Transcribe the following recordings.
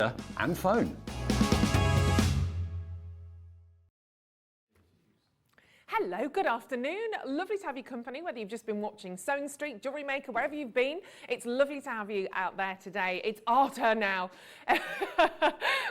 and phone. Hello, good afternoon. Lovely to have you company, whether you've just been watching Sewing Street, Jewellery Maker, wherever you've been. It's lovely to have you out there today. It's our turn now.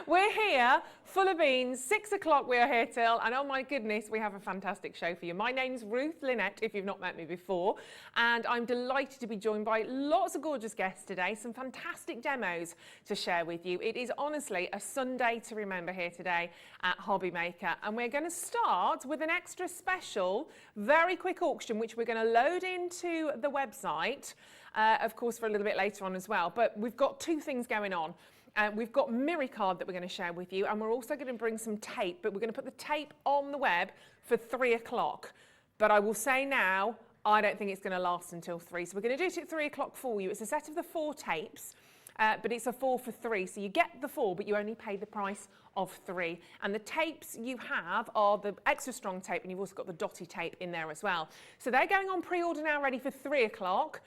We're here, full of beans, 6 o'clock we are here till, and oh my goodness, we have a fantastic show for you. My name's Ruth Lynette, if you've not met me before, and I'm delighted to be joined by lots of gorgeous guests today, some fantastic demos to share with you. It is honestly a Sunday to remember here today at Hobby Maker, and we're going to start with an extra special, very quick auction, which we're going to load into the website, of course, for a little bit later on as well. But we've got two things going on. We've got Mirror card that we're going to share with you, and we're also going to bring some tape, but we're going to put the tape on the web for 3 o'clock. But I will say now, I don't think it's going to last until 3. So we're going to do it at 3 o'clock for you. It's a set of the 4 tapes. But it's a 4 for 3, so you get the 4, but you only pay the price of 3. And the tapes you have are the extra strong tape, and you've also got the dotty tape in there as well. So they're going on pre-order now, ready for 3 o'clock.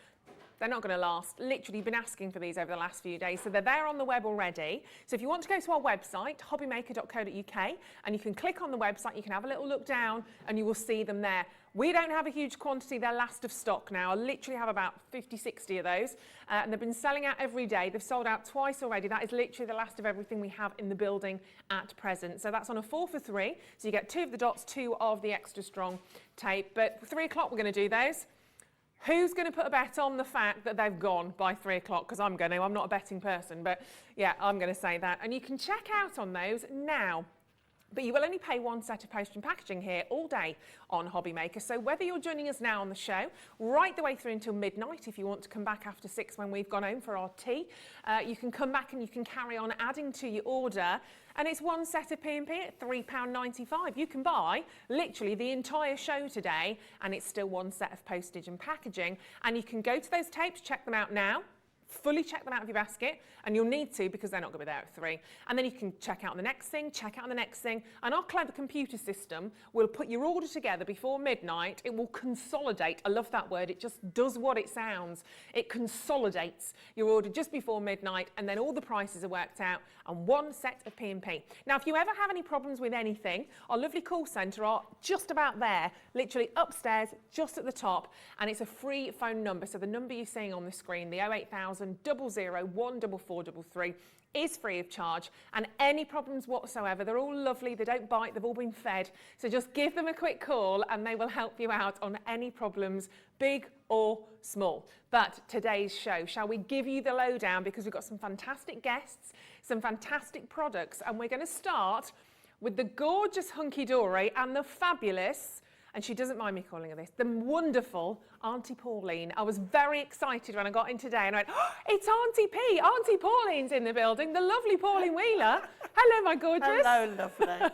They're not going to last. Literally been asking for these over the last few days, so they're there on the web already. So if you want to go to our website, hobbymaker.co.uk, and you can click on the website, you can have a little look down, and you will see them there. We don't have a huge quantity, they're last of stock now. I literally have about 50, 60 of those, and they've been selling out every day. They've sold out twice already. That is literally the last of everything we have in the building at present. So that's on a 4 for 3, so you get 2 of the dots, 2 of the extra strong tape. But 3 o'clock we're going to do those. Who's going to put a bet on the fact that they've gone by 3 o'clock? Because I'm going to. I'm not a betting person, but yeah, I'm going to say that. And you can check out on those now. But you will only pay 1 set of postage and packaging here all day on Hobby Maker. So whether you're joining us now on the show, right the way through until midnight, if you want to come back after 6 when we've gone home for our tea, you can come back and you can carry on adding to your order. And it's 1 set of P&P at £3.95. You can buy literally the entire show today, and it's still 1 set of postage and packaging. And you can go to those tapes, check them out now. Fully check them out of your basket, and you'll need to because they're not going to be there at 3. And then you can check out the next thing, check out the next thing, and our clever computer system will put your order together before midnight. It will consolidate. I love that word. It just does what it sounds. It consolidates your order just before midnight, and then all the prices are worked out and 1 set of P&P. Now, if you ever have any problems with anything, our lovely call centre are just about there, literally upstairs, just at the top, and it's a free phone number. So the number you're seeing on the screen, the 08000 00 14433, is free of charge, and any problems whatsoever, they're all lovely, they don't bite, they've all been fed, so just give them a quick call and they will help you out on any problems, big or small. But today's show, shall we give you the lowdown, because we've got some fantastic guests, some fantastic products, and we're going to start with the gorgeous Hunkydory and the fabulous, and she doesn't mind me calling her this, the wonderful Auntie Pauline. I was very excited when I got in today and I went, oh, it's Auntie P. Auntie Pauline's in the building, the lovely Pauline Wheeler. Hello, my gorgeous. Hello, lovely.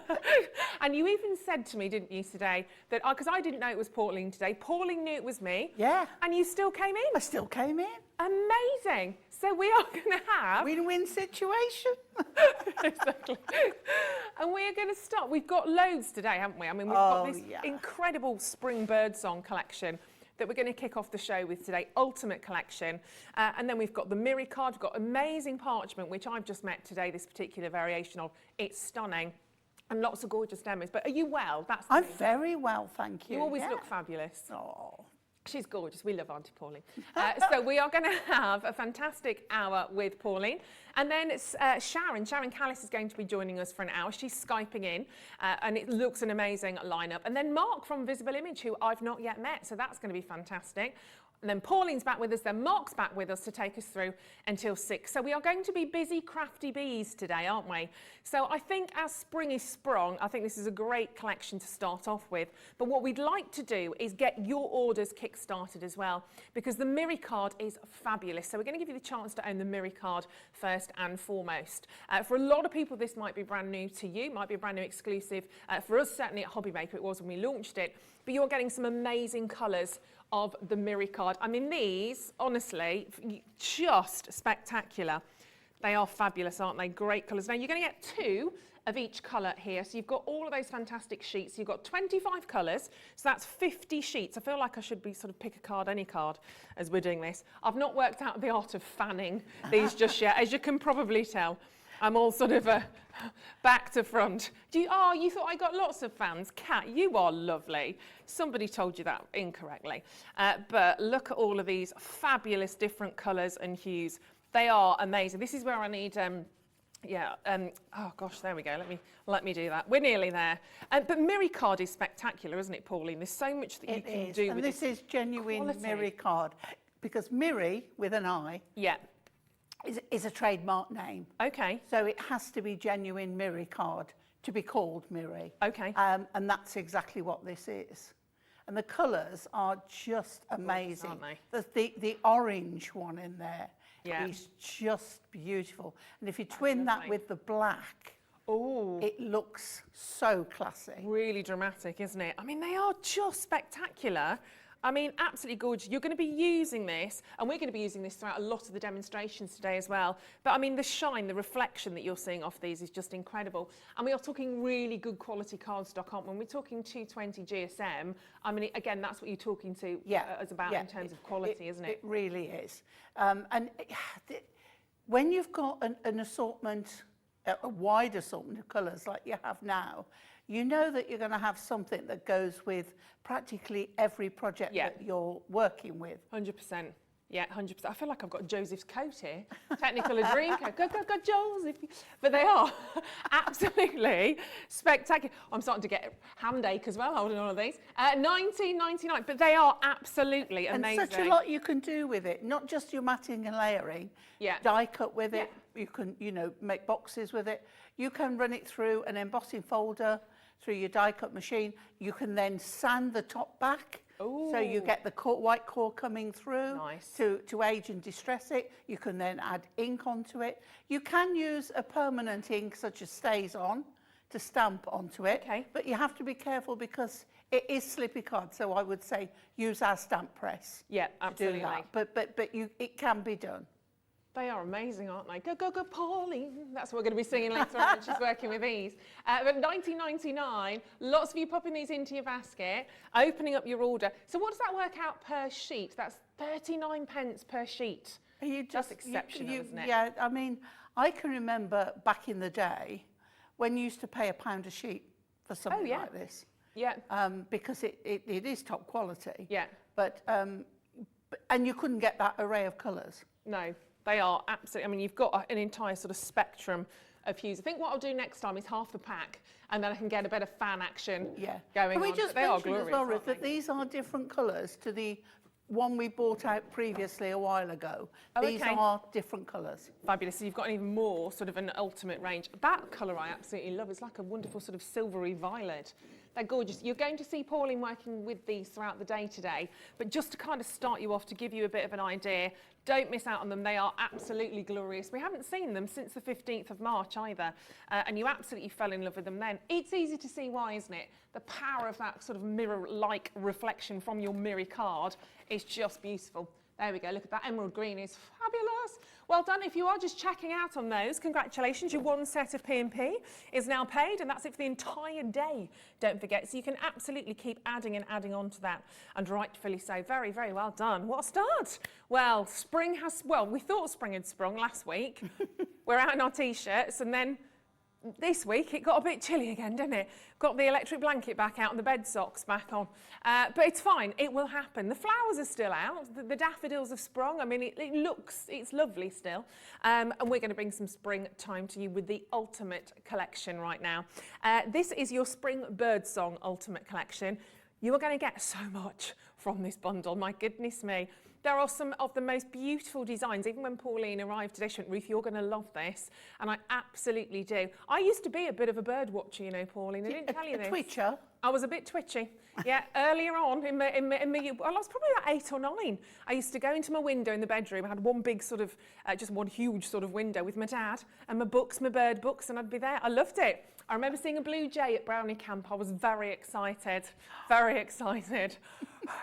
And you even said to me, didn't you, today, that, because I didn't know it was Pauline today, Pauline knew it was me. Yeah. And you still came in. I still came in. Amazing. So we are going to have... Win-win situation. Exactly. And we are going to start. We've got loads today, haven't we? I mean, we've got this incredible spring birdsong collection that we're going to kick off the show with today, Ultimate Collection. And then we've got the Mirror card, we've got amazing parchment, which I've just met today, this particular variation of. It's stunning. And lots of gorgeous demos. But are you well? I'm very well, thank you. You always look fabulous. Oh. She's gorgeous. We love Auntie Pauline. So we are going to have a fantastic hour with Pauline. And then it's, Sharon Kallis is going to be joining us for an hour. She's Skyping in, and it looks an amazing lineup. And then Mark from Visible Image, who I've not yet met, so that's going to be fantastic. And then Pauline's back with us, then Mark's back with us to take us through until 6. So we are going to be busy, crafty bees today, aren't we? So I think as spring is sprung, I think this is a great collection to start off with. But what we'd like to do is get your orders kick-started as well, because the Mirror card is fabulous. So we're going to give you the chance to own the Mirror card first and foremost. For a lot of people, this might be brand new to you, might be a brand new exclusive. For us, certainly at Hobby Maker, it was when we launched it. But you're getting some amazing colours of the Mirror card. I mean, these, honestly, just spectacular. They are fabulous, aren't they? Great colours. Now, you're going to get 2 of each colour here. So you've got all of those fantastic sheets. You've got 25 colours, so that's 50 sheets. I feel like I should be sort of pick a card, any card, as we're doing this. I've not worked out the art of fanning these just yet, as you can probably tell. I'm all sort of back to front. Oh, you thought I got lots of fans? Kat, you are lovely. Somebody told you that incorrectly. But look at all of these fabulous different colours and hues. They are amazing. This is where I need... oh gosh, there we go. Let me do that. We're nearly there. But Miri card is spectacular, isn't it, Pauline? There's so much that you can do with this is genuine quality. Miri card, because Miri with an I is a trademark name. Okay. So it has to be genuine Miri card to be called Miri. Okay. And that's exactly what this is. And the colours are just amazing. Aren't they? The orange one in there. Yeah. It's just beautiful. And if you twin that with the black, it looks so classy. Really dramatic, isn't it? I mean, they are just spectacular. I mean, absolutely gorgeous. You're going to be using this, and we're going to be using this throughout a lot of the demonstrations today as well. But I mean, the shine, the reflection that you're seeing off these is just incredible. And we are talking really good quality cardstock, aren't we? When we're talking 220 GSM, I mean, again, that's what you're talking to us about in terms of quality, isn't it? It really is. And when you've got an assortment, a wide assortment of colours like you have now, you know that you're going to have something that goes with practically every project that you're working with. 100%. Yeah, 100%. I feel like I've got Joseph's coat here. Technicolor dream coat. Go, Joseph. But they are absolutely spectacular. I'm starting to get hand ache as well, holding all of these. $19.99, but they are absolutely amazing. And such a lot you can do with it, not just your matting and layering. Yeah. Die cut with it. You can, make boxes with it. You can run it through an embossing folder, through your die cut machine. You can then sand the top back. Ooh. So you get the white core coming through to age and distress it. You can then add ink onto it. You can use a permanent ink such as Stays On to stamp onto it. Okay. But you have to be careful because it is slippy card. So I would say use our stamp press. Yeah, absolutely. To do that. But it can be done. They are amazing, aren't they? Go, Pauline. That's what we're going to be singing later on when she's working with these. But $19.99, lots of you popping these into your basket, opening up your order. So what does that work out per sheet? That's 39 pence per sheet. That's exceptional, isn't it? Yeah, I mean, I can remember back in the day when you used to pay £1 a sheet for something like this. Yeah. Because it is top quality. Yeah. But, and you couldn't get that array of colours. No. They are absolutely, I mean, you've got an entire sort of spectrum of hues. I think what I'll do next time is half the pack, and then I can get a bit of fan action going on. Can we just mention as well, Ruth, that these are different colours to the one we bought out previously a while ago. These are different colours. Fabulous. So you've got an even more sort of an ultimate range. That colour I absolutely love. It's like a wonderful sort of silvery violet. They're gorgeous. You're going to see Pauline working with these throughout the day today, but just to kind of start you off, to give you a bit of an idea, don't miss out on them. They are absolutely glorious. We haven't seen them since the 15th of March either, and you absolutely fell in love with them then. It's easy to see why, isn't it? The power of that sort of mirror-like reflection from your Miri card is just beautiful. There we go, look at that emerald green, is fabulous. Well done. If you are just checking out on those, congratulations, your one set of P&P is now paid, and that's it for the entire day, don't forget. So you can absolutely keep adding and adding on to that, and rightfully so. Very, very well done. What a start. Well, spring has, we thought spring had sprung last week. We're out in our T-shirts, and then this week it got a bit chilly again, didn't it? Got the electric blanket back out and the bed socks back on. But it's fine, it will happen. The flowers are still out, the daffodils have sprung. I mean, it's lovely still. And we're going to bring some springtime to you with the Ultimate Collection right now. This is your Spring Birdsong Ultimate Collection. You are going to get so much from this bundle, my goodness me. There are some of the most beautiful designs. Even when Pauline arrived today, she went, Ruth, you're going to love this. And I absolutely do. I used to be a bit of a bird watcher, you know, Pauline. I didn't tell you this. A twitcher? I was a bit twitchy. Yeah, earlier on, I was probably about 8 or 9. I used to go into my window in the bedroom. I had one big sort of, just one huge sort of window with my dad and my books, my bird books, and I'd be there. I loved it. I remember seeing a blue jay at Brownie Camp. I was very excited, very excited.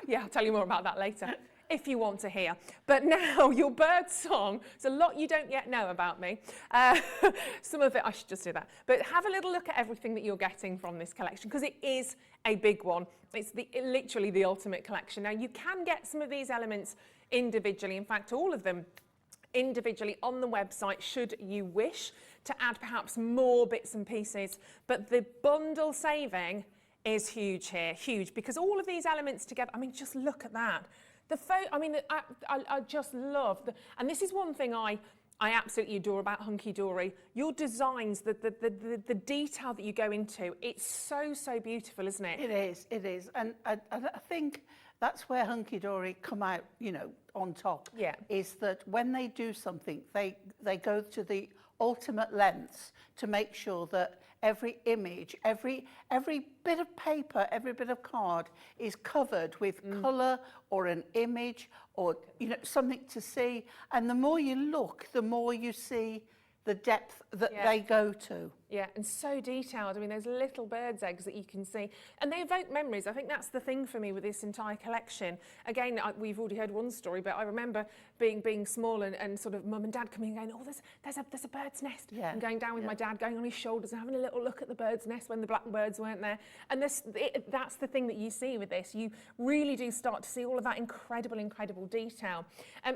Yeah, I'll tell you more about that later, if you want to hear. But now, your bird song. It's a lot you don't yet know about me. Some of it, I should just do that. But have a little look at everything that you're getting from this collection, because it is a big one. It's literally the ultimate collection. Now, you can get some of these elements individually. In fact, all of them individually on the website, should you wish. to add perhaps more bits and pieces. But the bundle saving is huge here, huge, because all of these elements together, I mean, just look at that. I just love, and this is one thing I absolutely adore about Hunkydory. Your designs, the detail that you go into, it's so, so beautiful, isn't it? It is. And I think that's where Hunkydory come out, you know, on top. Yeah. Is that when they do something, they go to the ultimate lengths to make sure that every image, every bit of paper, every bit of card is covered with colour or an image or, you know, something to see. And the more you look, the more you see the depth that they go to. Yeah, and so detailed. I mean, those little bird's eggs that you can see. And they evoke memories. I think that's the thing for me with this entire collection. Again, we've already heard one story, but I remember being small and sort of mum and dad coming and going, oh, there's a bird's nest. Yeah. And going down with my dad, going on his shoulders and having a little look at the bird's nest when the blackbirds weren't there. And that's the thing that you see with this. You really do start to see all of that incredible, incredible detail.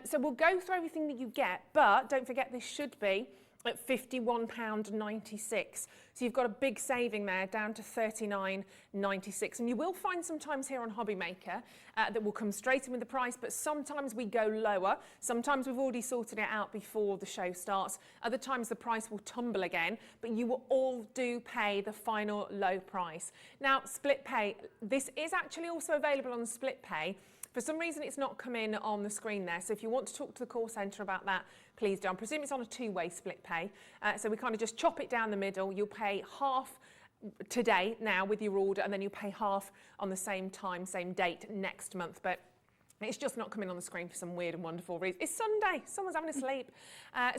So we'll go through everything that you get, but don't forget this should be at £51.96. So you've got a big saving there, down to £39.96. And you will find sometimes here on Hobby Maker that will come straight in with the price, but sometimes we go lower. Sometimes we've already sorted it out before the show starts. Other times the price will tumble again, but you will all do pay the final low price. Now, split pay, this is actually also available on split pay. For some reason, it's not come in on the screen there. So if you want to talk to the call centre about that, please do. I presume it's on a two-way split pay. So we kind of just chop it down the middle. You'll pay half today now with your order, and then you'll pay half on the same time, same date next month. But it's just not coming on the screen for some weird and wonderful reason. It's Sunday, someone's having a sleep.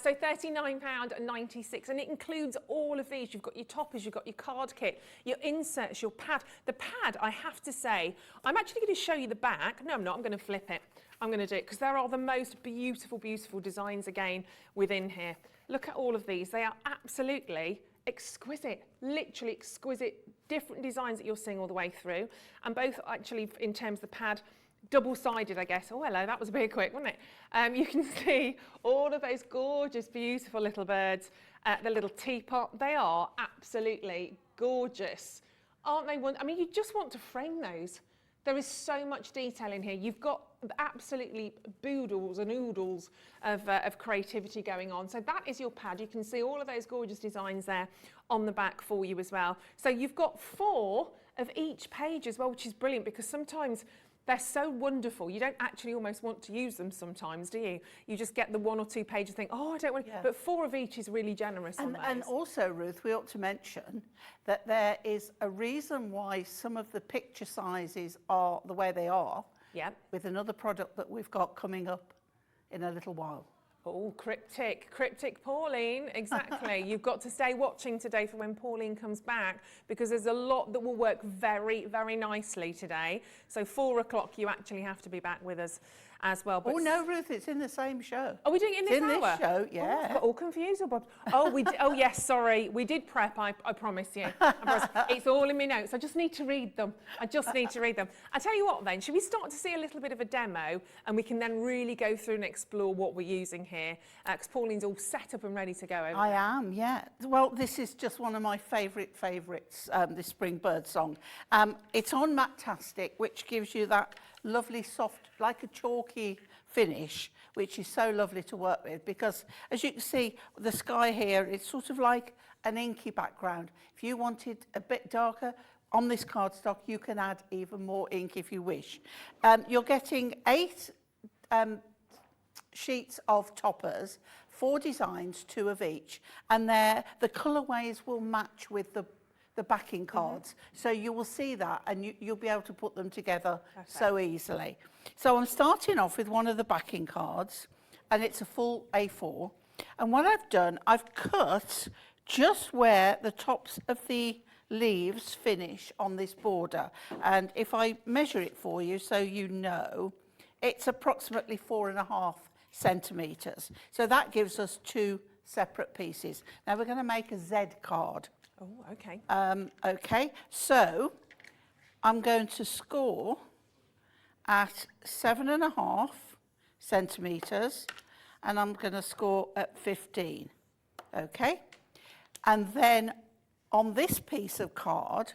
So £39.96, and it includes all of these. You've got your toppers, you've got your card kit, your inserts, your pad. The pad, I have to say, I'm actually going to show you the back. No, I'm not, I'm going to flip it. I'm going to do it because there are the most beautiful, beautiful designs again within here. Look at all of these. They are absolutely exquisite, literally exquisite, different designs that you're seeing all the way through. And both actually, in terms of the pad, double-sided, I guess. Oh, hello, that was a bit quick, wasn't it? You can see all of those gorgeous, beautiful little birds, the little teapot. They are absolutely gorgeous. Aren't they? I mean, you just want to frame those. There is so much detail in here. You've got absolutely boodles and oodles of creativity going on. So that is your pad. You can see all of those gorgeous designs there on the back for you as well. So you've got 4 of each page as well, which is brilliant because sometimes they're so wonderful. You don't actually almost want to use them sometimes, do you? You just get the 1 or 2 pages and think, oh, I don't want to. Yeah. But 4 of each is really generous on those. And also, Ruth, we ought to mention that there is a reason why some of the picture sizes are the way they are. Yep. With another product that we've got coming up in a little while. Oh, cryptic Pauline, exactly. You've got to stay watching today for when Pauline comes back because there's a lot that will work very, very nicely today. So 4 o'clock, you actually have to be back with us as well. But oh no, Ruth, it's in the same show. Are we doing it in this hour? In this show, yeah. Oh, I've got all confused. Oh, yes, sorry. We did prep, I promise you. It's all in my notes. I just need to read them. I tell you what then, should we start to see a little bit of a demo and we can then really go through and explore what we're using here? Because Pauline's all set up and ready to go. I am, yeah. Well, this is just one of my favourites, this Spring Bird song. It's on Matte-tastic, which gives you that lovely soft, like a chalky finish, which is so lovely to work with because as you can see the sky here, it's sort of like an inky background. If you wanted a bit darker on this cardstock, you can add even more ink if you wish. You're getting 8 sheets of toppers, 4 designs, 2 of each, and the colourways will match with the backing cards. So you will see that and you'll be able to put them together so easily. So I'm starting off with one of the backing cards and it's a full A4. And what I've done, I've cut just where the tops of the leaves finish on this border. And if I measure it for you so you know, it's approximately 4.5 centimetres. So that gives us 2 separate pieces. Now we're going to make a Z card. Oh, okay. Okay, so I'm going to score at 7.5 centimetres and I'm going to score at 15. Okay, And then on this piece of card,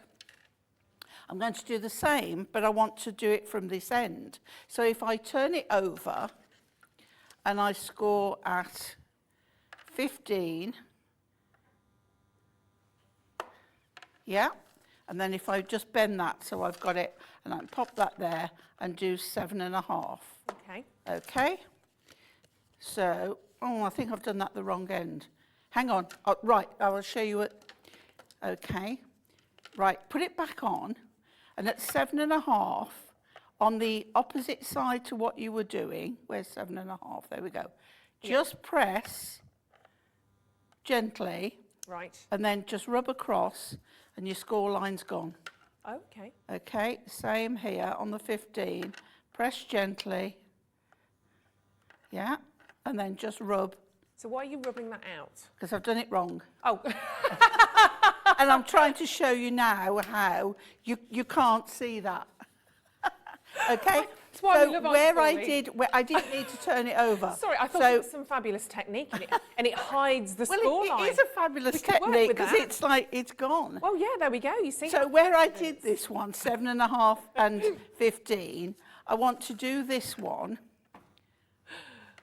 I'm going to do the same, but I want to do it from this end. So if I turn it over and I score at 15, yeah, and then if I just bend that so I've got it, and I can pop that there and do 7.5. Okay. Okay. So, oh, I think I've done that the wrong end. Hang on. Oh, right, I will show you it. Okay. Right, put it back on, and at 7.5, on the opposite side to what you were doing, where's 7.5? There we go. Just press gently. Right. And then just rub across, and your score line's gone. Oh, okay. Okay, same here on the 15. Press gently. Yeah, and then just rub. So why are you rubbing that out? Because I've done it wrong. Oh. And I'm trying to show you now how you can't see that. Okay, That's why so we love where I Hunkydory. didn't need to turn it over. Sorry, I thought it was some fabulous technique, and it hides the Well, score line. it is a fabulous technique because it's like it's gone. Well, yeah, there we go. You see. So where I did this one, 7.5 and 15, I want to do this one,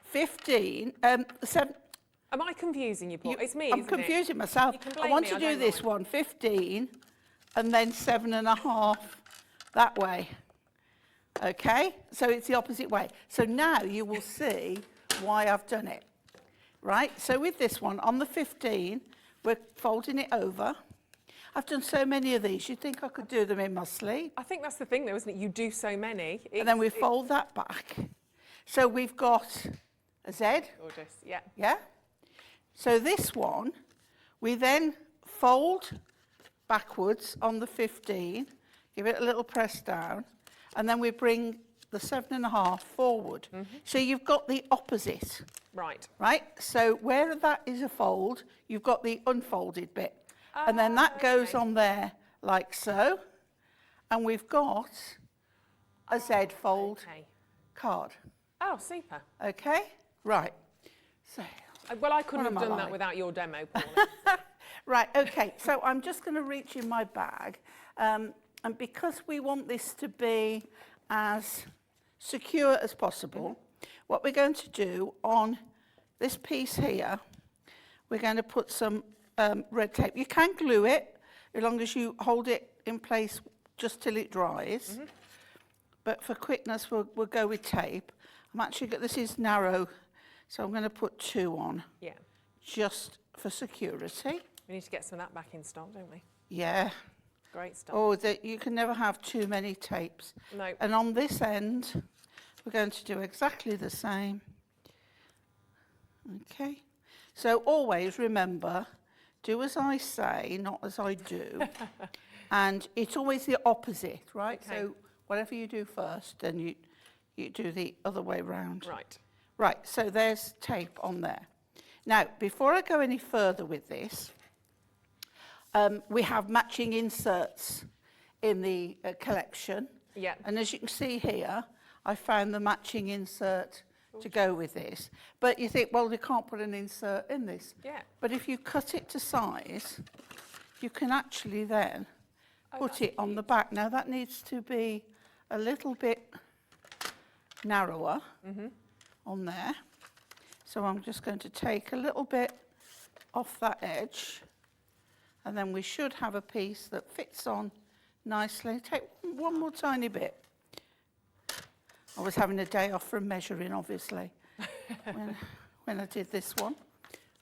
15, 7. Am I confusing you, Paul? It's me, I'm isn't confusing myself. You can I blame want me, to I do don't this mind. one, 15, and then 7.5 that way. Okay, so it's the opposite way. So now you will see why I've done it. Right, so with this one, on the 15, we're folding it over. I've done so many of these, you'd think I could do them in my sleep. I think that's the thing, though, isn't it? You do so many. And then we fold that back. So we've got a Z. Gorgeous, yeah. Yeah? So this one, we then fold backwards on the 15, give it a little press down, and then we bring the 7.5 forward. So you've got the opposite. Right. Right? So where that is a fold, you've got the unfolded bit. And then that goes on there like so. And we've got a Z fold card. Oh, super. Okay? Right. So, Well, I couldn't What have am I done that like? without your demo, Paul. right, okay. So I'm just going to reach in my bag. And because we want this to be as secure as possible, what we're going to do on this piece here, we're going to put some red tape. You can glue it as long as you hold it in place just till it dries. But for quickness, we'll go with tape. I'm actually, this is narrow, so I'm going to put 2 on. Yeah. Just for security. We need to get some of that back in stock, don't we? Yeah. Great stuff. Oh, you can never have too many tapes. No. And on this end, we're going to do exactly the same. Okay. So always remember, do as I say, not as I do. And it's always the opposite, right? Okay. So whatever you do first, then you do the other way round. Right. Right, so there's tape on there. Now, before I go any further with this, we have matching inserts in the collection. Yeah. And as you can see here, I found the matching insert to go with this. But you think, well, you can't put an insert in this. Yeah. But if you cut it to size, you can actually then put it on the back. Now, that needs to be a little bit narrower on there. So I'm just going to take a little bit off that edge, and then we should have a piece that fits on nicely. Take one more tiny bit. I was having a day off from measuring, obviously, when I did this one.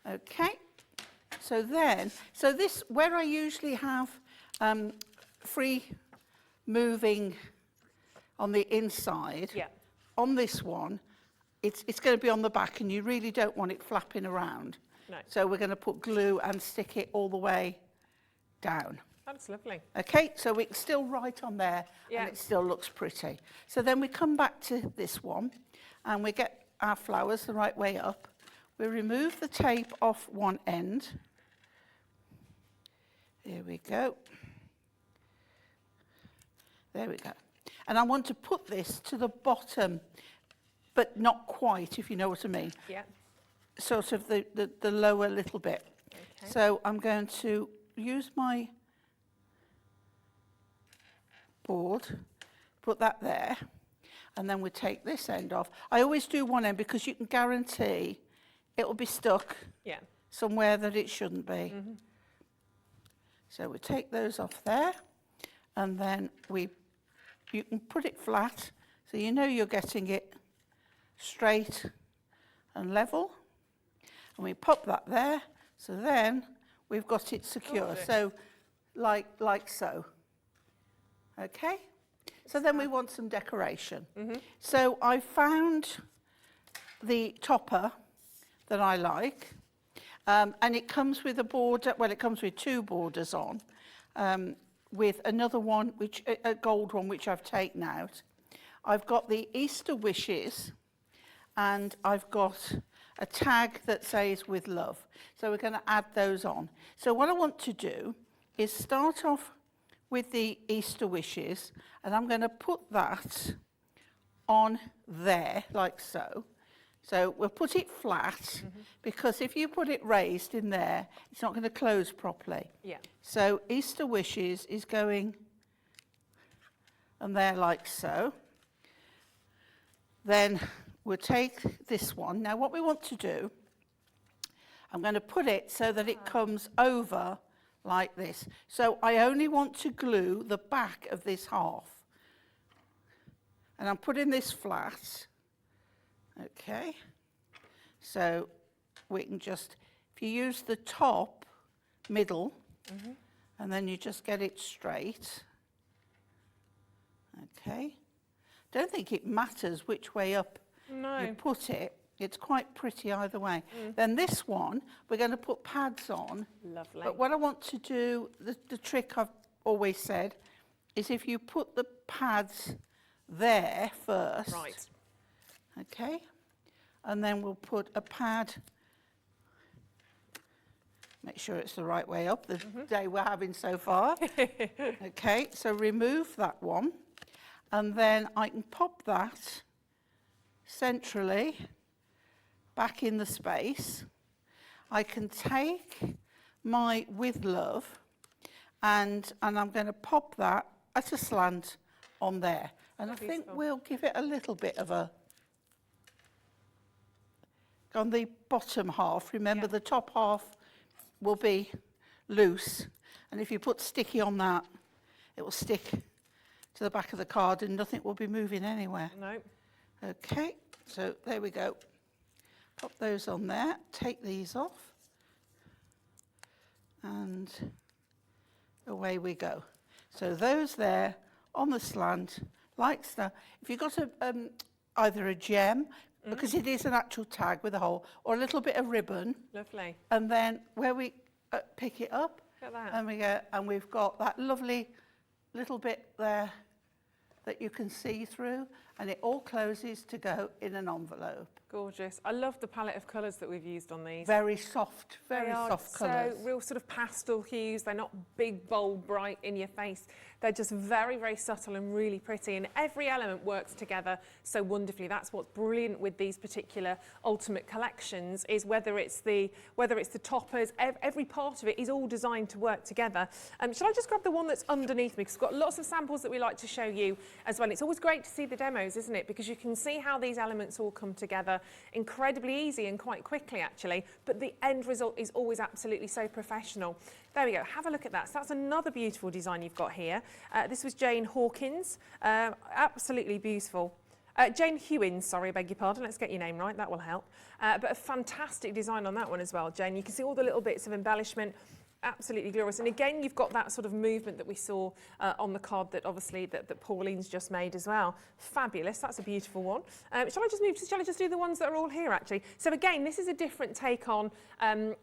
Okay, so this, where I usually have free moving on the inside, Yeah. on this one, it's going to be on the back, and you really don't want it flapping around. No. So we're going to put glue and stick it all the way down. That's lovely. Okay, so it's still right on there, Yeah. and it still looks pretty. So then we come back to this one, and we get our flowers the right way up. We remove the tape off one end. There we go. There we go. And I want to put this to the bottom, but not quite, if you know what I mean. Yeah. Sort of the lower little bit. Okay. So I'm going to use my board, put that there, and then we take this end off. I always do one end because you can guarantee it'll be stuck somewhere that it shouldn't be. So we take those off there, and then you can put it flat, so you know you're getting it straight and level. And we pop that there, so then we've got it secure. So like so. Okay? So then we want some decoration. So I found the topper that I like. And it comes with a border, well, it comes with 2 borders on, with another one, a gold one, which I've taken out. I've got the Easter wishes, and I've got a tag that says with love. So we're going to add those on. So what I want to do is start off with the Easter wishes, and I'm going to put that on there, like so. So we'll put it flat, because if you put it raised in there, it's not going to close properly. Yeah. So Easter wishes is going and there like so. Then we'll take this one. Now what we want to do, I'm going to put it so that it comes over like this. So I only want to glue the back of this half. And I'm putting this flat. Okay, so we can just, if you use the top, middle, and then you just get it straight. Okay, don't think it matters which way up you put it. It's quite pretty either way. Then this one, we're going to put pads on. Lovely. But what I want to do, the trick I've always said, is if you put the pads there first. Right. Okay, and then we'll put a pad, make sure it's the right way up, the day we're having so far. Okay, so remove that one, and then I can pop that centrally back in the space. I can take my with love, and I'm going to pop that at a slant on there. And I think we'll give it a little bit of a, on the bottom half, remember the top half will be loose, and if you put sticky on that, it will stick to the back of the card and nothing will be moving anywhere. No. Okay, so there we go. Pop those on there, take these off, and away we go. So those there on the slant, like so. If you've got either a gem, because it is an actual tag with a hole, or a little bit of ribbon. Lovely. And then where we pick it up, Look at that. and we've got that lovely little bit there that you can see through, and it all closes to go in an envelope. Gorgeous. I love the palette of colours that we've used on these. Very soft colours. So real sort of pastel hues. They're not big, bold, bright in your face. They're just very, very subtle and really pretty. And every element works together so wonderfully. That's what's brilliant with these particular Ultimate collections, is whether it's the toppers, every part of it is all designed to work together. Shall I just grab the one that's underneath me? Because we've got lots of samples that we like to show you as well. It's always great to see the demos, isn't it? Because you can see how these elements all come together incredibly easy and quite quickly, actually. But the end result is always absolutely so professional. There we go. Have a look at that. So that's another beautiful design you've got here. This was Jane Hawkins. Absolutely beautiful. Jane Hewins, sorry, I beg your pardon. Let's get your name right. That will help. But a fantastic design on that one as well, Jane. You can see all the little bits of embellishment. Absolutely glorious. And again, you've got that sort of movement that we saw on the card that obviously that Pauline's just made as well. Fabulous. That's a beautiful one. Shall I just do the ones that are all here, actually? So again, this is a different take on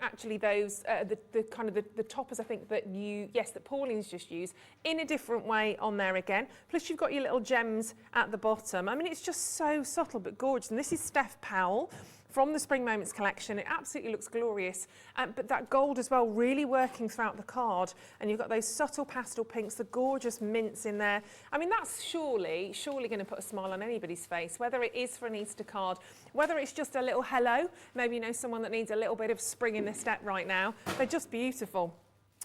actually those, the kind of the toppers, I think, that Pauline's just used in a different way on there again. Plus you've got your little gems at the bottom. I mean, it's just so subtle but gorgeous. And this is Steph Powell from the Spring Moments collection. It absolutely looks glorious, but that gold as well, really working throughout the card. And you've got those subtle pastel pinks, the gorgeous mints in there. I mean, that's surely going to put a smile on anybody's face, whether it is for an Easter card, whether it's just a little hello, maybe you know someone that needs a little bit of spring in their step right now. They're just beautiful.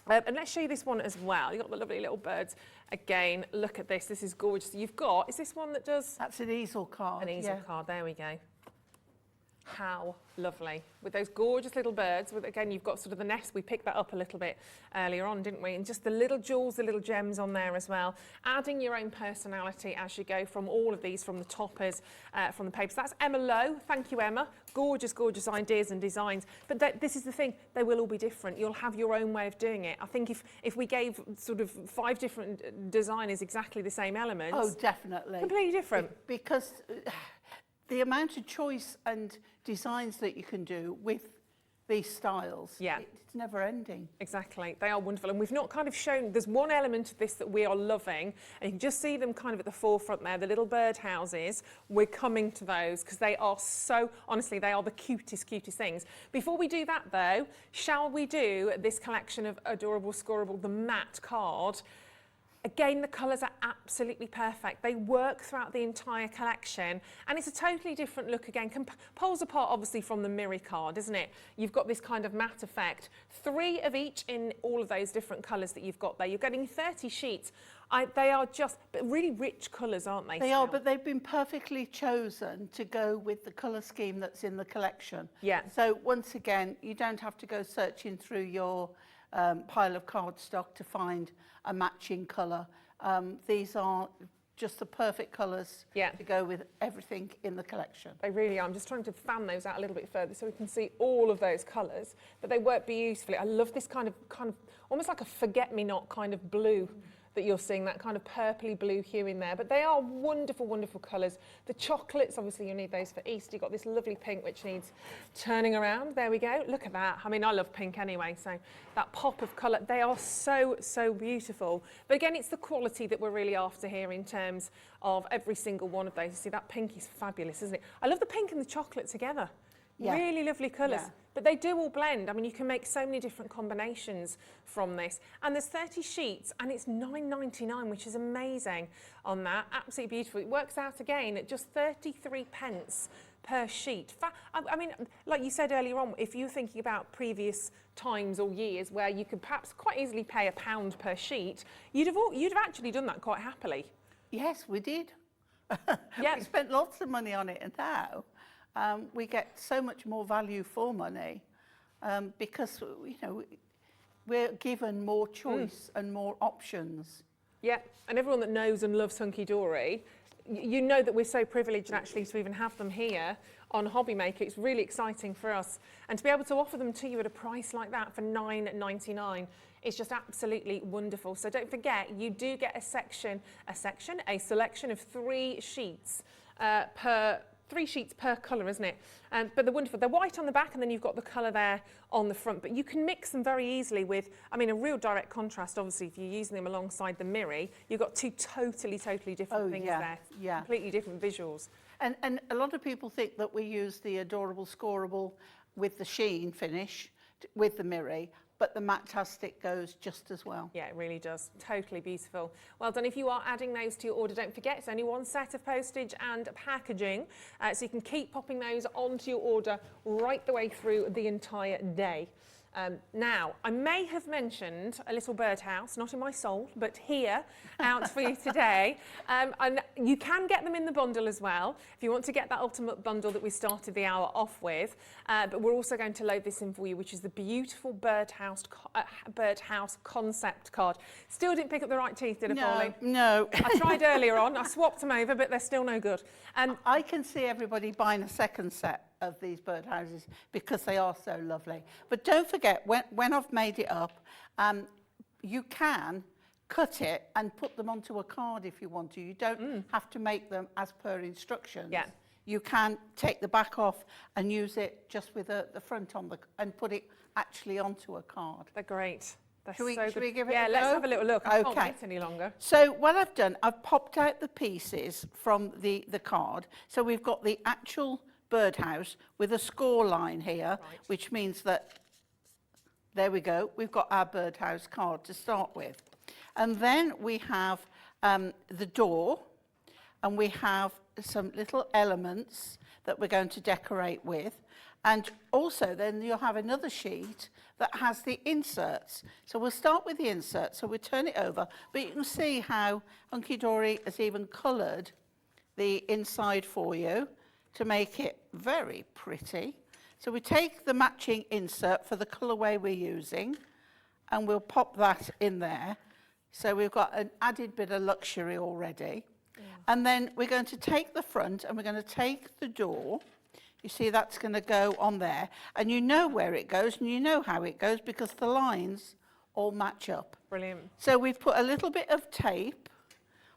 And let's show you this one as well. You've got the lovely little birds. Again, look at this. This is gorgeous. You've got, is this one that does? That's an easel card. An easel card, there we go. How lovely. With those gorgeous little birds. With, again, you've got sort of the nest. We picked that up a little bit earlier on, didn't we? And just the little jewels, the little gems on there as well. Adding your own personality as you go from all of these, from the toppers, from the papers. That's Emma Lowe. Thank you, Emma. Gorgeous, gorgeous ideas and designs. But this is the thing. They will all be different. You'll have your own way of doing it. I think if we gave sort of 5 different designers exactly the same elements. Oh, definitely. Completely different. Because the amount of choice and designs that you can do with these styles, it's never ending. Exactly, they are wonderful. And we've not kind of shown, there's one element of this that we are loving, and you can just see them kind of at the forefront there, the little bird houses. We're coming to those because they are so, honestly, they are the cutest things. Before we do that though, shall we do this collection of Adorable Scorable, the matte card? Again, the colours are absolutely perfect. They work throughout the entire collection, and it's a totally different look again. Poles apart, obviously, from the Miri card, isn't it? You've got this kind of matte effect. 3 of each in all of those different colours that you've got there. You're getting 30 sheets. They are just really rich colours, aren't they? They are, but they've been perfectly chosen to go with the colour scheme that's in the collection. Yeah. So once again, you don't have to go searching through your pile of cardstock to find a matching colour. These are just the perfect colours to go with everything in the collection. They really are. I'm just trying to fan those out a little bit further so we can see all of those colours, but they work beautifully. I love this kind of almost like a forget-me-not kind of blue that you're seeing, that kind of purpley blue hue in there. But they are wonderful, wonderful colours. The chocolates, obviously you need those for Easter. You've got this lovely pink which needs turning around. There we go. Look at that. I mean, I love pink anyway, so that pop of colour, they are so, so beautiful. But again, it's the quality that we're really after here in terms of every single one of those. You see, that pink is fabulous, isn't it? I love the pink and the chocolate together. Yeah. Really lovely colours, but they do all blend. I mean, you can make so many different combinations from this. And there's 30 sheets, and it's £9.99, which is amazing on that. Absolutely beautiful. It works out again at just 33 pence per sheet. I mean, like you said earlier on, if you're thinking about previous times or years where you could perhaps quite easily pay £1 per sheet, you'd have actually done that quite happily. Yes, we did. We spent lots of money on it, and now we get so much more value for money because, you know, we're given more choice and more options. Yeah, and everyone that knows and loves Hunkydory, you know that we're so privileged actually to even have them here on Hobby Maker. It's really exciting for us. And to be able to offer them to you at a price like that for £9.99 is just absolutely wonderful. So don't forget, you do get a selection of 3 sheets per colour, isn't it? But they're wonderful. They're white on the back, and then you've got the colour there on the front. But you can mix them very easily with, I mean, a real direct contrast, obviously, if you're using them alongside the Miri. You've got 2 totally different things there. Yeah. Completely different visuals. And a lot of people think that we use the Adorable Scorable with the sheen finish, with the Miri, but the Matte-tastic goes just as well. Yeah, it really does. Totally beautiful. Well done. If you are adding those to your order, don't forget it's only 1 set of postage and packaging, so you can keep popping those onto your order right the way through the entire day. Now, I may have mentioned a little birdhouse, not in my soul, but here, out for you today. And you can get them in the bundle as well, if you want to get that ultimate bundle that we started the hour off with. But we're also going to load this in for you, which is the beautiful birdhouse concept card. Still didn't pick up the right teeth, did I, Pauline? No. I tried earlier on, I swapped them over, but they're still no good. I can see everybody buying a second set of these birdhouses because they are so lovely. But don't forget, when I've made it up, you can cut it and put them onto a card if you want to. You don't have to make them as per instructions. Yeah. You can take the back off and use it just with the front on and put it actually onto a card. They're great. Should we give it a go? Let's have a little look. I can't wait any longer. So what I've done, I've popped out the pieces from the card. So we've got the actual birdhouse with a score line here, which means that, there we go, we've got our birdhouse card to start with. And then we have the door, and we have some little elements that we're going to decorate with. And also then you'll have another sheet that has the inserts. So we'll start with the inserts. So we'll turn it over, but you can see how Hunkydory has even coloured the inside for you to make it very pretty. So we take the matching insert for the colourway we're using, and we'll pop that in there. So we've got an added bit of luxury already. Yeah. And then we're going to take the front and we're going to take the door. You see that's going to go on there. And you know where it goes and you know how it goes because the lines all match up. Brilliant. So we've put a little bit of tape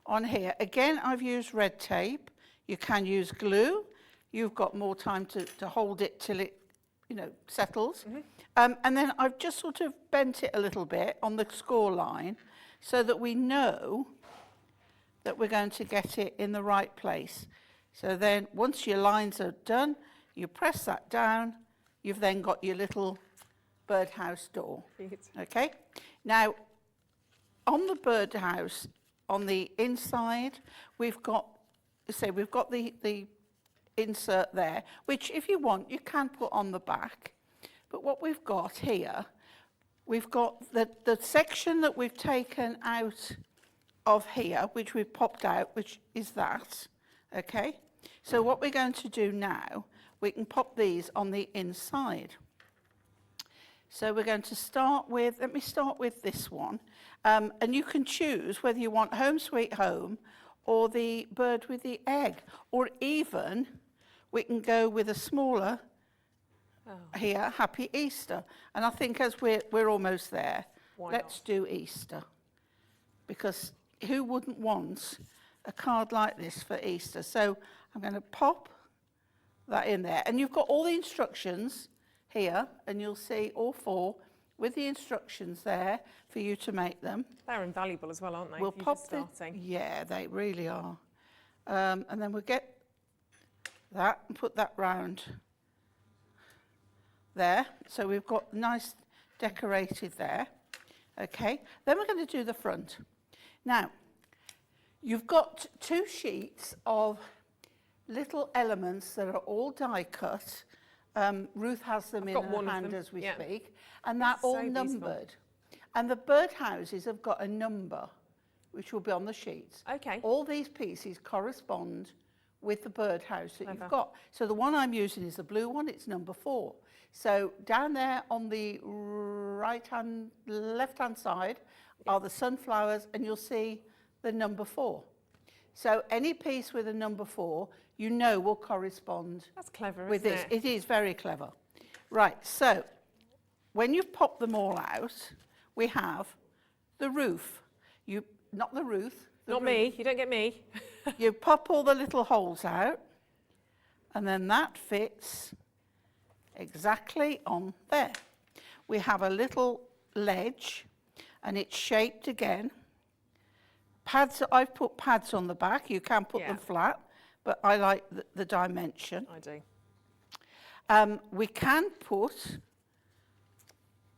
on here. Again, I've used red tape. You can use glue. You've got more time to hold it till it, settles. Mm-hmm. And then I've just sort of bent it a little bit on the score line so that we know that we're going to get it in the right place. So then once your lines are done, you press that down, you've then got your little birdhouse door. Okay? Now, on the birdhouse, on the inside, we've got the insert there, which if you want, you can put on the back. But what we've got here, we've got the section that we've taken out of here, which we've popped out, which is that, okay? So what we're going to do now, we can pop these on the inside. So we're going to start with, let me start with this one. And you can choose whether you want Home Sweet Home or the bird with the egg, or even we can go with a smaller here, Happy Easter. And I think as we're almost there, let's do Easter. Because who wouldn't want a card like this for Easter? So I'm going to pop that in there. And you've got all the instructions here, and you'll see all four with the instructions there for you to make them. They're invaluable as well, aren't they? We'll pop starting. Yeah, they really are. And then we'll get that and put that round there. So we've got nice decorated there. Okay, then we're going to do the front. Now, you've got two sheets of little elements that are all die cut. Ruth has them in her hand as we speak, and they're all numbered. And the birdhouses have got a number, which will be on the sheets. Okay. All these pieces correspond with the birdhouse that you've got. So the one I'm using is the blue one, it's number 4. So down there on the left-hand side are the sunflowers, and you'll see the number 4. So any piece with a number 4, you know will correspond. That's clever, with this. It is very clever. Right, so when you've popped them all out, we have the roof. Not the roof. Not me, you don't get me. You pop all the little holes out, and then that fits exactly on there. We have a little ledge, and it's shaped again. Pads, I've put pads on the back. You can put them flat, but I like the dimension. I do. We can put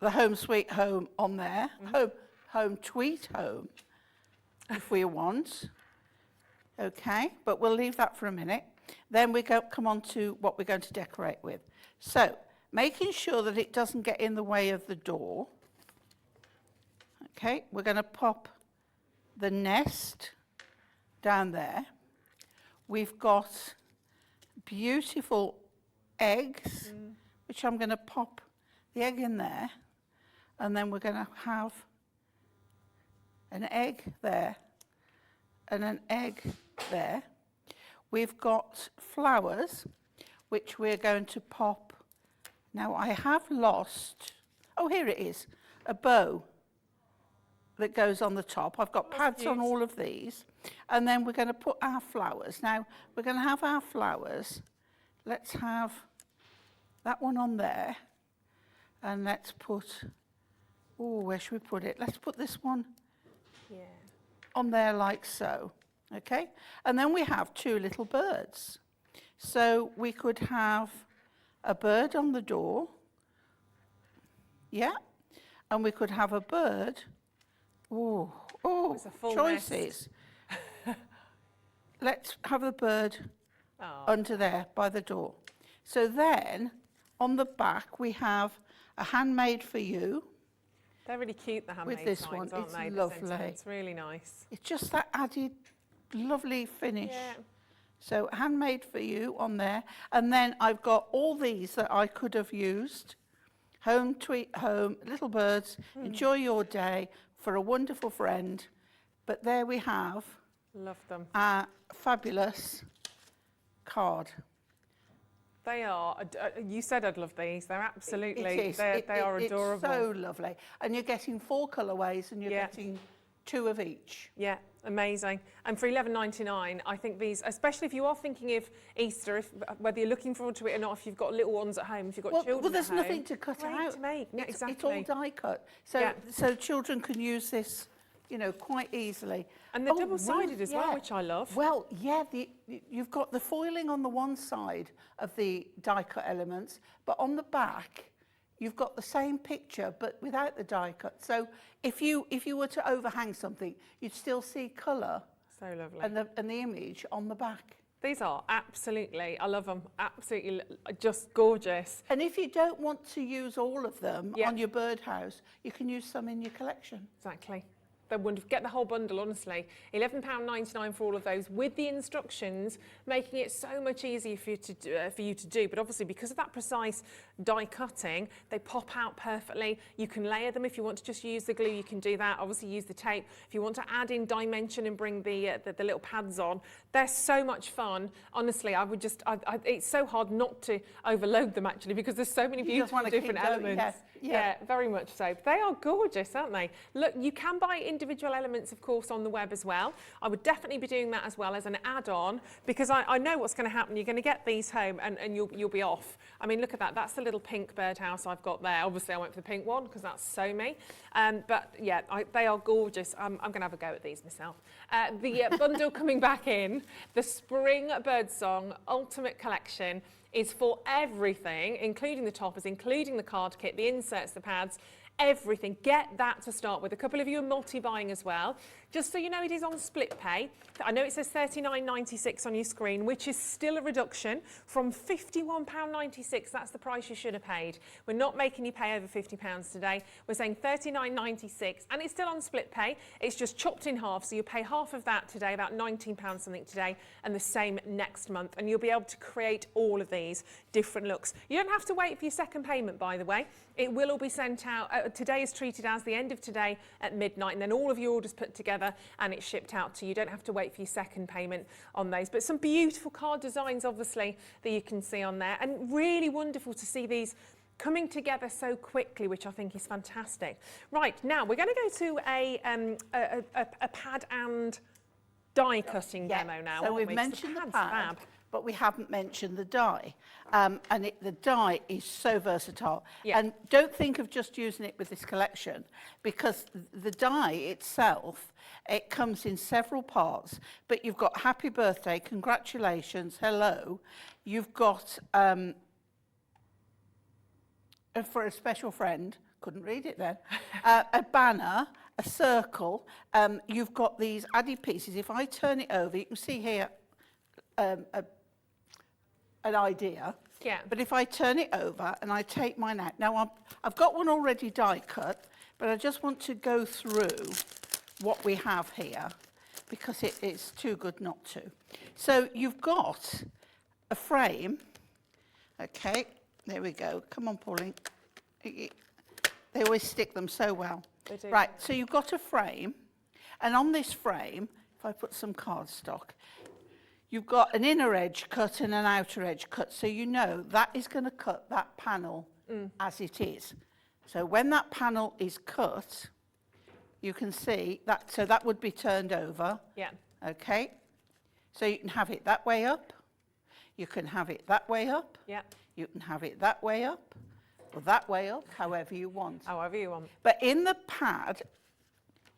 the Home Sweet Home on there, home Tweet Home, if we want. Okay, but we'll leave that for a minute. Then we come on to what we're going to decorate with. So, making sure that it doesn't get in the way of the door. Okay, we're going to pop the nest down there. We've got beautiful eggs, which I'm going to pop the egg in there, and then we're going to have an egg there and an egg there. We've got flowers, which we're going to pop. Now I have lost, oh here it is, a bow that goes on the top. I've got pads on all of these. And then we're going to put our flowers. Now, we're going to have our flowers. Let's have that one on there. And let's put, where should we put it? Let's put this one on there like so. Okay? And then we have two little birds. So we could have a bird on the door. Yeah. And we could have a bird. Oh, It's a full choices. Let's have a bird under there by the door. So then on the back we have a handmade for you. They're really cute, the handmade with this signs, one. aren't It's they? lovely. It's really nice. It's just that added lovely finish. Yeah. So handmade for you on there. And then I've got all these that I could have used. Home, tweet home, little birds, enjoy your day, for a wonderful friend. But there we have. Love them. A fabulous card. They are. You said I'd love these. They're absolutely. It is. They are adorable. It's so lovely. And you're getting 4 colourways and you're getting 2 of each. Yeah, amazing. And for $11.99, I think these, especially if you are thinking of Easter, whether you're looking forward to it or not, if you've got little ones at home, if you've got children well, there's at home, nothing to cut out. To make. Yeah, exactly. It's all die cut. So children can use this, you know, quite easily. And they're double-sided as well, which I love. Well, yeah, you've got the foiling on the one side of the die cut elements, but on the back, you've got the same picture, but without the die cut. So if you were to overhang something, you'd still see colour. So lovely. And the image on the back. These are absolutely, I love them, absolutely just gorgeous. And if you don't want to use all of them on your birdhouse, you can use some in your collection. Exactly. They're wonderful. Get the whole bundle, honestly. £11.99 for all of those, with the instructions, making it so much easier for you to do. But obviously, because of that precise die cutting, they pop out perfectly. You can layer them if you want to just use the glue. You can do that. Obviously, use the tape. If you want to add in dimension and bring the little pads on, they're so much fun. Honestly, it's so hard not to overload them actually, because there's so many beautiful different elements. Yeah, very much so. They are gorgeous, aren't they? Look, you can buy individual elements, of course, on the web as well. I would definitely be doing that as well as an add-on, because I know what's going to happen. You're going to get these home and you'll be off. I mean, look at that. That's the little pink birdhouse I've got there. Obviously, I went for the pink one because that's so me. But yeah, they are gorgeous. I'm going to have a go at these myself. The bundle coming back in, the Spring Birdsong Ultimate Collection, is for everything, including the toppers, including the card kit, the inserts, the pads, everything. Get that to start with. A couple of you are multi-buying as well. Just so you know, it is on split pay. I know it says $39.96 on your screen, which is still a reduction from £51.96. That's the price you should have paid. We're not making you pay over £50 today. We're saying $39.96, and it's still on split pay. It's just chopped in half, so you pay half of that today, about £19 something today, and the same next month. And you'll be able to create all of these different looks. You don't have to wait for your second payment, by the way. It will all be sent out. Today is treated as the end of today at midnight, and then all of your orders put together and it's shipped out to you. You don't have to wait for your second payment on those. But some beautiful card designs, obviously, that you can see on there, and really wonderful to see these coming together so quickly, which I think is fantastic. Right, now we're going to go to a pad and die cutting demo now. So we've mentioned the pad, but we haven't mentioned the die. And the die is so versatile. Yeah. And don't think of just using it with this collection, because the die itself, it comes in several parts. But you've got happy birthday, congratulations, hello. You've got, for a special friend, couldn't read it then, a banner, a circle. You've got these added pieces. If I turn it over, you can see here an idea. Yeah. But if I turn it over and I take mine out, now I've got one already die cut, but I just want to go through what we have here, because it's too good not to. So you've got a frame. Okay, there we go. Come on, Pauline. They always stick them so well. They do. Right, so you've got a frame, and on this frame, if I put some cardstock, you've got an inner edge cut and an outer edge cut, so you know that is going to cut that panel as it is. So when that panel is cut, you can see that, so that would be turned over. Yeah. Okay. So you can have it that way up. You can have it that way up. Yeah. You can have it that way up, or that way up, however you want. However you want. But in the pad,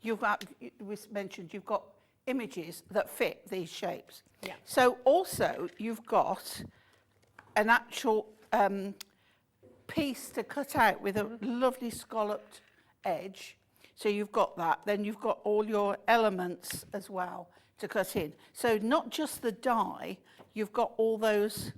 we mentioned you've got images that fit these shapes. Yeah. So also you've got an actual piece to cut out with a lovely scalloped edge. So you've got that. Then you've got all your elements as well to cut in. So not just the die, you've got all those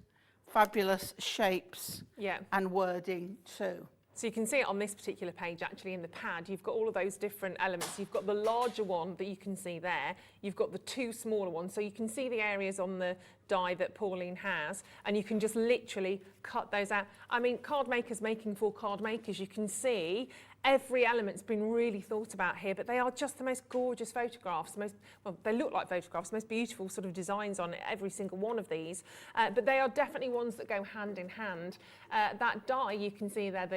fabulous shapes and wording too. So you can see it on this particular page, actually, in the pad. You've got all of those different elements. You've got the larger one that you can see there. You've got the two smaller ones. So you can see the areas on the die that Pauline has, and you can just literally cut those out. I mean, card makers making for card makers, you can see every element's been really thought about here, but they are just the most gorgeous photographs. Well, they look like photographs, most beautiful sort of designs on every single one of these. But they are definitely ones that go hand in hand. That die you can see there,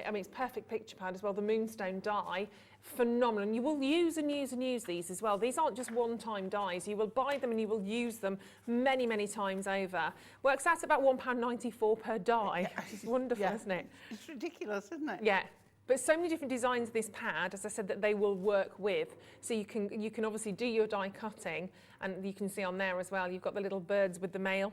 I mean, it's perfect picture pad as well, the Moonstone die, phenomenal. And you will use and use and use these as well. These aren't just one-time dies. You will buy them and you will use them many, many times over. Works out at about £1.94 per die. It's wonderful, isn't it? It's ridiculous, isn't it? Yeah. But so many different designs of this pad, as I said, that they will work with. So you can obviously do your die cutting, and you can see on there as well, you've got the little birds with the mail,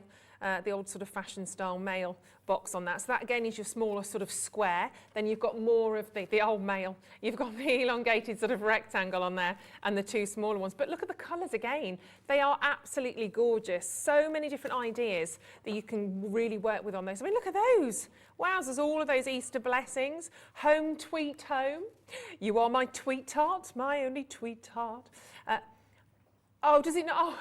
the old sort of fashion style mail box on that. So that again is your smaller sort of square. Then you've got more of the old mail. You've got the elongated sort of rectangle on there and the two smaller ones. But look at the colours again. They are absolutely gorgeous. So many different ideas that you can really work with on those. I mean, look at those. Wowzers, all of those Easter blessings. Home, tweet home. You are my tweet-tart, my only tweet-tart. Oh, does it not? Oh.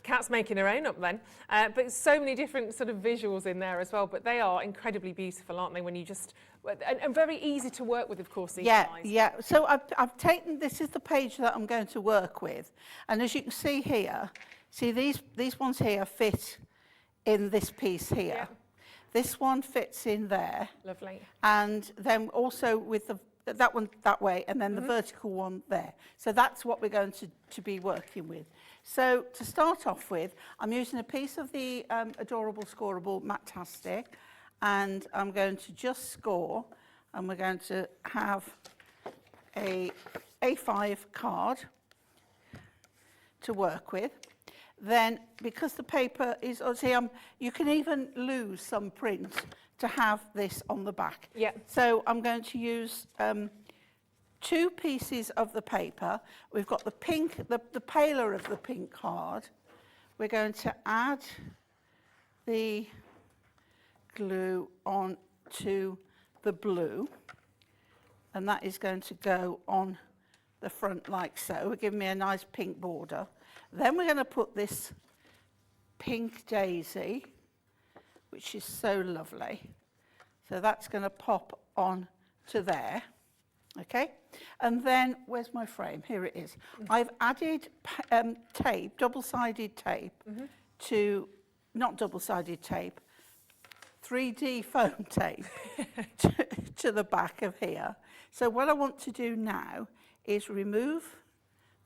Cat's making her own up then. But so many different sort of visuals in there as well. But they are incredibly beautiful, aren't they? When you just, and very easy to work with, of course, these dies. Yeah. So I've taken, this is the page that I'm going to work with. And as you can see here, see these ones here fit in this piece here. Yeah. This one fits in there. Lovely. And then also with that one that way, and then the vertical one there. So that's what we're going to be working with. So to start off with, I'm using a piece of the adorable scoreable matte stick, and I'm going to just score, and we're going to have a A5 card to work with. Then, because the paper is, see, you can even lose some print to have this on the back. Yeah. So I'm going to use two pieces of the paper. We've got the pink, the paler of the pink card. We're going to add the glue on to the blue, and that is going to go on the front like so. We're giving me a nice pink border. Then we're going to put this pink daisy, which is so lovely. So that's going to pop on to there. Okay, and then where's my frame? Here it is. I've added tape, double-sided tape, to, not double-sided tape, 3D foam tape to the back of here. So what I want to do now is remove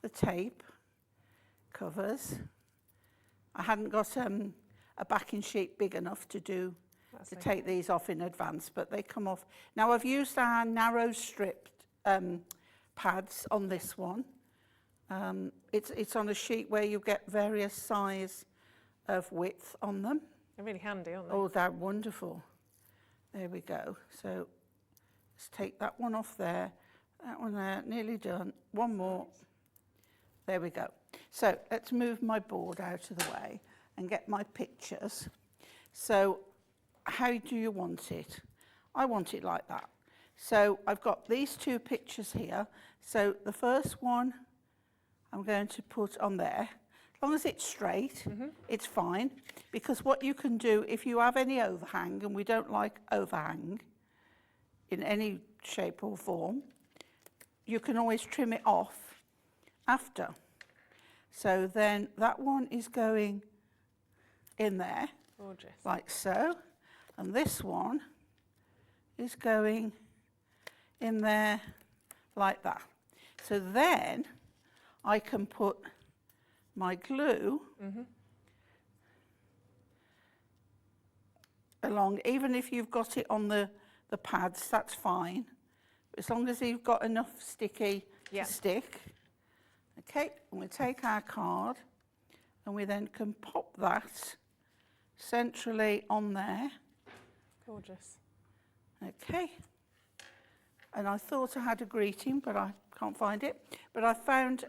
the tape covers. I hadn't got a backing sheet big enough to take these off in advance, but they come off. Now I've used our narrow stripped pads on this one. It's on a sheet where you get various size of width on them. They're really handy, aren't they? Oh, they're wonderful. There we go. So let's take that one off there. That one there, nearly done. One more. There we go. So let's move my board out of the way and get my pictures. So how do you want it? I want it like that. So I've got these two pictures here. So the first one I'm going to put on there. As long as it's straight, it's fine. Because what you can do, if you have any overhang, and we don't like overhang in any shape or form, you can always trim it off after. So then that one is going in there. Gorgeous. Like so. And this one is going in there like that. So then I can put my glue along, even if you've got it on the pads, that's fine. As long as you've got enough sticky to stick. Okay, and we take our card and we then can pop that centrally on there. Gorgeous. Okay. And I thought I had a greeting, but I can't find it. But I found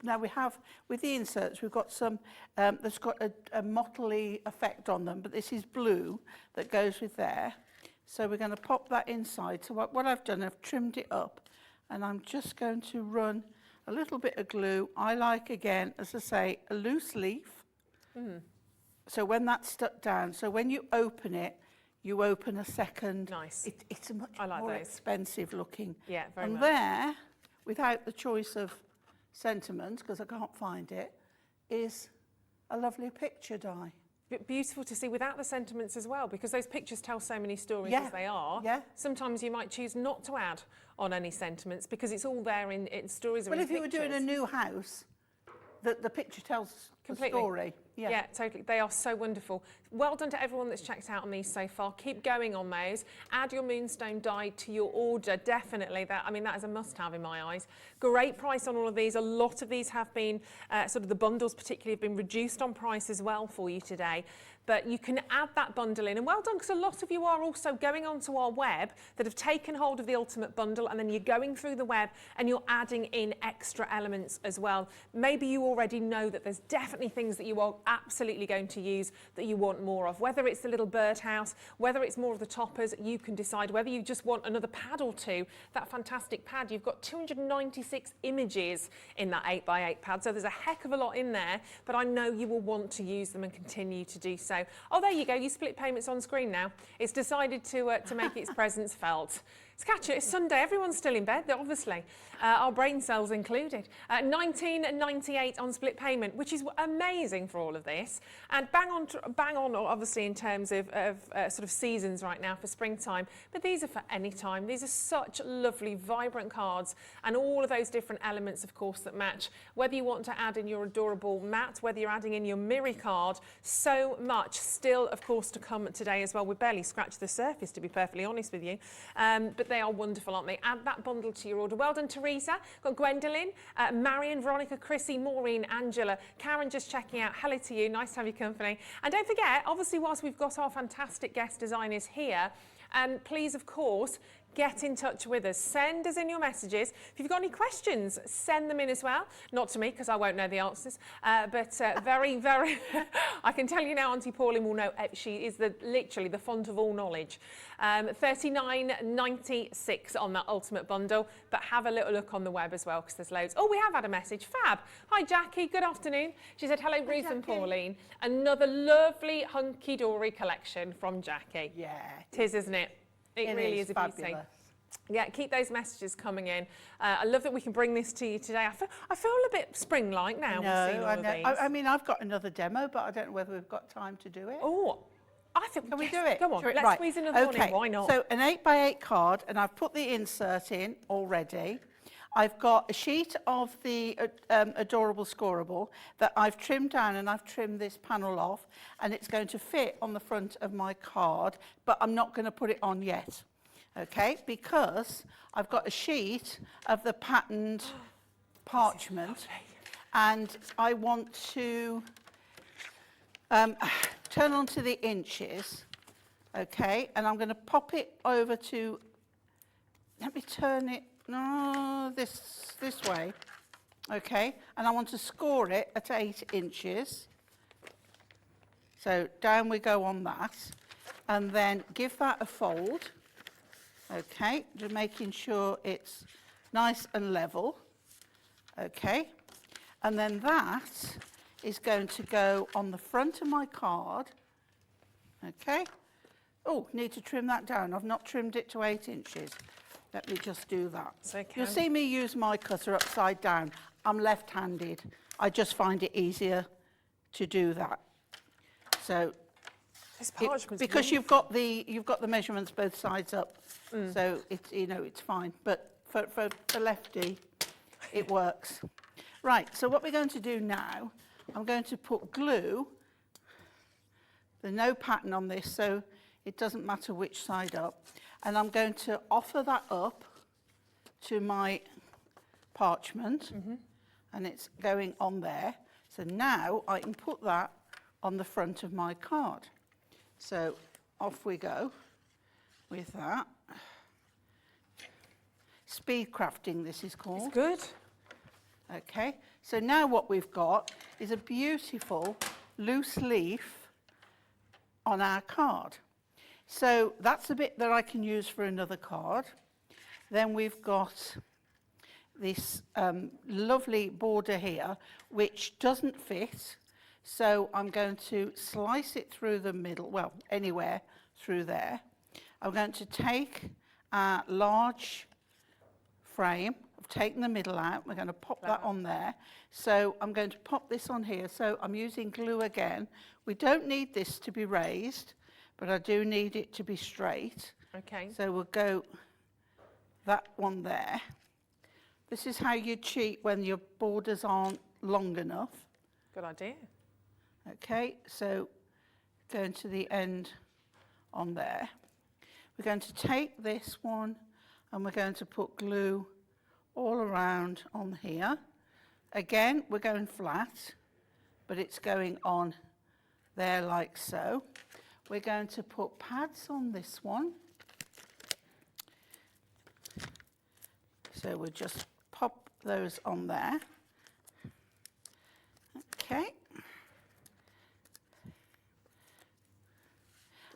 now we have, with the inserts, we've got some that's got a mottly effect on them, but this is blue that goes with there. So we're going to pop that inside. So what I've done, I've trimmed it up, and I'm just going to run a little bit of glue. I like, again, as I say, a loose leaf. Mm. So when that's stuck down, so when you open it, you open a second. Nice. It's a much like more those. expensive looking. Yeah, very and much. there, without the choice of sentiment, because I can't find it, is a lovely picture die. Beautiful to see without the sentiments as well, because those pictures tell so many stories Yeah, as they are. yeah. Sometimes you might choose not to add on any sentiments because it's all there in stories or Well, in if you were doing a new house, the picture tells Completely. the story. Yeah, totally. They are so wonderful. Well done to everyone that's checked out on these so far. Keep going on those. Add your moonstone die to your order, definitely. That is a must-have in my eyes. Great price on all of these. A lot of these have been, sort of the bundles particularly, have been reduced on price as well for you today. But you can add that bundle in. And well done, because a lot of you are also going onto our web that have taken hold of the Ultimate Bundle, and then you're going through the web and you're adding in extra elements as well. Maybe you already know that there's definitely things that you are absolutely going to use that you want more of. Whether it's the little birdhouse, whether it's more of the toppers, you can decide. Whether you just want another pad or two, that fantastic pad, you've got 296 images in that 8x8 pad, so there's a heck of a lot in there, but I know you will want to use them and continue to do so. Oh, there you go, you split payments on screen now. It's decided to make its presence felt. It's catch it, it's Sunday, everyone's still in bed, obviously. Our brain cells included. $19.98 on split payment, which is amazing for all of this. And bang on, obviously, in terms of sort of seasons right now for springtime. But these are for any time. These are such lovely, vibrant cards, and all of those different elements, of course, that match. Whether you want to add in your adorable mat, whether you're adding in your Miri card, so much still, of course, to come today as well. We barely scratched the surface, to be perfectly honest with you. But they are wonderful, aren't they? Add that bundle to your order. Well done, Teresa. Got Gwendolyn, Marion, Veronica, Chrissy, Maureen, Angela, Karen just checking out. Hello to you. Nice to have your company. And don't forget, obviously, whilst we've got our fantastic guest designers here, please, of course, get in touch with us. Send us in your messages. If you've got any questions, send them in as well. Not to me, because I won't know the answers. But very, very, I can tell you now, Auntie Pauline will know. She is literally the font of all knowledge. $39.96 on that Ultimate Bundle. But have a little look on the web as well, because there's loads. Oh, we have had a message. Fab. Hi, Jackie. Good afternoon. She said, hello, Ruth and Pauline. Another lovely Hunkydory collection from Jackie. Yeah. Tis, isn't it? It really is a beauty. Yeah, keep those messages coming in. I love that we can bring this to you today. I feel a bit spring-like now. I mean, I've got another demo, but I don't know whether we've got time to do it. Oh, I think Can we do it? Go on, let's squeeze another one in. Why not? So an 8x8 card, and I've put the insert in already. I've got a sheet of the adorable scoreable that I've trimmed down, and I've trimmed this panel off, and it's going to fit on the front of my card, but I'm not going to put it on yet, okay? Because I've got a sheet of the patterned parchment, and I want to turn onto the inches, okay? And I'm going to pop it over to, let me turn it, no, this way, okay? And I want to score it at 8 inches. So down we go on that, and then give that a fold, okay? Just making sure it's nice and level, okay? And then that is going to go on the front of my card, okay? Oh, need to trim that down. I've not trimmed it to 8 inches. Let me just do that. Okay. You'll see me use my cutter upside down. I'm left-handed. I just find it easier to do that. So, because you've got the measurements both sides up, so it's fine. But for lefty, it works. Right. So what we're going to do now, I'm going to put glue. There's no pattern on this, so it doesn't matter which side up. And I'm going to offer that up to my parchment, and it's going on there. So now I can put that on the front of my card. So off we go with that. Speed crafting, this is called. It's good. Okay, so now what we've got is a beautiful loose leaf on our card. So that's the bit that I can use for another card. Then we've got this lovely border here, which doesn't fit. So I'm going to slice it through the middle, well, anywhere through there. I'm going to take a large frame. I've taken the middle out. We're going to pop that on there. So I'm going to pop this on here. So I'm using glue again. We don't need this to be raised, but I do need it to be straight. Okay. So we'll go that one there. This is how you cheat when your borders aren't long enough. Good idea. Okay, so going to the end on there. We're going to take this one and we're going to put glue all around on here. Again, we're going flat, but it's going on there like so. We're going to put pads on this one. So we'll just pop those on there. Okay.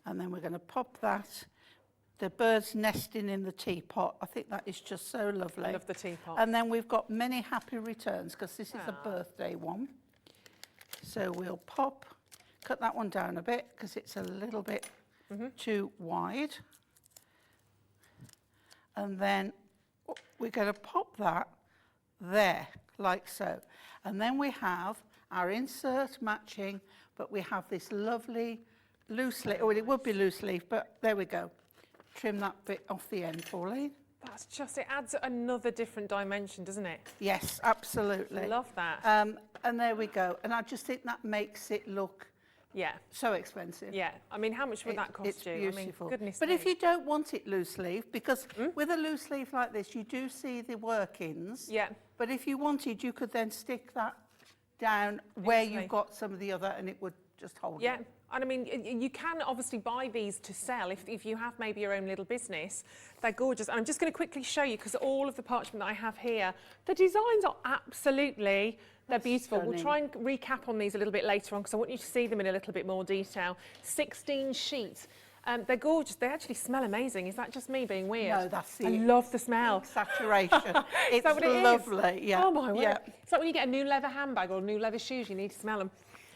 And then we're going to pop that. The birds nesting in the teapot. I think that is just so lovely. I love the teapot. And then we've got many happy returns because this is a birthday one. So we'll cut that one down a bit because it's a little bit too wide. And then we're going to pop that there, like so. And then we have our insert matching, but we have this lovely loose leaf. Well, it would be loose leaf, but there we go. Trim that bit off the end, Pauline. That's just, it adds another different dimension, doesn't it? Yes, absolutely. Love that. And there we go. And I just think that makes it look so expensive. Yeah. I mean, how much would that cost it's you? Beautiful. I mean, goodness but me. if you don't want it loose leaf, because with a loose leaf like this, you do see the workings. Yeah. But if you wanted, you could then stick that down where you've got some of the other, and it would just hold it. And I mean, you can obviously buy these to sell if you have maybe your own little business. They're gorgeous. And I'm just going to quickly show you, because all of the parchment that I have here, the designs are absolutely, they're beautiful. Stunning. We'll try and recap on these a little bit later on, because I want you to see them in a little bit more detail. 16 sheets. They're gorgeous. They actually smell amazing. Is that just me being weird? No, that's it. I love the smell. Saturation. It's that what it lovely. is? Yeah. Oh my word. Yeah. It's like when you get a new leather handbag or new leather shoes, you need to smell them.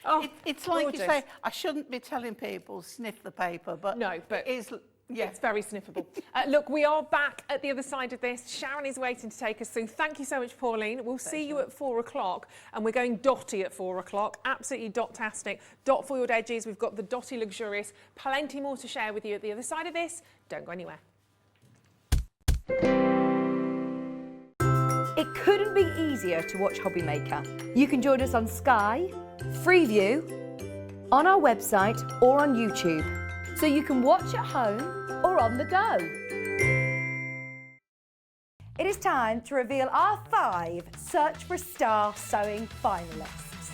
Oh, it's like gorgeous. you say, I shouldn't be telling people sniff the paper, but no, but it is. Yeah. It's very sniffable. Look, we are back at the other side of this. Sharon is waiting to take us through. Thank you so much, Pauline. We'll see you at 4 o'clock, and we're going dotty at 4 o'clock. Absolutely dot-tastic. Dot foiled edges. We've got the dotty luxurious. Plenty more to share with you at the other side of this. Don't go anywhere. It couldn't be easier to watch Hobbymaker. You can join us on Sky, Freeview, on our website or on YouTube, so you can watch at home or on the go. It is time to reveal our 5 Search for a Star sewing finalists.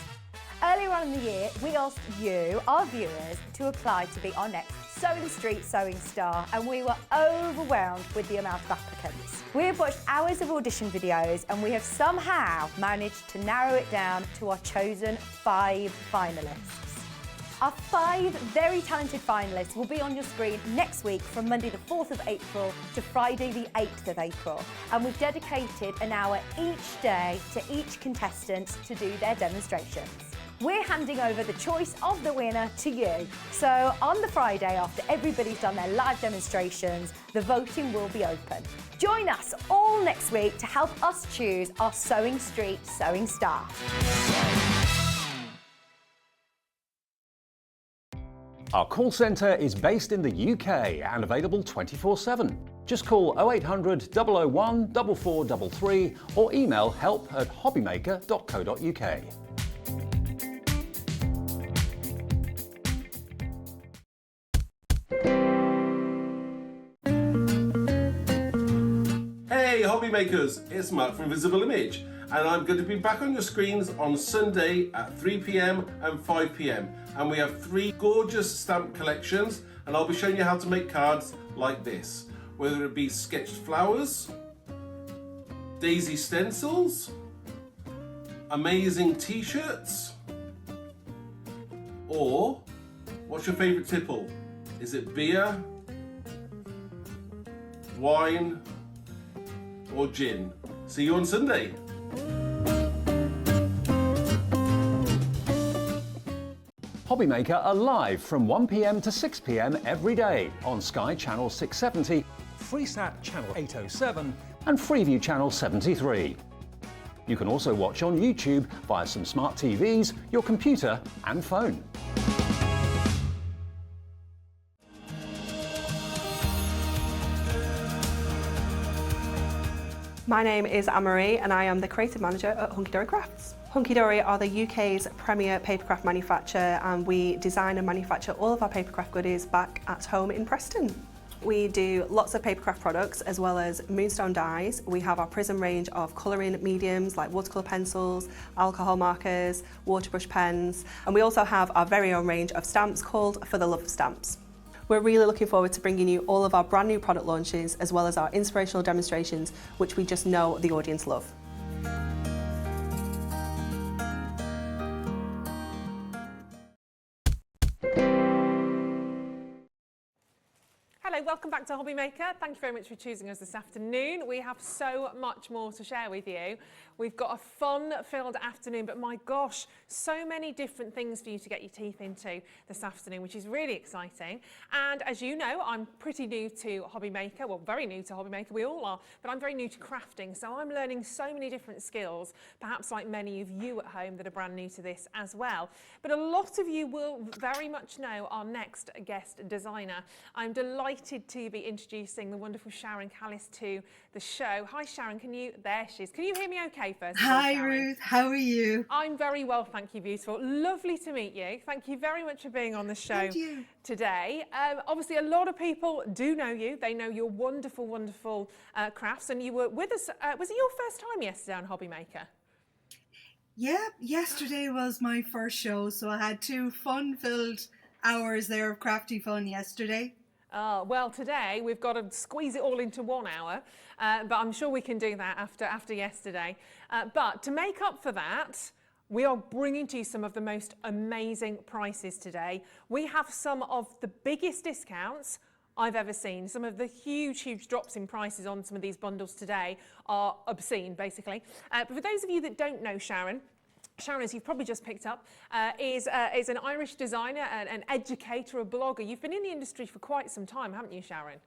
Earlier on in the year, we asked you, our viewers, to apply to be our next Sewing Street Sewing Star, and we were overwhelmed with the amount of applicants. We have watched hours of audition videos, and we have somehow managed to narrow it down to our chosen 5 finalists. Our 5 very talented finalists will be on your screen next week from Monday the 4th of April to Friday the 8th of April. And we've dedicated an hour each day to each contestant to do their demonstrations. We're handing over the choice of the winner to you. So on the Friday, after everybody's done their live demonstrations, the voting will be open. Join us all next week to help us choose our Sewing Street Sewing Star. Our call centre is based in the UK and available 24/7. Just call 0800 001 4433 or email help@hobbymaker.co.uk. Hey Makers, it's Mark from Visible Image, and I'm going to be back on your screens on Sunday at 3 p.m. and 5 p.m. and we have 3 gorgeous stamp collections, and I'll be showing you how to make cards like this, whether it be sketched flowers, daisy stencils, amazing t-shirts, or what's your favourite tipple? Is it beer, wine, or gin? See you on Sunday. Hobbymaker are live from 1 p.m. to 6 p.m. every day on Sky Channel 670, Freesat Channel 807 and Freeview Channel 73. You can also watch on YouTube via some smart TVs, your computer and phone. My name is Anne-Marie and I am the creative manager at Hunkydory Crafts. Hunkydory are the UK's premier papercraft manufacturer, and we design and manufacture all of our papercraft goodies back at home in Preston. We do lots of papercraft products as well as moonstone dyes. We have our Prism range of colouring mediums like watercolour pencils, alcohol markers, waterbrush pens, and we also have our very own range of stamps called For the Love of Stamps. We're really looking forward to bringing you all of our brand new product launches as well as our inspirational demonstrations, which we just know the audience love. Hello, welcome back to Hobbymaker. Thank you very much for choosing us this afternoon. We have so much more to share with you. We've got a fun-filled afternoon, but my gosh, so many different things for you to get your teeth into this afternoon, which is really exciting. And as you know, I'm pretty new to Hobbymaker, well, very new to Hobbymaker, we all are, but I'm very new to crafting, so I'm learning so many different skills, perhaps like many of you at home that are brand new to this as well. But a lot of you will very much know our next guest designer. I'm delighted to be introducing the wonderful Sharon Kallis to the show. Hi Sharon, there she is. Can you hear me okay first? Hi Ruth, how are you? I'm very well, thank you, beautiful. Lovely to meet you. Thank you very much for being on the show today. Obviously a lot of people do know you. They know your wonderful, wonderful crafts, and you were with us, was it your first time yesterday on Hobbymaker? Yeah, yesterday was my first show, so I had 2 fun-filled hours there of crafty fun yesterday. Well, today we've got to squeeze it all into 1 hour, but I'm sure we can do that after yesterday. But to make up for that, we are bringing to you some of the most amazing prices today. We have some of the biggest discounts I've ever seen. Some of the huge, huge drops in prices on some of these bundles today are obscene, basically. But for those of you that don't know Sharon, as you've probably just picked up, is an Irish designer, an educator, a blogger. You've been in the industry for quite some time, haven't you, Sharon?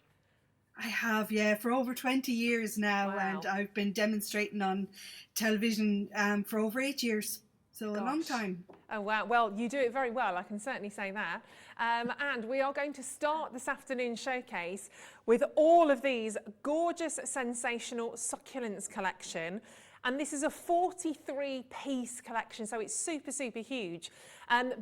I have, yeah, for over 20 years now. Wow. And I've been demonstrating on television for over 8 years. So a long time. Oh, wow. Well, you do it very well, I can certainly say that. And we are going to start this afternoon's showcase with all of these gorgeous, sensational Succulents collection. And this is a 43-piece collection, so it's super, super huge.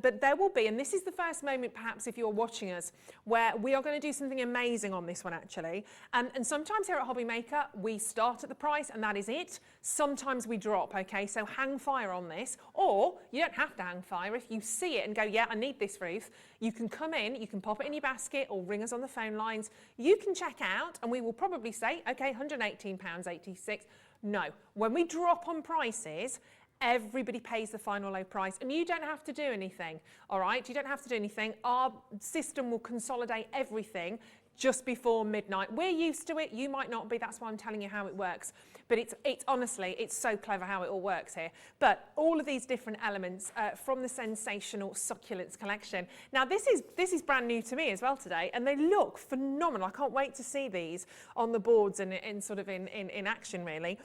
But there will be, and this is the first moment perhaps if you're watching us, where we are going to do something amazing on this one actually. And sometimes here at Hobbymaker, we start at the price and that is it. Sometimes we drop, okay? So hang fire on this, or you don't have to hang fire. If you see it and go, yeah, I need this, Ruth, you can come in, you can pop it in your basket or ring us on the phone lines. You can check out and we will probably say, okay, £118.86. No, when we drop on prices, everybody pays the final low price and you don't have to do anything, all right? You don't have to do anything. Our system will consolidate everything just before midnight. We're used to it, you might not be, that's why I'm telling you how it works. But it's honestly, it's so clever how it all works here. But all of these different elements from the Sensational Succulents collection. Now this is brand new to me as well today, and they look phenomenal. I can't wait to see these on the boards and in action really.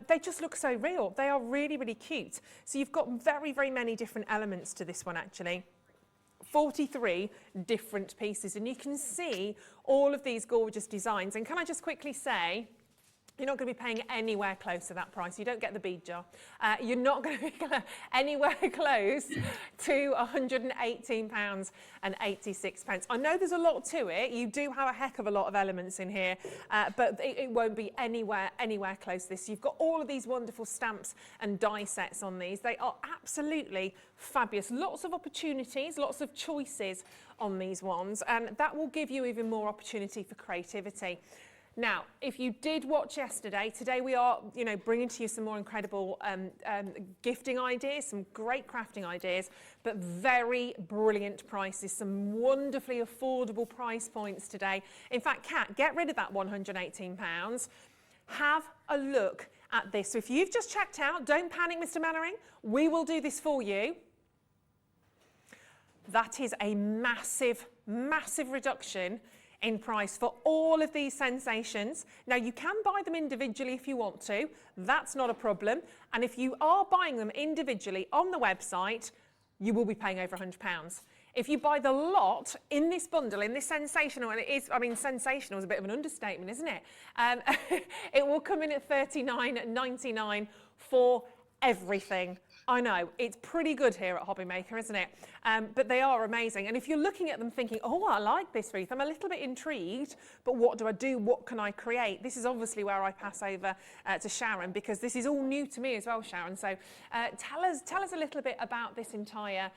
They just look so real. They are really, really cute. So you've got very, very many different elements to this one actually. 43 different pieces, and you can see all of these gorgeous designs. And can I just quickly say, You're not going to be paying anywhere close to that price. You don't get the bead jar. You're not going to be anywhere close to £118.86. I know there's a lot to it. You do have a heck of a lot of elements in here, but it won't be anywhere close to this. You've got all of these wonderful stamps and die sets on these. They are absolutely fabulous. Lots of opportunities, lots of choices on these ones, and that will give you even more opportunity for creativity. Now, if you did watch yesterday, today we are, bringing to you some more incredible gifting ideas, some great crafting ideas, but very brilliant prices, some wonderfully affordable price points today. In fact, Kat, get rid of that £118. Have a look at this. So if you've just checked out, don't panic, Mr. Mannering. We will do this for you. That is a massive, massive reduction in price for all of these sensations. Now, you can buy them individually if you want to. That's not a problem. And if you are buying them individually on the website, you will be paying over £100. If you buy the lot in this bundle, in this sensational, and it is, sensational is a bit of an understatement, isn't it? It will come in at $39.99 for everything. I know, it's pretty good here at Hobbymaker, isn't it? But they are amazing. And if you're looking at them thinking, oh, I like this wreath, I'm a little bit intrigued, but what do I do? What can I create? This is obviously where I pass over to Sharon, because this is all new to me as well, Sharon. So tell us a little bit about this entire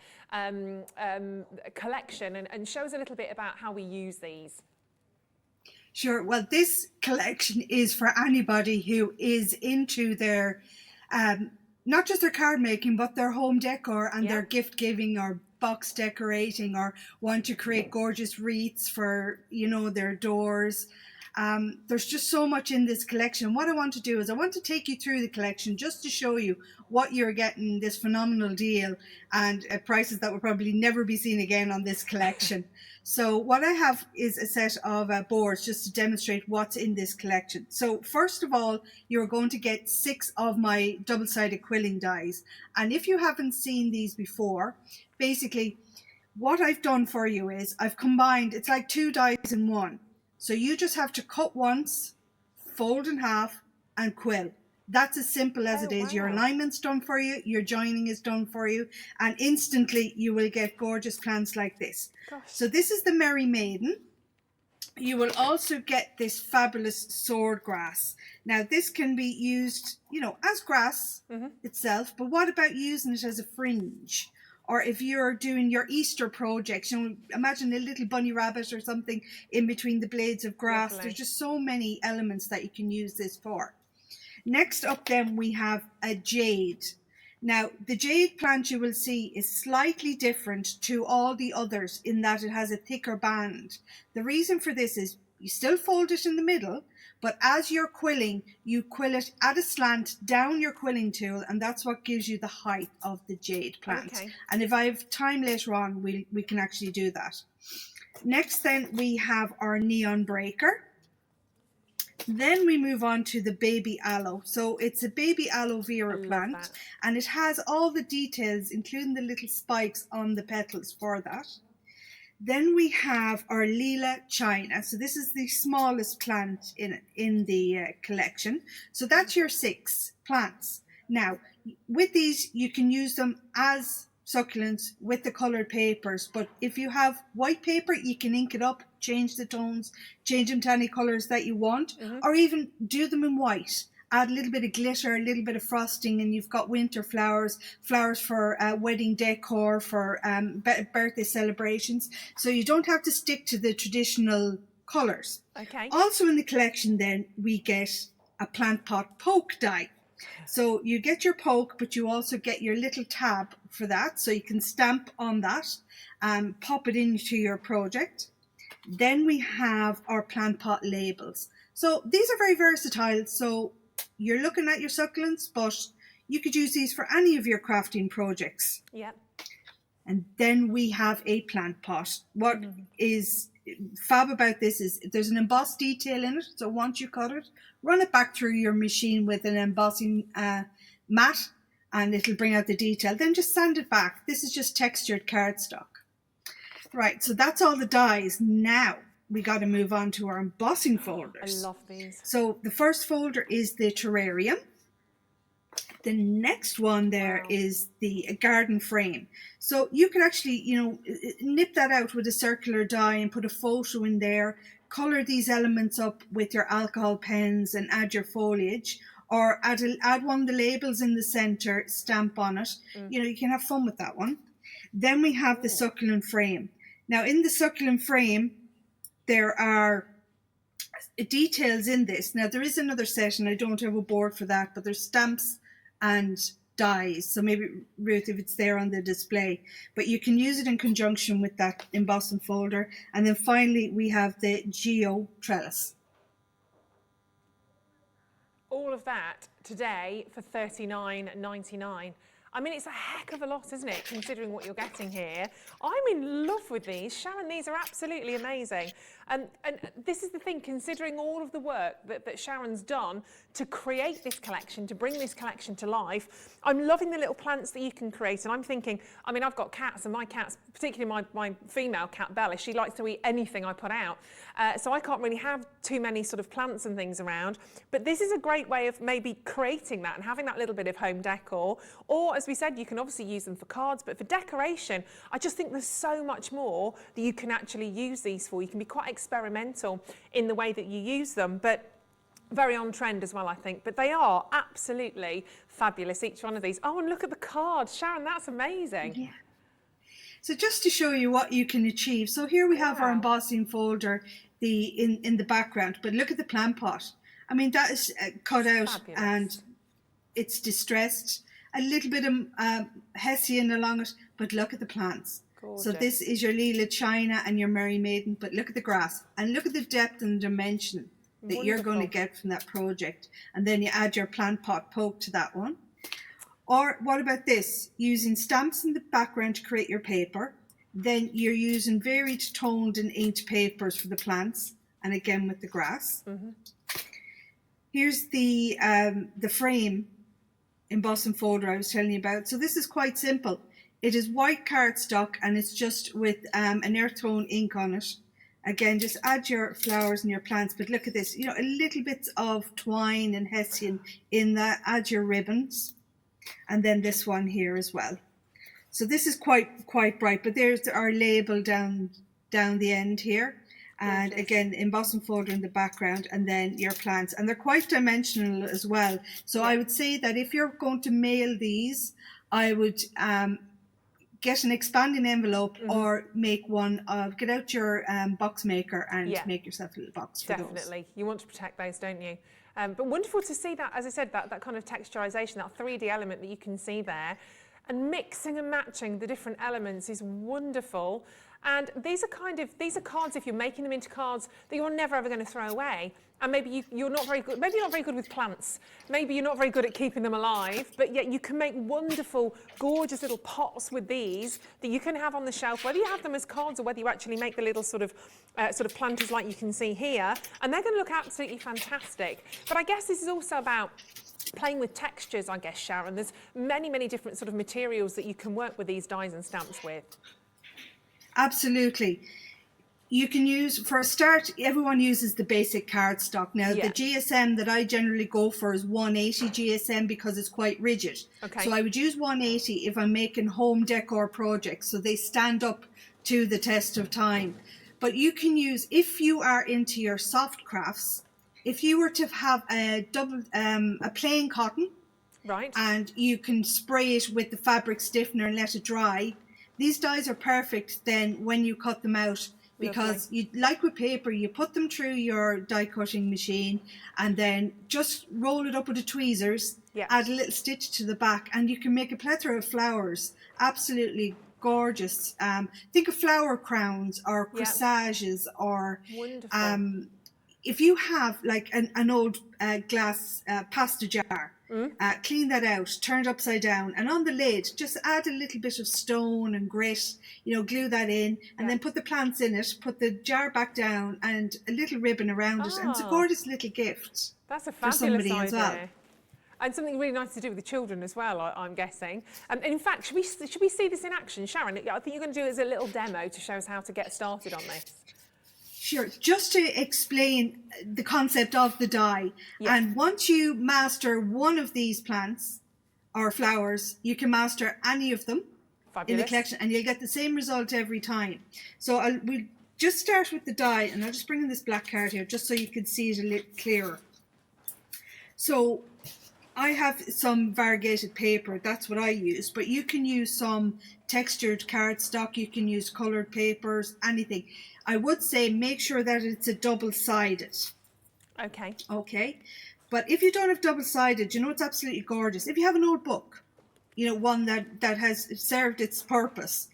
collection and show us a little bit about how we use these. Sure. Well, this collection is for anybody who is into their not just their card making, but their home decor and their gift giving or box decorating, or want to create gorgeous wreaths for, their doors. There's just so much in this collection. What I want to do is I want to take you through the collection just to show you what you're getting, this phenomenal deal, and prices that will probably never be seen again on this collection. So what I have is a set of boards just to demonstrate what's in this collection. So first of all, you're going to get 6 of my double-sided quilling dies. And if you haven't seen these before, basically what I've done for you is I've combined, it's like 2 dies in one. So you just have to cut once, fold in half, and quill. That's as simple as it is. Wow. Your alignment's done for you, your joining is done for you, and instantly you will get gorgeous plants like this. Gosh. So this is the Merry Maiden. You will also get this fabulous sword grass. Now this can be used, as grass itself, but what about using it as a fringe? Or if you're doing your Easter projects, imagine a little bunny rabbit or something in between the blades of grass. Lovely. There's just so many elements that you can use this for. Next up then we have a jade. Now the jade plant you will see is slightly different to all the others in that it has a thicker band. The reason for this is you still fold it in the middle, but as you're quilling, you quill it at a slant down your quilling tool, and that's what gives you the height of the jade plant. Okay. And if I have time later on, we can actually do that. Next then we have our neon breaker. Then we move on to the baby aloe. So it's a baby aloe vera plant, and it has all the details, including the little spikes on the petals for that. Then we have our Lila China. So this is the smallest plant in the collection. So that's your 6 plants. Now, with these, you can use them as succulents with the coloured papers. But if you have white paper, you can ink it up, change the tones, change them to any colours that you want, or even do them in white. Add a little bit of glitter, a little bit of frosting, and you've got winter flowers, flowers for wedding decor, for birthday celebrations. So you don't have to stick to the traditional colours. Okay. Also in the collection then, we get a plant pot poke die. So you get your poke, but you also get your little tab for that. So you can stamp on that and pop it into your project. Then we have our plant pot labels. So these are very versatile. So you're looking at your succulents, but you could use these for any of your crafting projects. Yeah. And then we have a plant pot. What is fab about this is there's an embossed detail in it. So once you cut it, run it back through your machine with an embossing mat, and it'll bring out the detail. Then just sand it back. This is just textured cardstock. Right, so that's all the dies. Now, we got to move on to our embossing folders. I love these. So the first folder is the terrarium. The next one there is the garden frame. So you could actually, you know, nip that out with a circular die and put a photo in there, color these elements up with your alcohol pens and add your foliage, or add one of the labels in the center, stamp on it. You know, you can have fun with that one. Then we have the succulent frame. Now in the succulent frame, there are details in this. Now there is another set and I don't have a board for that, but there's stamps and dies. So maybe, Ruth, if it's there on the display, but you can use it in conjunction with that embossing folder. And then finally, we have the Geo Trellis. All of that today for $39.99. I mean, it's a heck of a lot, isn't it, considering what you're getting here. I'm in love with these. Sharon, these are absolutely amazing. And this is the thing, considering all of the work that Sharon's done to create this collection, to bring this collection to life, I'm loving the little plants that you can create. And I'm thinking, I mean, I've got cats, and my cats, particularly my female cat, Bella, she likes to eat anything I put out. So I can't really have too many sort of plants and things around. But this is a great way of maybe creating that and having that little bit of home decor. Or, as we said, you can obviously use them for cards, but for decoration, I just think there's so much more that you can actually use these for. You can be quite experimental in the way that you use them, but very on trend as well, I think. But they are absolutely fabulous, each one of these. Oh, and look at the card. Sharon, that's amazing. Yeah. So just to show you what you can achieve. So here we have our embossing folder in the background, but look at the plant pot. I mean, that is cut out fabulous. And it's distressed. A little bit of hessian along it, but look at the plants. Gorgeous. So this is your Lila China and your Merry Maiden, but look at the grass and look at the depth and dimension that Wonderful. You're going to get from that project. And then you add your plant pot poke to that one. Or what about this? Using stamps in the background to create your paper. Then you're using varied toned and inked papers for the plants, and again with the grass. Here's the frame embossing folder I was telling you about. So this is quite simple. It is white cardstock and it's just with an earth tone ink on it. Again, just add your flowers and your plants, but look at this, you know, a little bit of twine and hessian in that. Add your ribbons, and then this one here as well. So this is quite bright, but there's our label down the end here. And again, embossing folder in the background, and then your plants. And they're quite dimensional as well. So I would say that if you're going to mail these, I would get an expanding envelope or make one of, get out your box maker and make yourself a little box for those. Definitely. You want to protect those, don't you? But wonderful to see that, as I said, that kind of texturization, that 3D element that you can see there. And mixing and matching the different elements is wonderful. And these are cards, if you're making them into cards, that you're never ever going to throw away. And maybe you're not very good, maybe you're not very good with plants. Maybe you're not very good at keeping them alive, but yet you can make wonderful, gorgeous little pots with these that you can have on the shelf, whether you have them as cards or whether you actually make the little sort of planters like you can see here. And they're going to look absolutely fantastic. But I guess this is also about playing with textures, I guess, Sharon. There's many, many different sort of materials that you can work with these dies and stamps with. Absolutely. You can use, for a start, everyone uses the basic cardstock. Now, the GSM that I generally go for is 180 GSM because it's quite rigid. Okay. So I would use 180 if I'm making home decor projects, so they stand up to the test of time. But you can use, if you are into your soft crafts, if you were to have a plain cotton, right, and you can spray it with the fabric stiffener and let it dry, these dies are perfect then when you cut them out, because you, like with paper, you put them through your die cutting machine and then just roll it up with the tweezers, add a little stitch to the back, and you can make a plethora of flowers. Absolutely gorgeous. Think of flower crowns or corsages or if you have like an old glass pasta jar, clean that out, turn it upside down, and on the lid just add a little bit of stone and grit, you know, glue that in, and then put the plants in it, put the jar back down and a little ribbon around it, and it's a gorgeous little gift. That's a fabulous idea. As well. And something really nice to do with the children as well, I'm guessing. And in fact, should we see this in action? Sharon, I think you're going to do it as a little demo to show us how to get started on this. Sure. Just to explain the concept of the die, and once you master one of these plants or flowers, you can master any of them in the collection, and you'll get the same result every time. So we'll just start with the die, and I'll just bring in this black card here just so you can see it a little clearer. So I have some variegated paper, that's what I use, but you can use some textured cardstock, you can use coloured papers, anything. I would say make sure that it's a double-sided. Okay. Okay. But if you don't have double-sided, you know, it's absolutely gorgeous. If you have an old book, you know, one that has served its purpose,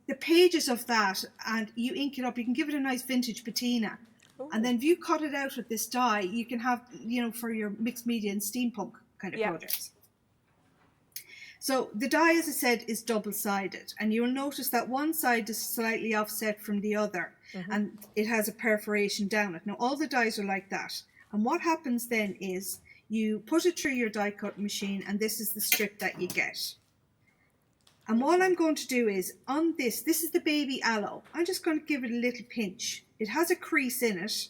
the pages of that, and you ink it up, you can give it a nice vintage patina. Ooh. And then if you cut it out with this die, you can have, you know, for your mixed media and steampunk kind of projects. So the die, as I said, is double-sided, and you'll notice that one side is slightly offset from the other, and it has a perforation down it. Now, all the dies are like that, and what happens then is you put it through your die cut machine, and this is the strip that you get. And what I'm going to do is, on this is the baby aloe. I'm just going to give it a little pinch. It has a crease in it,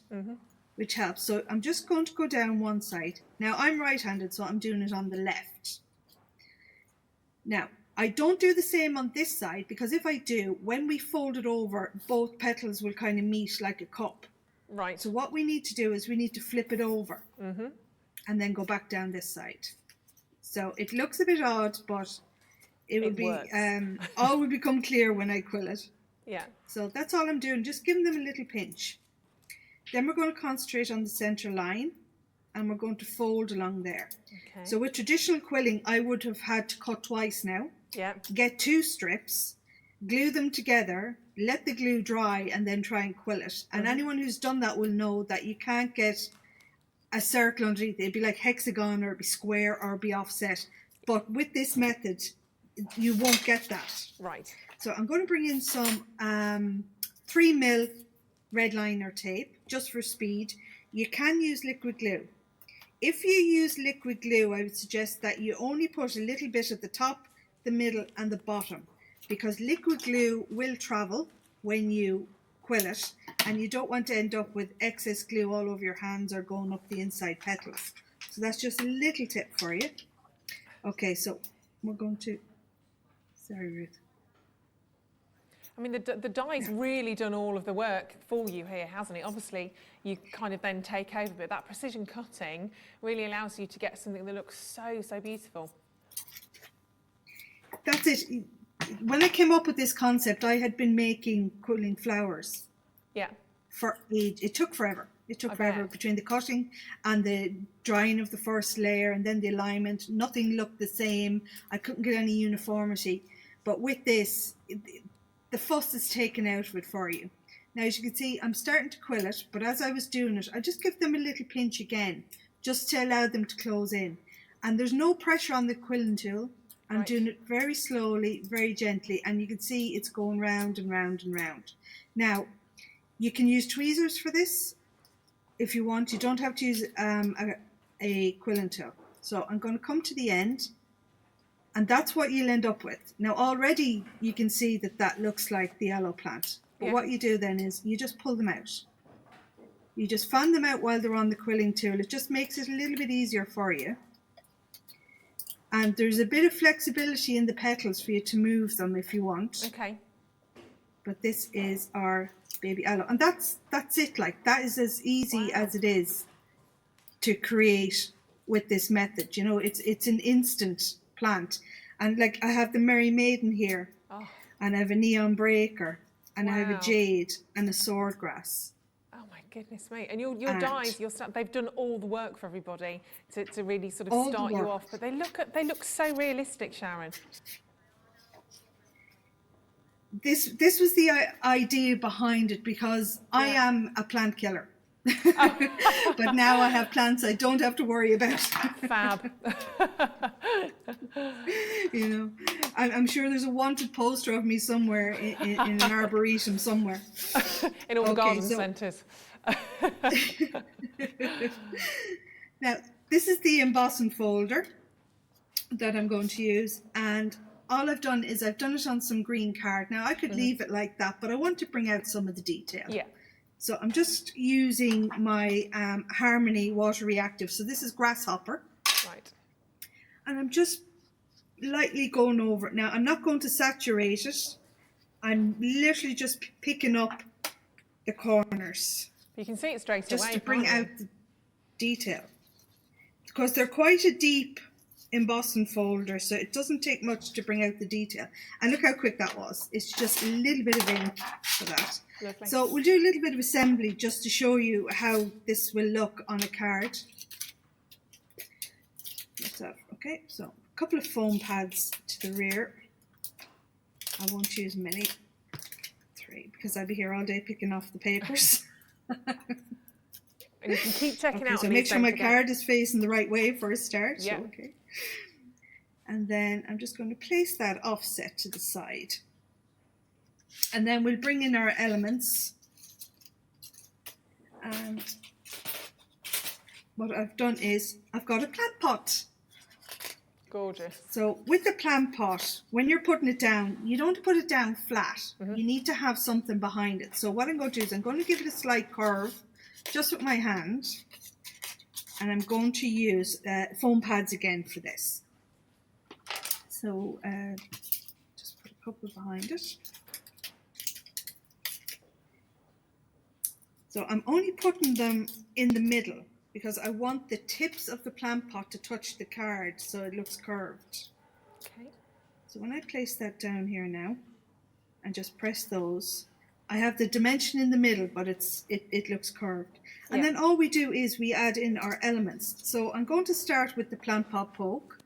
which helps. So I'm just going to go down one side. Now, I'm right-handed, so I'm doing it on the left. Now, I don't do the same on this side, because if I do, when we fold it over, both petals will kind of meet like a cup. Right. So what we need to do is we need to flip it over and then go back down this side. So it looks a bit odd, but it will be all will become clear when I quill it. Yeah. So that's all I'm doing, just giving them a little pinch. Then we're going to concentrate on the center line, and we're going to fold along there. Okay. So with traditional quilling, I would have had to cut twice now. Yeah. Get 2 strips, glue them together, let the glue dry, and then try and quill it. And anyone who's done that will know that you can't get a circle underneath. It'd be like hexagon, or it'd be square, or it'd be offset. But with this method, you won't get that. Right. So I'm going to bring in some 3mm red liner tape, just for speed. You can use liquid glue. If you use liquid glue, I would suggest that you only put a little bit at the top, the middle, and the bottom, because liquid glue will travel when you quill it, and you don't want to end up with excess glue all over your hands or going up the inside petals. So that's just a little tip for you. Okay, so we're going to, sorry Ruth. I mean, the die's really done all of the work for you here, hasn't it? Obviously, you kind of then take over, but that precision cutting really allows you to get something that looks so, so beautiful. That's it. When I came up with this concept, I had been making quilling flowers. Yeah. For age. It took forever. It took forever between the cutting and the drying of the first layer and then the alignment. Nothing looked the same. I couldn't get any uniformity. But with this, the fuss is taken out of it for you. Now, as you can see, I'm starting to quill it, but as I was doing it, I just give them a little pinch again, just to allow them to close in. And there's no pressure on the quilling tool. I'm doing it very slowly, very gently, and you can see it's going round and round and round. Now, you can use tweezers for this if you want. You don't have to use a quilling tool. So I'm going to come to the end, and that's what you'll end up with. Now, already you can see that that looks like the aloe plant. But what you do then is you just pull them out. You just fan them out while they're on the quilling tool. It just makes it a little bit easier for you. And there's a bit of flexibility in the petals for you to move them if you want. Okay. But this is our baby aloe. And that's it. Like, that is as easy as it is to create with this method. You know, it's an instant plant. And like, I have the Merry Maiden here. Oh. And I have a neon breaker. And I have a jade and a swordgrass. Goodness me. And your dies, they've done all the work for everybody to really sort of start you off. But they look so realistic, Sharon. This was the idea behind it, because I am a plant killer. But now I have plants I don't have to worry about. Fab. You know, I'm sure there's a wanted poster of me somewhere in an arboretum somewhere. In all the garden centres. Now, this is the embossing folder that I'm going to use, and all I've done is I've done it on some green card. Now, I could leave it like that, but I want to bring out some of the detail. Yeah. So I'm just using my Harmony Water Reactive. So this is Grasshopper. Right. And I'm just lightly going over it. Now, I'm not going to saturate it. I'm literally just picking up the corners. You can see it straight away. Just to bring out the detail. Because they're quite a deep embossing folder, so it doesn't take much to bring out the detail. And look how quick that was. It's just a little bit of ink for that. Lovely. So we'll do a little bit of assembly just to show you how this will look on a card. Okay, so a couple of foam pads to the rear. I won't use many. 3, because I'll be here all day picking off the papers. And you can keep checking out. So make sure my card is facing the right way for a start. Yeah. So, okay. And then I'm just going to place that offset to the side. And then we'll bring in our elements. And what I've done is I've got a plant pot. Gorgeous. So with the plant pot, when you're putting it down, you don't want to put it down flat. You need to have something behind it. So what I'm going to do is I'm going to give it a slight curve just with my hand. And I'm going to use foam pads again for this. So just put a couple behind it. So I'm only putting them in the middle because I want the tips of the plant pot to touch the card so it looks curved. Okay. So when I place that down here now and just press those, I have the dimension in the middle, but it looks curved. And then all we do is we add in our elements. So I'm going to start with the plant pot poke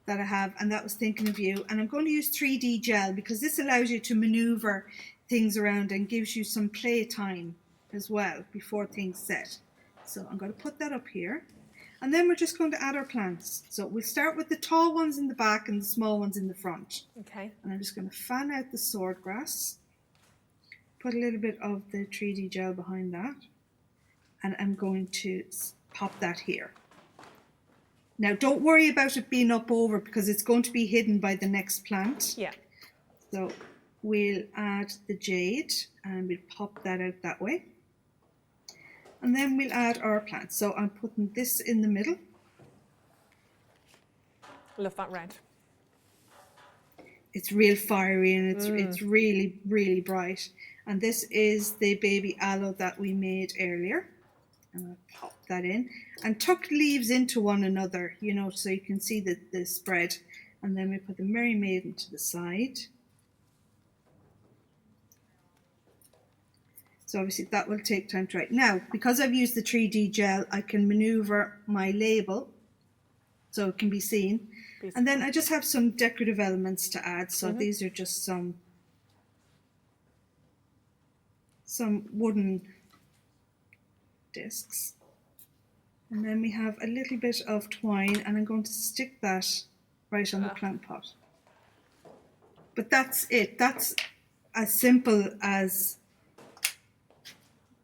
that I have, and that was Thinking of You. And I'm going to use 3D gel because this allows you to maneuver things around and gives you some play time as well before things set. So I'm going to put that up here. And then we're just going to add our plants. So we'll start with the tall ones in the back and the small ones in the front. Okay. And I'm just going to fan out the swordgrass. Put a little bit of the 3D gel behind that. And I'm going to pop that here. Now don't worry about it being up over because it's going to be hidden by the next plant. Yeah. So we'll add the jade and we'll pop that out that way. And then we'll add our plants. So I'm putting this in the middle. Love that red. It's real fiery and it's really, really bright. And this is the baby aloe that we made earlier. And I'll pop that in. And tuck leaves into one another, you know, so you can see the spread. And then we put the Merry Maiden to the side. So obviously that will take time to write. Now, because I've used the 3D gel, I can maneuver my label so it can be seen. Beautiful. And then I just have some decorative elements to add. So these are just some wooden discs. And then we have a little bit of twine and I'm going to stick that right on the plant pot. But that's it. That's as simple as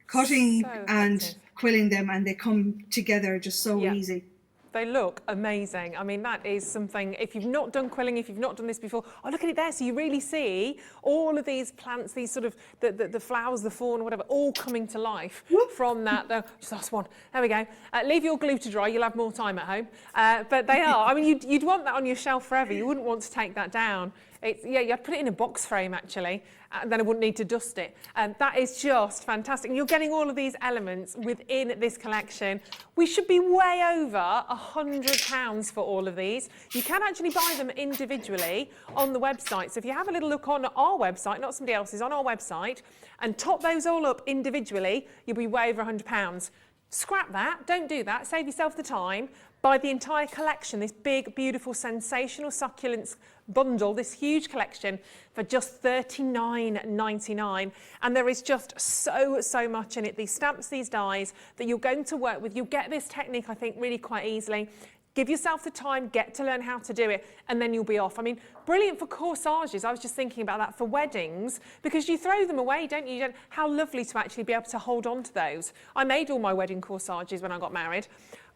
cutting and quilling them, and they come together just so easy. They look amazing. I mean, that is something, if you've not done quilling, if you've not done this before, oh, look at it there. So you really see all of these plants, these sort of, the flowers, the fawn, whatever, all coming to life from that. Just last one. There we go. Leave your glue to dry. You'll have more time at home. But they are. I mean, you'd want that on your shelf forever. You wouldn't want to take that down. I'd put it in a box frame, actually, and then I wouldn't need to dust it. That is just fantastic. And you're getting all of these elements within this collection. We should be way over £100 for all of these. You can actually buy them individually on the website. So if you have a little look on our website, not somebody else's, on our website, and top those all up individually, you'll be way over £100. Scrap that, don't do that, save yourself the time. Buy the entire collection, this big, beautiful, sensational succulents bundle, this huge collection for just $39.99. And there is just so much in it. These stamps, these dies that you're going to work with. You'll get this technique, I think, really quite easily. Give yourself the time, get to learn how to do it, and then you'll be off. I mean, brilliant for corsages. I was just thinking about that for weddings, because you throw them away, don't you? How lovely to actually be able to hold on to those. I made all my wedding corsages when I got married.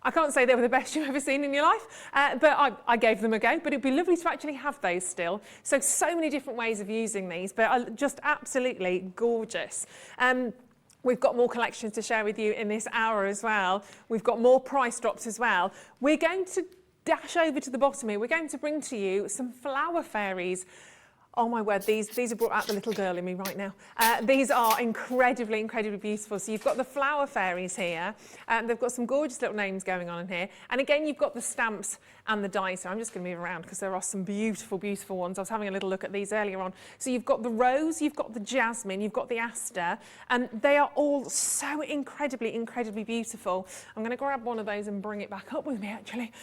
I can't say they were the best you've ever seen in your life, but I gave them a go. But it'd be lovely to actually have those still. So many different ways of using these, but just absolutely gorgeous. We've got more collections to share with you in this hour as well. We've got more price drops as well. We're going to dash over to the bottom here. We're going to bring to you some flower fairies. Oh my word, these have brought out the little girl in me right now. These are incredibly, incredibly beautiful. So you've got the flower fairies here. They've got some gorgeous little names going on in here. And again, you've got the stamps and the dies. So I'm just going to move around because there are some beautiful, beautiful ones. I was having a little look at these earlier on. So you've got the rose, you've got the jasmine, you've got the aster, and they are all so incredibly, incredibly beautiful. I'm going to grab one of those and bring it back up with me, actually.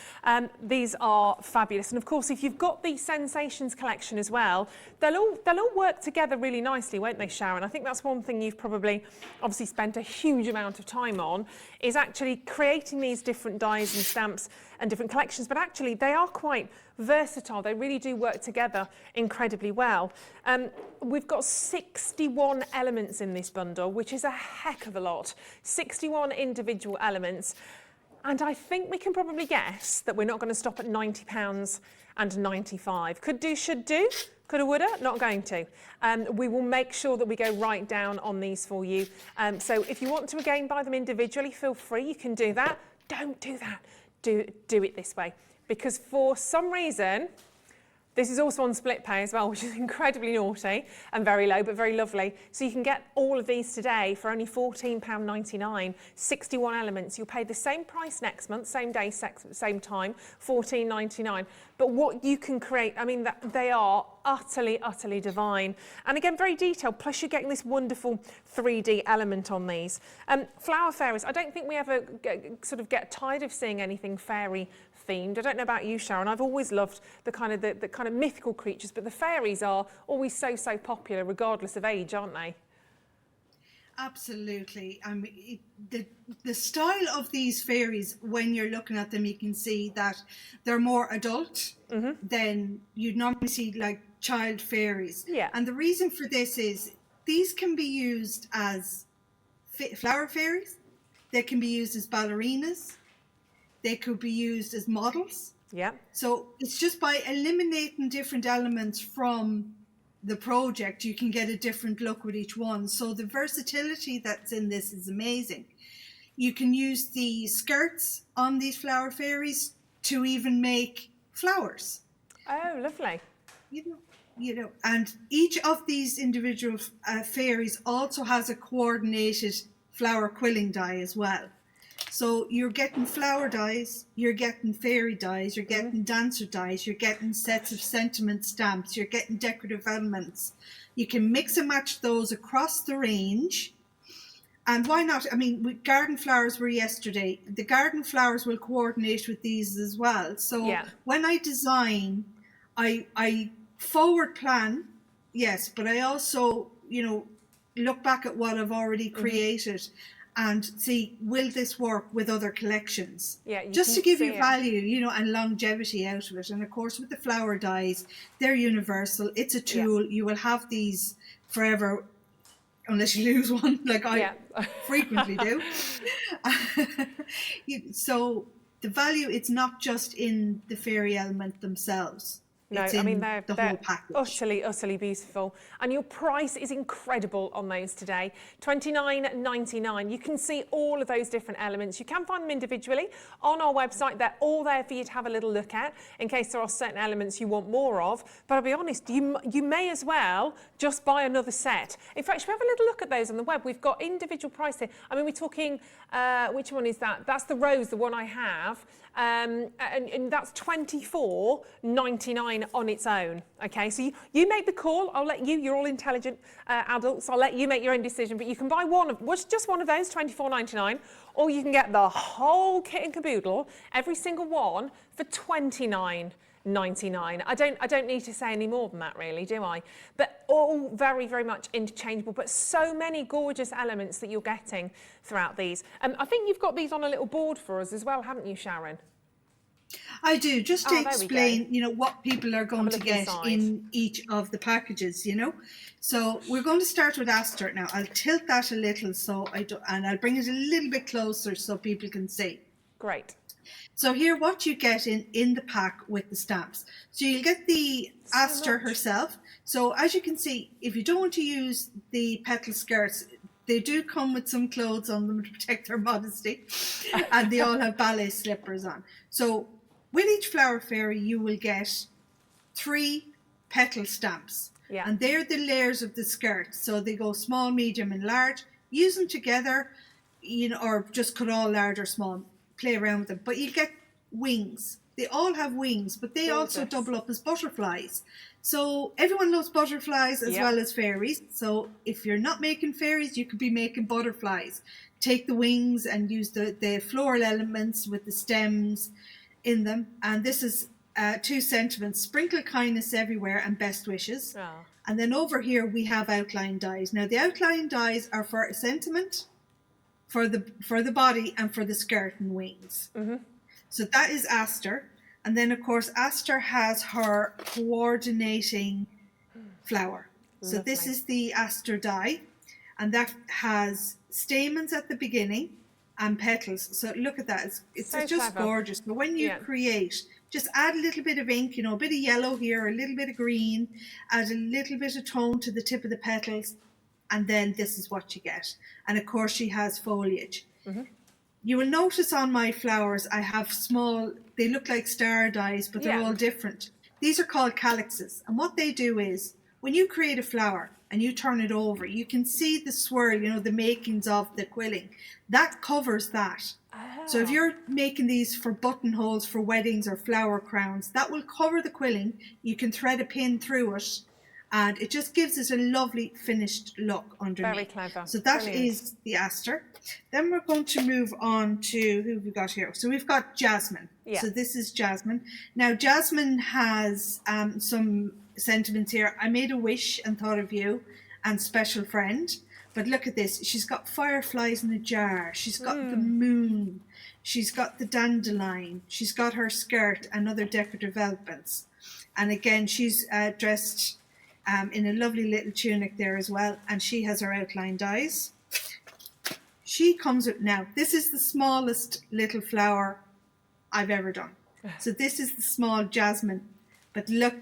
These are fabulous. And of course, if you've got the Sensations collection as well, they'll all work together really nicely, won't they, Sharon? I think that's one thing you've probably obviously spent a huge amount of time on, is actually creating these different dies and stamps and different collections, but actually they are quite versatile. They really do work together incredibly well. We've got 61 elements in this bundle, which is a heck of a lot. 61 individual elements. And I think we can probably guess that we're not going to stop at £90 and 95. Could do, should do. Coulda, woulda, not going to. We will make sure that we go right down on these for you. So if you want to again buy them individually, feel free, you can do that. Don't do that. Do it this way. Because for some reason, this is also on split pay as well, which is incredibly naughty and very low, but very lovely. So you can get all of these today for only £14.99, 61 elements. You'll pay the same price next month, same day, same time, £14.99. But what you can create, I mean, they are utterly, utterly divine. And again, very detailed, plus you're getting this wonderful 3D element on these. Flower fairies, I don't think we ever get tired of seeing anything fairy themed. I don't know about you, Sharon. I've always loved the kind of mythical creatures, but the fairies are always so popular, regardless of age, aren't they? Absolutely. I mean, the style of these fairies, when you're looking at them, you can see that they're more adult than you'd normally see, like child fairies. Yeah. And the reason for this is these can be used as flower fairies. They can be used as ballerinas. They could be used as models. Yeah. So it's just by eliminating different elements from the project, you can get a different look with each one. So the versatility that's in this is amazing. You can use the skirts on these flower fairies to even make flowers. Oh, lovely. You know, and each of these individual fairies also has a coordinated flower quilling die as well. So you're getting flower dies, you're getting fairy dies, you're getting dancer dies, you're getting sets of sentiment stamps, you're getting decorative elements. You can mix and match those across the range. And why not? I mean, garden flowers were yesterday. The garden flowers will coordinate with these as well. So when I design, I forward plan, yes, but I also, look back at what I've already created and see, will this work with other collections? Yeah, just to give you value, and longevity out of it. And of course, with the flower dies, they're universal. It's a tool. You will have these forever, unless you lose one, like I frequently do. So the value, it's not just in the fairy element themselves. No, I mean, they're utterly beautiful. And your price is incredible on those today. $29.99. You can see all of those different elements. You can find them individually on our website. They're all there for you to have a little look at in case there are certain elements you want more of. But I'll be honest, you may as well just buy another set. In fact, should we have a little look at those on the web? We've got individual price here. I mean, we're talking, which one is that? That's the rose, the one I have. And that's $24.99 on its own. Okay, so you make the call. I'll let you're all intelligent adults. I'll let you make your own decision, but you can buy just one of those, $24.99, or you can get the whole kit and caboodle, every single one, for $29.99. I don't need to say any more than that, really, do I? But all very, very much interchangeable, but so many gorgeous elements that you're getting throughout these. I think you've got these on a little board for us as well, haven't you, Sharon? I do, just to explain, what people are going to get in each of the packages, So we're going to start with Aster now. I'll tilt that a little and I'll bring it a little bit closer so people can see. Great. So here, what you get in the pack with the stamps. So you'll get the Aster herself. So as you can see, if you don't want to use the petal skirts, They do come with some clothes on them to protect their modesty, and they all have ballet slippers on. So with each flower fairy, you will get 3 petal stamps, and they're the layers of the skirt. So they go small, medium, and large. Use them together, you know, or just cut all large or small. Play around with them, but you get wings. They all have wings, but they also double up as butterflies. So everyone loves butterflies as well as fairies. So if you're not making fairies, you could be making butterflies. Take the wings and use the floral elements with the stems in them. And this is 2 sentiments: sprinkle kindness everywhere and best wishes. And then over here we have outline dies. Now the outline dies are for a sentiment, for the body, and for the skirt and wings. So that is Aster. And then, of course, Aster has her coordinating flower. So this is the Aster die. And that has stamens at the beginning and petals. So look at that. It's so just clever. Gorgeous. But when you create, just add a little bit of ink, you know, a bit of yellow here, a little bit of green, add a little bit of tone to the tip of the petals. And then this is what you get. And, of course, she has foliage. You will notice on my flowers I have small, they look like star dies, but they're all different. These are called Calyxes. And what they do is, when you create a flower and you turn it over, you can see the swirl, you know, the makings of the quilling. That covers that. So if you're making these for buttonholes for weddings or flower crowns, that will cover the quilling. You can thread a pin through it, and it just gives it a lovely finished look underneath. Very clever. So that is the Aster. Then we're going to move on to, who have we got here? So we've got Jasmine. So this is Jasmine. Now Jasmine has some sentiments here. I made a wish and thought of you and special friend. But look at this. She's got fireflies in a jar. She's got the moon. She's got the dandelion. She's got her skirt and other decorative elements. And again, she's dressed in a lovely little tunic there as well, and she has her outline dies. She comes with, now this is the smallest little flower I've ever done. So this is the small Jasmine, but look,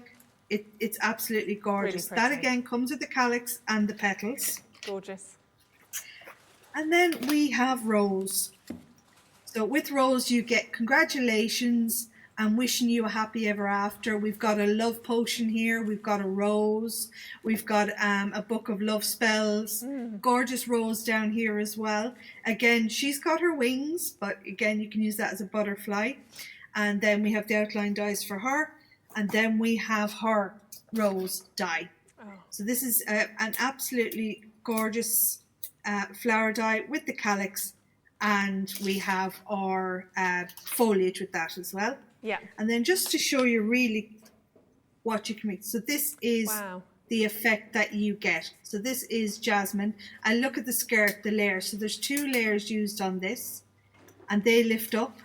it's absolutely gorgeous. Really that again comes with the calyx and the petals. Gorgeous. And then we have Rose. So with Rose you get congratulations and wishing you a happy ever after. We've got a love potion here. We've got a rose. We've got a book of love spells. Gorgeous rose down here as well. Again, she's got her wings, but again, you can use that as a butterfly. And then we have the outline dies for her. And then we have her rose die. So this is an absolutely gorgeous flower die with the calyx. And we have our foliage with that as well. And then just to show you really what you can make. So this is the effect that you get. So this is Jasmine. And look at the skirt, the layers. So there's 2 layers used on this. And they lift up.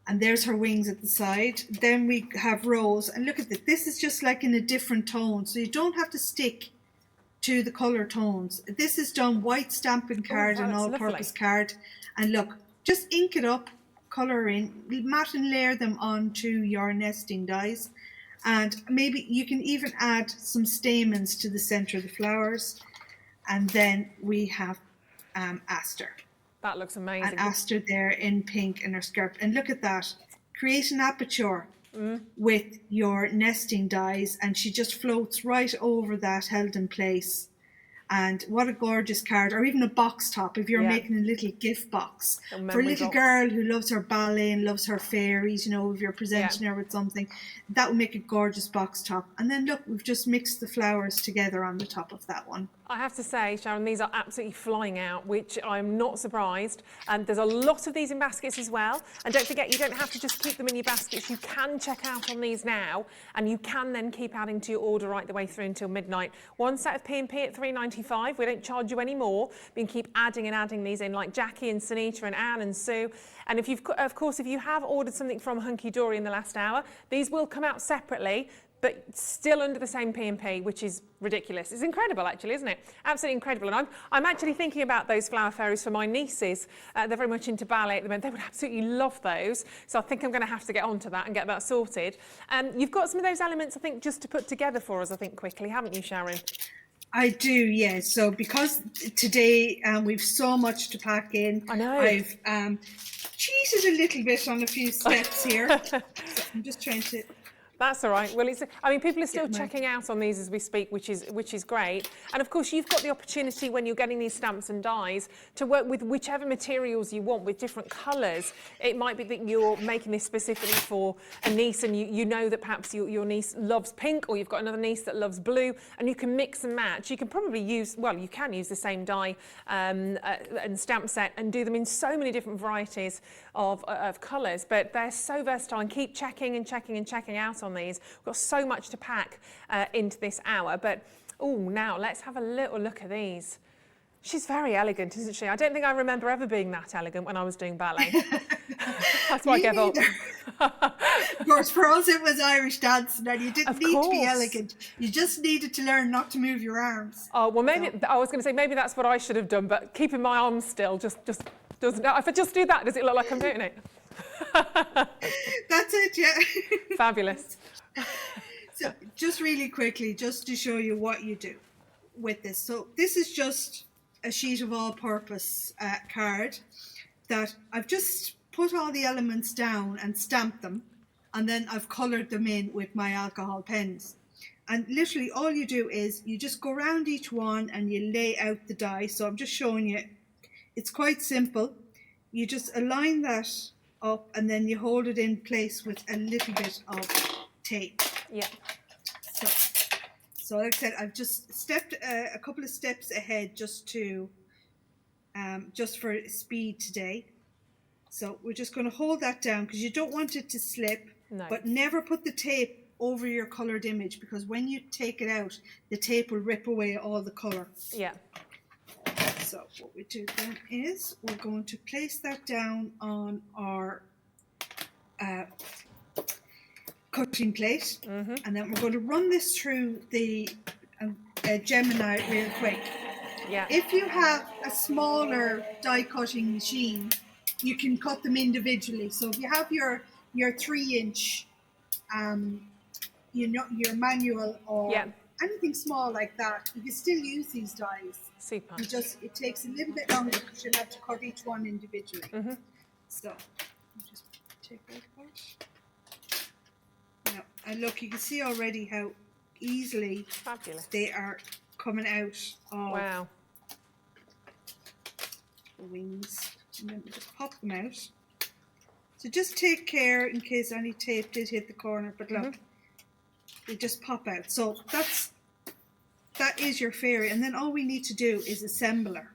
And there's her wings at the side. Then we have Rose. And look at this. This is just like in a different tone. So you don't have to stick to the colour tones. This is done white stamping card and all-purpose card. And look, just ink it up. Colour in, matte and layer them onto your nesting dies, and maybe you can even add some stamens to the centre of the flowers. And then we have Aster. That looks amazing. And Aster there in pink in her skirt. And look at that. Create an aperture with your nesting dies, and she just floats right over that, held in place. And what a gorgeous card, or even a box top if you're making a little gift box for a little girl who loves her ballet and loves her fairies, you know, if you're presenting her with something, that would make a gorgeous box top. And then look, we've just mixed the flowers together on the top of that one. I have to say, Sharon, these are absolutely flying out, which I'm not surprised. And there's a lot of these in baskets as well. And don't forget, you don't have to just keep them in your baskets. You can check out on these now, and you can then keep adding to your order right the way through until midnight. One set of P&P at $3.95. We don't charge you any more. We can keep adding and adding these in, like Jackie and Sunita and Anne and Sue. And if you've, of course, if you have ordered something from Hunkydory in the last hour, these will come out separately, but still under the same P&P, which is ridiculous. It's incredible, actually, isn't it? Absolutely incredible. And I'm actually thinking about those flower fairies for my nieces. They're very much into ballet at the moment. They would absolutely love those. So I think I'm going to have to get onto that and get that sorted. You've got some of those elements, I think, just to put together for us, I think, quickly, haven't you, Sharon? I do, yes. So because today we've so much to pack in, I know. I've cheated a little bit on a few steps here. So I'm just trying to. That's all right. Well, I mean, people are still checking out on these as we speak, which is great. And of course, you've got the opportunity when you're getting these stamps and dies to work with whichever materials you want with different colours. It might be that you're making this specifically for a niece, and you know that perhaps your niece loves pink, or you've got another niece that loves blue, and you can mix and match. You can probably use, well, you can use the same die and stamp set and do them in so many different varieties of colours, but they're so versatile, and keep checking and checking and checking out on these. We've got so much to pack into this hour, but now let's have a little look at these. She's very elegant, isn't she? I don't think I remember ever being that elegant when I was doing ballet. That's why I gave up. Of course, for us it was Irish dancing, and you didn't need to be elegant. You just needed to learn not to move your arms. Oh, well, maybe I was going to say maybe that's what I should have done, but keeping my arms still just doesn't. If I just do that, does it look like I'm doing it? That's it, yeah. Fabulous. So just really quickly, just to show you what you do with this. So this is just a sheet of all-purpose card that I've just put all the elements down and stamped them, and then I've coloured them in with my alcohol pens. And literally all you do is you just go around each one and you lay out the die. So I'm just showing you, it's quite simple. You just align that up and then you hold it in place with a little bit of tape. Yeah. So like I said, I've just stepped a couple of steps ahead just for speed today. So we're just going to hold that down because you don't want it to slip, but never put the tape over your coloured image, because when you take it out, the tape will rip away all the colour. Yeah. So what we do then is we're going to place that down on our cutting plate, and then we're going to run this through the Gemini real quick. Yeah. If you have a smaller die cutting machine, you can cut them individually. So if you have your 3-inch, your manual or anything small like that, you can still use these dies. Super. It takes a little bit longer because you'll have to cut each one individually. So just take that apart. Now, and look, you can see already how easily they are coming out of the wings. And then we just pop them out. So just take care in case any tape did hit the corner, but look, they just pop out. So that is your fairy, and then all we need to do is assemble her.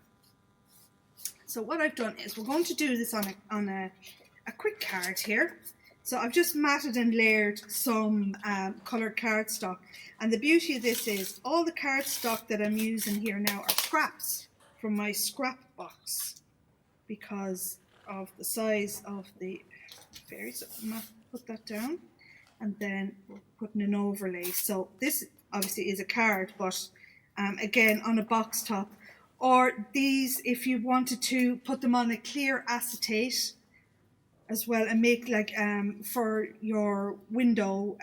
So what I've done is we're going to do this on a quick card here. So I've just matted and layered some coloured cardstock, and the beauty of this is all the cardstock that I'm using here now are scraps from my scrap box because of the size of the fairy. So I'm going to put that down, and then we're putting an overlay. So this obviously is a card, but again on a box top, or these if you wanted to put them on a clear acetate as well and make like for your window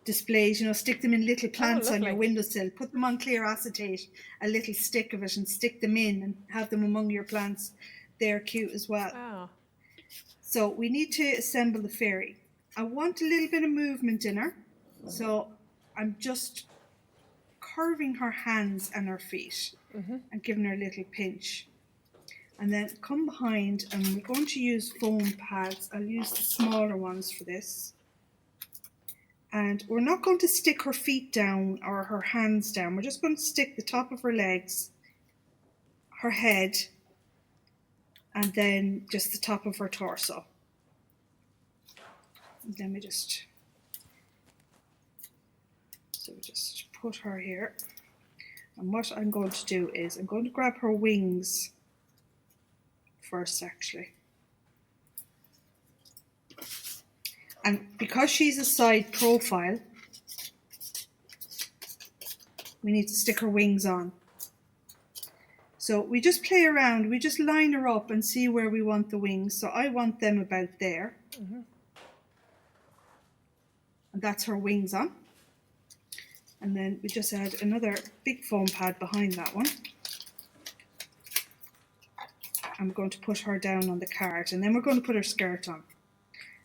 displays, stick them in little plants on your windowsill, put them on clear acetate, a little stick of it, and stick them in and have them among your plants. They're cute as well. So we need to assemble the fairy. I want a little bit of movement in her, so I'm just curving her hands and her feet and giving her a little pinch. And then come behind, and we're going to use foam pads. I'll use the smaller ones for this. And we're not going to stick her feet down or her hands down. We're just going to stick the top of her legs, her head, and then just the top of her torso. And then we just put her here. And what I'm going to do is I'm going to grab her wings first, actually. And because she's a side profile, we need to stick her wings on. So we just play around, we just line her up and see where we want the wings. So I want them about there. And that's her wings on. And then we just add another big foam pad behind that one. I'm going to put her down on the card, and then we're going to put her skirt on.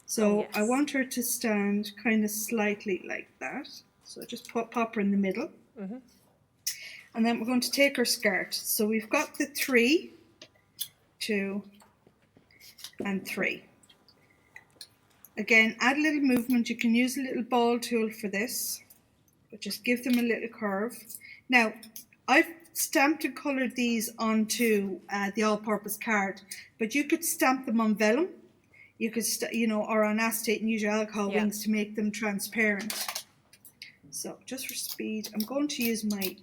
So I want her to stand kind of slightly like that. So just pop her in the middle. And then we're going to take her skirt. So we've got the 3, 2, and 3. Again, add a little movement. You can use a little ball tool for this, but just give them a little curve. Now, I've stamped and coloured these onto the all-purpose card, but you could stamp them on vellum. You could, or on acetate and use your alcohol wings to make them transparent. So just for speed, I'm going to use my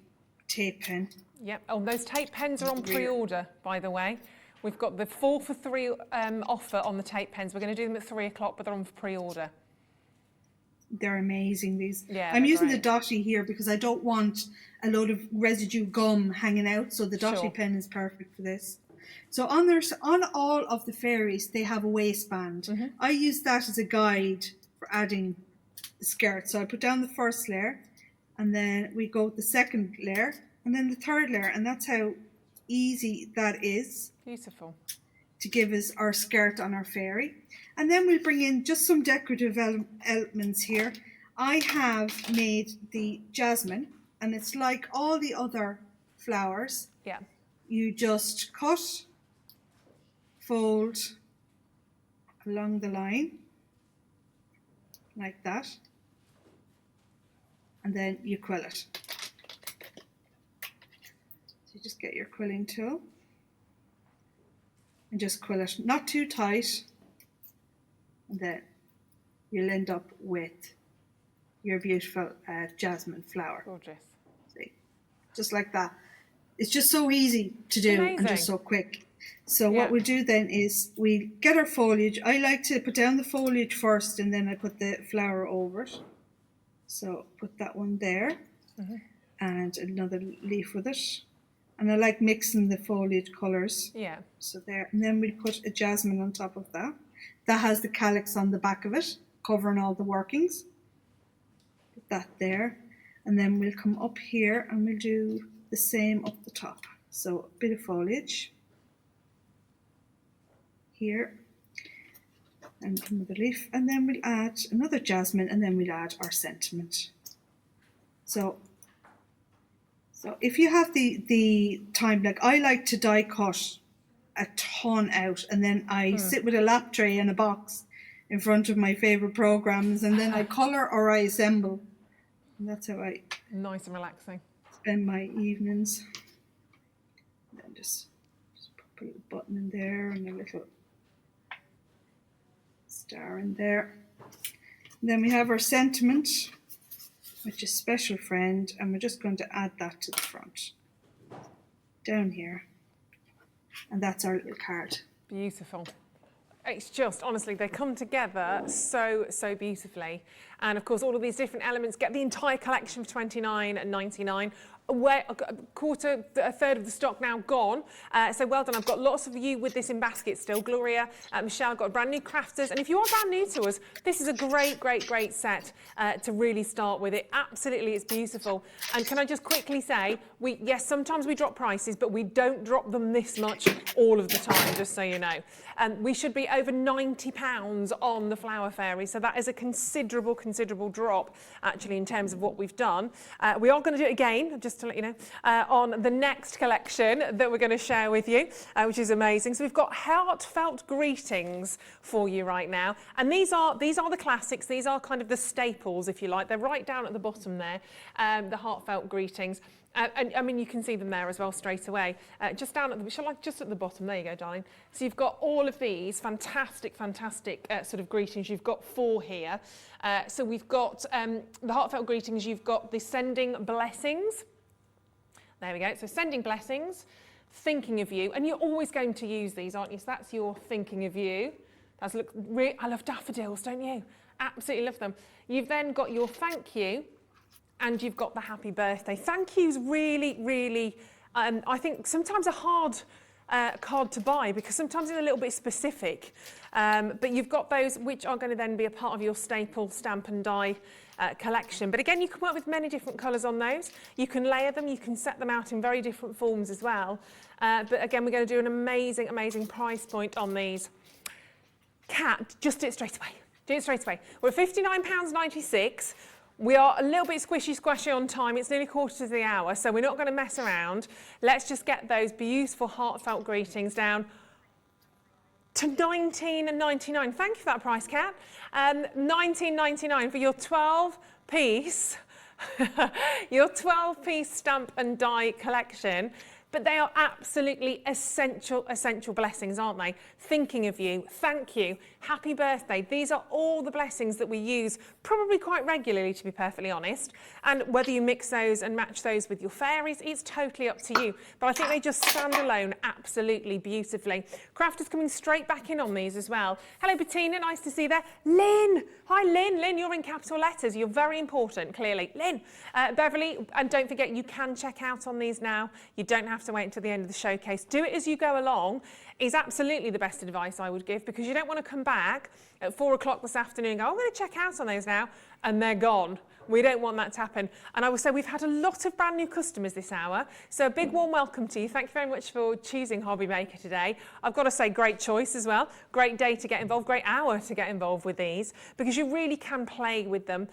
tape pen. Yep. Oh, those tape pens are on pre-order, by the way. We've got the 4 for 3 offer on the tape pens. We're going to do them at 3 o'clock, but they're on for pre-order. They're amazing, these. Yeah, I'm using great. the dotty here because I don't want a load of residue gum hanging out, so the dotty pen is perfect for this. So on all of the fairies, they have a waistband. I use that as a guide for adding the skirt. So I put down the first layer, and then we go with the second layer, and then the third layer, and that's how easy that is. Beautiful. To give us our skirt on our fairy. And then we'll bring in just some decorative elements here. I have made the Jasmine, and it's like all the other flowers. Yeah. You just cut, fold along the line, like that, and then you quill it. So you just get your quilling tool and just quill it, not too tight, and then you'll end up with your beautiful jasmine flower. Gorgeous. See, just like that. It's just so easy to do. Amazing. And just so quick. So what we do then is we get our foliage. I like to put down the foliage first, and then I put the flower over it. So put that one there, and another leaf with it. And I like mixing the foliage colours. Yeah. So there, and then we put a jasmine on top of that. That has the calyx on the back of it, covering all the workings. Put that there, and then we'll come up here and we'll do the same up the top. So a bit of foliage here, and another leaf, and then we'll add another jasmine, and then we'll add our sentiment. So if you have the time, like I like to die cut a ton out, and then I sit with a lap tray and a box in front of my favourite programmes, and then I colour or I assemble. And that's how I nice and relaxing spend my evenings. And then just put a little button in there and a little star in there. And then we have our sentiment, which is special friend, and we're just going to add that to the front down here, and that's our little card. Beautiful. It's just, honestly, they come together so beautifully. And of course, all of these different elements, get the entire collection for $29.99. A third of the stock now gone. So well done. I've got lots of you with this in basket still. Gloria, Michelle, got brand new crafters. And if you are brand new to us, this is a great set to really start with. It absolutely is beautiful. And can I just quickly say, yes, sometimes we drop prices, but we don't drop them this much all of the time, just so you know. We should be over £90 on the Flower Fairy. So that is a considerable drop, actually, in terms of what we've done. We are going to do it again, just to let you know, on the next collection that we're going to share with you, which is amazing. So we've got Heartfelt Greetings for you right now. And these are the classics. These are kind of the staples, if you like. They're right down at the bottom there, the Heartfelt Greetings. And I mean, you can see them there as well straight away. Just down at just at the bottom. There you go, darling. So you've got all of these fantastic sort of greetings. You've got 4 here. So we've got the Heartfelt Greetings. You've got the Sending Blessings. There we go. So Sending Blessings, Thinking of You, and you're always going to use these, aren't you? So that's your Thinking of You. I love daffodils, don't you? Absolutely love them. You've then got your Thank You. And you've got the Happy Birthday. Thank you's really, I think sometimes a hard card to buy because sometimes it's a little bit specific. But you've got those which are going to then be a part of your staple stamp and die collection. But again, you can work with many different colours on those. You can layer them, you can set them out in very different forms as well. But again, we're going to do an amazing, amazing price point on these. Kat, just do it straight away. Do it straight away. We're at £59.96. We are a little bit squishy on time. It's nearly quarter to the hour, so we're not going to mess around. Let's just get those beautiful heartfelt greetings down to £19.99. Thank you for that price, Kat. £19.99 for your 12-piece, your 12-piece stamp and die collection. But they are absolutely essential blessings, aren't they? Thinking of you, thank you, happy birthday. These are all the blessings that we use probably quite regularly, to be perfectly honest. And whether you mix those and match those with your fairies, it's totally up to you. But I think they just stand alone absolutely beautifully. Crafters coming straight back in on these as well. Hello, Bettina, nice to see you there. Lynn, hi Lynn. Lynn, you're in capital letters. You're very important, clearly. Lynn, Beverly, and don't forget, you can check out on these now. You don't have to wait until the end of the showcase. Do it as you go along is absolutely the best advice I would give, because you don't want to come back at 4 o'clock this afternoon and go, I'm going to check out on those now, and they're gone. We don't want that to happen. And I will say we've had a lot of brand new customers this hour. So a big warm welcome to you. Thank you very much for choosing Hobby Maker today. I've got to say, great choice as well. Great day to get involved, great hour to get involved with these, because you really can play with them.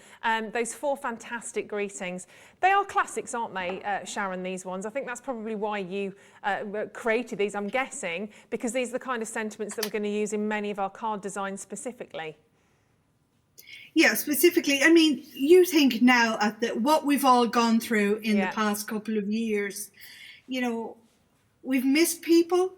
Those 4 fantastic greetings. They are classics, aren't they, Sharon, these ones? I think that's probably why you created these, I'm guessing, because these are the kind of sentiments that we're going to use in many of our card designs specifically. Yeah, specifically, I mean, you think now at what we've all gone through in the past couple of years, you know, we've missed people.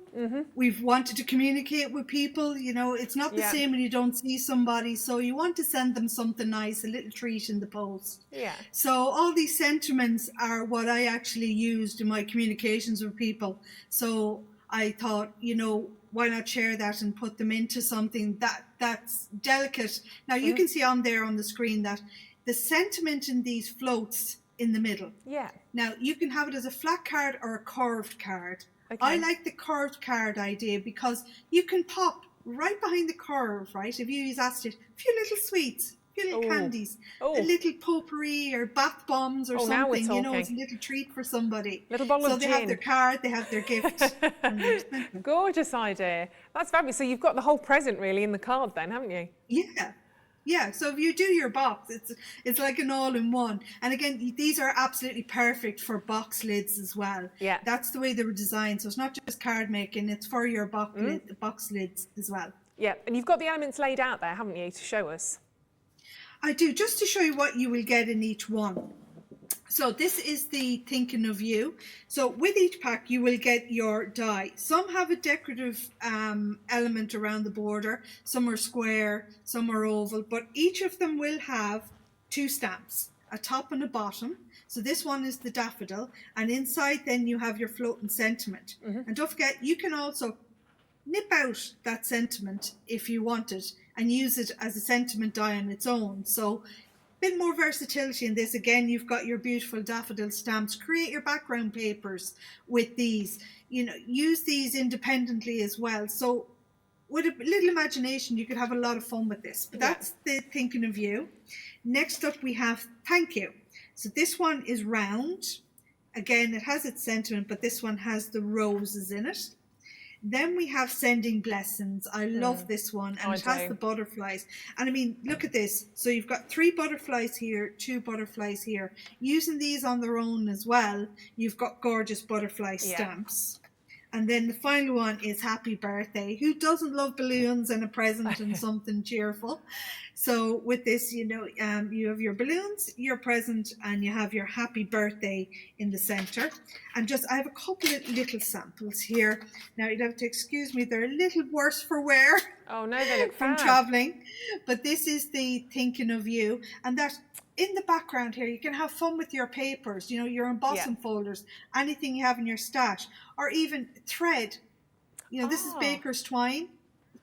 We've wanted to communicate with people. You know, it's not the same when you don't see somebody. So you want to send them something nice, a little treat in the post. Yeah. So all these sentiments are what I actually used in my communications with people. So I thought, you know, why not share that and put them into something that's delicate. Now you can see on there on the screen that the sentiment in these floats in the middle. Yeah. Now you can have it as a flat card or a curved card. Okay. I like the curved card idea because you can pop right behind the curve, right? If you use Aster, a few little sweets, a few little candies, a little potpourri or bath bombs or something, you know, it's a little treat for somebody. Little bottle of gin. So they have their card, they have their gift. Gorgeous idea. That's fabulous. So you've got the whole present really in the card then, haven't you? Yeah. Yeah, so if you do your box, it's like an all-in-one. And again, these are absolutely perfect for box lids as well. Yeah. That's the way they were designed. So it's not just card making, it's for your box lids as well. Yeah, and you've got the elements laid out there, haven't you, to show us? I do, just to show you what you will get in each one. So this is the Thinking of You. So with each pack, you will get your die. Some have a decorative element around the border. Some are square, some are oval, but each of them will have 2 stamps, a top and a bottom. So this one is the daffodil, and inside then you have your floating sentiment. And don't forget, you can also nip out that sentiment if you want it and use it as a sentiment die on its own. So bit more versatility in this. Again, you've got your beautiful daffodil stamps. Create your background papers with these. You know, use these independently as well. So with a little imagination, you could have a lot of fun with this. But that's the Thinking of You. Next up, we have Thank You. So this one is round. Again, it has its sentiment, but this one has the roses in it. Then we have Sending Blessings. I love this one, and it has the butterflies. And I mean, look at this. So you've got 3 butterflies here, 2 butterflies here. Using these on their own as well, you've got gorgeous butterfly stamps. And then the final one is Happy Birthday. Who doesn't love balloons and a present and something cheerful? So with this, you know, you have your balloons, your present, and you have your happy birthday in the center. And just, I have a couple of little samples here. Now you'd have to excuse me, they're a little worse for wear. Oh no, they look from traveling. But this is the Thinking of You. And that in the background here, you can have fun with your papers, you know, your embossing folders, anything you have in your stash, or even thread. You know, this is baker's twine,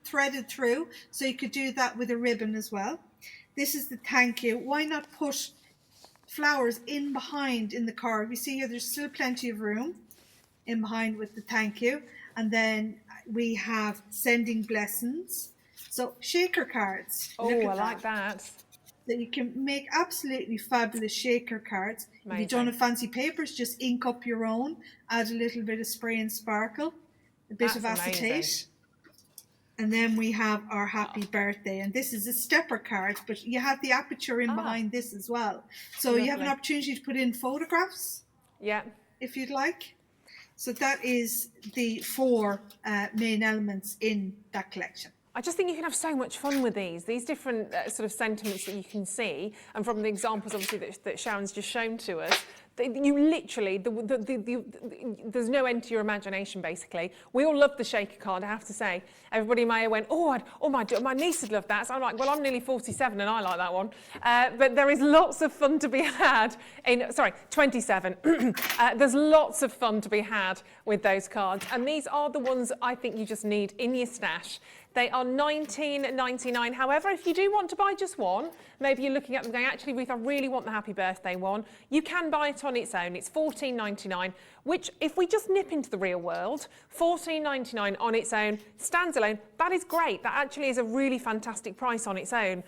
threaded through, so you could do that with a ribbon as well. This is the Thank You. Why not put flowers in behind in the card? You see here, there's still plenty of room in behind with the Thank You. And then we have Sending Blessings. So shaker cards. Oh, I like that. that you can make absolutely fabulous shaker cards. If you don't have fancy papers, just ink up your own, add a little bit of spray and sparkle, a bit of acetate. And then we have our happy birthday. And this is a stepper card, but you have the aperture in behind this as well. So you have an opportunity to put in photographs. Yeah. If you'd like. So that is the 4 main elements in that collection. I just think you can have so much fun with these different sort of sentiments that you can see, and from the examples obviously that Sharon's just shown to us, you literally, there's no end to your imagination basically. We all love the shaker card, I have to say. Everybody may have went, my niece would love that. So I'm like, well, I'm nearly 47 and I like that one. But there is lots of fun to be had 27. There's lots of fun to be had with those cards. And these are the ones I think you just need in your stash. They are $19.99. However, if you do want to buy just one, maybe you're looking at them going, actually, Ruth, I really want the happy birthday one. You can buy it on its own. It's $14.99, which if we just nip into the real world, $14.99 on its own, stands alone, that is great. That actually is a really fantastic price on its own.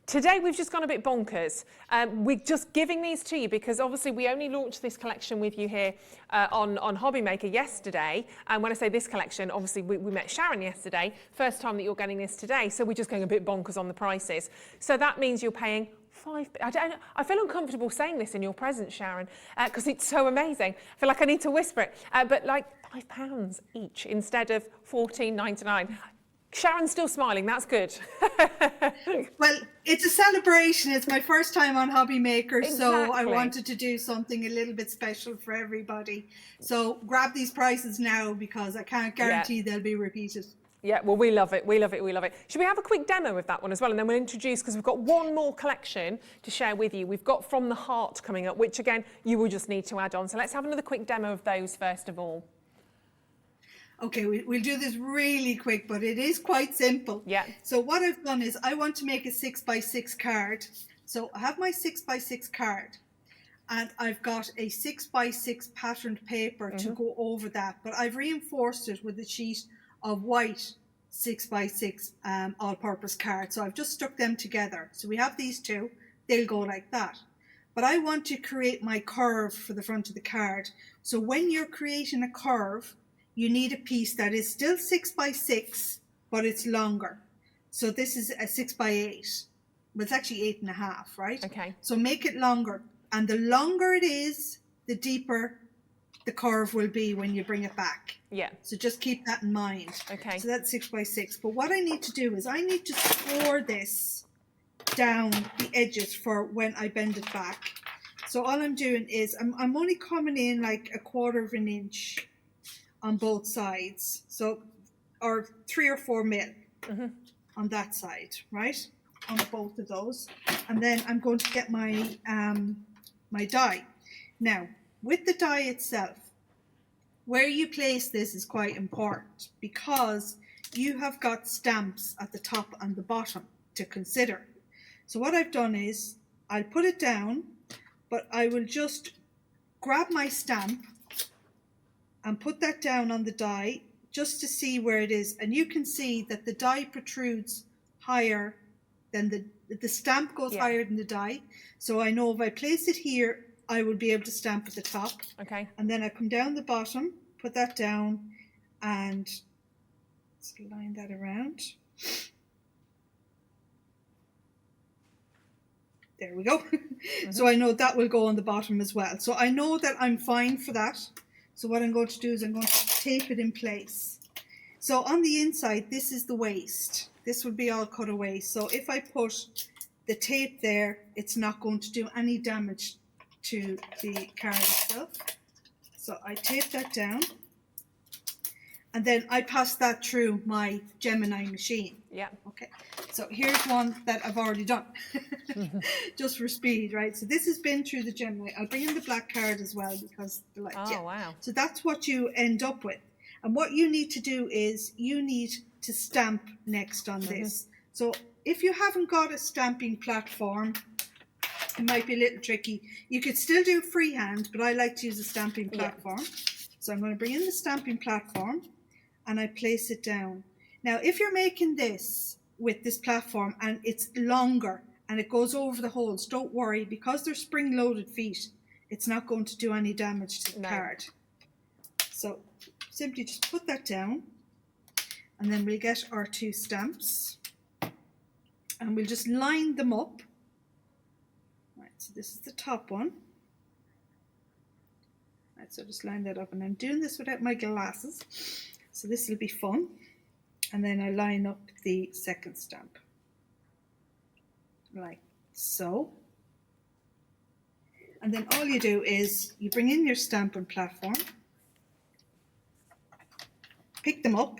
Today we've just gone a bit bonkers. We're just giving these to you because obviously we only launched this collection with you here on Hobby Maker yesterday. And when I say this collection, obviously we met Sharon yesterday, first time that you're getting this today. So we're just going a bit bonkers on the prices. So that means you're paying I feel uncomfortable saying this in your presence, Sharon, because it's so amazing. I feel like I need to whisper it, but like £5 each instead of $14.99. Sharon's still smiling, that's good. Well, it's a celebration. It's my first time on Hobby Maker, so I wanted to do something a little bit special for everybody. So grab these prices now because I can't guarantee they'll be repeated. Yeah, well, we love it, we love it, we love it. Should we have a quick demo of that one as well? And then we'll introduce, because we've got one more collection to share with you. We've got From the Heart coming up, which again, you will just need to add on. So let's have another quick demo of those first of all. Okay, we'll do this really quick, but it is quite simple. Yeah. So what I've done is I want to make a 6x6 card. So I have my 6x6 card and I've got a 6x6 patterned paper to go over that, but I've reinforced it with a sheet of white 6x6 all-purpose card. So I've just stuck them together. So we have these two, they'll go like that. But I want to create my curve for the front of the card. So when you're creating a curve, you need a piece that is still 6x6, but it's longer. So this is a 6x8, but it's actually 8.5, right? Okay. So make it longer. And the longer it is, the deeper the curve will be when you bring it back. Yeah. So just keep that in mind. Okay. So that's 6x6. But what I need to do is I need to score this down the edges for when I bend it back. So all I'm doing is I'm only coming in like 1/4 inch on both sides. So, or 3 or 4 mil on that side, right? On both of those. And then I'm going to get my my die. Now, with the die itself, where you place this is quite important because you have got stamps at the top and the bottom to consider. So what I've done is I'll put it down, but I will just grab my stamp and put that down on the die just to see where it is. And you can see that the die protrudes higher than the stamp goes higher than the die. So I know if I place it here, I will be able to stamp at the top. Okay. And then I come down the bottom, put that down, and let's line that around. There we go. So I know that will go on the bottom as well. So I know that I'm fine for that. So what I'm going to do is I'm going to tape it in place. So on the inside, this is the waist. This will be all cut away. So if I put the tape there, it's not going to do any damage to the card itself. So I tape that down. And then I pass that through my Gemini machine. Yeah. Okay. So here's one that I've already done, just for speed, right? So this has been through the Gemini. I'll bring in the black card as well because the light. Oh, wow. So that's what you end up with. And what you need to do is you need to stamp next on this. So if you haven't got a stamping platform, it might be a little tricky. You could still do freehand, but I like to use a stamping platform. So I'm going to bring in the stamping platform and I place it down. Now, if you're making this with this platform and it's longer and it goes over the holes. Don't worry, because they're spring-loaded feet, it's not going to do any damage to the card. So simply just put that down, and then we'll get our 2 stamps, and we'll just line them up. Right, so this is the top one. Right, so just line that up, and I'm doing this without my glasses, so this will be fun. And then I line up the second stamp, like so. And then all you do is you bring in your stamping platform, pick them up,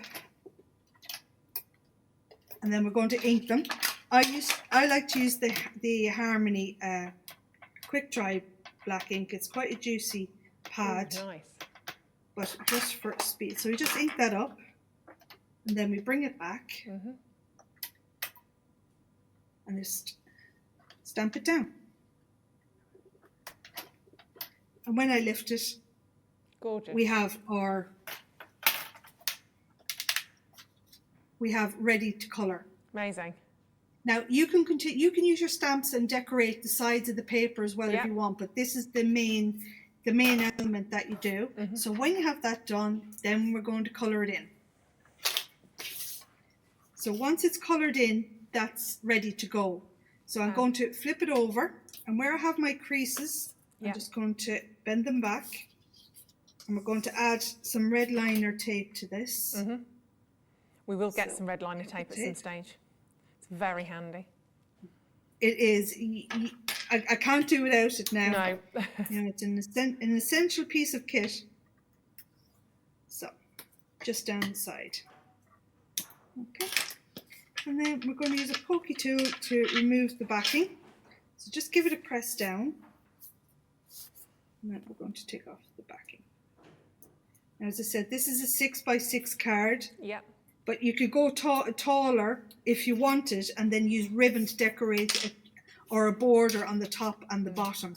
and then we're going to ink them. I like to use the Harmony quick dry black ink. It's quite a juicy pad. Ooh, nice. But just for speed. So we just ink that up, and then we bring it back, and just stamp it down. And when I lift it, gorgeous. We have ready to colour. Amazing. Now you can use your stamps and decorate the sides of the paper as well if you want, but this is the main element that you do. So when you have that done, then we're going to colour it in. So once it's coloured in, that's ready to go. So I'm going to flip it over, and where I have my creases, I'm just going to bend them back, and we're going to add some red liner tape to this. We will get some red liner tape at some stage. It's very handy. It is. I can't do without it now. No. You know, it's an essential piece of kit. So, just down the side. Okay. And then we're going to use a pokey tool to remove the backing. So just give it a press down. And then we're going to take off the backing. Now, as I said, this is a 6x6 card. Yep. But you could go taller if you wanted, and then use ribbon to decorate it, or a border on the top and the bottom.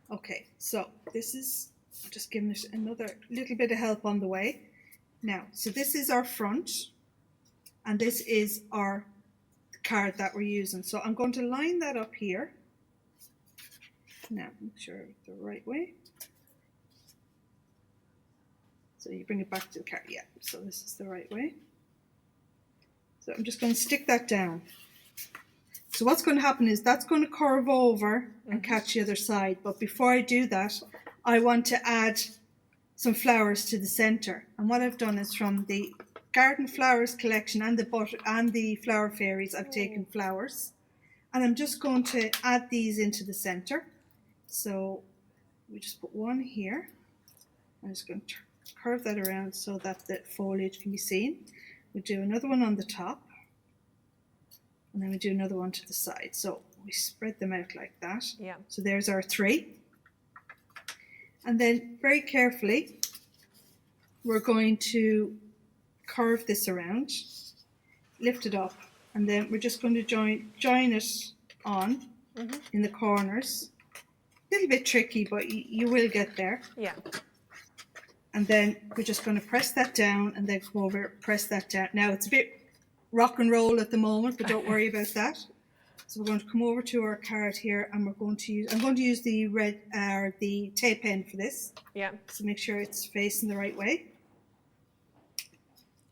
Okay, so this is, I'm just giving it another little bit of help on the way. Now, so this is our front, and this is our card that we're using. So I'm going to line that up here. Now, make sure it's the right way. So you bring it back to the card. Yeah, so this is the right way. So I'm just going to stick that down. So what's going to happen is that's going to curve over and catch the other side. But before I do that, I want to add some flowers to the center. And what I've done is from the Garden Flowers collection and the Flower Fairies, I've taken flowers. And I'm just going to add these into the center. So we just put one here. I'm just going to curve that around so that the foliage can be seen. We do another one on the top, and then we do another one to the side. So we spread them out like that. Yeah. So there's our 3. And then very carefully, we're going to curve this around, lift it up, and then we're just going to join it on in the corners. A little bit tricky, but you will get there. Yeah. And then we're just going to press that down, and then come over, press that down. Now it's a bit rock and roll at the moment, but don't worry about that. So we're going to come over to our card here, and I'm going to use the red the tape pen for this. Yeah. So make sure it's facing the right way.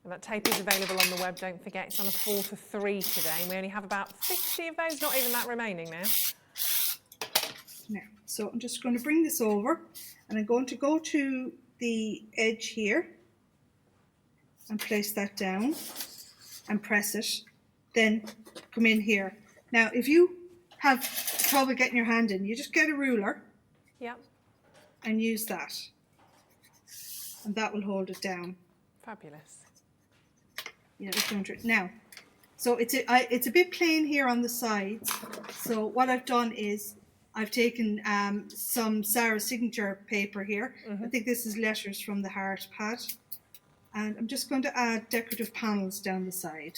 And that tape is available on the web, don't forget. It's on a 4 for 3 today, and we only have about 50 of those, not even that remaining now. Now, so I'm just going to bring this over, and I'm going to go to the edge here and place that down and press it, then come in here. Now if you have trouble getting your hand in, you just get a ruler and use that, and that will hold it down. Fabulous. Now, so it's a bit plain here on the sides, so what I've done is I've taken some Sarah's signature paper here. I think this is letters from the heart pad. And I'm just going to add decorative panels down the side.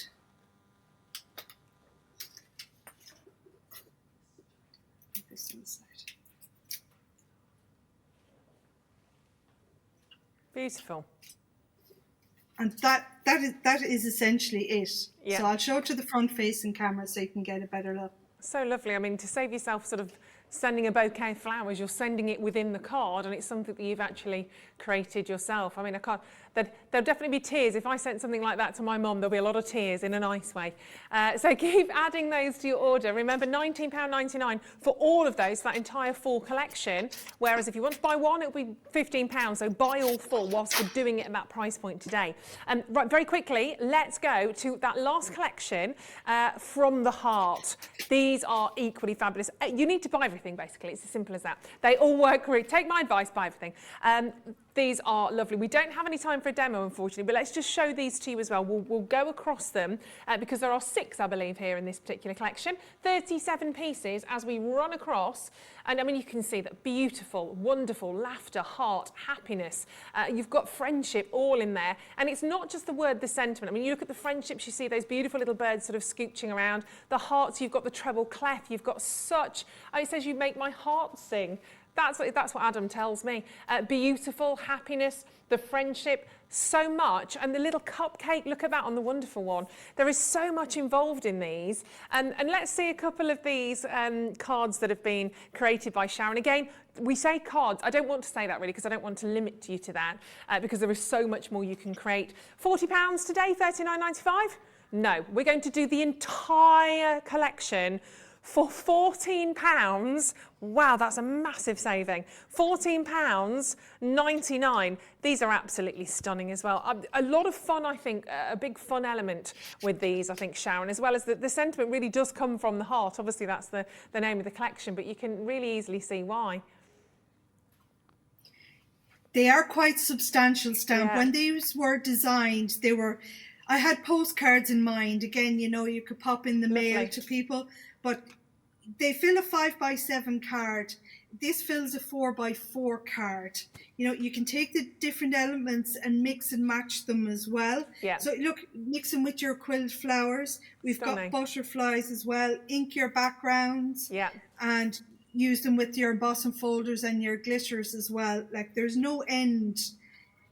This on the side. Beautiful. And that is essentially it. Yeah. So I'll show it to the front facing camera so you can get a better look. So lovely. I mean, to save yourself sort of sending a bouquet of flowers, you're sending it within the card, and it's something that you've actually created yourself. I mean, there'll definitely be tears. If I sent something like that to my mum, there'll be a lot of tears in a nice way. So keep adding those to your order. Remember, £19.99 for all of those, for that entire full collection. Whereas if you want to buy one, it'll be £15. So buy all four whilst we're doing it at that price point today. Right, very quickly, let's go to that last collection, From the Heart. These are equally fabulous. You need to buy everything, basically. It's as simple as that. They all work great. Take my advice, buy everything. These are lovely. We don't have any time for a demo, unfortunately, but let's just show these to you as well. We'll go across them because there are 6, I believe, here in this particular collection. 37 pieces as we run across. And I mean, you can see that beautiful, wonderful laughter, heart, happiness. You've got friendship all in there. And it's not just the word, the sentiment. I mean, you look at the friendships, you see those beautiful little birds sort of scooching around. The hearts, you've got the treble clef. You've got such, it says you make my heart sing. That's what Adam tells me. Beautiful, happiness, the friendship, so much. And the little cupcake, look at that on the wonderful one. There is so much involved in these. And let's see a couple of these cards that have been created by Sharon. Again, we say cards. I don't want to say that really because I don't want to limit you to that because there is so much more you can create. £40 today, $39.95? No, we're going to do the entire collection for £14. Wow, that's a massive saving. £14.99. These are absolutely stunning as well. A lot of fun, I think, a big fun element with these, I think, Sharon, as well as the sentiment really does come from the heart. Obviously, that's the name of the collection, but you can really easily see why. They are quite substantial stamp. Yeah. When these were designed, I had postcards in mind. Again, you know, you could pop in the mail to people, but they fill a 5x7 card. This fills a 4x4 card. You know, you can take the different elements and mix and match them as well. Yeah. So look, mix them with your quilt flowers. We've got butterflies as well. Ink your backgrounds. Yeah. And use them with your embossing folders and your glitters as well. Like, there's no end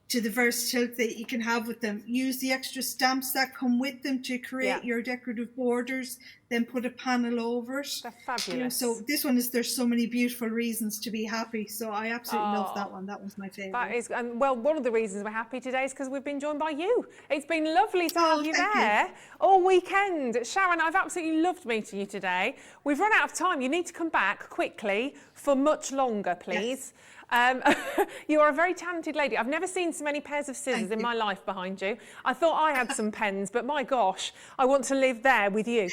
to the versatility that you can have with them. Use the extra stamps that come with them to create your decorative borders, then put a panel over it. They're fabulous. You know, so this one there's so many beautiful reasons to be happy. So I absolutely love that one. That was my favourite. That is, and well, one of the reasons we're happy today is because we've been joined by you. It's been lovely to have you there all weekend. Sharon, I've absolutely loved meeting you today. We've run out of time. You need to come back quickly for much longer, please. Yes. You are a very talented lady. I've never seen so many pairs of scissors in my life behind you. I thought I had some pens, but my gosh, I want to live there with you.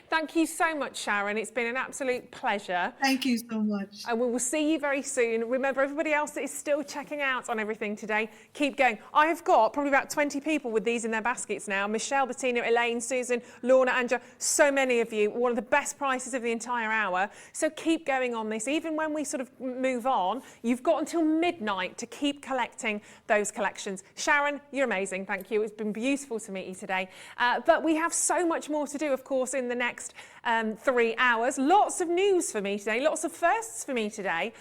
Thank you so much, Sharon. It's been an absolute pleasure. Thank you so much. And we will see you very soon. Remember, everybody else that is still checking out on everything today, keep going. I have got probably about 20 people with these in their baskets now. Michelle, Bettina, Elaine, Susan, Lorna, Anja, so many of you. One of the best prices of the entire hour. So keep going on this. Even when we sort of move on, you've got until midnight to keep collecting those collections. Sharon, you're amazing. Thank you. It's been beautiful to meet you today. But we have so much more to do, of course, in the next 3 hours. Lots of news for me today, lots of firsts for me today.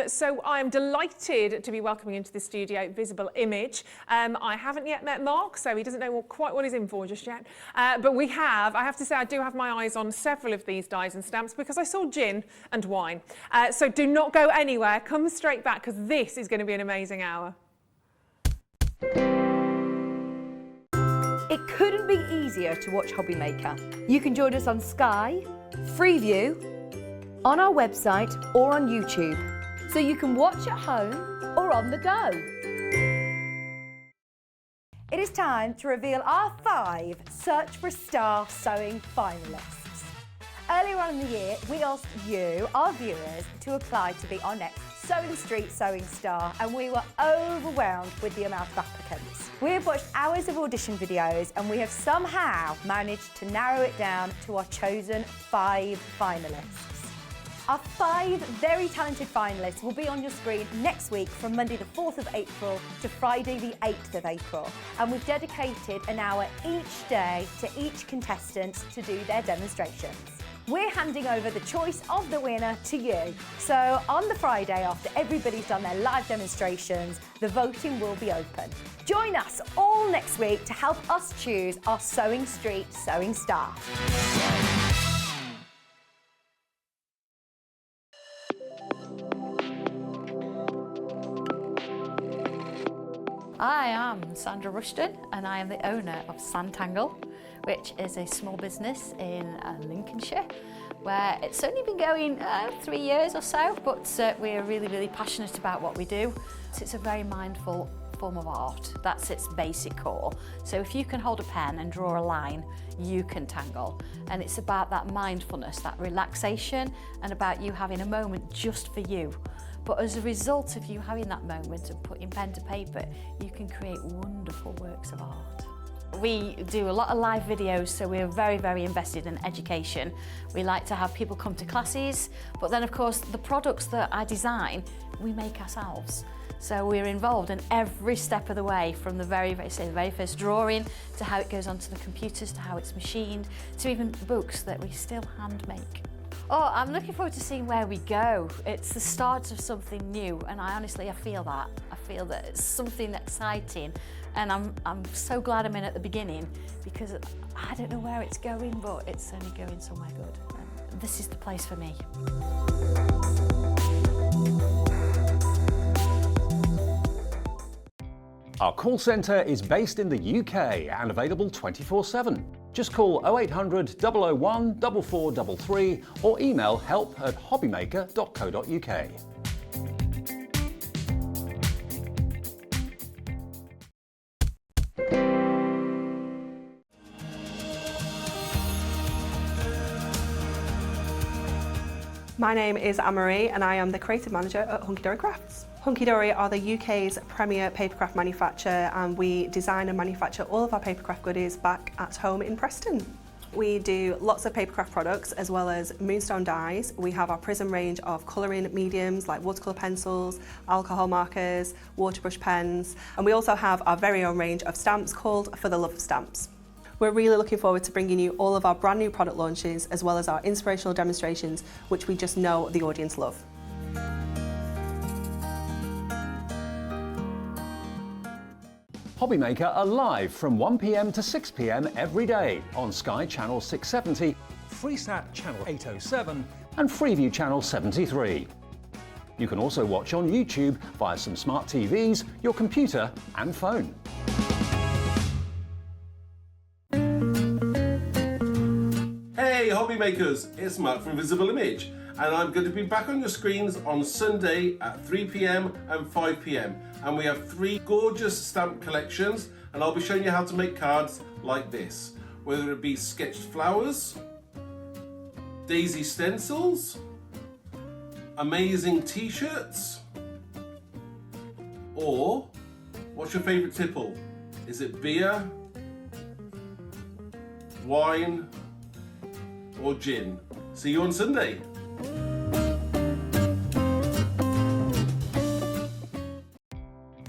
So I'm delighted to be welcoming into the studio Visible Image. I haven't yet met Mark, so he doesn't know quite what he's in for just yet. But I have to say, I do have my eyes on several of these dies and stamps because I saw gin and wine. So do not go anywhere. Come straight back because this is going to be an amazing hour. It couldn't be easier to watch Hobby Maker. You can join us on Sky, Freeview, on our website or on YouTube, so you can watch at home or on the go. It is time to reveal our 5 Search for a Star sewing finalists. Earlier on in the year, we asked you, our viewers, to apply to be our next Sewing Street Sewing Star, and we were overwhelmed with the amount of applicants. We have watched hours of audition videos and we have somehow managed to narrow it down to our chosen 5 finalists. Our 5 very talented finalists will be on your screen next week from Monday the 4th of April to Friday the 8th of April. And we've dedicated an hour each day to each contestant to do their demonstrations. we're handing over the choice of the winner to you. So on the Friday, after everybody's done their live demonstrations, the voting will be open. Join us all next week to help us choose our Sewing Street Sewing Star. I am Sandra Rushton and I am the owner of Santangle, which is a small business in Lincolnshire, where it's only been going 3 years or so, but we're really passionate about what we do. So it's a very mindful form of art. That's its basic core. So if you can hold a pen and draw a line, you can tangle. And it's about that mindfulness, that relaxation, and about you having a moment just for you. But as a result of you having that moment and putting pen to paper, you can create wonderful works of art. We do a lot of live videos, so we're very invested in education. We like to have people come to classes, but then of course the products that I design, we make ourselves. So we're involved in every step of the way, from the very first drawing, to how it goes onto the computers, to how it's machined, to even books that we still hand make. Oh, I'm looking forward to seeing where we go. It's the start of something new, and I feel that. I feel that it's something exciting, and I'm so glad I'm in at the beginning, because I don't know where it's going, but it's only going somewhere good. And this is the place for me. Our call centre is based in the UK and available 24/7. Just call 0800 001 4433 or email help@hobbymaker.co.uk. My name is Anne-Marie and I am the creative manager at Hunkydory Crafts. Hunkydory are the UK's premier papercraft manufacturer, and we design and manufacture all of our papercraft goodies back at home in Preston. We do lots of papercraft products as well as moonstone dyes. We have our prism range of colouring mediums like watercolour pencils, alcohol markers, waterbrush pens, and we also have our very own range of stamps called For the Love of Stamps. We're really looking forward to bringing you all of our brand new product launches as well as our inspirational demonstrations, which we just know the audience love. Hobby Maker are live from 1 p.m. to 6 p.m. every day on Sky Channel 670, Freesat Channel 807 and Freeview Channel 73. You can also watch on YouTube via some smart TVs, your computer and phone. Hey hobby makers, it's Mark from Visible Image, and I'm going to be back on your screens on Sunday at 3 p.m. and 5 p.m. and we have 3 gorgeous stamp collections, and I'll be showing you how to make cards like this, whether it be sketched flowers, daisy stencils, amazing t-shirts, or what's your favourite tipple? Is it beer, wine, or gin? See you on Sunday.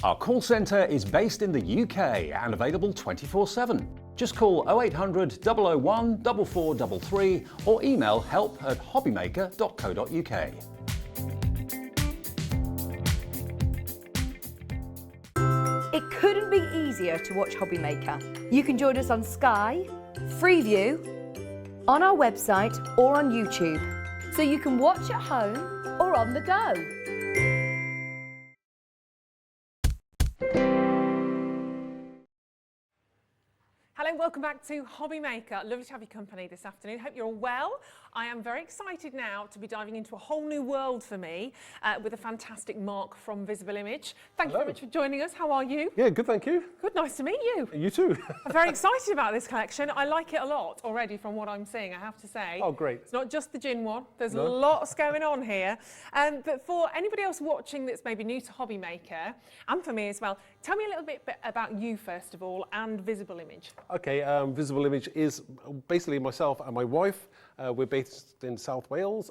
Our call centre is based in the UK and available 24/7. Just call 0800 001 4433 or email help@hobbymaker.co.uk. It couldn't be easier to watch Hobby Maker. You can join us on Sky, Freeview, on our website or on YouTube, so you can watch at home or on the go. Hello, welcome back to Hobby Maker. Lovely to have your company this afternoon. Hope you're all well. I am very excited now to be diving into a whole new world for me with a fantastic Mark from Visible Image. Thank you very much for joining us. How are you? Yeah, good, thank you. Good, nice to meet you. You too. I'm very excited about this collection. I like it a lot already from what I'm seeing, I have to say. Oh, great. It's not just the gin one. There's lots going on here. But for anybody else watching that's maybe new to Hobby Maker, and for me as well, tell me a little bit about you first of all and Visible Image. Okay, Visible Image is basically myself and my wife. We're based in South Wales.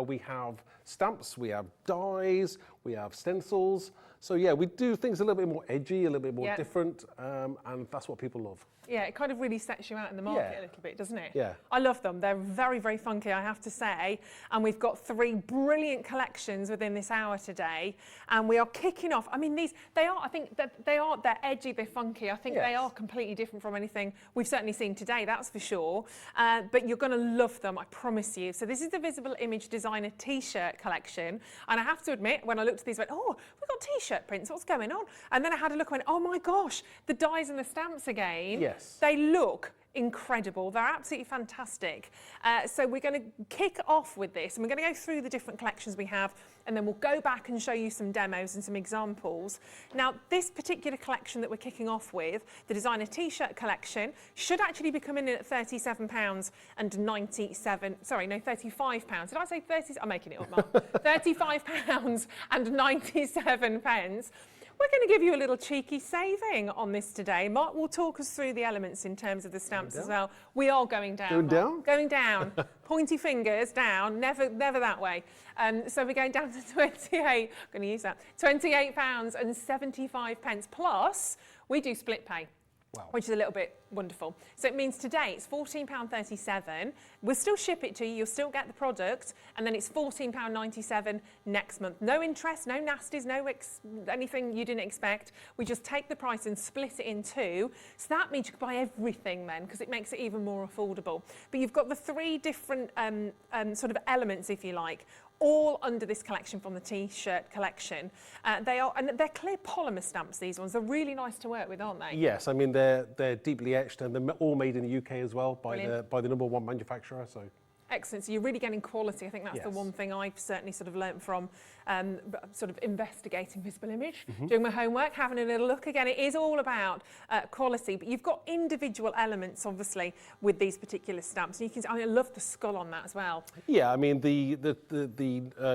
We have stamps, we have dies, we have stencils. So yeah, we do things a little bit more edgy, a little bit more different, and that's what people love. Yeah, it kind of really sets you out in the market a little bit, doesn't it? Yeah. I love them. They're very, very funky, I have to say. And we've got 3 brilliant collections within this hour today. And we are kicking off. I mean, I think that they're edgy, they're funky. I think they are completely different from anything we've certainly seen today, that's for sure. But you're going to love them, I promise you. So this is the Visible Image Designer T-shirt collection. And I have to admit, when I looked at these, I went, oh, we've got T-shirt prints, what's going on? And then I had a look and went, oh my gosh, the dies and the stamps again. Yes. They look incredible. They're absolutely fantastic. So we're going to kick off with this, and we're going to go through the different collections we have, and then we'll go back and show you some demos and some examples. Now, this particular collection that we're kicking off with, the designer T-shirt collection, should actually be coming in at £37.97. Sorry, no, £35. Did I say 30? I'm making it up, Mark. £35.97. We're going to give you a little cheeky saving on this today. Mark will talk us through the elements in terms of the stamps as well. We are going down. Going down? Going down. Pointy fingers down, never that way. So we're going down to I'm going to use that, £28.75. Plus, we do split pay. Wow. Which is a little bit wonderful. So it means today it's £14.37. We'll still ship it to you, you'll still get the product, and then it's £14.97 next month. No interest, no nasties, no anything you didn't expect. We just take the price and split it in 2. So that means you can buy everything then, because it makes it even more affordable. But you've got the 3 different sort of elements, if you like, all under this collection from the T-shirt collection. They're clear polymer stamps, these ones. They're really nice to work with, aren't they? Yes, I mean they're deeply etched, and they're all made in the UK as well by the #1 manufacturer. So. Excellent. So you're really getting quality. I think that's the one thing I've certainly sort of learnt from sort of investigating Visible Image, doing my homework, having a little look. Again, it is all about quality, but you've got individual elements, obviously, with these particular stamps. And you can, I love the skull on that as well. Yeah, I mean, the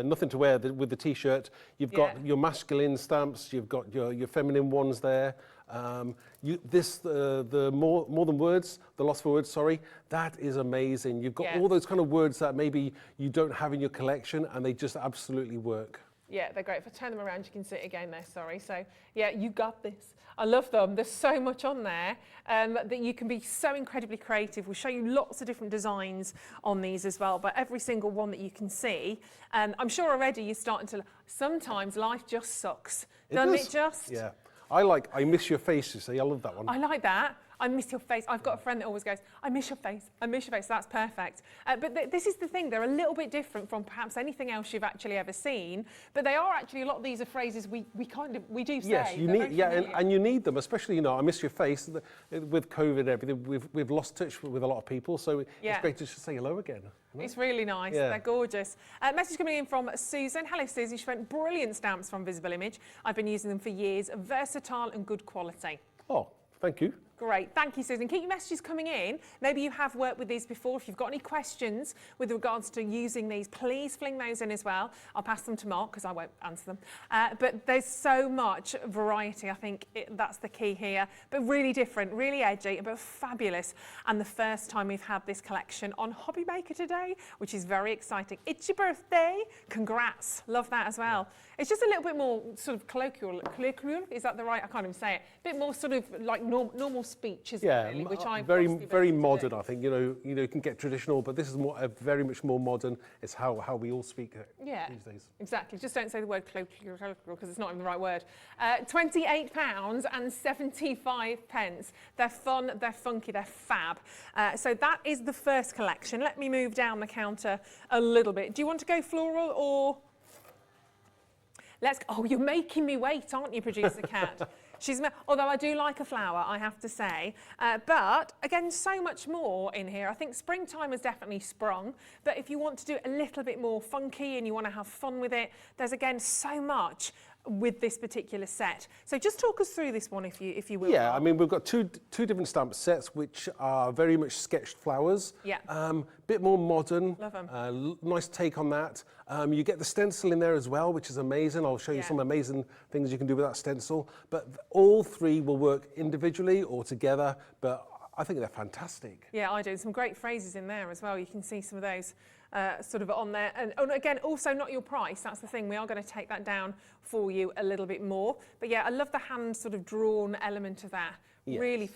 nothing to wear with the T-shirt. You've got your masculine stamps. You've got your feminine ones there. The more than words, the lost for words, sorry, that is amazing. You've got all those kind of words that maybe you don't have in your collection, and they just absolutely work. Yeah, they're great. If I turn them around, you can see it again there, sorry. So, yeah, you got this. I love them. There's so much on there that you can be so incredibly creative. We'll show you lots of different designs on these as well, but every single one that you can see. I'm sure already you're starting to, sometimes life just sucks. Doesn't it just? Yeah. I miss your face, you see. I love that one. I like that. I miss your face. I've got a friend that always goes, I miss your face. I miss your face. That's perfect. But this is the thing. They're a little bit different from perhaps anything else you've actually ever seen. But they are actually, a lot of these are phrases we do say. Yes, you need, and you need them, especially, you know, I miss your face. With COVID and everything, we've lost touch with a lot of people. So it's great to just say hello again. It's really nice. Yeah. They're gorgeous. Message coming in from Susan. Hello, Susan. She went, brilliant stamps from Visible Image. I've been using them for years. Versatile and good quality. Oh, thank you. Great. Thank you, Susan. Keep your messages coming in. Maybe you have worked with these before. If you've got any questions with regards to using these, please fling those in as well. I'll pass them to Mark because I won't answer them. But there's so much variety. I think that's the key here. But really different, really edgy, but fabulous. And the first time we've had this collection on Hobby Maker today, which is very exciting. It's your birthday. Congrats. Love that as well. It's just a little bit more sort of colloquial. Is that the right? I can't even say it. A bit more sort of like normal speech, isn't it? Really? Which I very modern. I think you can get traditional, but this is very much more modern. It's how we all speak these days. Exactly. Just don't say the word colloquial because it's not even the right word. £28.75. They're fun. They're funky. They're fab. So that is the first collection. Let me move down the counter a little bit. Do you want to go floral or? Oh, you're making me wait, aren't you, producer Cat? Although I do like a flower, I have to say. But again, so much more in here. I think springtime has definitely sprung. But if you want to do it a little bit more funky and you want to have fun with it, there's again so much with this particular set. So just talk us through this one if you will. Yeah, I mean, we've got two different stamp sets which are very much sketched flowers. Yeah. Bit more modern. Love them. Nice take on that. You get the stencil in there as well, which is amazing. I'll show you some amazing things you can do with that stencil. But all 3 will work individually or together, but I think they're fantastic. Yeah, I do. Some great phrases in there as well. You can see some of those sort of on there. And again, also not your price. That's the thing. We are going to take that down for you a little bit more. But yeah, I love the hand sort of drawn element of that. Yes. Really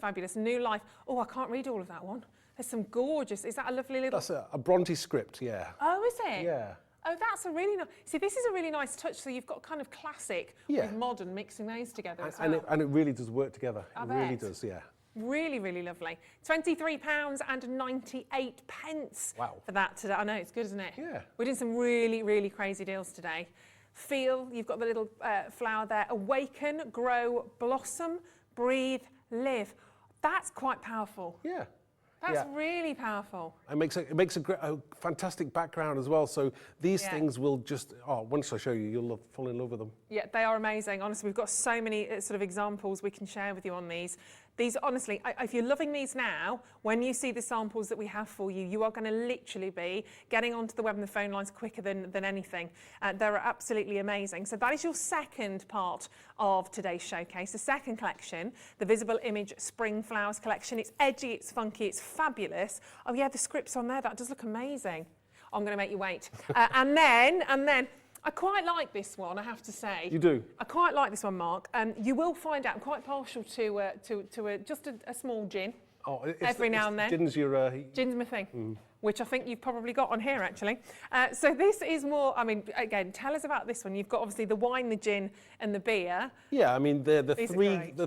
fabulous. New life. Oh, I can't read all of that one. There's some gorgeous. Is that a lovely little? That's a Bronte script, yeah. Oh, is it? Yeah. Oh, that's a really nice. See, this is a really nice touch. So you've got kind of classic with modern mixing those together as well. And it really does work together. I it bet. Really does, yeah. Really, really lovely. £23.98 for that today. I know, it's good, isn't it? Yeah. We're doing some really, really crazy deals today. Feel, you've got the little flower there. Awaken, grow, blossom, breathe, live. That's quite powerful. Yeah. That's really powerful. It makes a fantastic background as well. So these things will just, once I show you, you'll fall in love with them. Yeah, they are amazing. Honestly, we've got so many sort of examples we can share with you on these. These, honestly, if you're loving these now, when you see the samples that we have for you, you are going to literally be getting onto the web and the phone lines quicker than anything. They're absolutely amazing. So that is your second part of today's showcase. The second collection, the Visible Image Spring Flowers collection. It's edgy, it's funky, it's fabulous. Oh yeah, the script's on there. That does look amazing. I'm going to make you wait. And then, I quite like this one, I have to say. You do? I quite like this one, Mark. You will find out I'm quite partial to just a small gin. Every now and then. Gin's your... Gin's my thing, which I think you've probably got on here, actually. So this is more, I mean, again, tell us about this one. You've got obviously the wine, the gin, and the beer. Yeah, I mean, the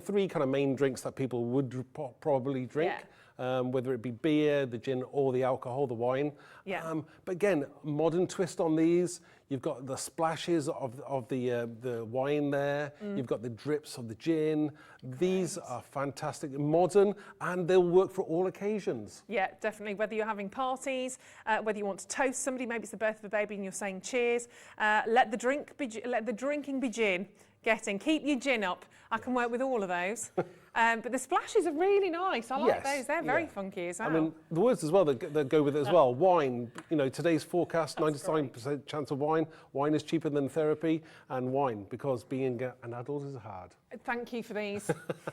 three kind of main drinks that people would probably drink. Yeah. Whether it be beer, the gin, or the alcohol, the wine. Yeah. But again, modern twist on these. You've got the splashes of the wine there. You've got the drips of the gin. These are fantastic, modern, and they'll work for all occasions. Yeah, definitely. Whether you're having parties, whether you want to toast somebody, maybe it's the birth of a baby and you're saying cheers. Let the drinking be gin. Keep your gin up. I can work with all of those. But the splashes are really nice. I like those. They're very funky as well. I mean, the words as well that go with it as well. Wine, you know, today's forecast, 99% chance of wine. Wine is cheaper than therapy, and wine, because being an adult is hard. Thank you for these.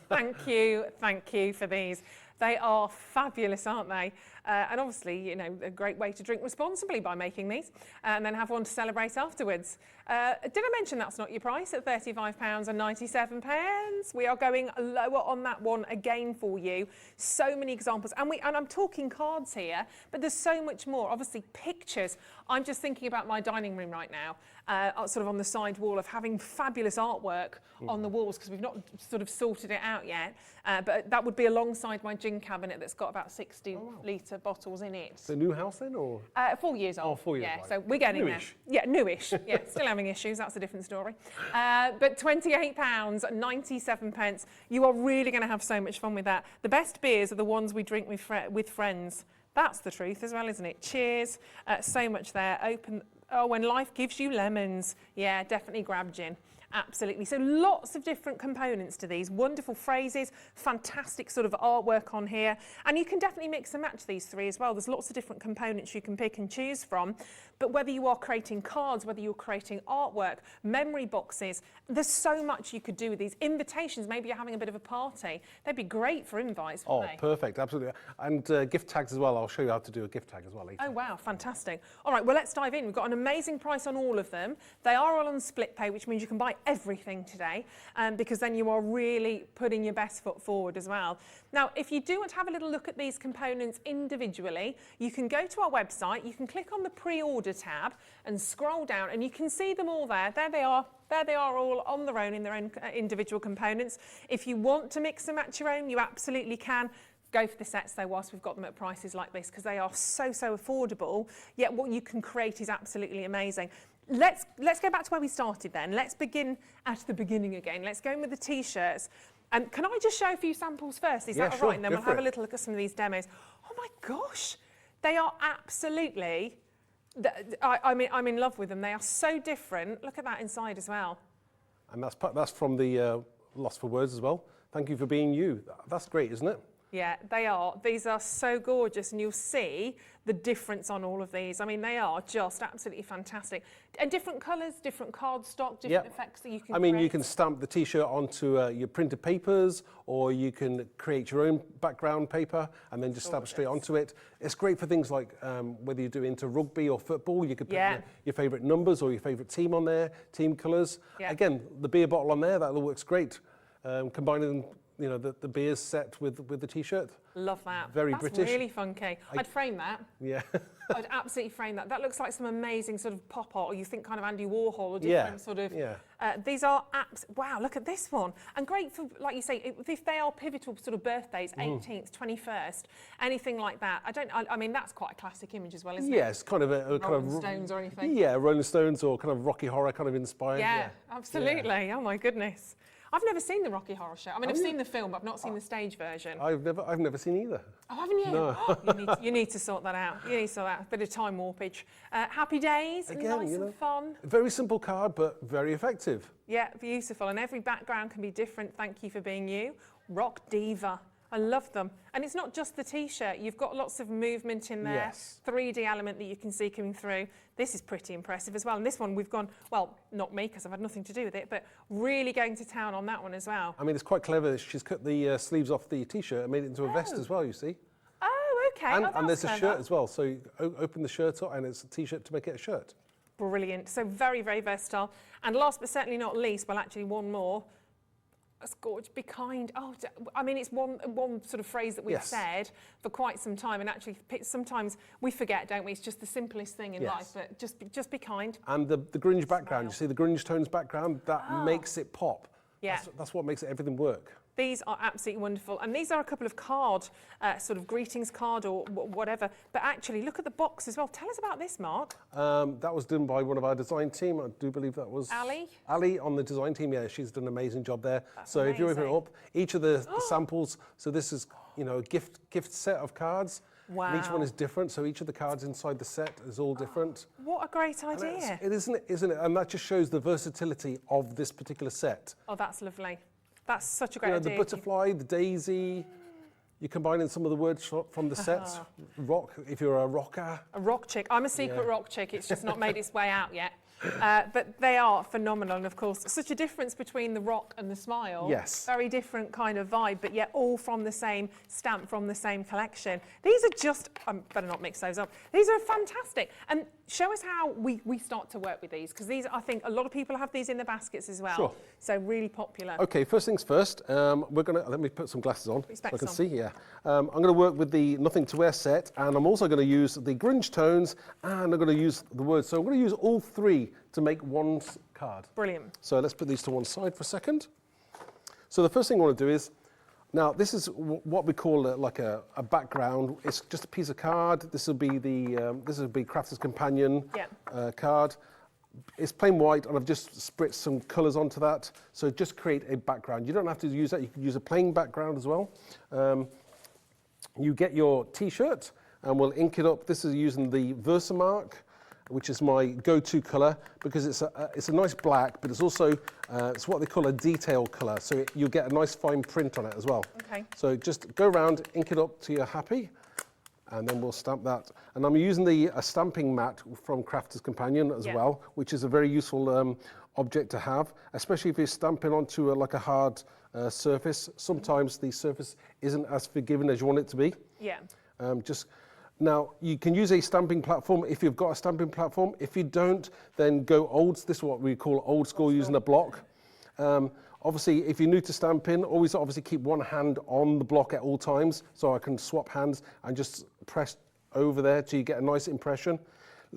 Thank you for these. They are fabulous, aren't they? And obviously, you know, a great way to drink responsibly by making these, and then have one to celebrate afterwards. Did I mention that's not your price at £35.97? We are going lower on that one again for you. So many examples, and I'm talking cards here, but there's so much more. Obviously, pictures. I'm just thinking about my dining room right now, sort of on the side wall of having fabulous artwork on the walls, because we've not sort of sorted it out yet. But that would be alongside my gin cabinet that's got about 60-litre bottles in it. It's a new house then, or? 4 years old. Oh, 4 years. Yeah, right. so we're getting newish. there. Yeah, newish. Yeah, still having issues. That's a different story. But £28.97. You are really going to have so much fun with that. The best beers are the ones we drink with friends. That's the truth as well, isn't it? Cheers. So much there. When life gives you lemons. Yeah, definitely grab gin. Absolutely. So lots of different components to these. Wonderful phrases, fantastic sort of artwork on here. And you can definitely mix and match these three as well. There's lots of different components you can pick and choose from. But whether you are creating cards, whether you're creating artwork, memory boxes, there's so much you could do with these. Invitations, maybe you're having a bit of a party. They'd be great for invites, wouldn't they? Perfect, absolutely. And gift tags as well. I'll show you how to do a gift tag as well later. Oh, wow, fantastic. All right, well, let's dive in. We've got an amazing price on all of them. They are all on split pay, which means you can buy everything today, because then you are really putting your best foot forward as well. Now, if you do want to have a little look at these components individually, you can go to our website, you can click on the pre-order tab and scroll down, and you can see them all there. There they are. There they are, all on their own in their own individual components. If you want to mix and match your own, you absolutely can. Go for the sets though whilst we've got them at prices like this, because they are so affordable, yet what you can create is absolutely amazing. Let's go back to where we started then. Let's begin at the beginning again. Let's go in with the t-shirts. Can I just show a few samples first? Is that all right? And then we'll have a little look at some of these demos. Oh my gosh, they are absolutely, I'm in love with them. They are so different. Look at that inside as well. And that's from the Lost for Words as well. Thank you for being you. That's great, isn't it? Yeah, they are. These are so gorgeous, and you'll see the difference on all of these. I mean, they are just absolutely fantastic. And different colours, different cardstock, different effects that you can you create. can stamp the T-shirt onto your printed papers, or you can create your own background paper and then just stamp straight onto it. It's great for things like whether you do into rugby or football, you could put your favourite numbers or your favourite team on there, team colours. Again, the beer bottle on there, that works great. Combining the beers set with the T-shirt. Love that. Very That's British. Really funky. I'd frame that. Yeah. I'd absolutely frame that. That looks like some amazing sort of pop art, or you think kind of Andy Warhol or different sort of. Yeah. These are wow, look at this one. And great for, like you say, if they are pivotal sort of birthdays, 18th, 21st, anything like that. I mean, that's quite a classic image as well, isn't it? Yeah, it's kind of a kind of Rolling Stones or anything. Yeah, Rolling Stones or kind of Rocky Horror kind of inspired. Yeah, absolutely. Yeah. Oh my goodness. I've never seen the Rocky Horror Show. I mean, I've seen the film, but I've not seen the stage version. I've never seen either. Oh, haven't you? No. you need to sort that out. You need to sort that out. A bit of time warpage. Happy days, Again, nice and fun. Very simple card, but very effective. Yeah, beautiful. And every background can be different. Thank you for being you. Rock Diva. I love them. And it's not just the T-shirt. You've got lots of movement in there. Yes. 3D element that you can see coming through. This is pretty impressive as well. And this one we've gone, well, not me because I've had nothing to do with it, but really going to town on that one as well. I mean, it's quite clever. She's cut the sleeves off the T-shirt and made it into a vest as well, you see. Oh, okay. And there's a shirt as well. So you open the shirt up and it's a T-shirt to make it a shirt. Brilliant. So very, very versatile. And last but certainly not least, well, actually one more. That's gorgeous. Be kind. Oh, I mean, it's one sort of phrase that we've said for quite some time, and actually sometimes we forget, don't we? It's just the simplest thing in life, but just be kind. And the grunge background, you see the grunge tones background, that makes it pop. Yeah. That's what makes everything work. These are absolutely wonderful. And these are a couple of card, sort of greetings card or whatever. But actually, look at the box as well. Tell us about this, Mark. That was done by one of our design team. I do believe that was... Ali? Ali on the design team, yeah. She's done an amazing job there. That's If you open it up, each of the samples, so this is, a gift set of cards. Wow. And each one is different, so each of the cards inside the set is all different. What a great idea. Isn't it? And that just shows the versatility of this particular set. Oh, that's lovely. That's such a great idea. The butterfly, the daisy, you're combining some of the words from the sets. Rock, if you're a rocker. A rock chick. I'm a secret rock chick. It's just not made its way out yet. But they are phenomenal. And of course, such a difference between the rock and the smile. Yes. Very different kind of vibe, but yet all from the same stamp, from the same collection. These are just, I better not mix those up. These are fantastic. And show us how we start to work with these, because these, I think a lot of people have these in their baskets as well. Sure. So really popular. Okay, first things first, let me put some glasses on so I can see, I'm gonna work with the Nothing to Wear set, and I'm also gonna use the grunge tones, and I'm gonna use the words. So I'm gonna use all three to make one card. Brilliant. So let's put these to one side for a second. So the first thing I want to do is, now this is what we call like a background. It's just a piece of card. This will be the Crafter's Companion card. It's plain white, and I've just spritzed some colours onto that. So just create a background. You don't have to use that. You can use a plain background as well. You get your T-shirt, and we'll ink it up. This is using the Versamark, which is my go-to colour, because it's a nice black, but it's also it's what they call a detail colour, so you'll get a nice fine print on it as well. Okay. So just go around, ink it up till you're happy, and then we'll stamp that. And I'm using a stamping mat from Crafter's Companion as well, which is a very useful object to have, especially if you're stamping onto like a hard surface. Sometimes the surface isn't as forgiving as you want it to be. Yeah. Now, you can use a stamping platform if you've got a stamping platform. If you don't, then go This is what we call old school, using a block. Obviously, if you're new to stamping, always obviously keep one hand on the block at all times, so I can swap hands and just press over there till you get a nice impression.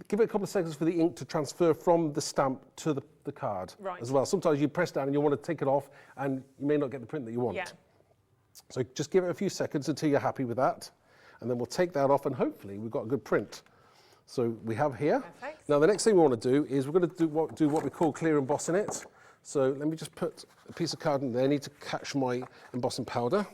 Give it a couple of seconds for the ink to transfer from the stamp to the card as well. Sometimes you press down and you want to take it off, and you may not get the print that you want. Yeah. So just give it a few seconds until you're happy with that. And then we'll take that off, and hopefully we've got a good print. So we have here. Perfect. Now the next thing we want to do is we're going to do what we call clear embossing it. So let me just put a piece of card in there. I need to catch my embossing powder.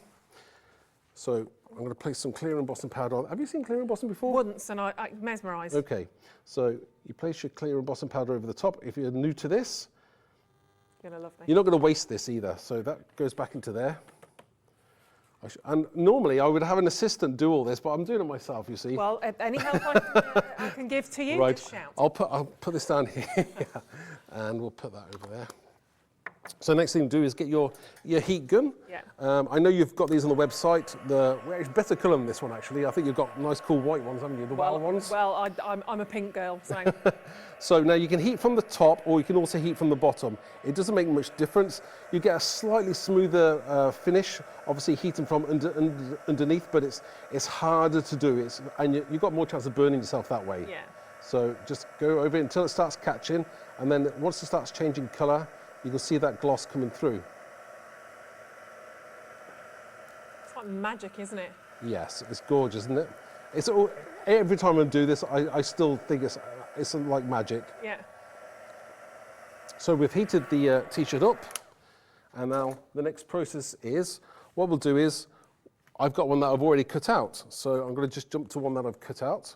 So I'm going to place some clear embossing powder on. Have you seen clear embossing before? Once, and I mesmerised. Okay. So you place your clear embossing powder over the top. If you're new to this, you're gonna love me. You're not going to waste this either. So that goes back into there. And normally I would have an assistant do all this, but I'm doing it myself, you see. Well, any help I can give to you, Right, just shout. I'll put this down here, and we'll put that over there. So next thing to do is get your heat gun. Yeah. I know you've got these on the website. Well, it's better colour than this one, actually. I think you've got nice, cool white ones, haven't you? The wild ones. Well, I'm a pink girl, so. So now you can heat from the top, or you can also heat from the bottom. It doesn't make much difference. You get a slightly smoother finish, obviously heating from underneath, but it's harder to do. And you've got more chance of burning yourself that way. Yeah. So just go over it until it starts catching, and then once it starts changing colour, you can see that gloss coming through. It's like magic, isn't it? Yes, it's gorgeous, isn't it? Every time I do this, I still think it's like magic. Yeah. So we've heated the t-shirt up, and now the next process is, what we'll do is, I've got one that I've already cut out, so I'm going to just jump to one that I've cut out.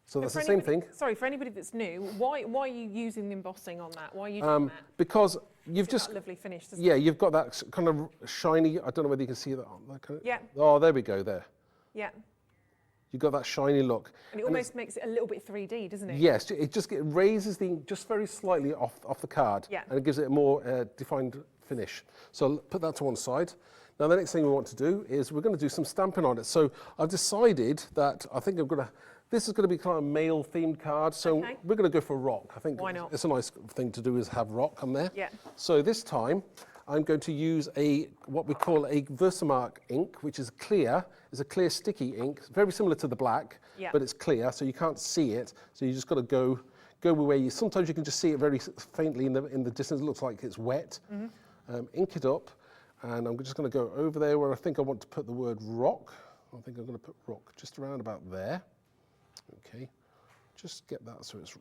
So that's the same thing. Sorry, for anybody that's new, why are you using the embossing on that? Why are you doing that? Because you've just that lovely finish, doesn't yeah, it? you've got that kind of shiny. I don't know whether you can see that. Yeah. Oh, there we go. There. Yeah. You've got that shiny look. And it almost makes it a little bit 3D, doesn't it? Yes, it raises the ink just very slightly off the card, Yeah. and it gives it a more defined finish. So put that to one side. Now the next thing we want to do is we're going to do some stamping on it. So I've decided that I think this is going to be kind of male themed card, so we're going to go for rock. I think why not? It's a nice thing to do is have rock on there. Yeah. So this time I'm going to use what we call a Versamark ink, which is clear. It's a clear sticky ink, very similar to the black, but it's clear, so you can't see it. So you just got to go where you. Sometimes you can just see it very faintly in the distance. It looks like it's wet. Ink it up, and I'm just going to go over there where I think I want to put the word rock. I think I'm going to put rock just around about there. Okay, just get that so it's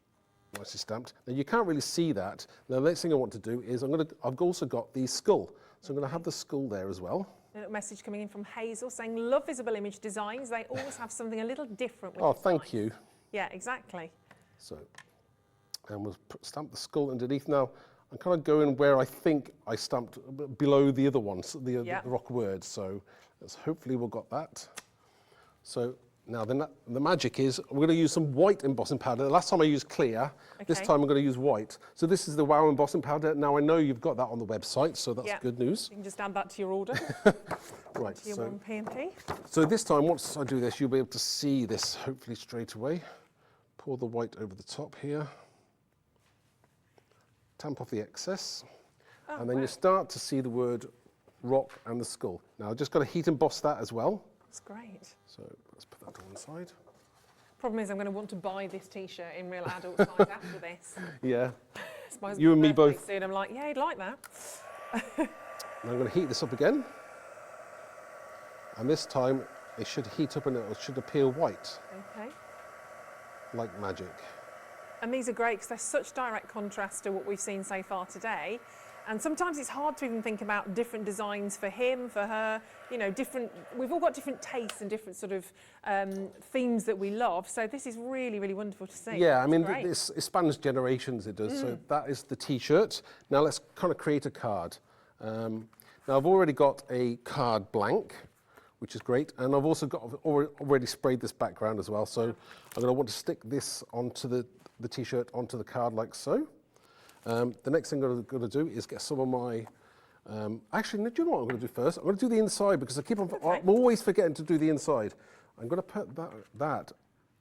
nicely stamped. Now you can't really see that. Now the next thing I want to do is I've also got the skull, so I'm going to have the skull there as well. A little message coming in from Hazel saying, love visible image designs. They always have something a little different. With Thank you. Yeah, exactly. So, and we'll stamp the skull underneath. Now I'm kind of going where I think I stamped below the other ones, the rock word. So hopefully we've got that. So. Now, the magic is we're going to use some white embossing powder. The last time I used clear, this time I'm going to use white. So this is the Wow embossing powder. Now, I know you've got that on the website, so that's good news. You can just add that to your order. Right, to your 1P&P. So this time, once I do this, you'll be able to see this hopefully straight away. Pour the white over the top here. Tamp off the excess. And then you start to see the word rock and the skull. Now, I've just got to heat emboss that as well. That's great. So let's put that to one side. Problem is I'm going to want to buy this t-shirt in real adult size after this. Yeah. You and me both. Soon. I'm like, yeah, he'd like that. And I'm going to heat this up again. And this time it should heat up and it should appear white. Okay. Like magic. And these are great because they're such direct contrast to what we've seen so far today. And sometimes it's hard to even think about different designs for him, for her, you know, we've all got different tastes and different sort of themes that we love. So this is really, really wonderful to see. Yeah, I mean, it spans generations, it does. So that is the t-shirt. Now let's kind of create a card. Now I've already got a card blank, which is great. And I've also already sprayed this background as well. So I'm going to want to stick this onto the t-shirt onto the card like so. The next thing I'm going to do is get some of my... actually, do you know what I'm going to do first? I'm going to do the inside because I'm always forgetting to do the inside. I'm going to put that...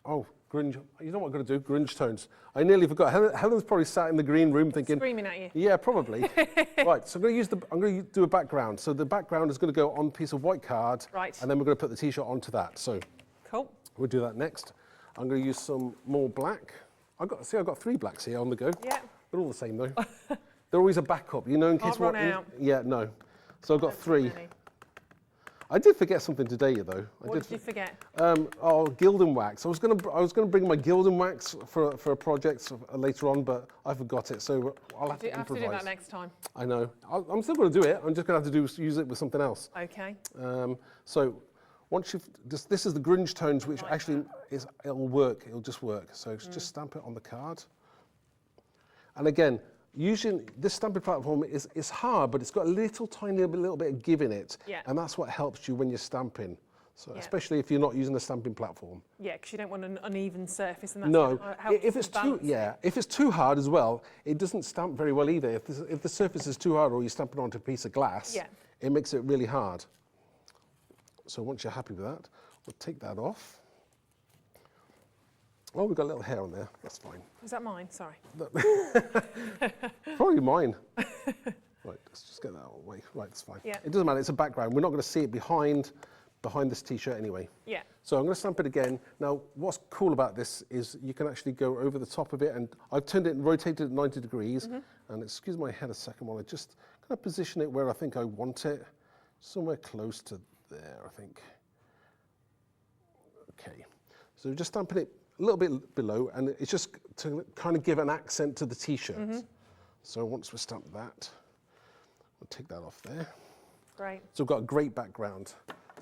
Oh, grunge. You know what I'm going to do? Grunge tones. I nearly forgot. Helen's probably sat in the green room thinking... Screaming at you. Yeah, probably. Right, so I'm going to do a background. So the background is going to go on a piece of white card. Right. And then we're going to put the t-shirt onto that. So cool. We'll do that next. I'm going to use some more black. I've got 3 blacks here on the go. Yeah. They're all the same though. They're always a backup, you know, in case Can't run out. Yeah, no. So I've got 3. I did forget something today, though. What did you forget? Gildan wax. I was gonna bring my Gildan wax for a project later on, but I forgot it. So I'll have to improvise. have to do that next time. I know. I'm still going to do it. I'm just going to have to use it with something else. Okay. So once you've this is the grunge tones, which actually it'll work. It'll just work. So just stamp it on the card. And again, using this stamping platform is hard, but it's got a little tiny little bit of give in it. Yeah. And that's what helps you when you're stamping. So Yeah. especially if you're not using a stamping platform. Yeah, because you don't want an uneven surface, and that's No, gonna help if it's too if it's too hard as well, it doesn't stamp very well either. If the surface is too hard, or you're stamping onto a piece of glass, it makes it really hard. So once you're happy with that, we'll take that off. Oh, we've got a little hair on there. That's fine. Is that mine? Sorry. Probably mine. Right, let's just get that out of the way. Right, that's fine. Yeah. It doesn't matter. It's a background. We're not going to see it behind this T-shirt anyway. Yeah. So I'm going to stamp it again. Now, what's cool about this is you can actually go over the top of it, and I've turned it and rotated it 90 degrees. And excuse my head a second while I just kind of position it where I think I want it, somewhere close to there, I think. Okay. So we're just stamping it a little bit below, and it's just to kind of give an accent to the T-shirt. So once we stamp that, we'll take that off there. Great. So we've got a great background.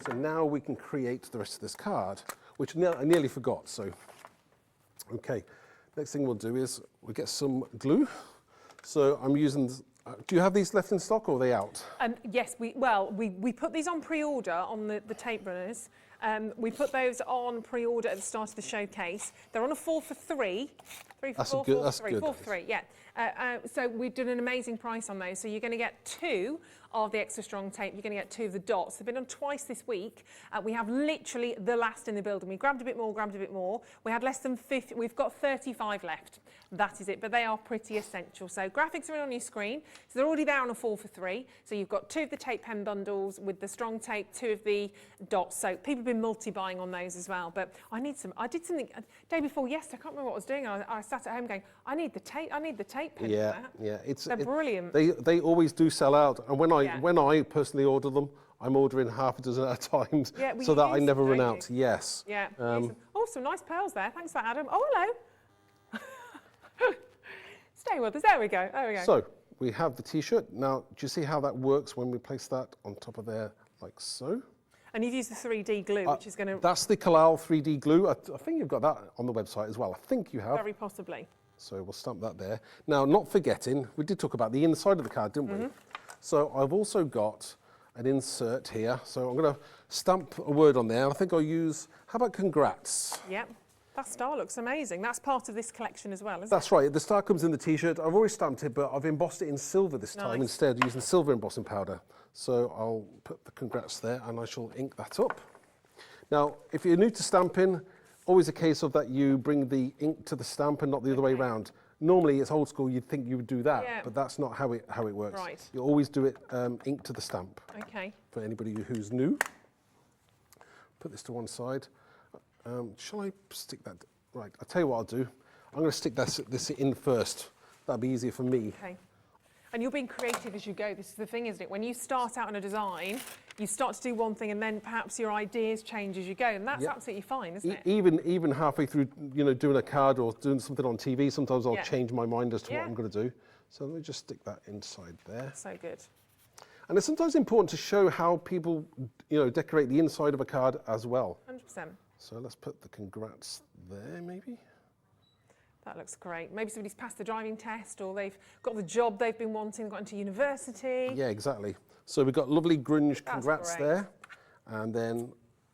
So now we can create the rest of this card, which I nearly forgot. So, okay, next thing we'll do is we'll get some glue. So I'm using, do you have these left in stock or are they out? Yes, we put these on pre-order on the tape runners. We put those on pre-order at the start of the showcase. They're on a 4 for 3. 3 for That's 4, good, 4 that's for 3, good. 4 for 3, yeah. So we've done an amazing price on those. So you're going to get 2 of the extra strong tape. You're going to get 2 of the dots. They've been on twice this week. We have literally the last in the building. We grabbed a bit more, We had less than 50. We've got 35 left. That is it, but they are pretty essential. So graphics are on your screen. So they're already there on a 4 for 3. So you've got 2 of the tape pen bundles with the strong tape, 2 of the dots. So people have been multi-buying on those as well. But I did something day before yesterday. I can't remember what I was doing. I sat at home going, I need the tape pen. Yeah, for that. yeah. They're brilliant. They always do sell out. And when I personally order them, I'm ordering half a dozen at a time so that I never run out. Yes. Yeah. Oh, some nice pearls there. Thanks for that, Adam. Oh, hello. Stay with us. There we go. So we have the T-shirt. Now, do you see how that works when we place that on top of there, like so? And you've used the 3D glue, which is going to... That's the Callis 3D glue. I think you've got that on the website as well. I think you have. Very possibly. So we'll stamp that there. Now, not forgetting, we did talk about the inside of the card, didn't we? So I've also got an insert here. So I'm going to stamp a word on there. I think I'll use, how about congrats? Yep. That star looks amazing. That's part of this collection as well, isn't it? That's right. The star comes in the T-shirt. I've already stamped it, but I've embossed it in silver this time instead, using silver embossing powder. So I'll put the congrats there, and I shall ink that up. Now, if you're new to stamping, always a case of that you bring the ink to the stamp and not the other way around. Normally, it's old school. You'd think you would do that, but that's not how it works. Right. You always do it ink to the stamp. Okay. For anybody who's new, put this to one side. Shall I stick that? Right, I'll tell you what I'll do. I'm going to stick this in first. That'll be easier for me. Okay. And you're being creative as you go. This is the thing, isn't it? When you start out on a design, you start to do one thing and then perhaps your ideas change as you go. And that's absolutely fine, isn't it? Even halfway through, doing a card or doing something on TV, sometimes I'll change my mind as to what I'm going to do. So let me just stick that inside there. So good. And it's sometimes important to show how people, decorate the inside of a card as well. 100%. So let's put the congrats there, maybe. That looks great. Maybe somebody's passed the driving test or they've got the job they've been wanting, got into university. Yeah, exactly. So we've got lovely grunge congrats there. And then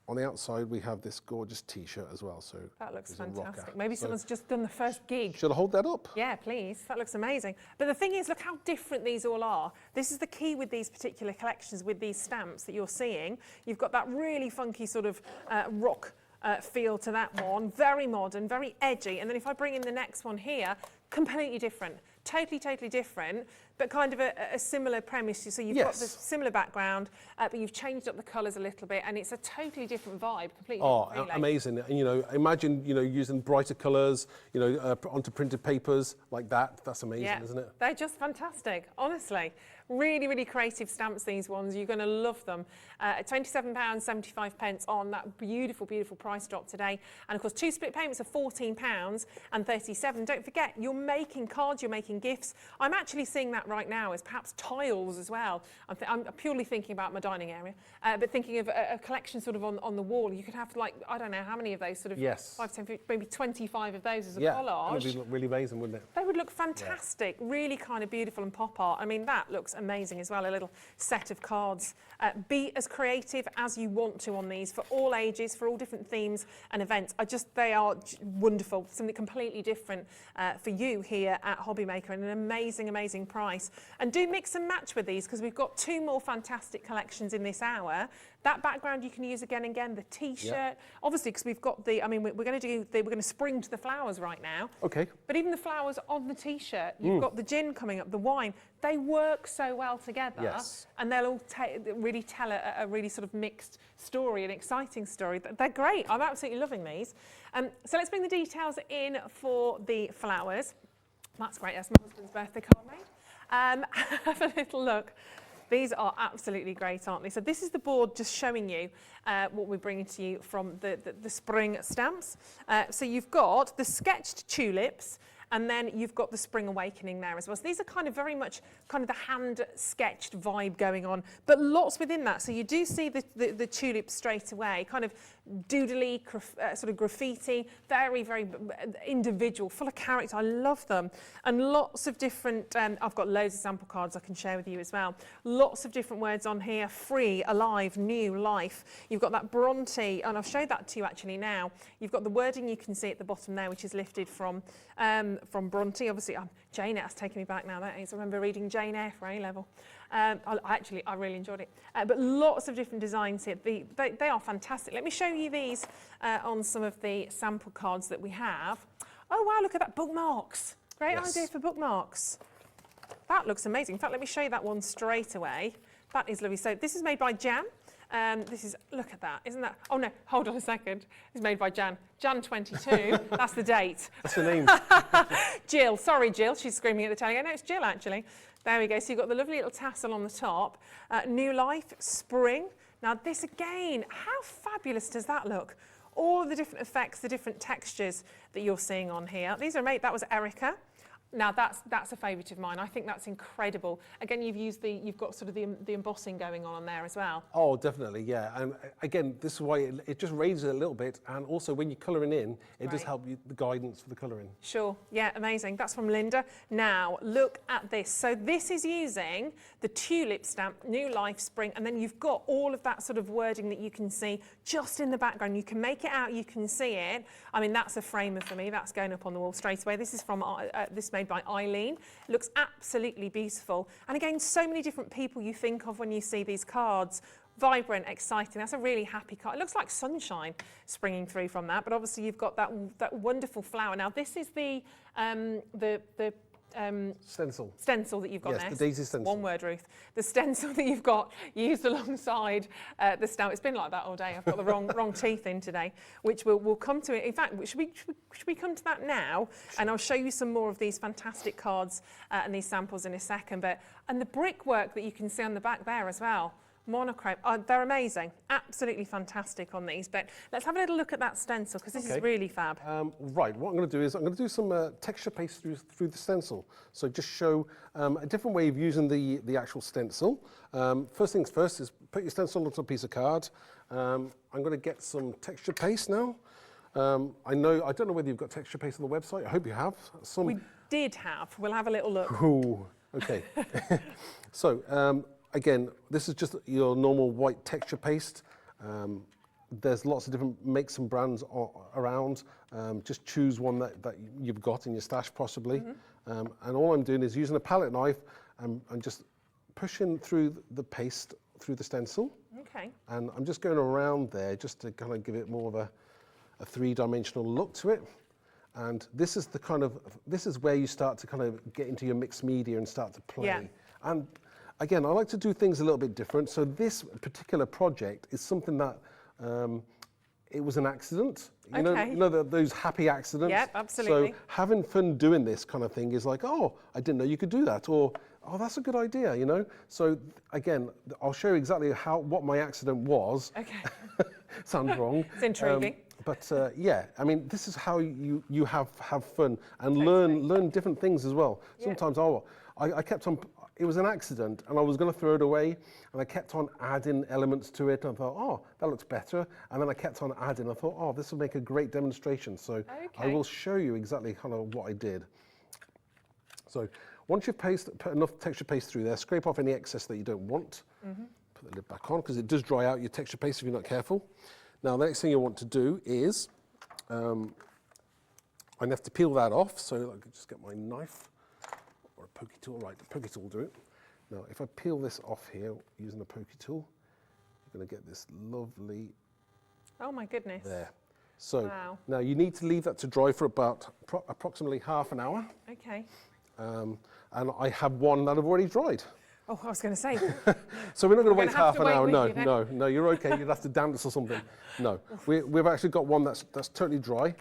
on the outside, we have this gorgeous T-shirt as well. So that looks fantastic. Maybe someone's just done the first gig. Should I hold that up? Yeah, please. That looks amazing. But the thing is, look how different these all are. This is the key with these particular collections, with these stamps that you're seeing. You've got that really funky sort of rock feel to that one, very modern, very edgy. And then if I bring in the next one here, completely different, totally different, but kind of a similar premise. So you've got the similar background, but you've changed up the colours a little bit, and it's a totally different vibe, completely. Oh, amazing! And imagine using brighter colours, onto printed papers like that. That's amazing, isn't it? They're just fantastic, honestly. Really creative stamps, these ones. You're going to love them. £27.75 on that beautiful price drop today. And of course, 2 split payments of £14.37. Don't forget, you're making cards, you're making making gifts. I'm actually seeing that right now as perhaps tiles as well. I'm purely thinking about my dining area, but thinking of a collection sort of on the wall. You could have like, I don't know how many of those, sort of 5, 10, 50, maybe 25 of those as a collage. It would look really amazing, wouldn't it? They would look fantastic, really kind of beautiful and pop art. I mean, that looks amazing as well, a little set of cards. Be as creative as you want to on these, for all ages, for all different themes and events. They are wonderful, something completely different for you here at Hobbymaker, and an amazing, amazing price. And do mix and match with these, because we've got 2 more fantastic collections in this hour. That background you can use again and again, the T-shirt, obviously, because we've got the, I mean, we're going to spring to the flowers right now. Okay. But even the flowers on the T-shirt, you've got the gin coming up, the wine, they work so well together. Yes. And they'll all really tell a really sort of mixed story, an exciting story. They're great. I'm absolutely loving these. So let's bring the details in for the flowers. That's great. That's my husband's birthday card made. Have a little look. These are absolutely great, aren't they? So this is the board just showing you what we're bringing to you from the spring stamps. So you've got the sketched tulips, and then you've got the Spring Awakening there as well. So these are kind of very much kind of the hand-sketched vibe going on, but lots within that. So you do see the tulips straight away, kind of doodly, sort of graffiti, very, very individual, full of character. I love them. And lots of different, I've got loads of sample cards I can share with you as well. Lots of different words on here: free, alive, new, life. You've got that Bronte, and I've showed that to you actually now. You've got the wording you can see at the bottom there, which is lifted from Bronte. Obviously, Jane Eyre has taken me back now. That is, I remember reading Jane Eyre for A-level. I really enjoyed it. But lots of different designs here. They are fantastic. Let me show you these on some of the sample cards that we have. Oh, wow, look at that. Bookmarks. Great idea for bookmarks. That looks amazing. In fact, let me show you that one straight away. That is lovely. So this is made by Jan. This is, look at that, isn't that? Oh no, hold on a second. It's made by Jan. Jan 22, that's the date. That's the name. Jill, sorry Jill, she's screaming at the telly. No, it's Jill actually. There we go, so you've got the lovely little tassel on the top. New life, spring. Now this again, how fabulous does that look? All of the different effects, the different textures that you're seeing on here. These are made, that was Erica. Now that's a favourite of mine. I think that's incredible. Again, you've got sort of the embossing going on there as well. Oh, definitely, yeah. And again, this is why it just raises it a little bit, and also when you're colouring in, it does help you the guidance for the colouring. Sure, yeah, amazing. That's from Linda. Now look at this. So this is using the tulip stamp, new life, spring, and then you've got all of that sort of wording that you can see just in the background. You can make it out, you can see it. I mean, that's a framer for me. That's going up on the wall straight away. This is from this made by Eileen. It looks absolutely beautiful. And again, so many different people you think of when you see these cards. Vibrant, exciting. That's a really happy card. It looks like sunshine springing through from that, but obviously you've got that wonderful flower. Now this is the stencil that you've got there. Yes, the daisy stencil. One word, Ruth. The stencil that you've got used alongside the stamp. It's been like that all day. I've got the wrong teeth in today, which we'll come to. In fact, should we come to that now? And I'll show you some more of these fantastic cards and these samples in a second. And the brickwork that you can see on the back there as well. Monochrome, they're amazing, absolutely fantastic on these. But let's have a little look at that stencil, because this is really fab. Right, what I'm going to do is I'm going to do some texture paste through the stencil. So just show a different way of using the actual stencil. First things first is put your stencil onto a piece of card. I'm going to get some texture paste now. I don't know whether you've got texture paste on the website. I hope you have. We did have. We'll have a little look. Ooh, okay. So. Again, this is just your normal white texture paste. There's lots of different makes and brands around. Just choose one that you've got in your stash possibly. And all I'm doing is using a palette knife and just pushing through the paste through the stencil. Okay. And I'm just going around there just to kind of give it more of a three-dimensional look to it. And this is where you start to kind of get into your mixed media and start to play. Yeah. And again, I like to do things a little bit different. So this particular project is something that it was an accident. You know those happy accidents. Yep, absolutely. So having fun doing this kind of thing is like, oh, I didn't know you could do that, or oh, that's a good idea, you know. So again, I'll show you exactly what my accident was. Okay. Sounds wrong. It's intriguing. But yeah, I mean, this is how you have fun and learn different things as well. Sometimes I kept on. It was an accident, and I was going to throw it away, and I kept on adding elements to it. And I thought, oh, that looks better. And then I kept on adding. I thought, oh, this will make a great demonstration. So I will show you exactly kind of what I did. So once you've put enough texture paste through there, scrape off any excess that you don't want. Put the lid back on because it does dry out your texture paste if you're not careful. Now, the next thing you want to do is, I have to peel that off. So I can just get my knife. Or a pokey tool, right, the pokey tool will do it. Now, if I peel this off here using a pokey tool, you're going to get this lovely... Oh my goodness. There. So now you need to leave that to dry for about approximately half an hour. Okay. And I have one that I've already dried. Oh, I was going to say. So we're not going to wait half an hour. No, you're okay. You'd have to dance or something. No, we've actually got one that's totally dry,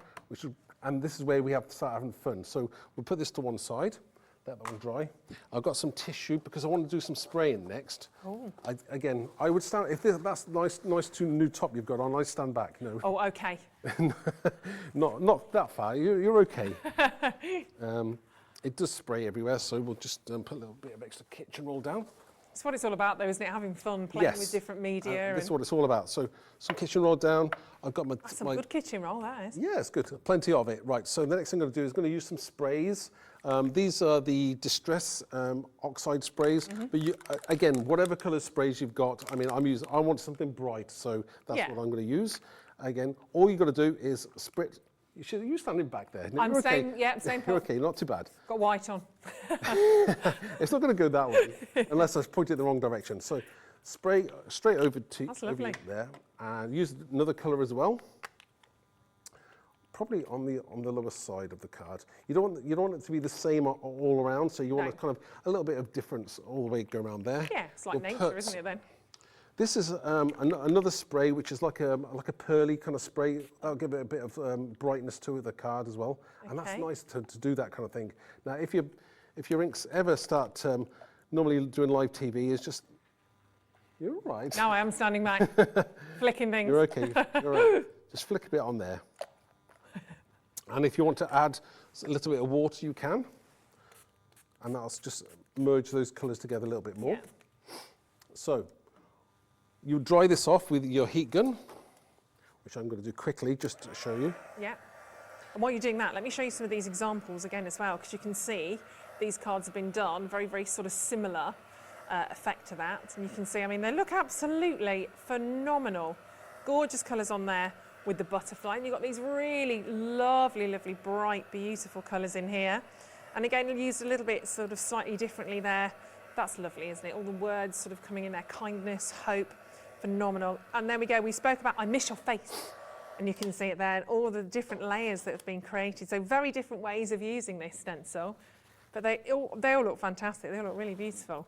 and this is where we have to start having fun. So we'll put this to one side. Let that one dry. I've got some tissue because I want to do some spraying next. Oh. Again, I would stand, if that's nice to new top you've got on, I stand back. No. Oh, okay. not that far. You're okay. It does spray everywhere, so we'll just put a little bit of extra kitchen roll down. That's what it's all about, though, isn't it? Having fun, playing with different media. This is what it's all about. So some kitchen roll down. I've got That's some good kitchen roll, that is. Yeah, it's good. Plenty of it. Right, so the next thing I'm going to do is going to use some sprays. These are the Distress Oxide sprays. But again, whatever colour sprays you've got, I mean, I want something bright, so that's what I'm going to use. Again, all you've got to do is sprit. You're standing back there. I'm staying, same You're okay, not too bad. Got white on. It's not going to go that way, unless I point it the wrong direction. So spray straight over to there, and use another colour as well. Probably on the lower side of the card. You don't want it to be the same all around, so you want a kind of a little bit of difference all the way go around there. Yeah, it's like nature, isn't it then? This is another spray, which is like a pearly kind of spray. That'll give it a bit of brightness to the card as well, and that's nice to do that kind of thing. Now, if your inks ever start normally doing live TV, is just you're all right. Now I am standing back, flicking things. You're okay. You're right. Just flick a bit on there, and if you want to add a little bit of water, you can, and that'll just merge those colours together a little bit more. Yeah. So. You dry this off with your heat gun, which I'm going to do quickly just to show you. Yeah. And while you're doing that, let me show you some of these examples again as well, because you can see these cards have been done, very, very sort of similar effect to that. And you can see, I mean, they look absolutely phenomenal. Gorgeous colours on there with the butterfly. And you've got these really lovely, lovely, bright, beautiful colours in here. And again, you used a little bit sort of slightly differently there. That's lovely, isn't it? All the words sort of coming in there, kindness, hope. Phenomenal. And there we go. We spoke about I miss your face, and you can see it there, and all the different layers that have been created. So very different ways of using this stencil, but they all look fantastic. They all look really beautiful.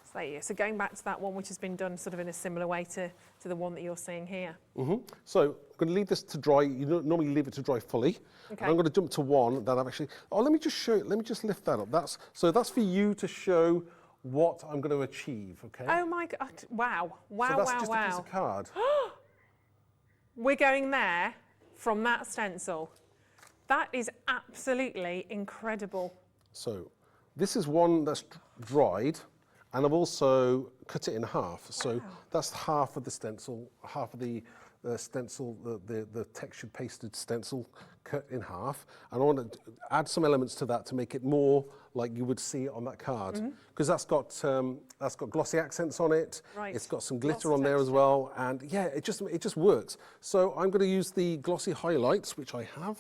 So there you go. So going back to that one, which has been done sort of in a similar way to the one that you're seeing here. So I'm going to leave this to dry. You don't normally leave it to dry fully. Okay. And I'm going to jump to one that I've actually. Oh, let me just show you. Let me just lift that up. That's for you to show what I'm going to achieve, okay? Oh my God, wow, wow, so that's wow, just wow. a piece of card. We're going there from that stencil. That is absolutely incredible. So this is one that's dried, and I've also cut it in half. So that's half of the stencil, half of the stencil, the textured pasted stencil cut in half. And I want to add some elements to that to make it more like you would see it on that card, because that's got glossy accents on it. Right. It's got some glitter on there as well, and yeah, it just works. So I'm going to use the glossy highlights, which I have.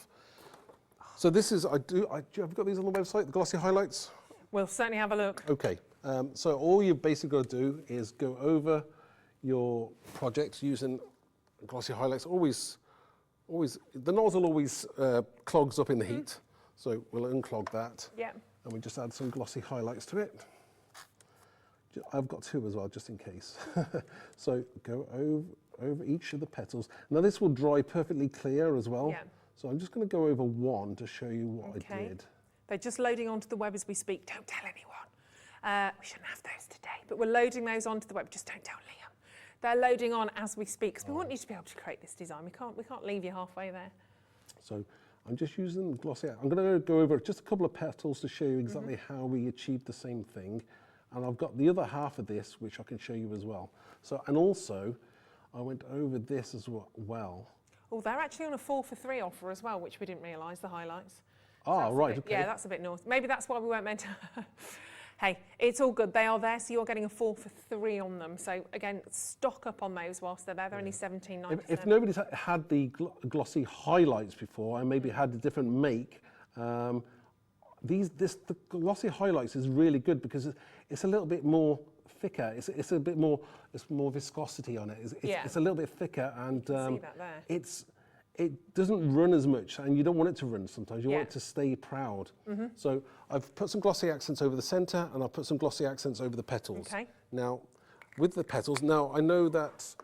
So this is have you got these on the website? The glossy highlights. We'll certainly have a look. Okay. So all you've basically got to do is go over your project using glossy highlights. Always, the nozzle always clogs up in the heat, so we'll unclog that. Yeah. And we just add some glossy highlights to it. I've got two as well, just in case. So go over each of the petals. Now this will dry perfectly clear as well. Yeah. So I'm just going to go over one to show you what I did. They're just loading onto the web as we speak. Don't tell anyone. We shouldn't have those today, but we're loading those onto the web. Just don't tell Liam. They're loading on as we speak, because we want you to be able to create this design. We can't leave you halfway there. So I'm just using the glossy. I'm going to go over just a couple of petals to show you exactly how we achieved the same thing. And I've got the other half of this, which I can show you as well. So, and also, I went over this as well. Oh, they're actually on a 4 for 3 offer as well, which we didn't realise, the highlights. Ah, So right, okay. Yeah, that's a bit naughty. Maybe that's why we weren't meant to. Hey, it's all good. They are there, so you're getting a 4 for 3 on them. So again, stock up on those whilst they're there. They're only $17.97. If nobody's had the glossy highlights before and maybe had a different make, the glossy highlights is really good because it's a little bit more thicker. It's a bit more. It's more viscosity on it. It's a little bit thicker, and see that there. it doesn't run as much, and you don't want it to run sometimes. You want it to stay proud. So I've put some glossy accents over the centre, and I've put some glossy accents over the petals. Okay. Now, with the petals, now I know that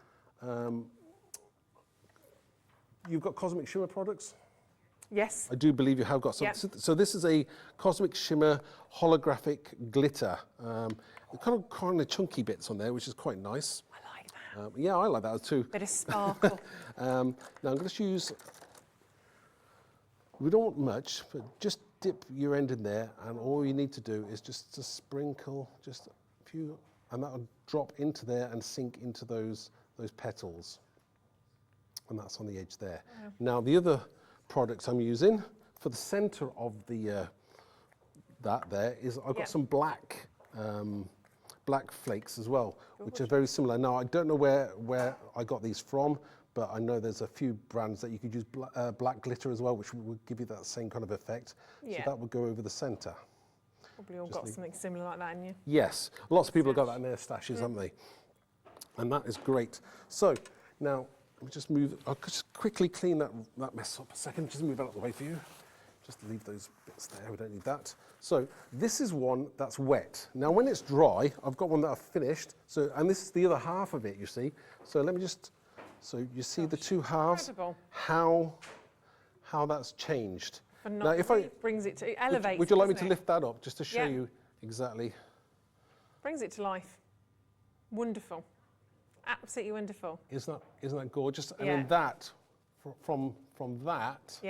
you've got Cosmic Shimmer products. Yes. I do believe you have got some. Yep. So this is a Cosmic Shimmer holographic glitter. Kind of chunky bits on there, which is quite nice. I like that. Yeah, I like that too. Bit of sparkle. Now I'm going to use, we don't want much, but just dip your end in there, and all you need to do is just to sprinkle just a few, and that'll drop into there and sink into those petals. And that's on the edge there. Yeah. Now the other products I'm using for the center of the that there is I've got some black flakes as well, which are very similar. Now I don't know where I got these from, but I know there's a few brands that you could use black glitter as well, which would give you that same kind of effect. Yeah. So that would go over the center. Probably all got something similar like that, haven't you? Yes, lots of people have got that in their stashes, haven't they? And that is great. So now let me just move. I'll just quickly clean that mess up a second. Just move that out of the way for you. Just leave those bits there. We don't need that. So this is one that's wet. Now when it's dry, I've got one that I've finished. So, and this is the other half of it, you see. So let me just. So you see the two halves. How that's changed. Now, if it brings it to elevates. Would you like me to lift that up just to show you exactly? Brings it to life. Wonderful. Absolutely wonderful. Isn't that gorgeous? And then that, from that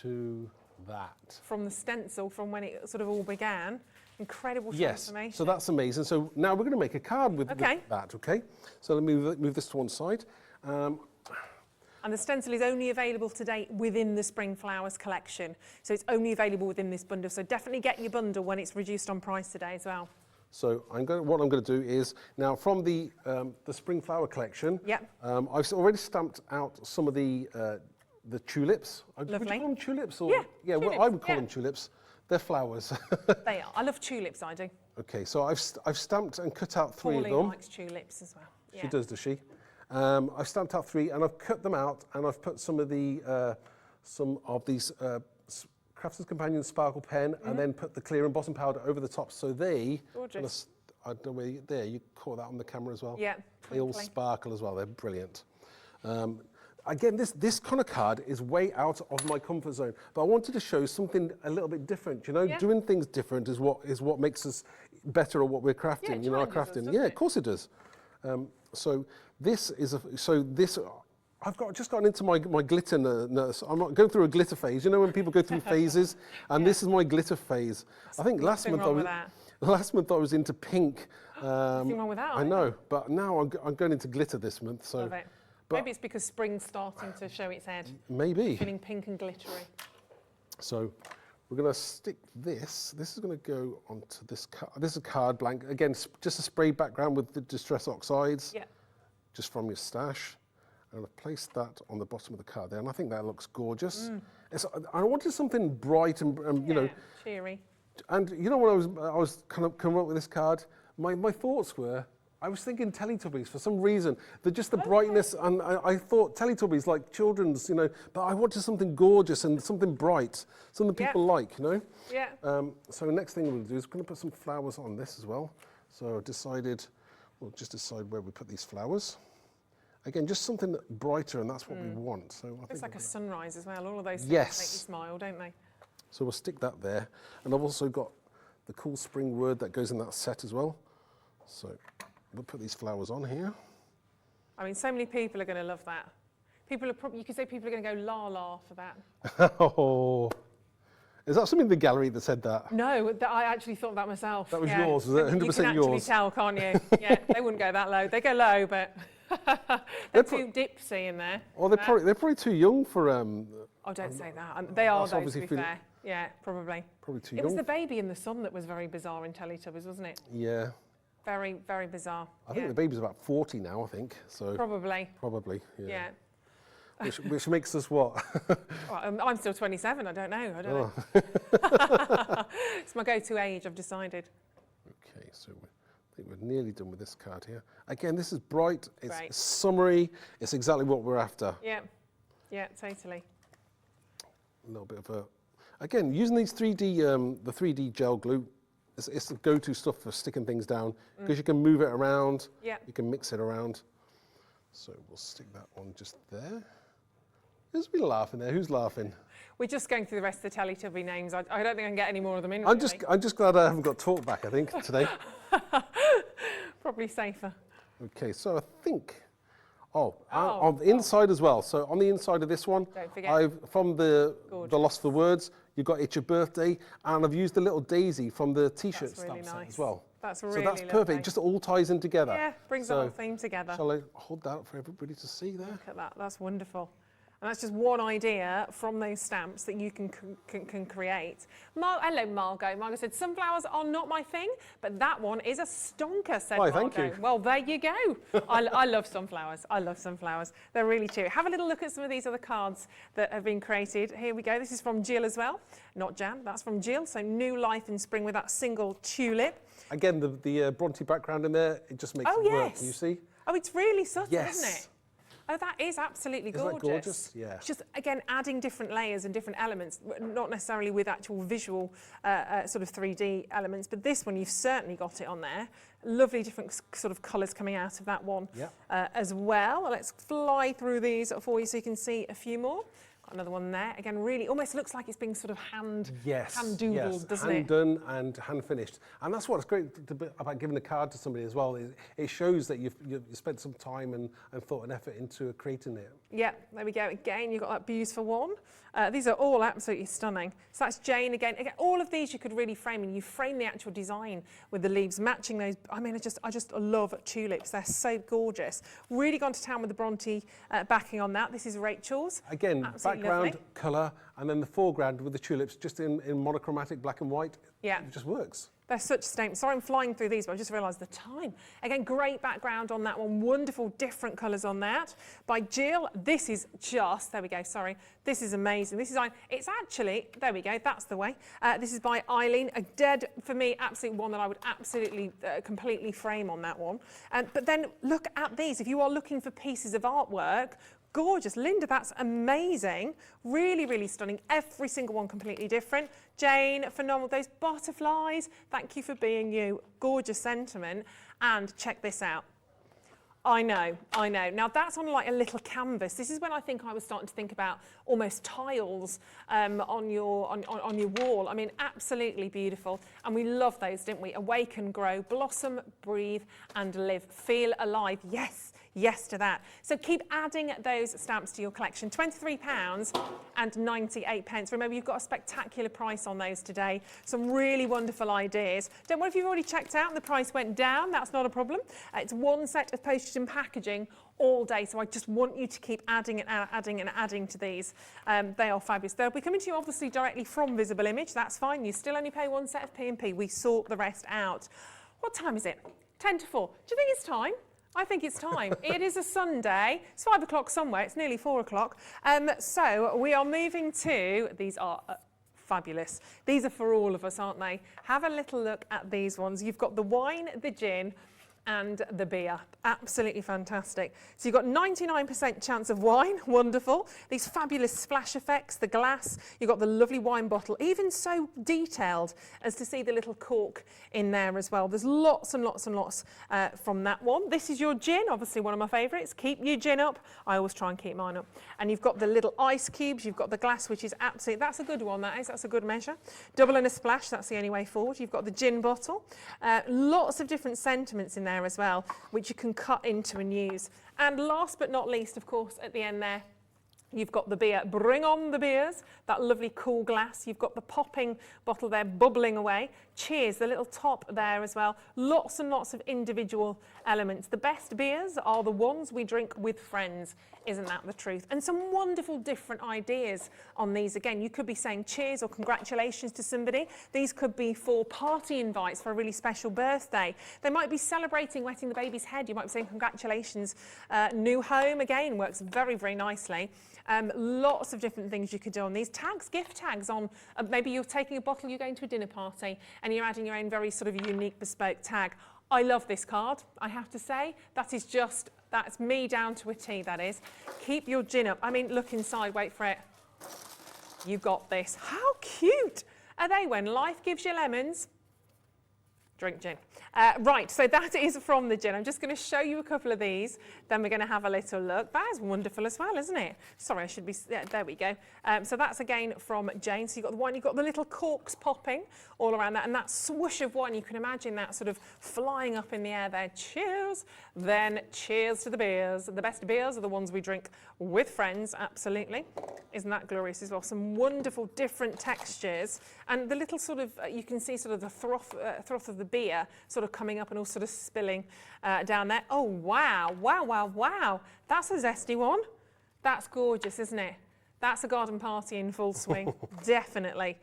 to that. From the stencil, from when it sort of all began, incredible transformation. Yes, so that's amazing. So now we're going to make a card with that, okay? So let me move this to one side. And the stencil is only available today within the Spring Flowers collection. So it's only available within this bundle. So definitely get your bundle when it's reduced on price today as well. So what I'm going to do is, now from the Spring Flower collection, I've already stamped out some of the tulips. Lovely. Would you call them tulips? Or, yeah, tulips, well, I would call them tulips. They're flowers. They are. I love tulips, I do. Okay, so I've stamped and cut out 3 of them. Pauline likes tulips as well. She does she? I've stamped out 3 and I've cut them out, and I've put some of these Crafter's Companion Sparkle Pen and then put the clear embossing powder over the top, so they, gorgeous. I don't know where there, you caught that on the camera as well? Yeah. They all sparkle as well, they're brilliant. Again, this kind of card is way out of my comfort zone, but I wanted to show something a little bit different. You know, doing things different is what makes us better at what we're crafting. You know, our crafting. Yeah, of course it does. So this is I've just gotten into my glitter nurse. I'm not going through a glitter phase. You know when people go through phases, and this is my glitter phase. I think last month I was into pink. Nothing wrong with that. I know, but now I'm going into glitter this month. So. Love it. Maybe it's because spring's starting to show its head. Maybe. Feeling pink and glittery. So we're going to stick this. This is going to go onto this card. This is a card blank. Again, just a spray background with the Distress Oxides. Yeah. Just from your stash. And I've placed that on the bottom of the card there, and I think that looks gorgeous. I wanted something bright and you know, cheery. And you know, when I was kind of coming up with this card, my thoughts were, I was thinking Teletubbies for some reason. Just the brightness, and I thought Teletubbies like children's, you know, but I wanted something gorgeous and something bright, something people like, you know. Yeah. So the next thing we'll do is we're going to put some flowers on this as well. So I decided, we'll just decide where we put these flowers. Again, just something brighter, and that's what we want. So I it's like a sunrise as well. All of those things make you smile, don't they? So we'll stick that there. And I've also got the cool spring word that goes in that set as well. So we'll put these flowers on here. I mean, so many people are going to love that. People are probably, you could say people are going to go la la for that. Oh, is that something in the gallery that said that? No, I actually thought that myself. That was yours, was it? 100% yours? You can actually tell, can't you? Yeah, they wouldn't go that low. They go low, but they're too dipsy in there. Well, they're probably too young for. Oh, don't say that. They are, though, to be fair. Yeah, probably. Probably too young. It was the baby in the sun that was very bizarre in Teletubbies, wasn't it? Yeah. Very, very bizarre. I think the baby's about 40 now, I think. So probably. Probably, yeah. Which makes us what? Well, I'm still 27, I don't know. Know. It's my go-to age, I've decided. Okay, so I think we're nearly done with this card here. Again, this is bright, it's summery, it's exactly what we're after. Yeah, yeah, totally. A little bit of a... Again, using these 3D, the 3D gel glue, it's the go-to stuff for sticking things down, because you can move it around, you can mix it around. So we'll stick that one just there. Who's been laughing there? Who's laughing? We're just going through the rest of the Teletubby names. I don't think I can get any more of them in. I'm just glad I haven't got talk back, I think, today. Probably safer. Okay, so I think... on the inside as well. So on the inside of this one, don't forget. From the Lost for Words, you've got It's Your Birthday, and I've used the little daisy from the T-shirt stamp set as well. That's really So that's perfect. lovely. It just all ties in together. Yeah, brings the whole theme together. Shall I hold that up for everybody to see there? Look at that. That's wonderful. And that's just one idea from those stamps that you can create. Hello, Margot. Margot said, sunflowers are not my thing, but that one is a stonker, said Margot. Thank you. Well, there you go. I love sunflowers. I love sunflowers. They're really cute. Have a little look at some of these other cards that have been created. Here we go. This is from Jill as well. Not Jan. That's from Jill. So new life in spring with that single tulip. Again, the Bronte background in there, it just makes it work. You see? Oh, it's really subtle, yes. isn't it? Oh, that is absolutely gorgeous. Isn't that gorgeous? Yeah. It's just, again, adding different layers and different elements, not necessarily with actual visual sort of 3D elements, but this one, you've certainly got it on there. Lovely different sort of colours coming out of that one as well. Let's fly through these for you so you can see a few more. Got another one there. Again, really almost looks like it's being sort of hand-doodled, doesn't it? Hand done and hand finished. And that's what's great about giving a card to somebody as well. It shows that you've spent some time and thought and effort into creating it. Yeah, there we go. Again, you've got that beautiful one. These are all absolutely stunning. So that's Jane again. All of these you could really frame, and you frame the actual design with the leaves matching those. I mean, I just love tulips. They're so gorgeous. Really gone to town with the Bronte backing on that. This is Rachel's. Again, absolutely background, lovely. colour, and then the foreground with the tulips just in monochromatic black and white. Yeah. It just works. They're such statements. Sorry, I'm flying through these, but I just realised the time. Again, great background on that one. Wonderful different colours on that. By Jill, this is just, there we go, sorry. This is amazing. This is, it's actually, there we go, that's the way. This is by Eileen, a dead, for me, absolute one that I would absolutely, completely frame on that one. But then look at these. If you are looking for pieces of artwork, gorgeous. Linda, that's amazing. Really, really stunning. Every single one completely different. Jane, phenomenal. Those butterflies, thank you for being you. Gorgeous sentiment. And check this out. I know. Now that's on like a little canvas. This is when I think I was starting to think about almost tiles on your wall. I mean, absolutely beautiful. And we love those, didn't we? Awaken, grow, blossom, breathe, and live. Feel alive. Yes to that. So keep adding those stamps to your collection. £23.98. Remember, you've got a spectacular price on those today. Some really wonderful ideas. Don't worry if you've already checked out and the price went down. That's not a problem. It's one set of postage and packaging all day. So I just want you to keep adding and adding to these. They are fabulous. They'll be coming to you obviously directly from Visible Image. That's fine. You still only pay one set of P&P. We sort the rest out. What time is it? 10 to 4. Do you think it's time? I think it's time. It is a Sunday. It's 5 o'clock somewhere. It's nearly 4 o'clock. So we are moving to, these are fabulous. These are for all of us, aren't they? Have a little look at these ones. You've got the wine, the gin, and the beer. Absolutely fantastic. So you've got 99% chance of wine, wonderful. These fabulous splash effects, the glass, you've got the lovely wine bottle, even so detailed as to see the little cork in there as well. There's lots and lots and lots from that one. This is your gin, obviously one of my favourites. Keep your gin up. I always try and keep mine up. And you've got the little ice cubes, you've got the glass, which is absolutely, that's a good one, that's a good measure. Double and a splash, that's the only way forward. You've got the gin bottle. Lots of different sentiments in there. there as well, which you can cut into and use. And last but not least, of course, at the end there, you've got the beer. Bring on the beers, that lovely cool glass. You've got the popping bottle there bubbling away. Cheers, the little top there as well. Lots and lots of individual elements. The best beers are the ones we drink with friends. Isn't that the truth? And some wonderful different ideas on these. Again, you could be saying cheers or congratulations to somebody. These could be for party invites for a really special birthday. They might be celebrating wetting the baby's head. You might be saying congratulations. New home, again, works very, very nicely. Lots of different things you could do on these. Tags, gift tags on, maybe you're taking a bottle, you're going to a dinner party and you're adding your own very sort of unique bespoke tag. I love this card, I have to say. That's me down to a T, that is. Keep your gin up. I mean, look inside, wait for it. You got this. How cute are they when life gives you lemons? Drink gin. Right, so that is from the gin. I'm just going to show you a couple of these, then we're going to have a little look. That is wonderful as well, isn't it? Sorry, I should be, yeah, there we go. So that's again from Jane. So you've got the wine, you've got the little corks popping all around that, and that swoosh of wine, you can imagine that sort of flying up in the air there. Cheers. Then cheers to the beers. The best beers are the ones we drink with friends, absolutely. Isn't that glorious as well? Some wonderful different textures, and the little sort of, you can see sort of the froth of the beer sort of coming up and all sort of spilling down there. Oh, wow, wow, wow, wow. That's a zesty one. That's gorgeous, isn't it? That's a garden party in full swing, definitely.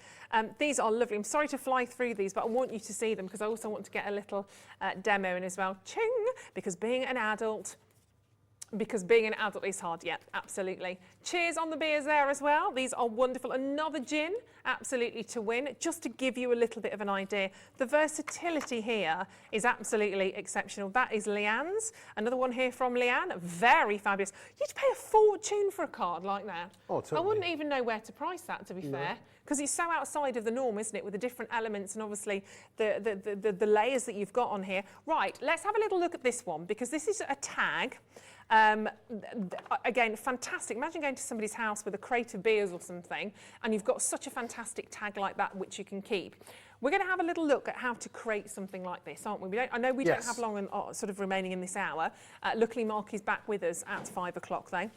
These are lovely. I'm sorry to fly through these, but I want you to see them because I also want to get a little demo in as well. Ching, because being an adult is hard, yeah, absolutely. Cheers on the beers there as well. These are wonderful. Another gin, absolutely to win. Just to give you a little bit of an idea, the versatility here is absolutely exceptional. That is Leanne's. Another one here from Leanne, very fabulous. You'd pay a fortune for a card like that. Oh, totally. I wouldn't even know where to price that, to be fair, because it's so outside of the norm, isn't it, with the different elements and obviously the layers that you've got on here. Right, let's have a little look at this one, because this is a tag. Again, fantastic. Imagine going to somebody's house with a crate of beers or something, and you've got such a fantastic tag like that which you can keep. We're going to have a little look at how to create something like this, aren't we? I know we don't have long sort of remaining in this hour. Luckily, Mark is back with us at 5 o'clock though.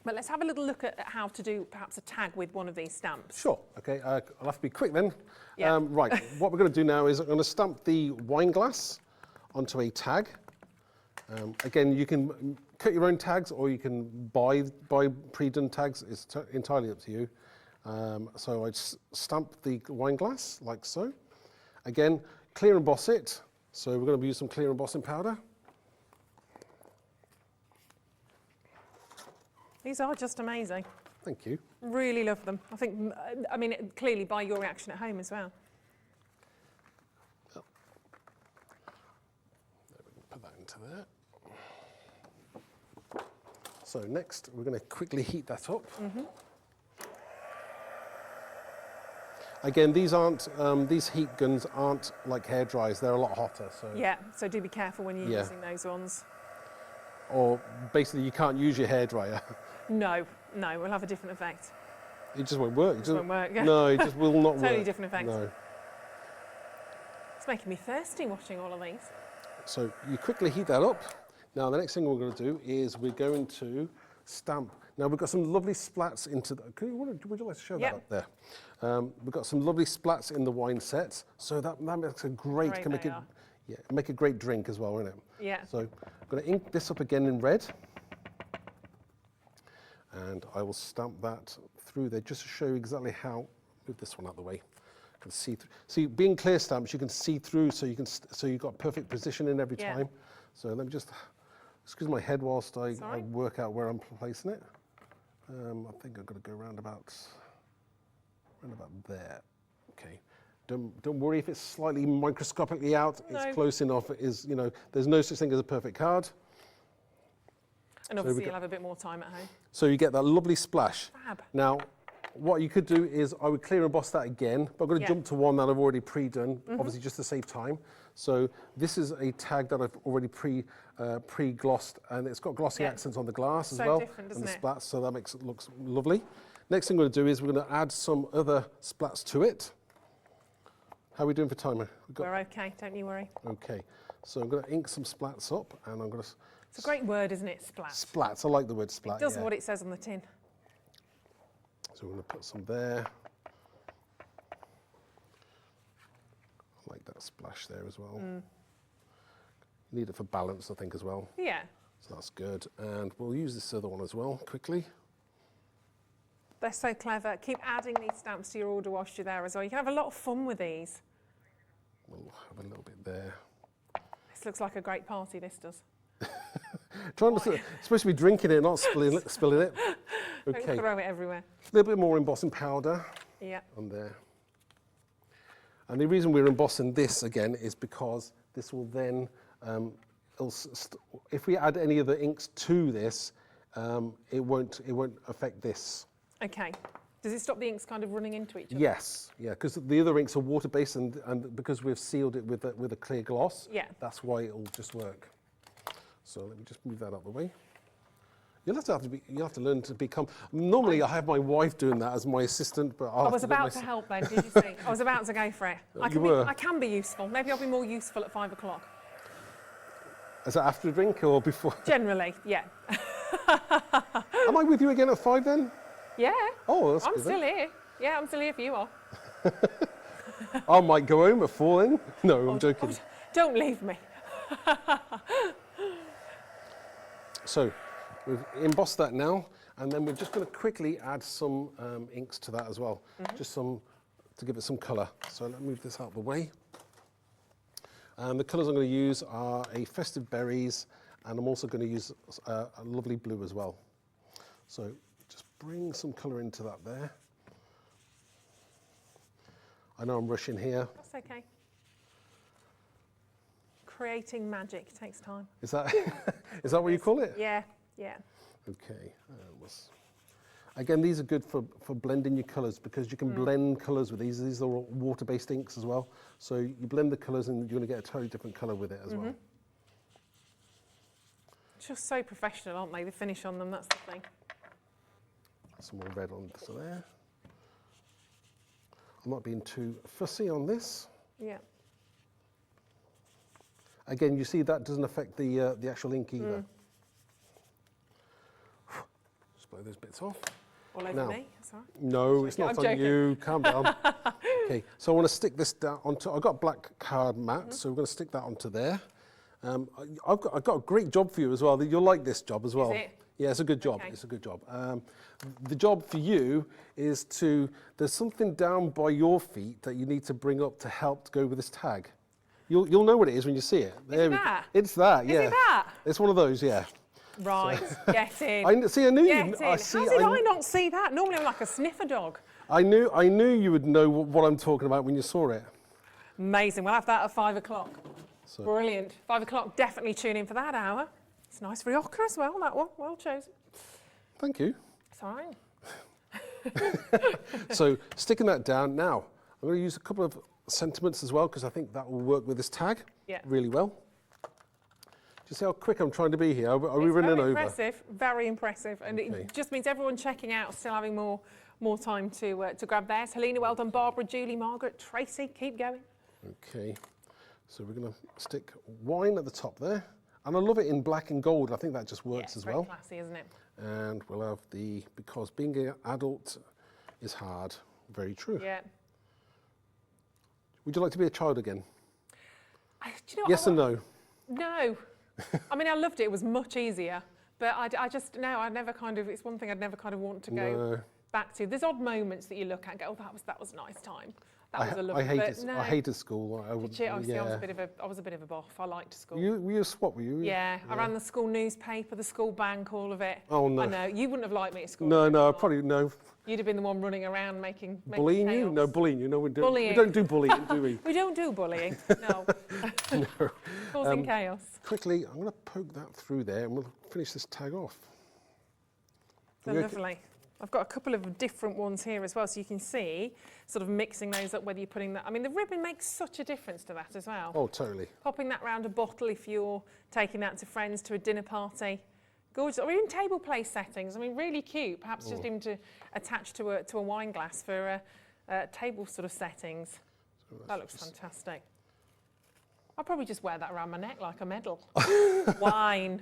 But let's have a little look at how to do perhaps a tag with one of these stamps. Sure, okay, I'll have to be quick then. Yeah. Right, what we're going to do now is I'm going to stamp the wine glass onto a tag. Again, you can cut your own tags or you can buy pre-done tags. It's entirely up to you. So I stamp the wine glass like so. Again, clear emboss it. So we're going to use some clear embossing powder. These are just amazing. Thank you. Really love them. I think, I mean, clearly by your reaction at home as well. There we can put that into there. So next, we're going to quickly heat that up. Again, these heat guns aren't like hair dryers. They're a lot hotter. So yeah, so do be careful when you're using those ones. Or basically, you can't use your hair dryer. No, we'll have a different effect. It just won't work. It just won't work. Yeah. No, it just will not work. Totally different effect. No. It's making me thirsty watching all of these. So you quickly heat that up. Now the next thing we're going to do is we're going to stamp. Now we've got some lovely splats into the, would you like to show that up there? We've got some lovely splats in the wine set, so that makes a great, can make it, make a great drink as well, won't it? Yeah. So I'm going to ink this up again in red, and I will stamp that through there just to show you exactly how. Move this one out of the way. Can see through. See, being clear stamps, you can see through, so you've got perfect position in every time. So let me just excuse my head whilst I work out where I'm placing it. I think I've got to go round about there. Okay. Don't worry if it's slightly microscopically out. No. It's close enough. It is, you know, there's no such thing as a perfect card. And obviously you'll have a bit more time at home. So you get that lovely splash. Fab. Now, what you could do is I would clear emboss that again, but I'm going to jump to one that I've already pre-done, obviously just to save time. So this is a tag that I've already pre-glossed, and it's got glossy accents on the glass as well, and the splats, so that makes it looks lovely. Next thing we're going to do is we're going to add some other splats to it. How are we doing for timer? We're okay, don't you worry. Okay, so I'm going to ink some splats up, and I'm going to... It's a great word, isn't it, splat? Splats, I like the word splat, It does what it says on the tin. So we're going to put some there. I like that splash there as well. Need it for balance, I think, as well. Yeah. So that's good. And we'll use this other one as well, quickly. They're so clever. Keep adding these stamps to your order whilst you're there as well. You can have a lot of fun with these. We'll have a little bit there. This looks like a great party, this does. Supposed to be drinking it, not spilling it. Okay. Don't throw it everywhere. A little bit more embossing powder. Yeah. On there. And the reason we're embossing this again is because this will then, if we add any other inks to this, it won't affect this. Okay. Does it stop the inks kind of running into each other? Yes, yeah, because the other inks are water-based, and because we've sealed it with a clear gloss, yeah, that's why it'll just work. So let me just move that out of the way. You'll have to learn to become. Normally, I have my wife doing that as my assistant, but I was about to help then. Did you see? I was about to go for it. I can be useful. Maybe I'll be more useful at 5 o'clock. Is that after a drink or before? Generally, yeah. Am I with you again at 5 then? Yeah. Oh, that's I'm good. still here. Yeah, I'm still here if you are. I might go home at 4 then. No, I'm joking. Don't leave me. So, we've embossed that now, and then we're just going to quickly add some inks to that as well, just some to give it some colour. So let me move this out of the way. The colours I'm going to use are a Festive Berries, and I'm also going to use a lovely blue as well. So just bring some colour into that there. I know I'm rushing here. That's okay. Creating magic takes time. Is that what you call it? Yeah, yeah. Okay. Again, these are good for blending your colours because you can blend colours with these. These are all water-based inks as well. So you blend the colours and you're going to get a totally different colour with it as well. Just so professional, aren't they? The finish on them, that's the thing. Some more red on there. I'm not being too fussy on this. Yeah. Again, you see that doesn't affect the actual ink either. Just blow those bits off. All over me, that's all right. No, it's not on you. Calm down. Okay, so I want to stick this down onto. I've got a black card mat, so we're going to stick that onto there. I've got a great job for you as well. You'll like this job as well. Is it? Yeah, it's a good job. Okay. It's a good job. The job for you is there's something down by your feet that you need to bring up to help to go with this tag. You'll know what it is when you see it. Is it that? It's that, yeah. Is it that? It's one of those, yeah. Right, so. Get in. I knew Get you. in. How did I not see that? Normally I'm like a sniffer dog. I knew you would know what I'm talking about when you saw it. Amazing. We'll have that at 5 o'clock. So. Brilliant. 5 o'clock, definitely tune in for that hour. It's nice rioja as well, that one. Well chosen. Thank you. It's all right. So sticking that down now, I'm going to use a couple of sentiments as well because I think that will work with this tag really well. Do you see how quick I'm trying to be here? Are we running over? Very impressive. And it just means everyone checking out still having more time to grab theirs. Helena, well done. Barbara, Julie, Margaret, Tracy, keep going. Okay, so we're going to stick wine at the top there. And I love it in black and gold. I think that just works as well. Very classy, isn't it? And we'll have because being an adult is hard. Very true. Yeah. Would you like to be a child again? Do you know yes and no? No. I mean, I loved it. It was much easier. But I never kind of, it's one thing I'd never kind of want to go back to. There's odd moments that you look at and go, oh, that was a nice time. That was a lovely, I hated school. I was a bit of a boff. I liked school. Were you a swot, were you? Yeah, I ran the school newspaper, the school bank, all of it. Oh no. I know, you wouldn't have liked me at school. No, probably no. You'd have been the one running around making bullying chaos. you? No, bullying you. No, we don't. Bullying. We don't do bullying, do we? We don't do bullying. No. No. Causing chaos. Quickly, I'm going to poke that through there, and we'll finish this tag off. So lovely. I've got a couple of different ones here as well, so you can see, sort of mixing those up, whether you're putting that. I mean, the ribbon makes such a difference to that as well. Oh, totally. Popping that round a bottle if you're taking that to friends, to a dinner party. Gorgeous. Or even table place settings. I mean, really cute. Perhaps just even to attach to a wine glass for table sort of settings. So That looks fantastic. I'll probably just wear that around my neck like a medal. Wine.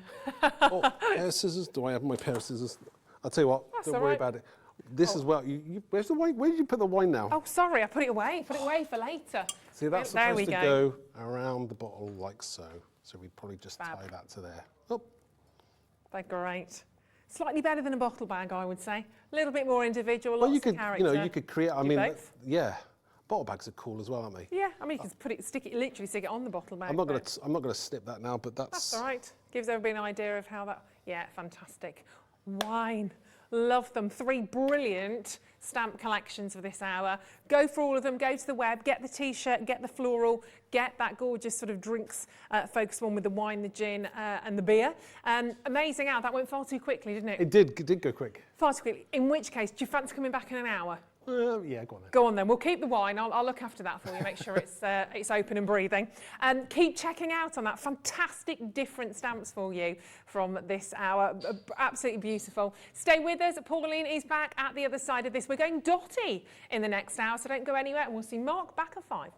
Oh, pair of scissors. Do I have my pair of scissors? I'll tell you what, That's don't all worry right. about it. This as well. Where's the wine? Where did you put the wine now? Oh, sorry, I put it away. Put it away for later. See, that's There we supposed to go around the bottle like so. So we'd probably just tie that to there. Oh. They're great. Slightly better than a bottle bag, I would say. A little bit more individual, Well, lots you could, of character. you know, you could create. I Do mean, both? yeah, bottle bags are cool as well, aren't they? Yeah, I mean, you can literally stick it on the bottle bag. I'm not gonna snip that now, but That's all right. Gives everybody an idea of how that. Yeah, fantastic. Wine. Love them. 3 brilliant stamp collections for this hour. Go for all of them. Go to the web. Get the T-shirt. Get the floral. Get that gorgeous sort of drinks focused one with the wine, the gin, and the beer. Amazing hour. That went far too quickly, didn't it? it did go quick. Far too quickly. In which case, do you fancy coming back in an hour? Yeah, go on then. Go on then. We'll keep the wine. I'll look after that for you. Make sure it's open and breathing. And keep checking out on that. Fantastic different stamps for you from this hour. Absolutely beautiful. Stay with us. Pauline is back at the other side of this. We're going dotty in the next hour, so don't go anywhere. And we'll see Mark back at 5.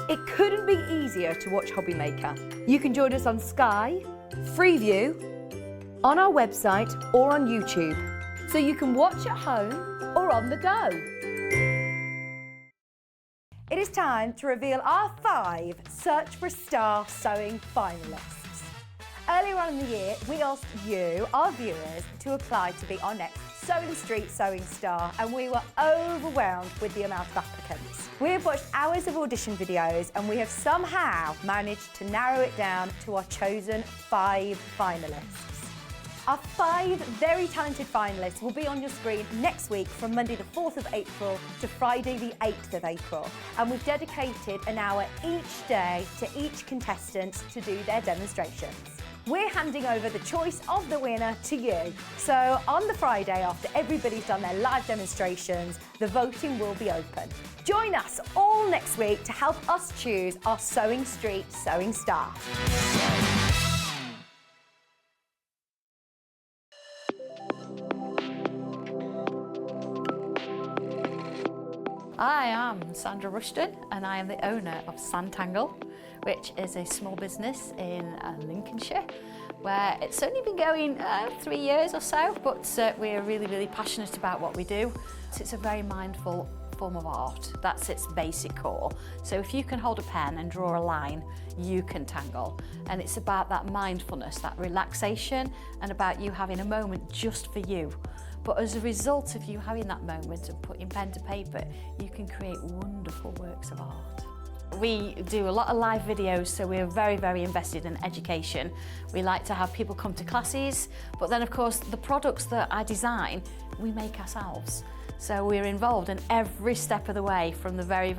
It couldn't be easier to watch Hobbymaker. You can join us on Sky, Freeview, on our website or on YouTube, so you can watch at home or on the go. It is time to reveal our 5 Search for Star Sewing finalists. Earlier on in the year, we asked you, our viewers, to apply to be our next Sewing Street Sewing Star, and we were overwhelmed with the amount of applicants. We have watched hours of audition videos, and we have somehow managed to narrow it down to our chosen 5 finalists. Our 5 very talented finalists will be on your screen next week from Monday the 4th of April to Friday the 8th of April. And we've dedicated an hour each day to each contestant to do their demonstrations. We're handing over the choice of the winner to you. So on the Friday, after everybody's done their live demonstrations, the voting will be open. Join us all next week to help us choose our Sewing Street Sewing Star. I am Sandra Rushton and I am the owner of Sensational, which is a small business in Lincolnshire where it's only been going 3 years or so, but we're really passionate about what we do. So it's a very mindful form of art. That's its basic core. So if you can hold a pen and draw a line, you can tangle. And it's about that mindfulness, that relaxation, and about you having a moment just for you. But as a result of you having that moment and putting pen to paper, you can create wonderful works of art. We do a lot of live videos, so we're very invested in education. We like to have people come to classes, but then of course the products that I design, we make ourselves. So we're involved in every step of the way, from the very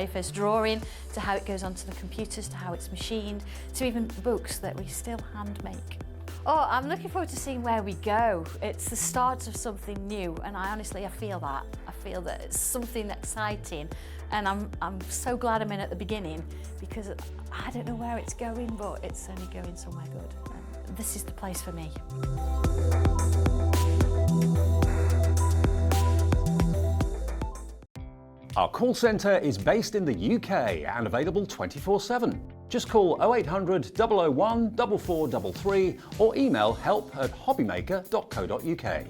first drawing to how it goes onto the computers, to how it's machined, to even books that we still hand make. Oh, I'm looking forward to seeing where we go. It's the start of something new, and I feel that. I feel that it's something exciting, and I'm so glad I'm in at the beginning, because I don't know where it's going, but it's certainly going somewhere good. And this is the place for me. Our call centre is based in the UK and available 24/7. Just call 0800 001 4433 or email help@hobbymaker.co.uk.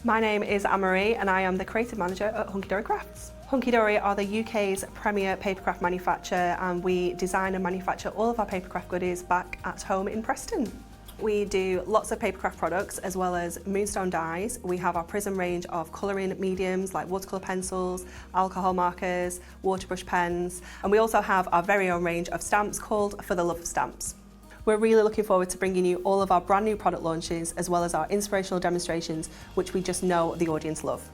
My name is Anne-Marie and I am the creative manager at Hunkydory Crafts. Hunkydory are the UK's premier papercraft manufacturer, and we design and manufacture all of our papercraft goodies back at home in Preston. We do lots of papercraft products as well as moonstone dyes. We have our prism range of colouring mediums like watercolour pencils, alcohol markers, waterbrush pens, and we also have our very own range of stamps called For the Love of Stamps. We're really looking forward to bringing you all of our brand new product launches as well as our inspirational demonstrations, which we just know the audience love.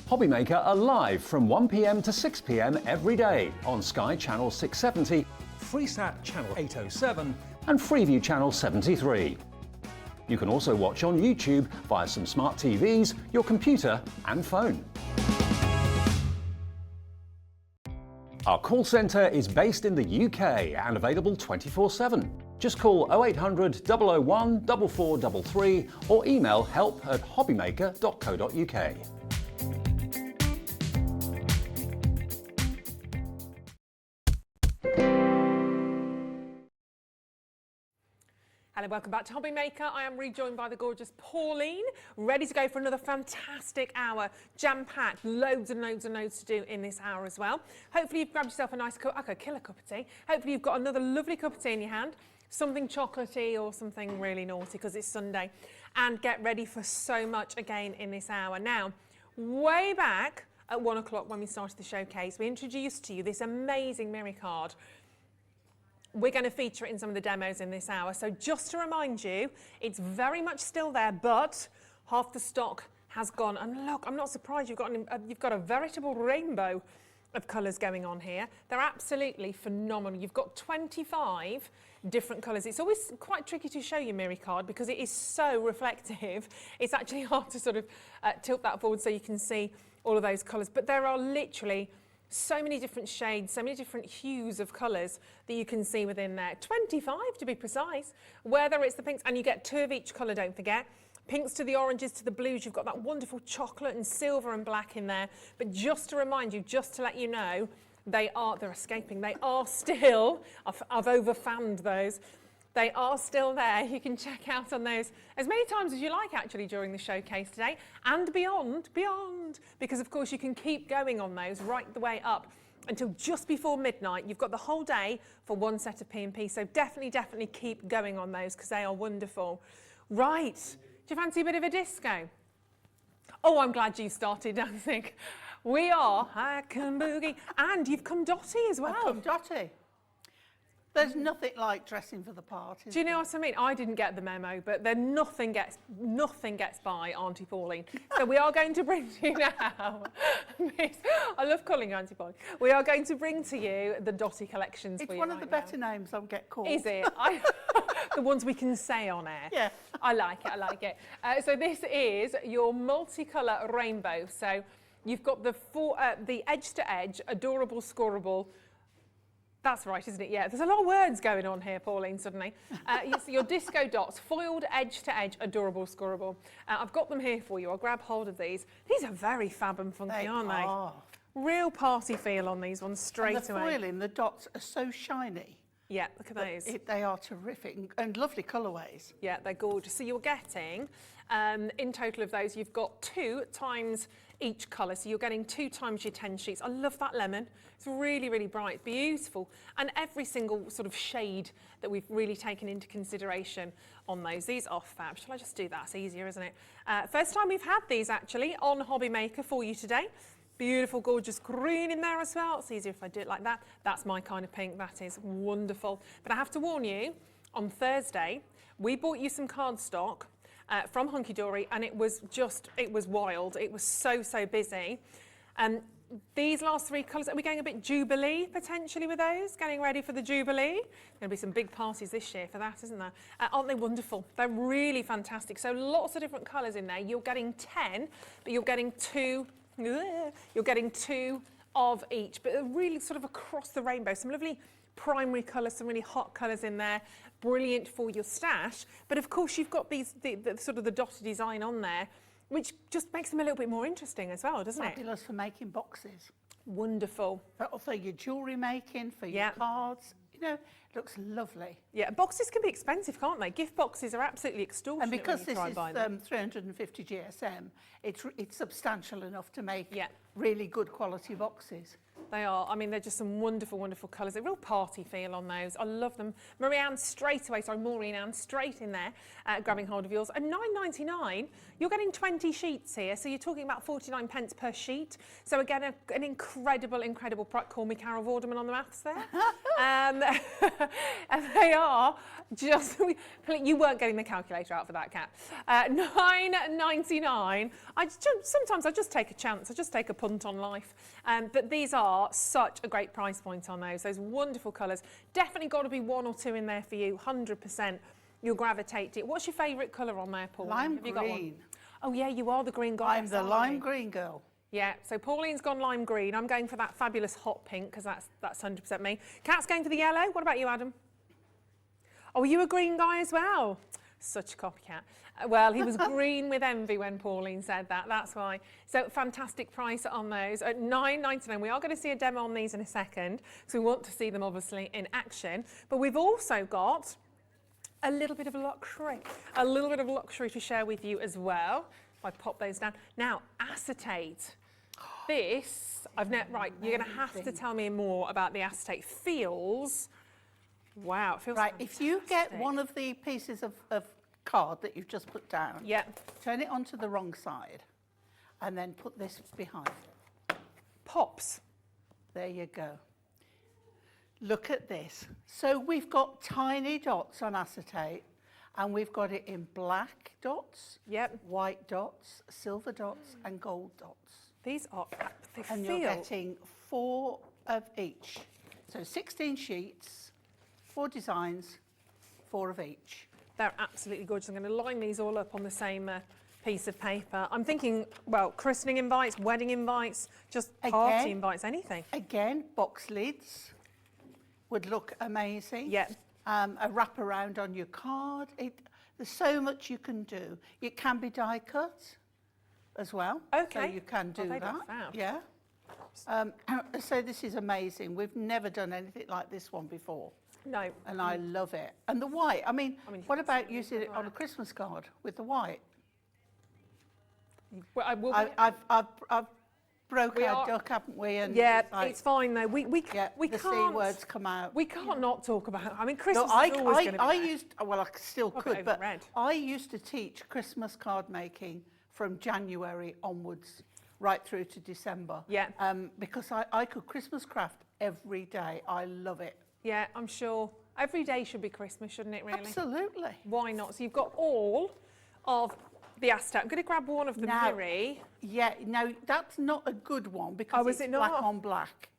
Hobbymaker are live from 1 p.m. to 6 p.m. every day on Sky Channel 670, Freesat Channel 807 and Freeview Channel 73. You can also watch on YouTube via some smart TVs, your computer and phone. Our call centre is based in the UK and available 24/7. Just call 0800 001 4433 or email help@hobbymaker.co.uk. Hello, welcome back to Hobby Maker. I am rejoined by the gorgeous Pauline, ready to go for another fantastic hour, jam-packed, loads and loads and loads to do in this hour as well. Hopefully you've grabbed yourself a nice cup, I could kill a cup of tea. Hopefully you've got another lovely cup of tea in your hand, something chocolatey or something really naughty because it's Sunday, and get ready for so much again in this hour. Now, way back at 1 o'clock when we started the showcase, we introduced to you this amazing mirror card. We're going to feature it in some of the demos in this hour. So just to remind you, it's very much still there, but half the stock has gone. And look, I'm not surprised you've got a veritable rainbow of colours going on here. They're absolutely phenomenal. You've got 25 different colours. It's always quite tricky to show you mirror card because it is so reflective. It's actually hard to sort of tilt that forward so you can see all of those colours. But there are literally so many different shades, so many different hues of colours that you can see within there. 25 to be precise, whether it's the pinks, and you get 2 of each colour, don't forget. Pinks to the oranges to the blues, you've got that wonderful chocolate and silver and black in there. But just to remind you, just to let you know, they're escaping. They are still, I've over-fanned those. They are still there. You can check out on those as many times as you like actually during the showcase today and beyond, because of course you can keep going on those right the way up until just before midnight. You've got the whole day for one set of P&P, so definitely keep going on those because they are wonderful. Right, do you fancy a bit of a disco? Oh, I'm glad you started dancing. We are I Can Boogie, and you've come Dotty as well. I've come Dotty. There's nothing like dressing for the part. Do you know what I mean? I didn't get the memo, but then nothing gets by Auntie Pauline. So we are going to bring to you now. I love calling you Auntie Pauline. We are going to bring to you the Dotty collections. It's one of the better names I'll get called. Is it? The ones we can say on air. Yeah. I like it. So this is your multicolour rainbow. So you've got the edge to edge, adorable, scoreable. That's right, isn't it? Yeah, there's a lot of words going on here, Pauline, suddenly. Your disco dots, foiled edge-to-edge, adorable, scoreable. I've got them here for you. I'll grab hold of these. These are very fab and funky, aren't they? Real party feel on these ones straight away. The foiling, the dots are so shiny. Yeah, look at those. They are terrific and lovely colourways. Yeah, they're gorgeous. So you're getting, in total of those, you've got 2 times each colour. So you're getting 2 times your 10 sheets. I love that lemon. It's really, really bright, beautiful. And every single sort of shade that we've really taken into consideration on those. These are fab. Shall I just do that? It's easier, isn't it? First time we've had these actually on Hobby Maker for you today. Beautiful, gorgeous green in there as well. It's easier if I do it like that. That's my kind of pink. That is wonderful. But I have to warn you, on Thursday, we bought you some cardstock from Hunkydory, and it was wild. It was so busy. These last 3 colours, are we going a bit Jubilee potentially with those? Getting ready for the Jubilee? Going to be some big parties this year for that, isn't there? Aren't they wonderful? They're really fantastic. So lots of different colours in there. You're getting 10, but you're getting 2. You're getting 2 of each, but really sort of across the rainbow. Some lovely primary colours, some really hot colours in there. Brilliant for your stash. But of course, you've got these the sort of the dotted design on there, which just makes them a little bit more interesting as well, doesn't it? Fabulous for making boxes. Wonderful. For your jewellery making, for your cards. You know, it looks lovely. Yeah, boxes can be expensive, can't they? Gift boxes are absolutely extortionate. And because when you this is 350 GSM, it's substantial enough to make really good quality boxes. They are. I mean, they're just some wonderful, wonderful colours. A real party feel on those. I love them. Maureen Ann straight in there, grabbing hold of yours. And £9.99, you're getting 20 sheets here. So you're talking about 49 pence per sheet. So again, an incredible price. Call me Carol Vorderman on the maths there. And they are just, you weren't getting the calculator out for that, Kat. £9.99. Sometimes I just take a chance. I just take a punt on life. But these are such a great price point on those wonderful colours. Definitely got to be 1 or 2 in there for you, 100%. you'll gravitate to it. What's your favourite colour on there, Pauline? Lime Have you got one? green. Oh yeah, you are the green goddess. I'm the aren't lime you? green girl. Yeah, so Pauline's gone lime green. I'm going for that fabulous hot pink because that's 100% me. Kat's going for the yellow. What about you, Adam? Oh, are you a green guy as well? Such a copycat. Well, he was green with envy when Pauline said that. That's why. So fantastic price on those at $9.99. We are going to see a demo on these in a second because we want to see them obviously in action. But we've also got a little bit of luxury to share with you as well. If I pop those down. Now, acetate. This, right, you're going to have to tell me more about the acetate. Wow, it feels right, fantastic. if you get one of the pieces of card that you've just put down, turn it onto the wrong side, and then put this behind it. Pops. There you go. Look at this. So we've got tiny dots on acetate, and we've got it in black dots, white dots, silver dots, and gold dots. These are, you're getting 4 of each. So 16 sheets, 4 designs, 4 of each. They're absolutely gorgeous. I'm going to line these all up on the same piece of paper. I'm thinking, well, christening invites, wedding invites, just party invites, anything. Again, box lids would look amazing. Yeah. A wraparound on your card. There's so much you can do. It can be die cut as well. Okay. So you can do that. Fab. Yeah. So this is amazing. We've never done anything like this one before. No. And I love it. And the white. I mean what about using it on a Christmas card with the white? Well, I've broke our duck, haven't we? And yeah, it's fine though. We can't. The C words come out. We can't not talk about. I mean, Christmas No, is always going to be. I used. Well, I still could, but red. I used to teach Christmas card making from January onwards, right through to December. Yeah. Because I could Christmas craft every day. I love it. Yeah, I'm sure. Every day should be Christmas, shouldn't it? Really. Absolutely. Why not? So you've got all of the Aster. I'm going to grab one of the Miri. Yeah, no, that's not a good one because it's black on black.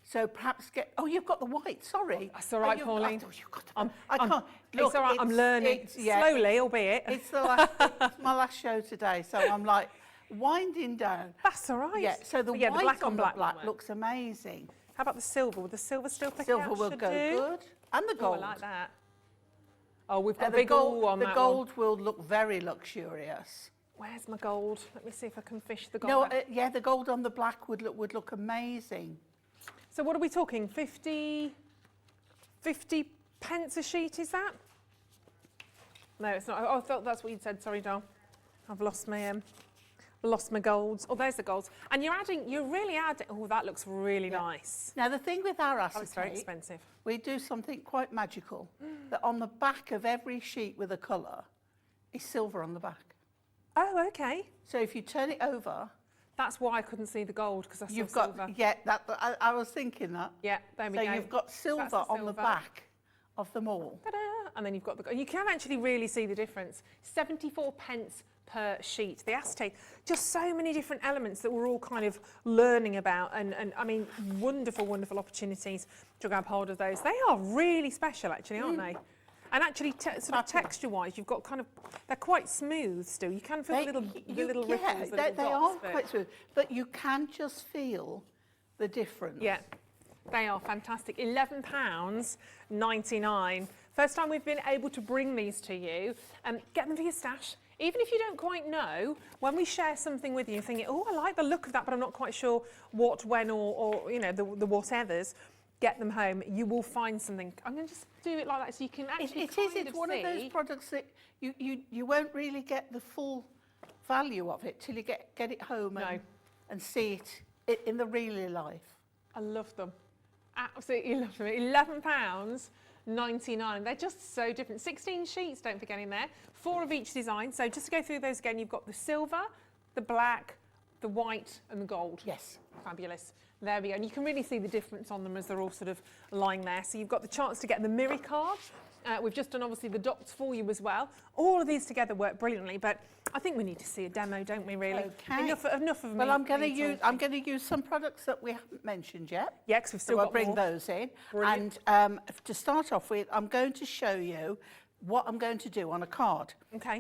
So perhaps you've got the white, sorry. That's all right, Pauline. I can't. Look, it's all right, I'm learning. Slowly, albeit. It's my last show today, so I'm like winding down. That's all right. Yeah, so the white on the black looks amazing. How about the silver? Will the silver still pick out? Silver will go good. And the gold. I like that. Oh, we've got the big gold on that one. The gold will look very luxurious. Where's my gold? Let me see if I can fish the No, gold. yeah, the gold on the black would look amazing. So what are we talking? 50 pence a sheet, is that? No, it's not. Oh, I thought that's what you'd said. Sorry, doll. I've lost my golds. Oh, there's the golds. And you're really adding, oh, that looks really nice. Now, the thing with our acetate, it's very expensive. We do something quite magical, that on the back of every sheet with a colour is silver on the back. Oh, okay. So if you turn it over... That's why I couldn't see the gold, because I saw you've silver. got, yeah, I was thinking that. Yeah, there we go. So you've got silver on the back of them all. Ta-da! And then you've got the, you can actually really see the difference. 74 pence per sheet. The acetate, just so many different elements that we're all kind of learning about, and I mean, wonderful, wonderful opportunities to grab hold of those. They are really special, actually, aren't they? And actually, sort of texture-wise, you've got kind of, they're quite smooth still. You can feel the little ripples, the little they dots, are quite smooth, but you can just feel the difference. Yeah, they are fantastic. £11.99. First time we've been able to bring these to you. Get them for your stash. Even if you don't quite know, when we share something with you, thinking, oh, I like the look of that, but I'm not quite sure what, when, or you know, the whatevers, get them home, you will find something. I'm going to just do it like that so you can actually It's one of those products that you won't really get the full value of it till you get it home and see it in the real life. I love them. Absolutely love them. £11.99. They're just so different. 16 sheets, don't forget, in there. 4 of each design. So just to go through those again, you've got the silver, the black, the white and the gold. Yes. Fabulous. There we go. And you can really see the difference on them as they're all sort of lying there. So you've got the chance to get the Miri card. We've just done, obviously, the dots for you as well. All of these together work brilliantly, but I think we need to see a demo, don't we, really? Okay. Enough of me. Well, I'm going to use some products that we haven't mentioned yet. Yeah, because we've still so got I'll bring more. those in. Brilliant. And to start off with, I'm going to show you what I'm going to do on a card. Okay.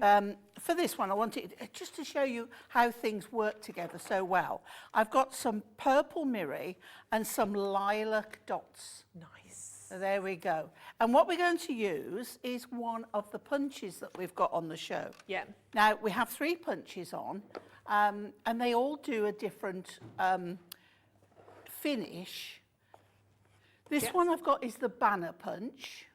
For this one, I wanted just to show you how things work together so well. I've got some purple mirri and some lilac dots. Nice. So there we go. And what we're going to use is one of the punches that we've got on the show. Yeah. Now, we have 3 punches on, and they all do a different finish. This one I've got is the banner punch.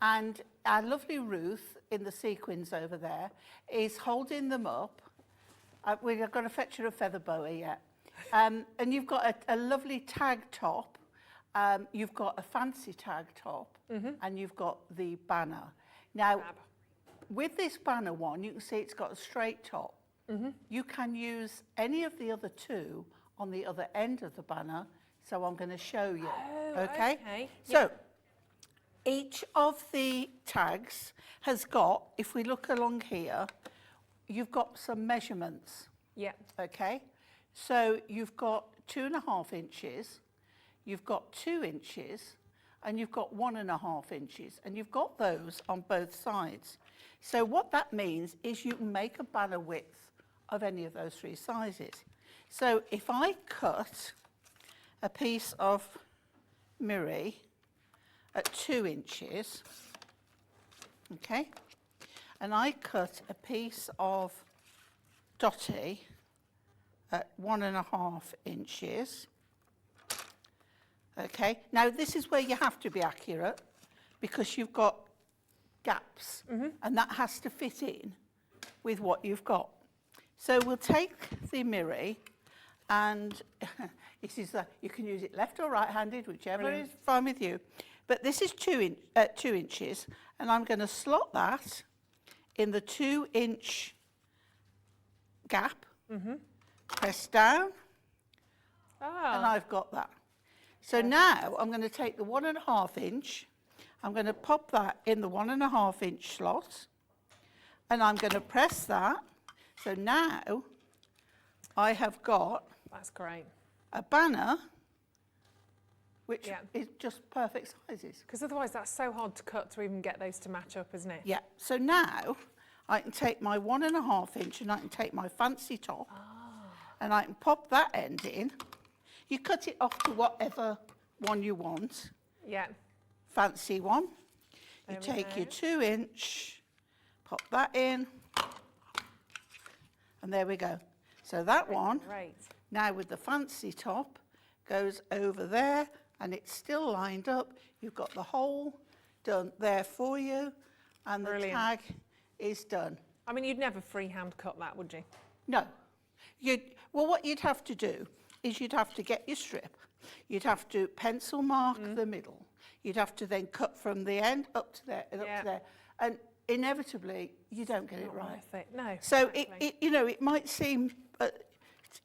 And our lovely Ruth in the sequins over there is holding them up. We've got to fetch her a feather boa yet. And you've got a lovely tag top. You've got a fancy tag top. And you've got the banner. Now, with this banner one, you can see it's got a straight top. You can use any of the other 2 on the other end of the banner. So I'm going to show you. Oh, okay. So, each of the tags has got, if we look along here, you've got some measurements. Yeah. Okay. So you've got 2.5 inches, you've got 2 inches, and you've got 1.5 inches, and you've got those on both sides. So what that means is you can make a banner width of any of those 3 sizes. So if I cut a piece of mirri at 2 inches, okay, and I cut a piece of dotty at 1.5 inches, okay. Now this is where you have to be accurate because you've got gaps and that has to fit in with what you've got. So we'll take the mirri and this is you can use it left or right-handed, whichever is fine with you. But this is 2 inches, and I'm going to slot that in the 2-inch gap. Press down, and I've got that. So now I'm going to take the 1.5 inch. I'm going to pop that in the 1.5 inch slot, and I'm going to press that. So now I have got. That's great. A banner, which is just perfect sizes. Because otherwise that's so hard to cut to even get those to match up, isn't it? Yeah, so now I can take my 1.5 inch and I can take my fancy top and I can pop that end in. You cut it off to whatever one you want. Yeah. Fancy one. You take your 2 inch, pop that in, and there we go. So that one. Great. Now with the fancy top, goes over there and it's still lined up. You've got the hole done there for you and the tag is done. I mean, you'd never freehand cut that, would you? No. Well, what you'd have to do is you'd have to get your strip. You'd have to pencil mark the middle. You'd have to then cut from the end up to there and up to there. And inevitably, you don't get it right. Worth it. No. So it might seem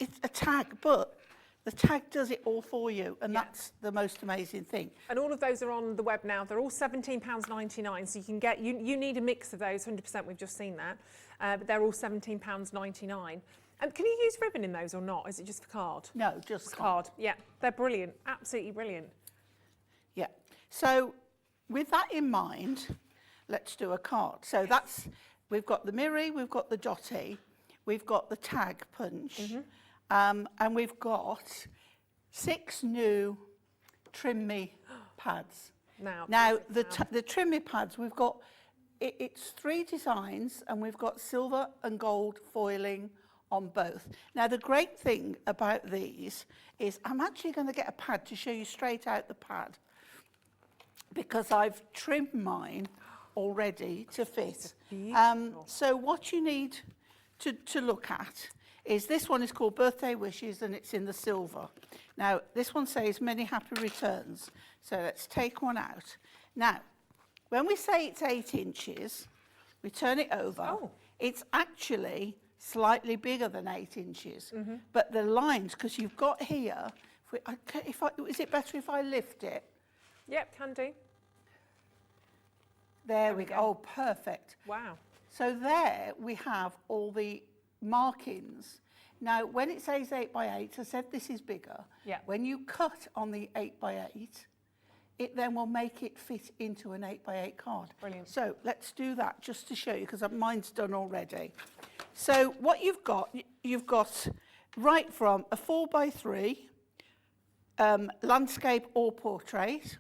it's a tag, but the tag does it all for you, and that's the most amazing thing. And all of those are on the web now. They're all £17.99, so you can get, you need a mix of those, 100%, we've just seen that, but they're all £17.99. And can you use ribbon in those or not? Is it just for card? No, just card. Yeah, they're brilliant, absolutely brilliant. Yeah, so with that in mind, let's do a card. So we've got the mirri, we've got the dotty, we've got the tag punch, and we've got 6 new Trim Me pads. Now the Trim Me pads, we've got, it's 3 designs, and we've got silver and gold foiling on both. Now the great thing about these is I'm actually going to get a pad to show you straight out the pad, because I've trimmed mine already to fit. So what you need to look at is this one is called Birthday Wishes, and it's in the silver. Now this one says many happy returns, so let's take one out. Now when we say it's 8 inches, we turn it over, it's actually slightly bigger than 8 inches, but the lines, because you've got here, is it better if I lift it? Yep, can do. There we go. Oh, perfect. Wow. So there we have all the markings. Now, when it says 8 by 8, I said this is bigger. Yeah. When you cut on the 8 by 8, it then will make it fit into an 8x8 card. Brilliant. So let's do that just to show you, because mine's done already. So what you've got right from a 4x3 landscape or portrait,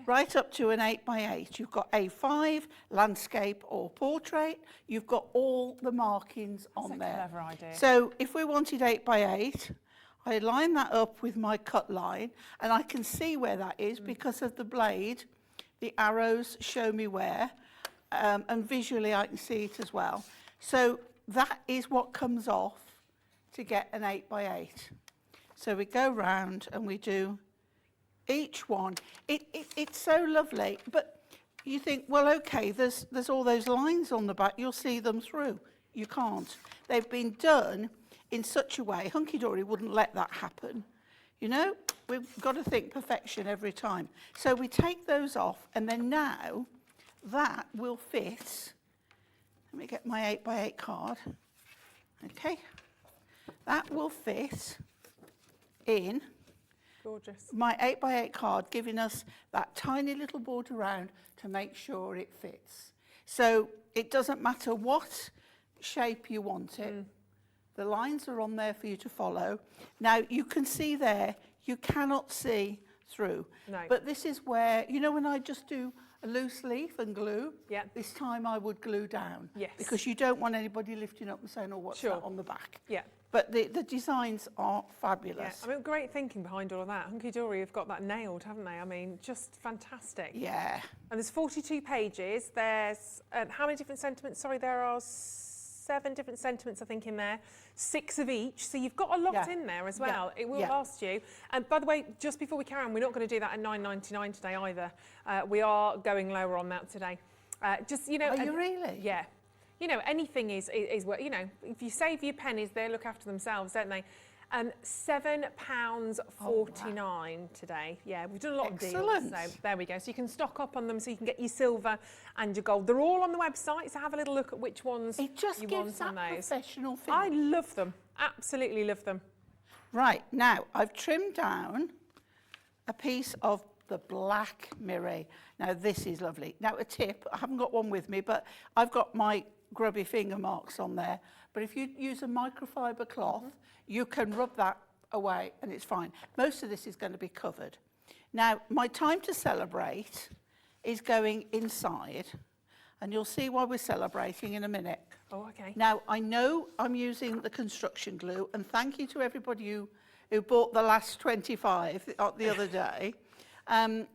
right up to an 8x8. You've got A5, landscape or portrait. You've got all the markings on there. That's a clever idea. So if we wanted 8x8, I line that up with my cut line, and I can see where that is because of the blade. The arrows show me where, and visually I can see it as well. So that is what comes off to get an 8x8. So we go round and we do each one. It's so lovely, but you think, well, okay, there's all those lines on the back, you'll see them through. You can't. They've been done in such a way, Hunkydory wouldn't let that happen. You know, we've got to think perfection every time. So we take those off, and then now that will fit. Let me get my 8x8 card. Okay. That will fit in Gorgeous. my 8x8 card, giving us that tiny little border around to make sure it fits. So it doesn't matter what shape you want it. The lines are on there for you to follow. Now, you can see there, you cannot see through. No. But this is where, you know, when I just do a loose leaf and glue, this time I would glue down. Yes. Because you don't want anybody lifting up and saying, oh, what's that on the back? Yeah. But the designs are fabulous. Yeah, I mean, great thinking behind all of that. Hunkydory have got that nailed, haven't they? I mean, just fantastic. Yeah. And there's 42 pages. There's, how many different sentiments? Sorry, there are 7 different sentiments, I think, in there. 6 of each. So you've got a lot in there as well. It will last you. And by the way, just before we carry on, we're not going to do that at £9.99 today either. We are going lower on that today. Just, you know. Are you really? Yeah. You know, anything is you know, if you save your pennies, they look after themselves, don't they? £7.49 today. Yeah, we've done a lot of deals. So there we go. So you can stock up on them, so you can get your silver and your gold. They're all on the website, so have a little look at which ones it just you gives want that on those. Professional finish. I love them. Absolutely love them. Right, now I've trimmed down a piece of the black mirror. Now this is lovely. Now a tip, I haven't got one with me, but I've got my grubby finger marks on there. But if you use a microfiber cloth, you can rub that away and it's fine. Most of this is going to be covered. Now, my time to celebrate is going inside, and you'll see why we're celebrating in a minute. Oh, okay. Now, I know I'm using the construction glue, and thank you to everybody who bought the last 25 the other day. I'm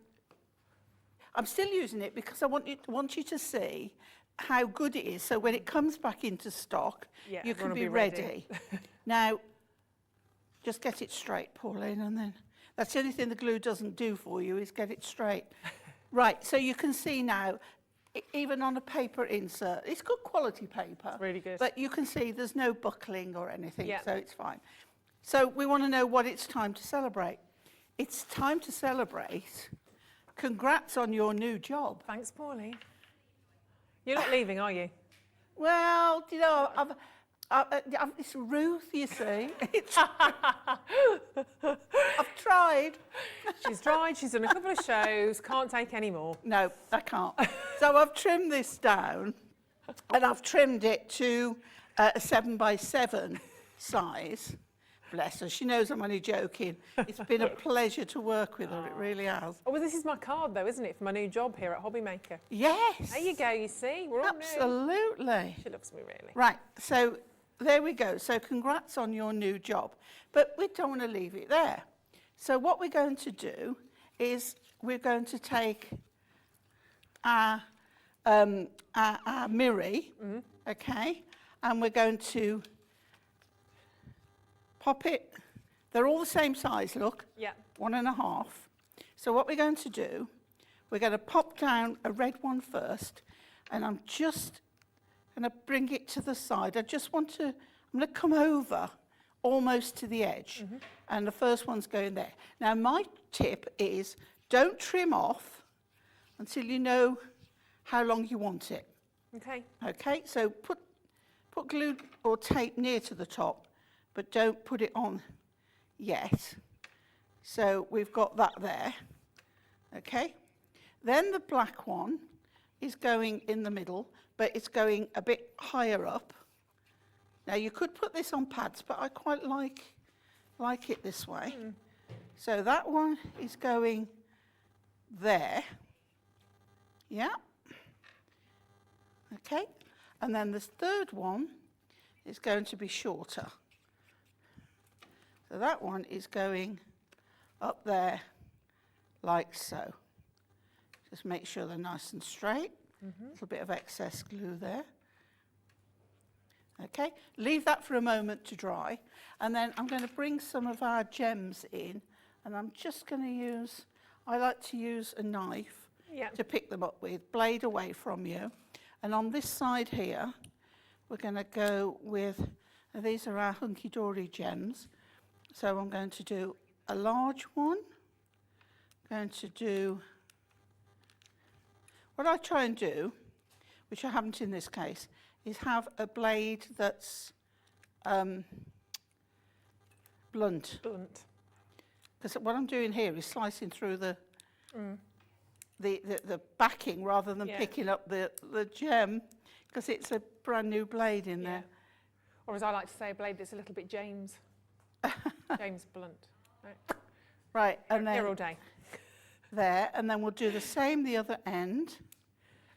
still using it because I want you to see how good it is, so when it comes back into stock, you can be ready. Now, just get it straight, Pauline, and then that's the only thing the glue doesn't do for you, is get it straight. Right, so you can see now, even on a paper insert, it's good quality paper. It's really good. But you can see there's no buckling or anything, so it's fine. So we want to know what it's time to celebrate. It's time to celebrate. Congrats on your new job. Thanks, Pauline. You're not leaving, are you? Well, you know, it's Ruth, you see. I've tried. She's tried, she's done a couple of shows, can't take any more. No, I can't. So I've trimmed this down, and I've trimmed it to a 7x7 size. Bless her, she knows I'm only joking. It's been a pleasure to work with her, it really has. Oh, well, this is my card, though, isn't it, for my new job here at Hobbymaker? Yes. There you go, you see, we're all new. Absolutely. She loves me, really. Right, so there we go. So congrats on your new job. But we don't want to leave it there. So what we're going to do is we're going to take our mirror, okay, and we're going to pop it. They're all the same size, look. Yeah. 1.5. So what we're going to do, we're going to pop down a red one first, and I'm just going to bring it to the side. I'm going to come over almost to the edge, and the first one's going there. Now, my tip is don't trim off until you know how long you want it. Okay. Okay, so put glue or tape near to the top, but don't put it on yet. So we've got that there. Okay, then the black one is going in the middle, but it's going a bit higher up. Now you could put this on pads, but I quite like it this way. So that one is going there. Yeah. Okay, and then this third one is going to be shorter. So that one is going up there like so. Just make sure they're nice and straight. A little bit of excess glue there. Okay, leave that for a moment to dry, and then I'm going to bring some of our gems in, and I'm just going to use, I like to use a knife to pick them up with, blade away from you. And on this side here, we're going to go with, these are our Hunkydory gems. So I'm going to do a large one. I'm going to do, what I try and do, which I haven't in this case, is have a blade that's blunt. Because what I'm doing here is slicing through the backing rather than picking up the gem, because it's a brand new blade in there. Or as I like to say, a blade that's a little bit James blunt. Right, and then here all day. There, and then we'll do the same the other end.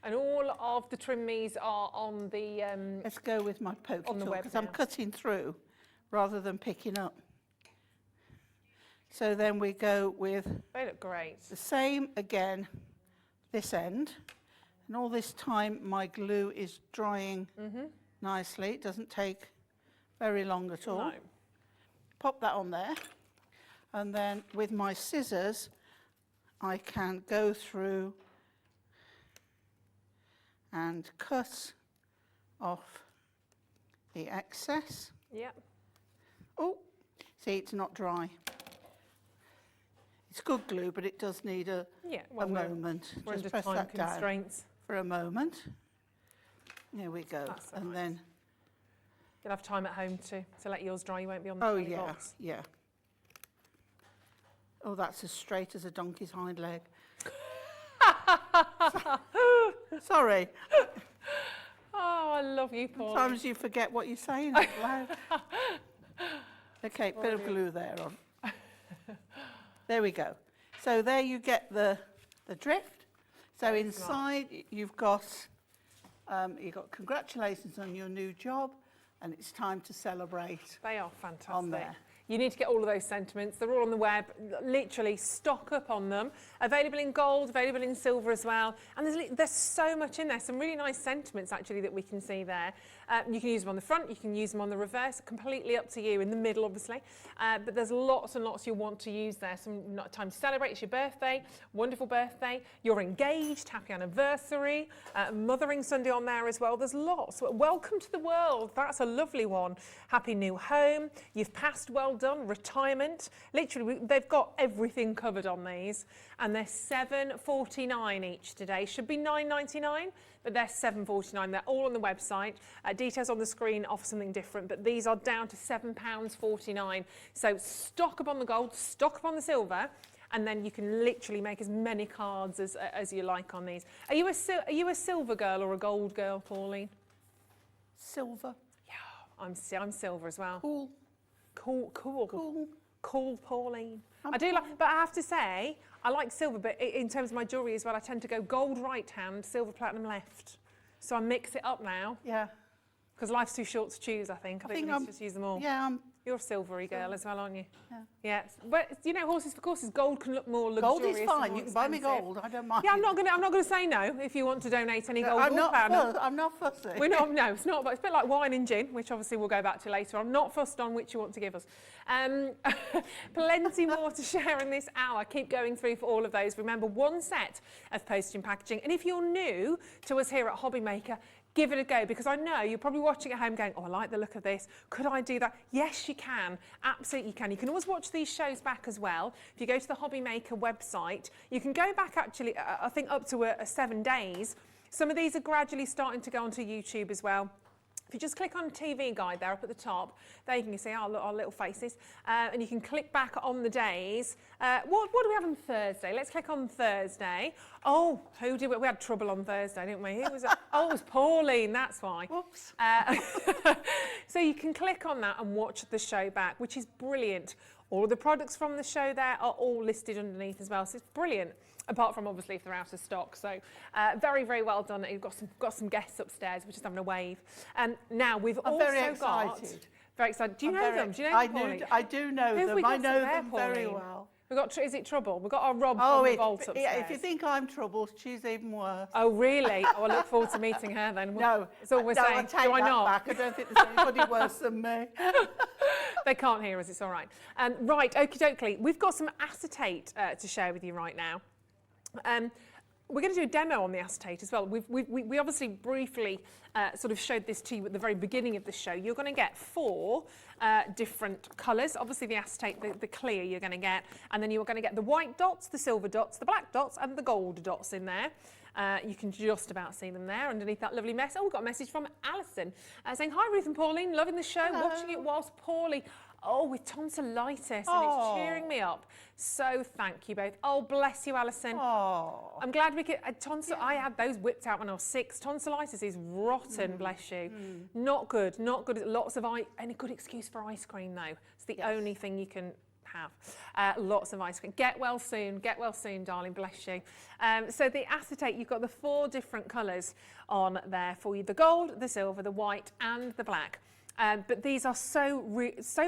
And all of the trimmies are on the... let's go with my poke on the tool, web because I'm cutting through rather than picking up. So then we go with... They look great. The same again, this end. And all this time my glue is drying nicely. It doesn't take very long at all. No. Pop that on there. And then with my scissors, I can go through and cut off the excess. Yep. Oh, see, it's not dry. It's good glue, but it does need a moment. We're Just under press time that down constraints. for a moment. There we go. That's and nice. then... You'll have time at home to let yours dry. You won't be on the box. Yeah. Oh, that's as straight as a donkey's hind leg. Sorry. Oh, I love you, Paul. Sometimes you forget what you're saying out loud. Okay, bit of glue there on. There we go. So there you get the drift. So inside you've got congratulations on your new job, and it's time to celebrate. They are fantastic. On there. You need to get all of those sentiments. They're all on the web. Literally, stock up on them. Available in gold, available in silver as well. And there's so much in there. Some really nice sentiments, actually, that we can see there. You can use them on the front. You can use them on the reverse. Completely up to you. In the middle, obviously. But there's lots and lots you want to use there. Some time to celebrate. It's your birthday. Wonderful birthday. You're engaged. Happy anniversary. Mothering Sunday on there as well. There's lots. Welcome to the world. That's a lovely one. Happy new home. You've passed well done. Retirement. Literally, they've got everything covered on these, and they're $7.49 each today. Should be $9.99, but they're $7.49. They're all on the website. Details on the screen offer something different, but these are down to £7.49. So stock up on the gold, stock up on the silver, and then you can literally make as many cards as you like on these. Are you a silver girl or a gold girl, Pauline? Silver. Yeah, I'm silver as well. Cool. Cool, Pauline. I do like, but I have to say, I like silver, but in terms of my jewellery as well, I tend to go gold right hand, silver platinum left. So I mix it up now. Yeah. Because life's too short to choose, I think. I think we need to just use them all. Yeah, You're a silvery girl as well, aren't you? Yeah. Yeah. But you know, horses for courses, gold can look more luxurious. Gold is fine. You can buy me gold. I don't mind. Yeah, I'm not gonna say no if you want to donate any gold or platinum. I'm not fussy. We're not. No, it's not. But it's a bit like wine and gin, which obviously we'll go back to later. I'm not fussed on which you want to give us. Plenty more to share in this hour. Keep going through for all of those. Remember, one set of postage and packaging. And if you're new to us here at Hobby Maker, give it a go, because I know you're probably watching at home going, oh, I like the look of this. Could I do that? Yes, you can. Absolutely you can. You can always watch these shows back as well. If you go to the Hobby Maker website, you can go back actually, I think up to 7 days. Some of these are gradually starting to go onto YouTube as well. If you just click on TV Guide there up at the top, there you can see our little faces, and you can click back on the days. What do we have on Thursday? Let's click on Thursday. Oh, who did we? We had trouble on Thursday, didn't we? Who was it? Oh, it was Pauline, that's why. Whoops. So you can click on that and watch the show back, which is brilliant. All of the products from the show there are all listed underneath as well, so it's brilliant. Apart from obviously if they're out of stock. So very, very well done. You've got some guests upstairs. We're just having a wave. And now we've I'm also very got. excited. Very excited. Do you know them? Do you know I them, do. Pauline? I do know Who have them. we got I know there, them very Pauline? well. We've got. Is it Trouble? We've got our Rob Oh, from the vault upstairs. yeah, if you think I'm trouble, she's even worse. Oh really? Oh, I look forward to meeting her then. No, it's all we're no, saying. I take Do I that not? back. I don't think there's anybody worse than me. They can't hear us. It's all right. Right. Okie dokie. We've got some acetate to share with you right now. We're going to do a demo on the acetate as well. We obviously briefly sort of showed this to you at the very beginning of the show. You're going to get 4 different colours. Obviously the acetate, the clear you're going to get, and then you're going to get the white dots, the silver dots, the black dots and the gold dots in there. You can just about see them there underneath that lovely mess. Oh, we've got a message from Alison saying, hi Ruth and Pauline, loving the show, watching it whilst poorly. Oh, with tonsillitis, and it's cheering me up. So thank you both. Oh, bless you, Alison. Oh. I'm glad we could. I had those whipped out when I was 6. Tonsillitis is rotten, bless you. Not good, not good. Lots of and a good excuse for ice cream, though. It's the only thing you can have. Lots of ice cream. Get well soon, darling, bless you. So the acetate, you've got the 4 different colours on there for you. The gold, the silver, the white and the black. But these are so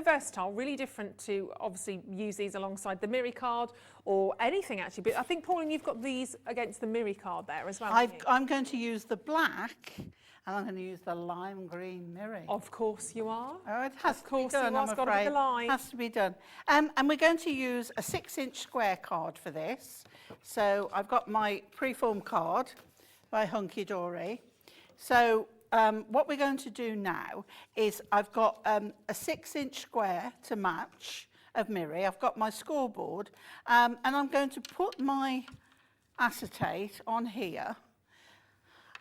versatile, really different to obviously use these alongside the Miri card or anything actually. But I think, Pauline, you've got these against the Miri card there as well. I'm going to use the black and I'm going to use the lime green Miri. Of course you are. Oh, it has of course to be done, you are. I'm It's got to be afraid. the line. It has to be done. And we're going to use a 6-inch square card for this. So I've got my preform card by Hunkydory. So what we're going to do now is I've got a 6-inch square to match of Miri. I've got my scoreboard and I'm going to put my acetate on here.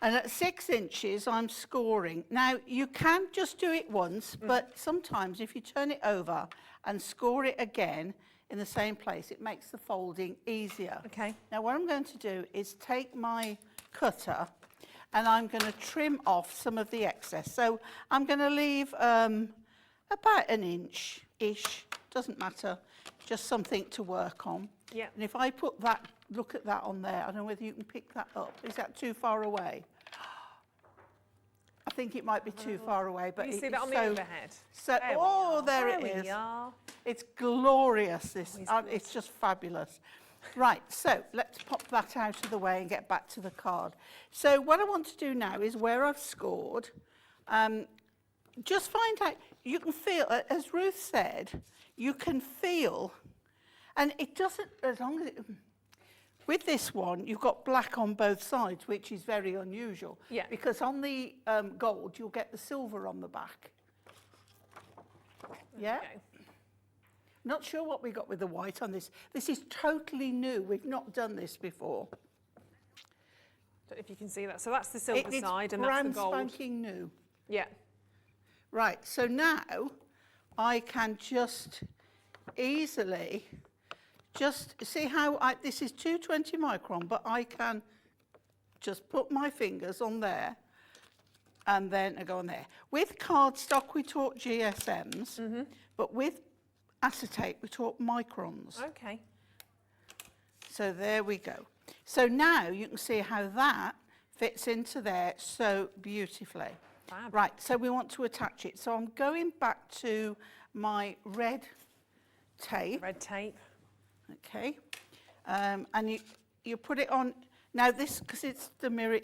And at 6 inches, I'm scoring. Now, you can just do it once, but sometimes if you turn it over and score it again in the same place, it makes the folding easier. Okay. Now, what I'm going to do is take my cutter and I'm going to trim off some of the excess. So I'm going to leave about an inch-ish, doesn't matter, just something to work on. Yeah. And if I put that, look at that on there, I don't know whether you can pick that up. Is that too far away? I think it might be too far away, but you see that on the overhead? So, there it is. We are. It's glorious, this. It's just fabulous. Right, so let's pop that out of the way and get back to the card. So what I want to do now is where I've scored, just find out, you can feel, as Ruth said, you can feel, and it doesn't, as long as it, with this one, you've got black on both sides, which is very unusual. Yeah. Because on the gold, you'll get the silver on the back. Yeah? Okay. Not sure what we got with the white on this. This is totally new. We've not done this before. Don't know if you can see that. So that's the silver side and that's the brand gold. spanking new. Yeah. Right, so now I can just easily, just see how this is 220 micron, but I can just put my fingers on there and then I go on there. With cardstock, we taught GSMs, but with acetate, we taught microns. Okay. So there we go. So now you can see how that fits into there so beautifully. Fab. Right, so we want to attach it. So I'm going back to my red tape. Red tape. Okay. And you put it on. Now this, because it's the mirror,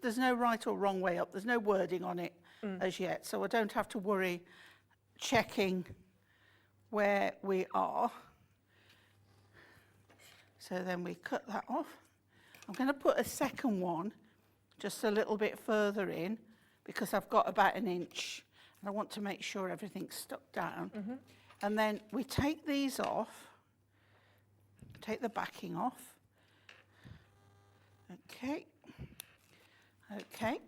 there's no right or wrong way up. There's no wording on it as yet. So I don't have to worry checking where we are. So then we cut that off. I'm going to put a second one just a little bit further in because I've got about an inch and I want to make sure everything's stuck down. And then we take these off, take the backing off. Okay. Okay.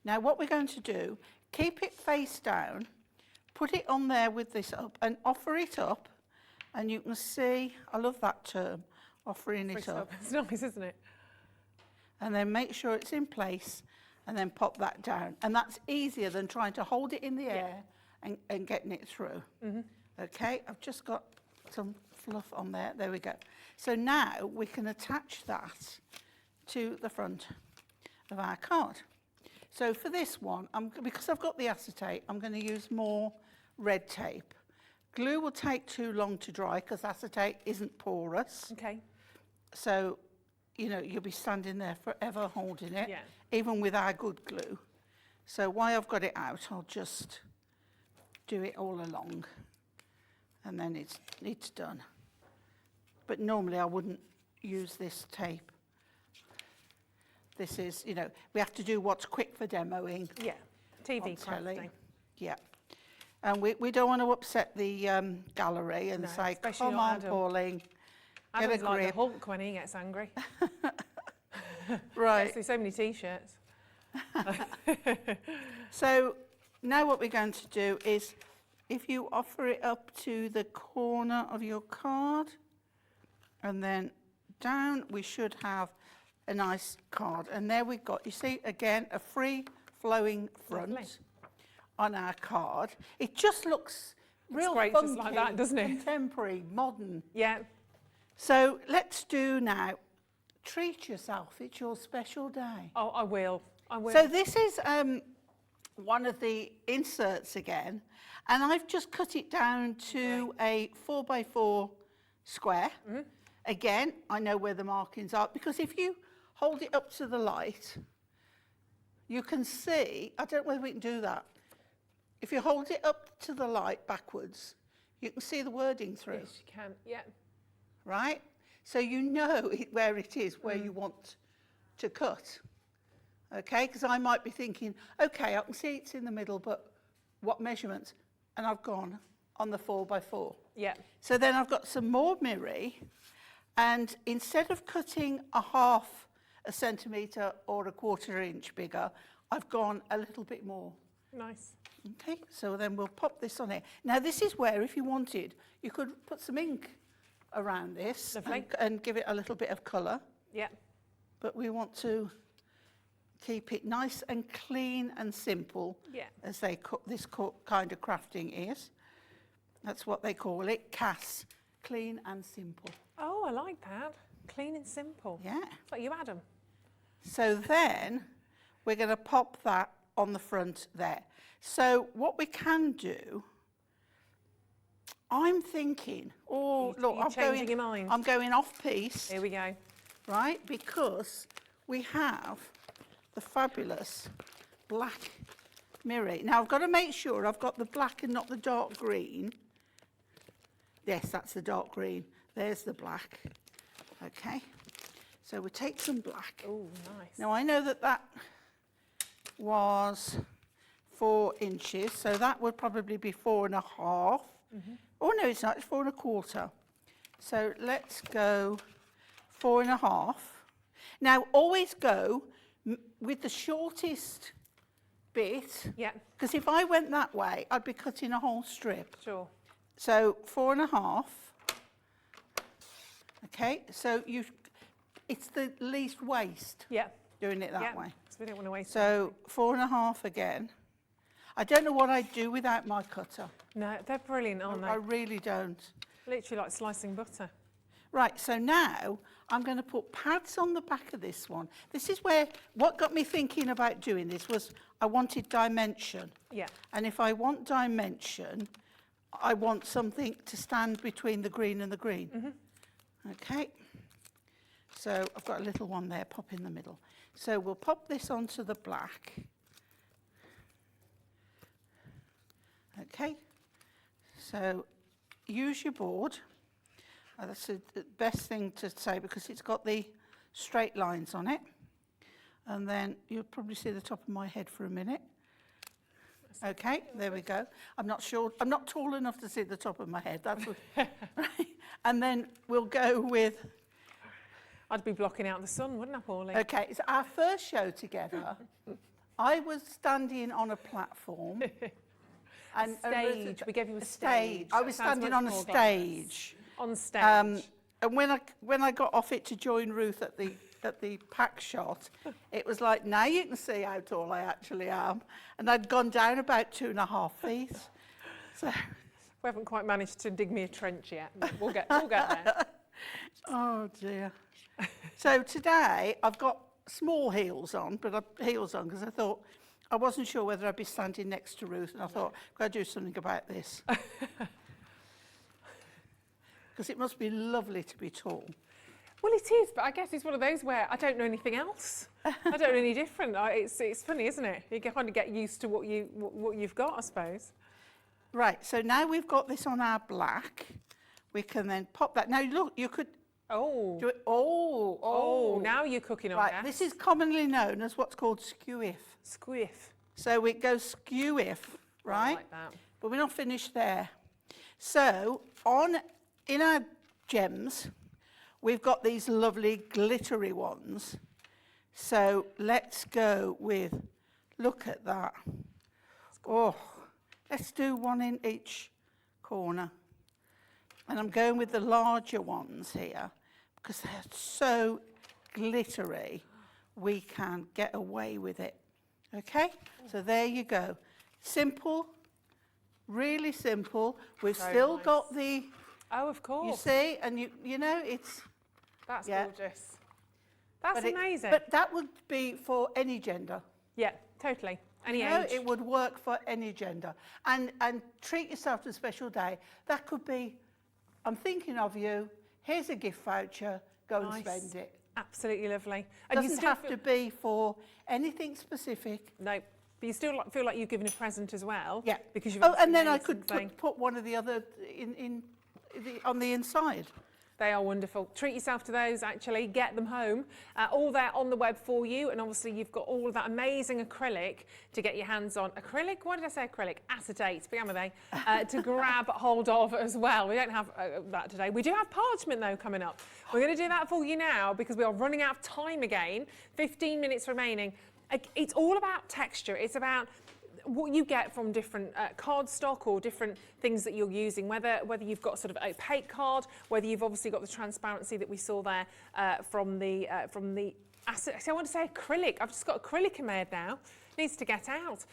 Now what we're going to do, keep it face down, put it on there with this up and offer it up. And you can see, I love that term, offering it up. It's nice, isn't it? And then make sure it's in place and then pop that down. And that's easier than trying to hold it in the air and getting it through. Okay, I've just got some fluff on there. There we go. So now we can attach that to the front of our card. So for this one, because I've got the acetate, I'm going to use more red tape. Glue will take too long to dry because acetate isn't porous. Okay. So, you know, you'll be standing there forever holding it, even with our good glue. So while I've got it out, I'll just do it all along. And then it's done. But normally I wouldn't use this tape. This is, you know, we have to do what's quick for demoing. Yeah, TV crafting. Yeah. And we don't want to upset the gallery and say, come on, Pauline, get a Adam's like grip. the Hulk when he gets angry. Right. Gets through so many T-shirts. So now what we're going to do is, if you offer it up to the corner of your card, and then down, we should have a nice card. And there we've got, you see, again, a free flowing front. Lovely. On our card. It just looks real great, funky, just like that, doesn't it? Contemporary, modern. Yeah. So let's do now, treat yourself, it's your special day. Oh, I will. So this is one of the inserts again, and I've just cut it down to a 4x4 square. Again, I know where the markings are, because if you hold it up to the light, you can see, I don't know whether we can do that. If you hold it up to the light backwards, you can see the wording through. Yes, you can, yeah. Right? So you know where it is, where you want to cut. Okay, because I might be thinking, okay, I can see it's in the middle, but what measurements? And I've gone on the 4x4. Yeah. So then I've got some more mirri, and instead of cutting a half a centimetre or a quarter inch bigger, I've gone a little bit more. Nice. Okay, so then we'll pop this on here. Now this is where, if you wanted, you could put some ink around this and give it a little bit of colour. Yeah. But we want to keep it nice and clean and simple, as they this kind of crafting is. That's what they call it, CAS, clean and simple. Oh, I like that. Clean and simple. Yeah. It's like you, Adam. So then we're going to pop that on the front there. So what we can do, I'm thinking, look, I'm going off piece. Here we go. Right, because we have the fabulous black mirri. Now I've got to make sure I've got the black and not the dark green. Yes, that's the dark green. There's the black. Okay, so we take some black. Oh, nice. Now I know that was 4 inches, so that would probably be 4.5. Oh no, it's not, it's 4 1/4. So let's go 4.5. Now always go with the shortest bit. Yeah. Because if I went that way, I'd be cutting a whole strip. Sure. So 4.5. Okay, so it's the least waste. Yeah. Doing it that way. So we don't want to waste. So 4.5 again. I don't know what I'd do without my cutter. No, they're brilliant, aren't they? I really don't. Literally like slicing butter. Right, so now I'm going to put pads on the back of this one. This is where, what got me thinking about doing this was I wanted dimension. Yeah. And if I want dimension, I want something to stand between the green and the green. Okay. So I've got a little one there, pop in the middle. So we'll pop this onto the black. Okay. So use your board. That's the best thing to say because it's got the straight lines on it. And then you'll probably see the top of my head for a minute. Okay, there we go. I'm not sure, I'm not tall enough to see the top of my head. That's what, right. And then we'll go with... I'd be blocking out the sun, wouldn't I, Pauline? Okay, it's our first show together. I was standing on a platform. And stage. We gave you a stage. I was standing on a stage. On stage. And when I got off it to join Ruth at the pack shot, it was like, now you can see how tall I actually am. And I'd gone down about 2.5 feet. So we haven't quite managed to dig me a trench yet, but we'll get there. Oh dear. So today I've got small heels on, but heels on because I thought, I wasn't sure whether I'd be standing next to Ruth, and I thought, I've got to do something about this. Because it must be lovely to be tall. Well, it is, but I guess it's one of those where I don't know anything else. I don't know any different. It's funny, isn't it? You kind of get used to what you've got, I suppose. Right, so now we've got this on our black. We can then pop that. Now, look, you could do it. Oh, now you're cooking on right, gas. this is commonly known as what's called skewiff. Squiff. So it goes skewiff, right? Like that. But we're not finished there. So in our gems, we've got these lovely glittery ones. So let's go with, look at that. Oh, let's do one in each corner. And I'm going with the larger ones here because they're so glittery, we can get away with it. Okay, so there you go. Simple, really simple. We've still got the... Oh, of course. You see, and you know, it's... That's gorgeous. That's amazing. But that would be for any gender. Yeah, totally. Any age. No, it would work for any gender. And treat yourself to a special day. That could be, I'm thinking of you, here's a gift voucher, go and spend it. Absolutely lovely. And doesn't have to be for anything specific. No, but you still feel like you've given a present as well. Yeah. Because you've and then I could something. put one of the other on the inside. They are wonderful. Treat yourself to those, actually. Get them home. All there on the web for you. And obviously, you've got all of that amazing acrylic to get your hands on. Acrylic? Why did I say acrylic? Acetate, began with A, to grab hold of as well. We don't have that today. We do have parchment, though, coming up. We're going to do that for you now because we are running out of time again. 15 minutes remaining. It's all about texture. It's about what you get from different cardstock or different things that you're using, whether you've got sort of opaque card, whether you've obviously got the transparency that we saw there from the acid. See, I want to say acrylic. I've just got acrylic in my head now. Needs to get out.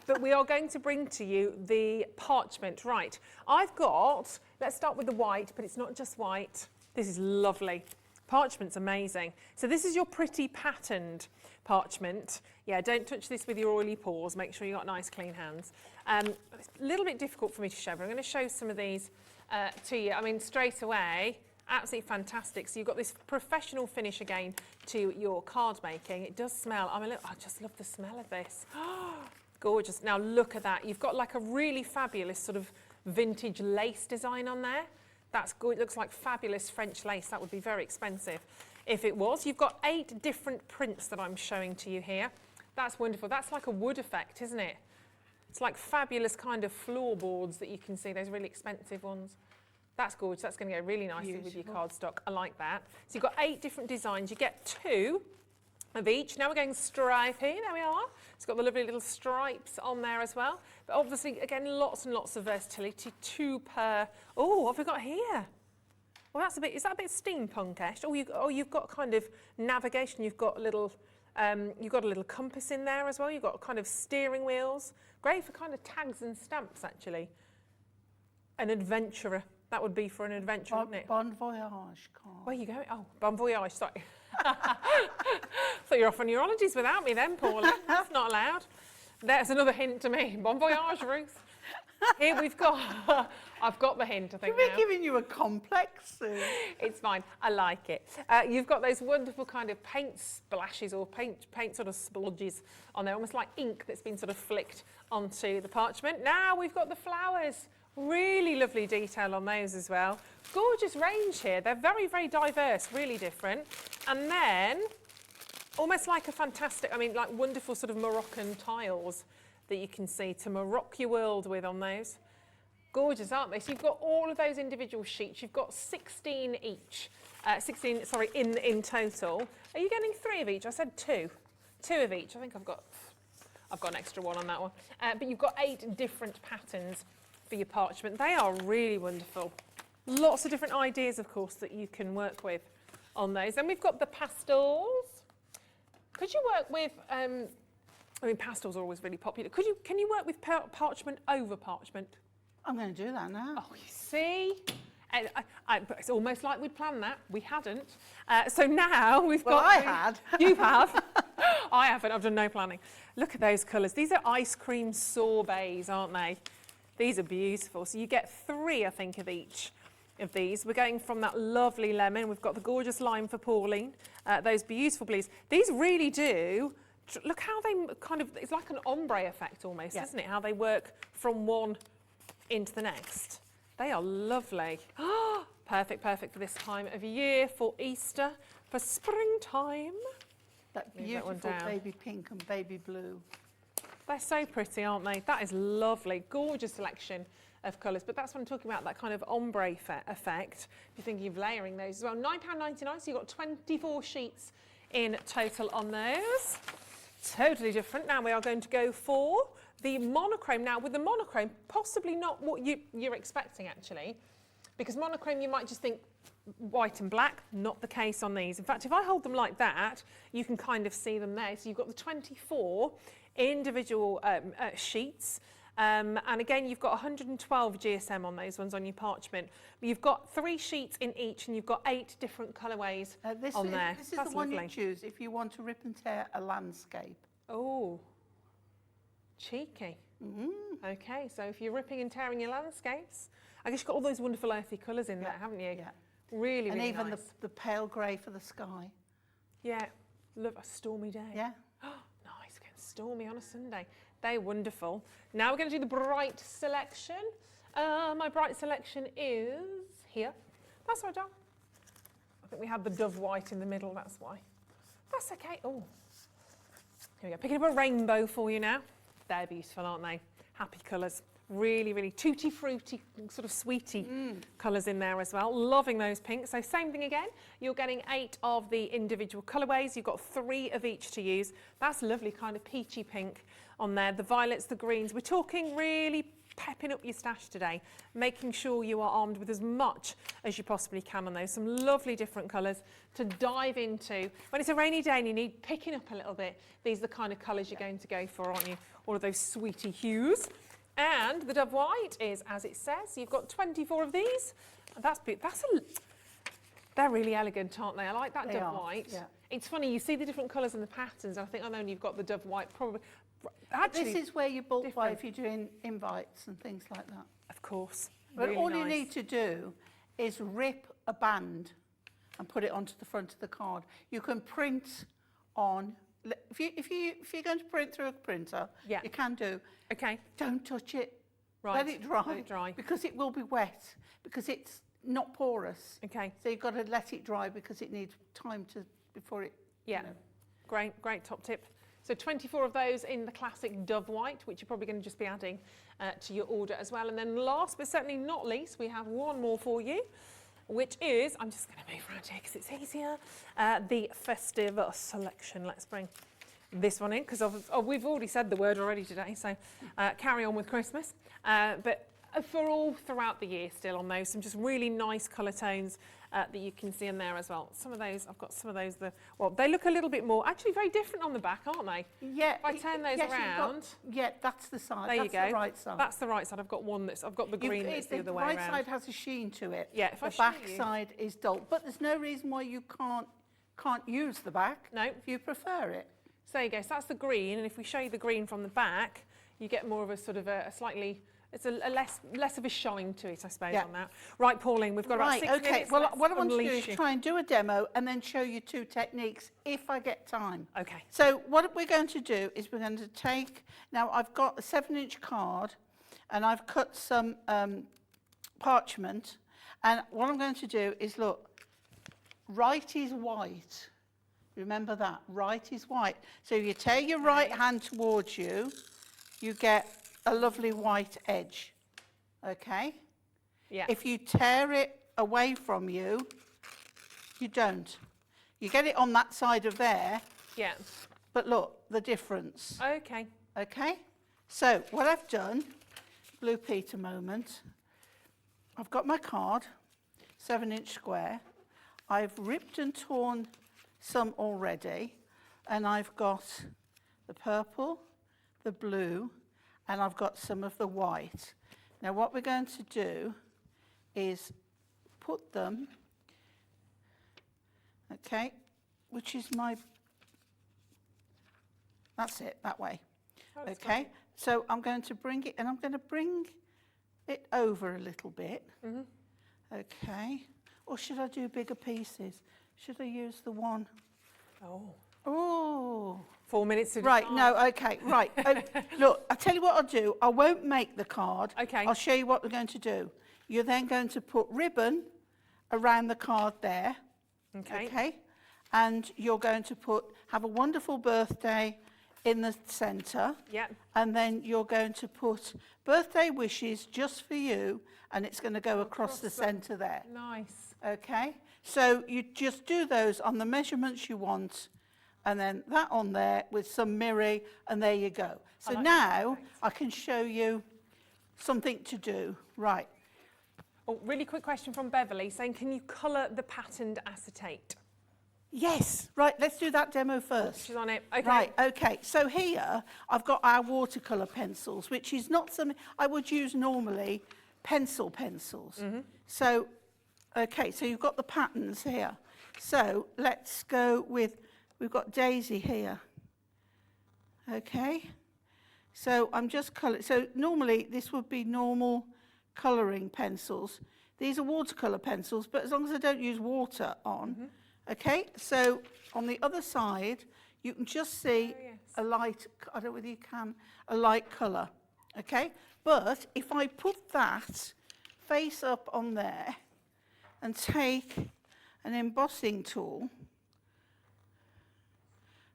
But we are going to bring to you the parchment. Right, I've got, let's start with the white, but it's not just white. This is lovely. Parchment's amazing. So this is your pretty patterned parchment. Yeah, don't touch this with your oily paws. Make sure you've got nice, clean hands. It's a little bit difficult for me to show, but I'm going to show some of these to you. I mean, straight away, absolutely fantastic. So you've got this professional finish again to your card making. It does smell. I just love the smell of this. Gorgeous. Now look at that. You've got like a really fabulous sort of vintage lace design on there. That's good. It looks like fabulous French lace. That would be very expensive if it was. You've got 8 different prints that I'm showing to you here. That's wonderful. That's like a wood effect, isn't it? It's like fabulous kind of floorboards that you can see, those really expensive ones. That's gorgeous. That's going to go really nicely with your cardstock. I like that. So you've got 8 different designs. You get 2 of each. Now we're going stripy. There we are. It's got the lovely little stripes on there as well. But obviously, again, lots and lots of versatility. 2 per. Oh, what have we got here? Well, that's a bit. Is that a bit steampunk-ish? Oh, you've got kind of navigation. You've got a little compass in there as well. You've got kind of steering wheels. Great for kind of tags and stamps, actually. An adventurer. That would be for an adventure, wouldn't it? Bon voyage card. Where are you going? Oh, bon voyage, sorry. Thought you're off on your holidays without me then, Paula. That's not allowed. There's another hint to me. Bon voyage, Ruth. Here we've got, I've got the hint, I think. We're giving you a complex soon. It's fine, I like it. You've got those wonderful kind of paint splashes or paint sort of splodges on there, almost like ink that's been sort of flicked onto the parchment. Now we've got the flowers. Really lovely detail on those as well. Gorgeous range here. They're very, very diverse, really different. And then, almost like a fantastic, like wonderful sort of Moroccan tiles that you can see to Morocco your world with on those. Gorgeous, aren't they? So you've got all of those individual sheets. You've got 16 each. 16, sorry, in total. Are you getting 3 of each? I said 2. 2 of each. I think I've got I've got an extra one on that one. But you've got 8 different patterns for your parchment. They are really wonderful. Lots of different ideas, of course, that you can work with on those. And we've got the pastels. Could you work with, I mean, pastels are always really popular. Can you work with parchment over parchment? I'm going to do that now. Oh, you see? It's almost like we'd planned that. We hadn't. So now we've got... I had. You have. I haven't. I've done no planning. Look at those colours. These are ice cream sorbets, aren't they? These are beautiful. So you get 3, I think, of each of these. We're going from that lovely lemon. We've got the gorgeous lime for Pauline. Those beautiful blues. These really do... Look how they kind of... It's like an ombre effect almost, isn't it? How they work from one into the next. They are lovely. Perfect for this time of year, for Easter, for springtime. That beautiful baby pink and baby blue. They're so pretty, aren't they? That is lovely. Gorgeous selection of colours. But that's what I'm talking about, that kind of ombre effect. If you're thinking of layering those as well. £9.99, so you've got 24 sheets in total on those. Totally different. Now we are going to go for the monochrome. Now with the monochrome, possibly not what you're expecting actually, because monochrome you might just think white and black, not the case on these. In fact, if I hold them like that, you can kind of see them there. So you've got the 24 individual sheets, and again you've got 112 GSM on those ones on your parchment. You've got 3 sheets in each, and you've got 8 different colourways on there. This is the one you choose if you want to rip and tear a landscape. Oh. Cheeky. Okay, so if you're ripping and tearing your landscapes, I guess you've got all those wonderful earthy colours in there, haven't you? Yeah. Really, and really even nice. the pale grey for the sky. Yeah, love a stormy day. Yeah. Nice, getting stormy on a Sunday. They're wonderful. Now we're going to do the bright selection. My bright selection is here. That's right, John. I think we had the dove white in the middle, that's why. That's okay. Oh, here we go. Picking up a rainbow for you now. They're beautiful, aren't they? Happy colours. Really, really tutti fruity, sort of sweetie colours in there as well. Loving those pinks. So same thing again. You're getting 8 of the individual colourways. You've got 3 of each to use. That's lovely kind of peachy pink on there. The violets, the greens. We're talking really pepping up your stash today, making sure you are armed with as much as you possibly can on those. Some lovely different colours to dive into. When it's a rainy day and you need picking up a little bit, these are the kind of colours you're going to go for, aren't you? All of those sweetie hues. And the dove white is, as it says, you've got 24 of these. They're really elegant, aren't they? I like that dove white. Yeah. It's funny, you see the different colours and the patterns. I think, oh no, you've got the dove white probably. Actually, this is where you bulk buy if you're doing invites and things like that. Of course. But really all nice. you need to do is rip a band and put it onto the front of the card. You can print on. If you're going to print through a printer, you can do. Okay. Don't touch it. Right. Let it dry. Let it dry. Because it will be wet. Because it's not porous. Okay. So you've got to let it dry because it needs time before it. Yeah. You know. Great top tip. So 24 of those in the classic dove white, which you're probably going to just be adding to your order as well. And then last but certainly not least, we have one more for you, which is, I'm just going to move around here because it's easier, the festive selection. Let's bring this one in because we've already said the word already today, so carry on with Christmas. But for all throughout the year still on those, some just really nice colour tones that you can see in there as well. Some of those, I've got some of those, well, they look a little bit more, actually very different on the back, aren't they? Yeah. If I turn those around. That's the side. There you go. The right side. That's the right side. I've got the green that's the other way around. The right side has a sheen to it. Yeah, if the back side is dull. But there's no reason why you can't use the back. No. If you prefer it. So there you go. So that's the green, and if we show you the green from the back, you get more of a sort of a slightly. It's a less of a shine to it, I suppose, on that. Right, Pauline, we've got about 6 minutes. Well, what I want to do is try and do a demo and then show you 2 techniques if I get time. Okay. So what we're going to do is we're going to take, now I've got a 7-inch card and I've cut some parchment, and what I'm going to do is look, right is white. Remember that, right is white. So you tear your right hand towards you, you get a lovely white edge, okay? Yeah. If you tear it away from you, you don't. You get it on that side of there. Yeah. But look, the difference. Okay. Okay, so what I've done, Blue Peter moment, I've got my card, 7-inch square. I've ripped and torn some already, and I've got the purple, the blue, and I've got some of the white. Now what we're going to do is put them, okay, which is my, that's it, that way. Oh, okay, fine. so I'm going to bring it, and I'm going to bring it over a little bit. Okay, or should I do bigger pieces? Should I use the one? Oh. 4 minutes to Right, decide. no, okay, right. Look, I'll tell you what I'll do. I won't make the card. Okay. I'll show you what we're going to do. You're then going to put ribbon around the card there. Okay. Okay. And you're going to have a wonderful birthday in the centre. Yeah. And then you're going to put birthday wishes just for you, and it's going to go across the centre there. Nice. Okay, so you just do those on the measurements you want, and then that on there with some mirror, and there you go. So like now I can show you something to do. Right. Oh, really quick question from Beverly saying, can you colour the patterned acetate? Yes, right, let's do that demo first. She's on it. Okay. Right, okay, so here I've got our watercolour pencils, which is not something I would use normally, pencils. So, okay, so you've got the patterns here. So let's go with, we've got Daisy here. Okay, so I'm just colouring, so normally this would be normal colouring pencils. These are watercolour pencils, but as long as I don't use water on. Okay, so on the other side, you can just see a light, I don't know whether you can, a light colour. Okay, but if I put that face up on there and take an embossing tool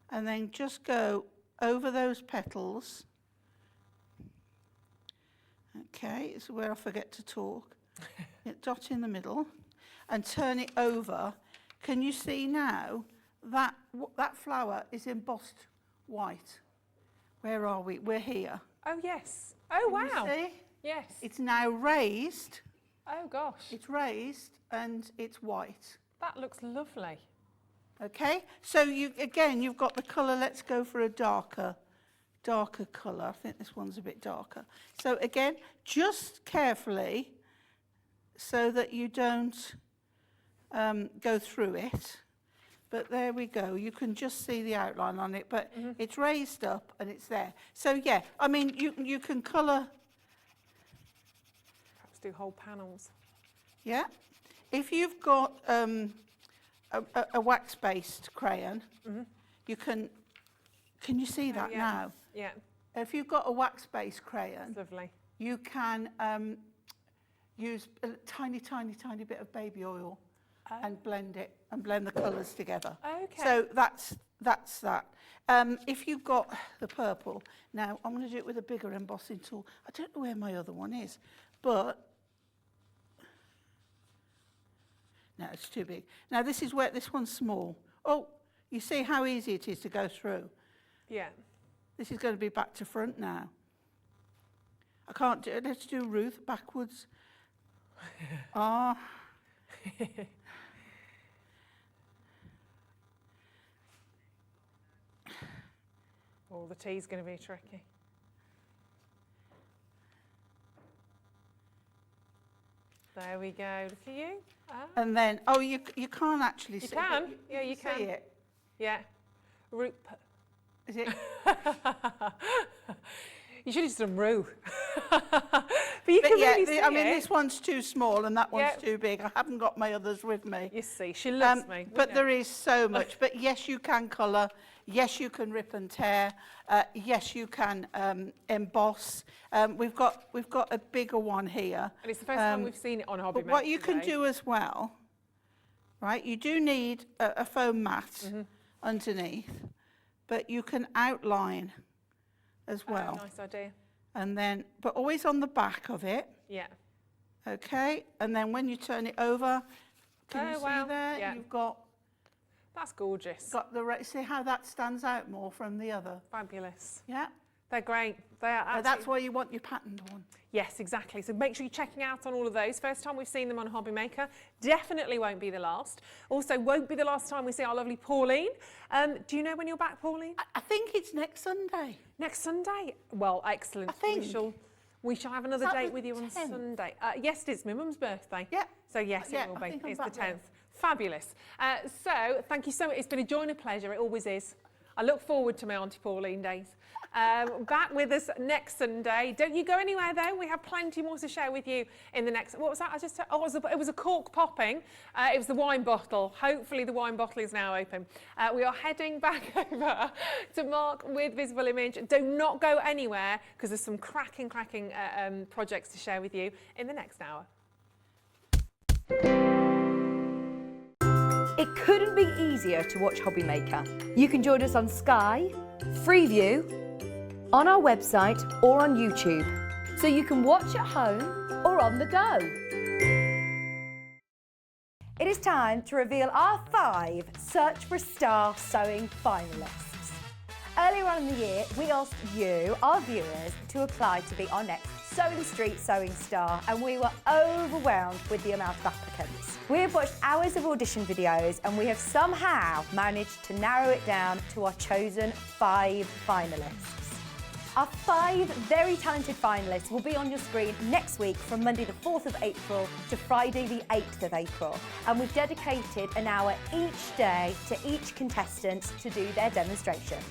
and then just go over those petals. Okay, it's where I forget to talk. Dot in the middle and turn it over. Can you see now that that flower is embossed white? Where are we? We're here. Oh, yes. Oh, wow. Can you see? Yes. It's now raised. Oh, gosh. It's raised and it's white. That looks lovely. Okay, so you've got the colour. Let's go for a darker colour. I think this one's a bit darker. So again, just carefully so that you don't go through it. But there we go. You can just see the outline on it, but it's raised up and it's there. So yeah, I mean, you can colour. Perhaps do whole panels. Yeah, if you've got a wax-based crayon, you can you see that now? Yeah. If you've got a wax-based crayon, That's lovely. you can use a tiny bit of baby oil and blend it and blend the colours together. Okay. So that's that. If you've got the purple, now I'm going to do it with a bigger embossing tool. I don't know where my other one is, but no, it's too big. Now this is where this one's small. Oh, you see how easy it is to go through? Yeah. This is going to be back to front now. I can't do it. Let's do Ruth backwards. Ah. Oh, the tea's going to be tricky. There we go. Look at you. Ah. And then, you can't actually see it. You can. Yeah, you can. See it. Yeah. Is it? You should have done Rue. But you can really see I mean, it. this one's too small and that one's too big. I haven't got my others with me. You see, she loves me. But there is so much. But yes, you can colour. Yes, you can rip and tear. Yes, you can emboss. We've got a bigger one here. And it's the first time we've seen it on Hobby But what you can do as well, right? You do need a foam mat underneath, but you can outline as well. Oh, nice idea. And then, but always on the back of it. Yeah. Okay, and then when you turn it over, can you see there? Yeah. You've got. That's gorgeous. See how that stands out more from the other. Fabulous. Yeah. They're great. They are absolutely... That's why you want your patterned one. Yes, exactly. So make sure you're checking out on all of those. First time we've seen them on Hobby Maker. Definitely won't be the last. Also, won't be the last time we see our lovely Pauline. Do you know when you're back, Pauline? I think it's next Sunday. Next Sunday? Well, excellent. I think. We shall have another date with you on 10th? Sunday. Yes, it is my mum's birthday. Yeah. So yes, Yeah, it will I be. think I'm It's the back 10th. then. Fabulous. So thank you so much. It's been a joy and a pleasure. It always is. I look forward to my Auntie Pauline days. Back with us next Sunday. Don't you go anywhere though. We have plenty more to share with you in the next... What was that? It was a cork popping. It was the wine bottle. Hopefully the wine bottle is now open. We are heading back over to Mark with Visible Image. Do not go anywhere because there's some cracking projects to share with you in the next hour. It couldn't be easier to watch Hobby Maker. You can join us on Sky, Freeview, on our website or on YouTube, so you can watch at home or on the go. It is time to reveal our 5 Search for Star Sewing finalists. Earlier on in the year, we asked you, our viewers, to apply to be our next Sewing Street Sewing Star, and we were overwhelmed with the amount of applicants. We have watched hours of audition videos and we have somehow managed to narrow it down to our chosen 5 finalists. Our 5 very talented finalists will be on your screen next week from Monday the 4th of April to Friday the 8th of April. And we've dedicated an hour each day to each contestant to do their demonstrations.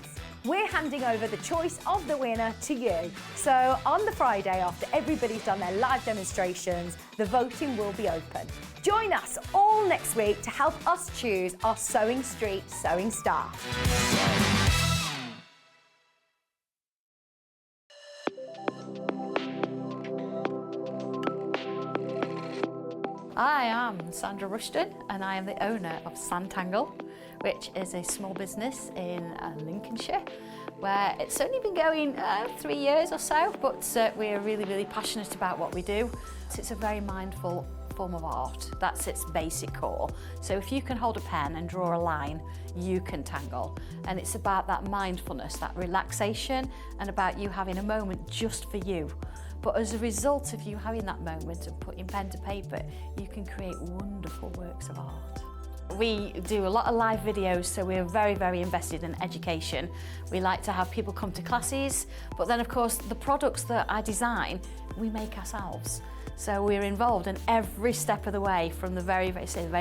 We're handing over the choice of the winner to you. So on the Friday, after everybody's done their live demonstrations, the voting will be open. Join us all next week to help us choose our Sewing Street Sewing Star. I am Sandra Rushton and I am the owner of Sensational, which is a small business in Lincolnshire where it's only been going 3 years or so, but we're really passionate about what we do. So it's a very mindful form of art. That's its basic core. So if you can hold a pen and draw a line, you can tangle. And it's about that mindfulness, that relaxation, and about you having a moment just for you. But as a result of you having that moment and putting pen to paper, you can create wonderful works of art. We do a lot of live videos, so we're very invested in education. We like to have people come to classes, but then of course the products that I design, we make ourselves. So we're involved in every step of the way, from the very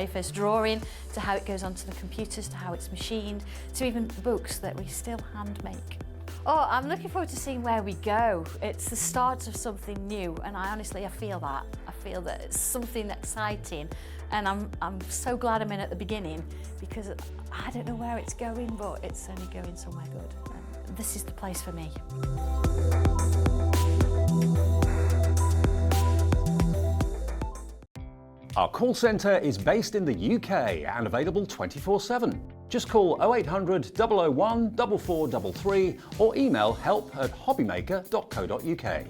first drawing to how it goes onto the computers, to how it's machined, to even books that we still hand make. Oh, I'm looking forward to seeing where we go. It's the start of something new, and I feel that. I feel that it's something exciting, and I'm so glad I'm in at the beginning, because I don't know where it's going, but it's only going somewhere good. And this is the place for me. Our call centre is based in the UK and available 24/7. Just call 0800 001 4433 or email help@hobbymaker.co.uk.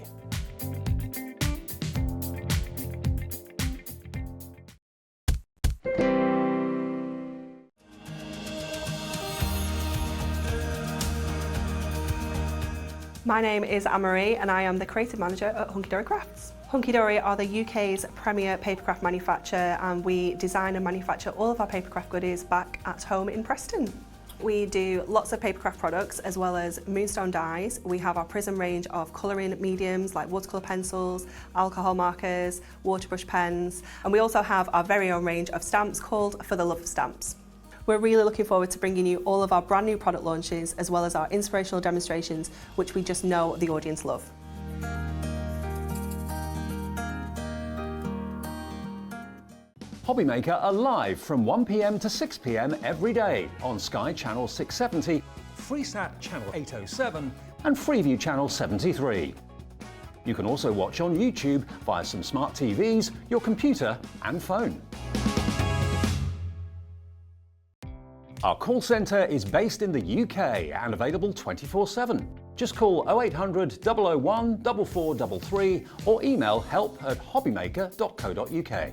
My name is Anne-Marie and I am the creative manager at Hunkydory Crafts. Hunkydory are the UK's premier papercraft manufacturer, and we design and manufacture all of our papercraft goodies back at home in Preston. We do lots of papercraft products as well as moonstone dyes. We have our Prism range of colouring mediums like watercolour pencils, alcohol markers, waterbrush pens, and we also have our very own range of stamps called For the Love of Stamps. We're really looking forward to bringing you all of our brand new product launches as well as our inspirational demonstrations, which we just know the audience love. Hobby Maker are live from 1 PM to 6 PM every day on Sky Channel 670, Freesat Channel 807 and Freeview Channel 73. You can also watch on YouTube via some smart TVs, your computer and phone. Our call centre is based in the UK and available 24/7. Just call 0800 001 4433 or email help@hobbymaker.co.uk.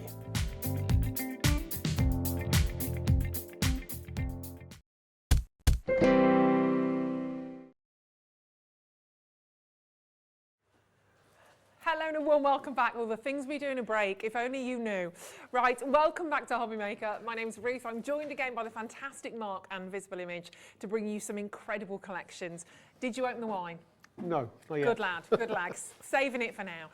Hello and a warm welcome back. All the things we do in a break, if only you knew. Right, welcome back to Hobby Maker. My name's Ruth. I'm joined again by the fantastic Mark and Visible Image to bring you some incredible collections. Did you open the wine? No, not yet. Good lad, good lags. Saving it for now.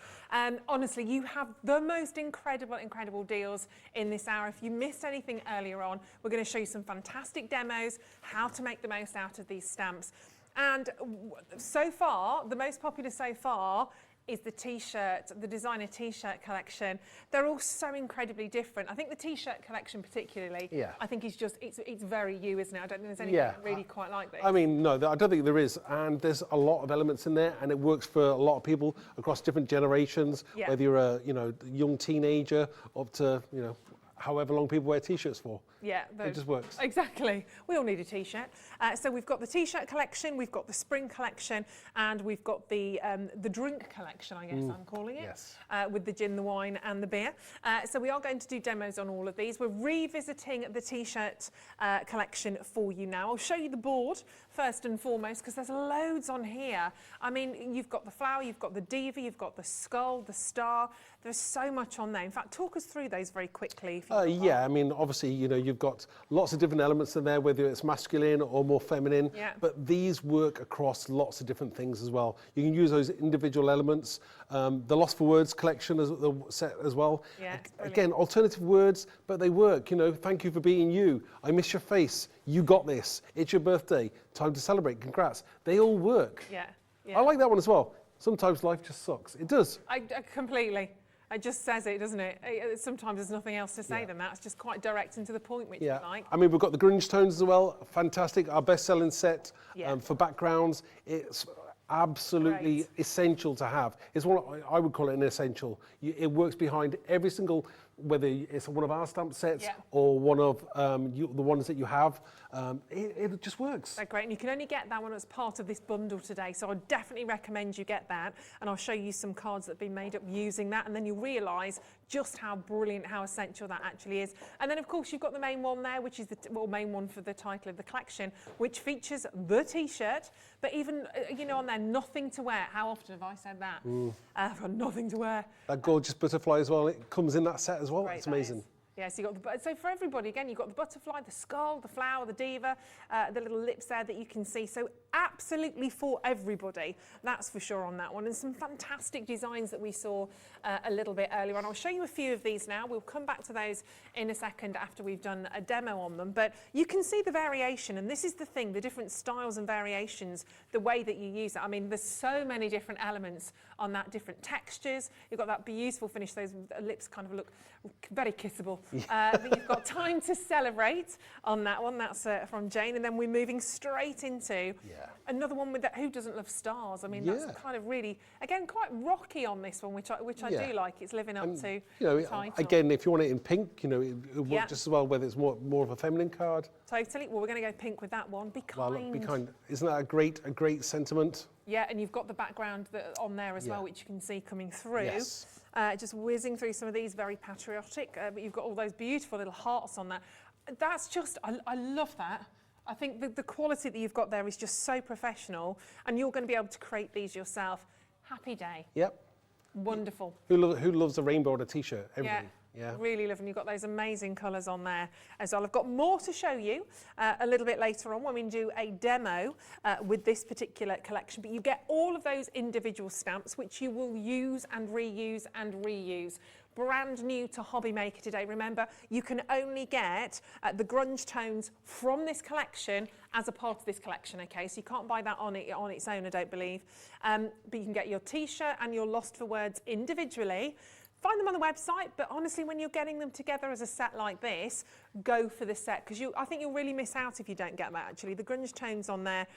Honestly, you have the most incredible deals in this hour. If you missed anything earlier on, we're going to show you some fantastic demos, how to make the most out of these stamps. And so far, the most popular so far is the t-shirt, the designer t-shirt collection. They're all so incredibly different. I think the t-shirt collection particularly, I think is just, it's very you, isn't it? I don't think there's anything really quite like this. I mean, no, I don't think there is. And there's a lot of elements in there, and it works for a lot of people across different generations, whether you're a, young teenager up to, however long people wear t-shirts for. Yeah, it just works. Exactly. We all need a t-shirt. So we've got the t-shirt collection, we've got the spring collection, and we've got the drink collection, I guess I'm calling it. Yes. With the gin, the wine, and the beer. So we are going to do demos on all of these. We're revisiting the t-shirt collection for you now. I'll show you the board first and foremost, because there's loads on here. I mean, you've got the flower, you've got the diva, you've got the skull, the star. There's so much on there. In fact, talk us through those very quickly. Yeah, I mean, obviously, you've got lots of different elements in there, whether it's masculine or more feminine, but these work across lots of different things as well. You can use those individual elements. The Lost for Words collection as the set as well. Yeah, again, alternative words, but they work. Thank you for being you. I miss your face. You got this. It's your birthday. Time to celebrate. Congrats. They all work. Yeah. I like that one as well. Sometimes life just sucks. It does. I completely. It just says it, doesn't it? Sometimes there's nothing else to say than that. It's just quite direct and to the point, which I like. I mean, we've got the grunge tones as well. Fantastic. Our best-selling set for backgrounds. It's absolutely essential to have. It's one I would call it an essential. It works behind every single, whether it's one of our stamp sets or one of the ones that you have. It just works. They're great, and you can only get that one as part of this bundle today, so I definitely recommend you get that, and I'll show you some cards that have been made up using that, and then you'll realise just how brilliant, how essential that actually is. And then, of course, you've got the main one there, which is the main one for the title of the collection, which features the T-shirt, but even, on there, nothing to wear. How often have I said that? I've got nothing to wear. That gorgeous butterfly as well, it comes in that set as well. Great, it's amazing. Yeah, so for everybody, again, you've got the butterfly, the skull, the flower, the diva, the little lips there that you can see. So absolutely for everybody, that's for sure on that one. And some fantastic designs that we saw a little bit earlier on. I'll show you a few of these now. We'll come back to those in a second after we've done a demo on them. But you can see the variation, and this is the thing, the different styles and variations, the way that you use it. I mean, there's so many different elements on that, different textures. You've got that beautiful finish, those lips kind of look very kissable. That you've got Time to Celebrate on that one. That's from Jane. And then we're moving straight into another one with that. Who doesn't love stars? I mean, that's kind of really, again, quite rocky on this one, which I do like. It's living up to the title. Again, if you want it in pink, it works just as well, whether it's more of a feminine card. Totally. Well, we're going to go pink with that one. Be kind. Well, be kind. Isn't that a great sentiment? Yeah, and you've got the background on there as well, which you can see coming through. Yes. Just whizzing through some of these, very patriotic, but you've got all those beautiful little hearts on that. That's just, I love that. I think the quality that you've got there is just so professional, and you're going to be able to create these yourself. Happy day. Yep. Wonderful. Who loves a rainbow on a t-shirt? Everybody. Yeah, really lovely. You've got those amazing colours on there as well. I've got more to show you a little bit later on when we do a demo with this particular collection. But you get all of those individual stamps, which you will use and reuse and reuse. Brand new to Hobby Maker today. Remember, you can only get the grunge tones from this collection as a part of this collection, okay? So you can't buy that on its own, I don't believe. But you can get your T-shirt and your Lost for Words individually. Find them on the website, but honestly, when you're getting them together as a set like this, go for the set, because I think you'll really miss out if you don't get that, actually. The grunge tones on there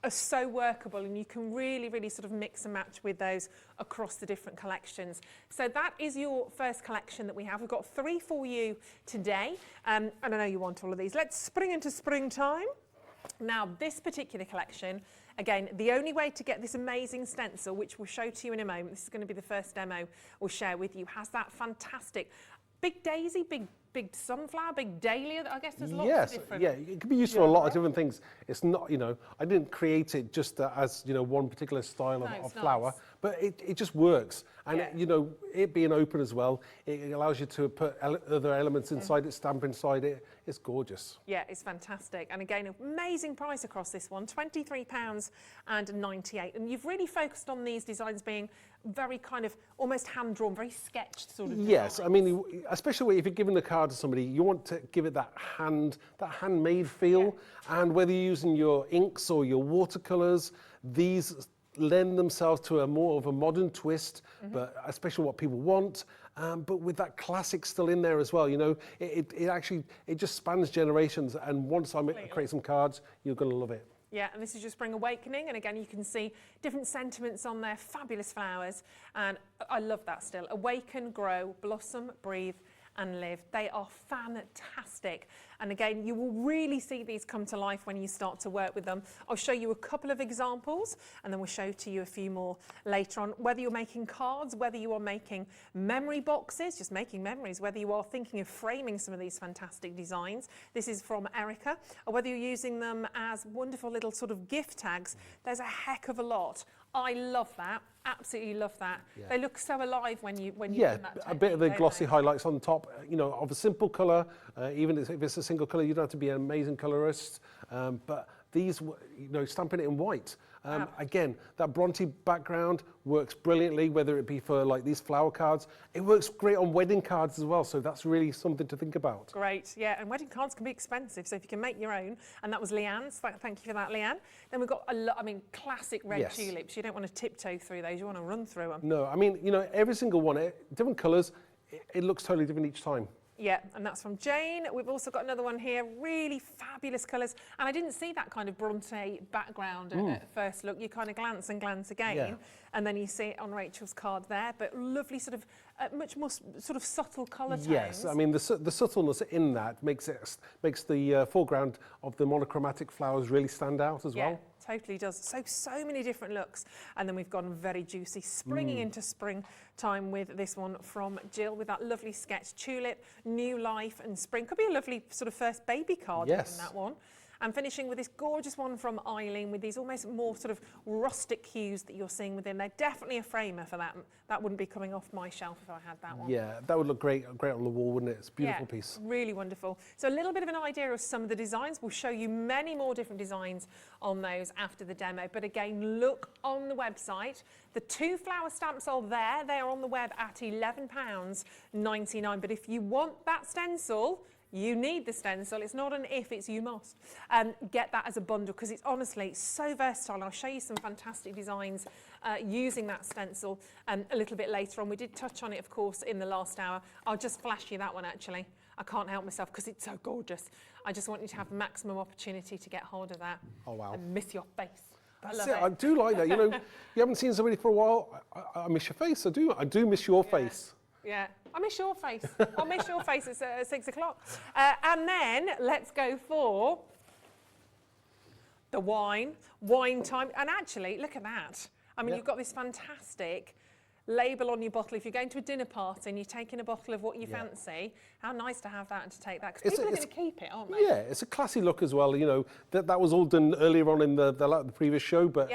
are so workable, and you can really sort of mix and match with those across the different collections. So that is your first collection that we have. We've got 3 for you today, and I know you want all of these. Let's spring into springtime. Now, this particular collection, again, the only way to get this amazing stencil, which we'll show to you in a moment, this is going to be the first demo we'll share with you, has that fantastic big daisy, big sunflower, big dahlia. I guess there's lots of different. Yeah, it can be used for a lot of different things. It's not, I didn't create it just as, one particular style of flower, but it just works. And you know, it being open as well, it allows you to put other elements inside it, stamp inside it. It's gorgeous. Yeah, it's fantastic. And again, amazing price across this one, £23.98. And you've really focused on these designs being very kind of almost hand-drawn, very sketched sort of Yes, designs. I mean, especially if you're giving the card to somebody, you want to give it that handmade feel. And whether you're using your inks or your watercolors, these lend themselves to a more of a modern twist, but especially what people want. But with that classic still in there as well, you know, it just spans generations. And once I create some cards, you're going to love it. Yeah, and this is your Spring Awakening, and again you can see different sentiments on there, fabulous flowers, and I love that still. Awaken, grow, blossom, breathe and live. They are fantastic, and again you will really see these come to life when you start to work with them. I'll show you a couple of examples and then we'll show to you a few more later on. Whether you're making cards, whether you are making memory boxes, just making memories, whether you are thinking of framing some of these fantastic designs, this is from Erica, or whether you're using them as wonderful little sort of gift tags, there's a heck of a lot. I love that, absolutely love that. Yeah. They look so alive when you Yeah, that a bit of the technique, glossy don't highlights on the top, you know, of a simple colour. Even if it's a single colour, you don't have to be an amazing colourist. But these, you know, stamping it in white. Again, that Bronte background works brilliantly, whether it be for like these flower cards. It works great on wedding cards as well, so that's really something to think about. Great, yeah, and wedding cards can be expensive, so if you can make your own, and that was Leanne's, thank you for that, Leanne. Then we've got a lot, I mean, classic red tulips. You don't want to tiptoe through those, you want to run through them. No, I mean, you know, every single one, different colours, it looks totally different each time. Yeah, and that's from Jane. We've also got another one here, really fabulous colours. And I didn't see that kind of Bronte background at first look. You kind of glance and glance again, and then you see it on Rachel's card there. But lovely sort of, much more sort of subtle colour tones. Yes, I mean, the subtleness in that makes the foreground of the monochromatic flowers really stand out as well. Totally does. So many different looks. And then we've gone very juicy, springing into springtime with this one from Jill with that lovely sketch, tulip, new life and spring. Could be a lovely sort of first baby card in that one. And finishing with this gorgeous one from Eileen with these almost more sort of rustic hues that you're seeing within there. Definitely a framer for that. That wouldn't be coming off my shelf if I had that one. Yeah, that would look great on the wall, wouldn't it? It's a beautiful piece. Really wonderful. So a little bit of an idea of some of the designs. We'll show you many more different designs on those after the demo. But again, look on the website. The 2 flower stamps are there. They are on the web at £11.99. But if you want that stencil, you need the stencil. It's not an if, it's you must. Get that as a bundle because it's honestly so versatile. I'll show you some fantastic designs using that stencil a little bit later on. We did touch on it, of course, in the last hour. I'll just flash you that one, actually. I can't help myself because it's so gorgeous. I just want you to have maximum opportunity to get hold of that. Oh, wow. And miss your face. That's it. I do like that. You know, you haven't seen somebody for a while. I miss your face. I do miss your face. Yeah, I miss your face. I'll miss your face at 6 o'clock. And then let's go for the wine time. And actually, look at that. I mean, you've got this fantastic label on your bottle. If you're going to a dinner party and you're taking a bottle of what you fancy, how nice to have that and to take that. Because people are going to keep it, aren't they? Yeah, it's a classy look as well. You know, that was all done earlier on in the previous show, but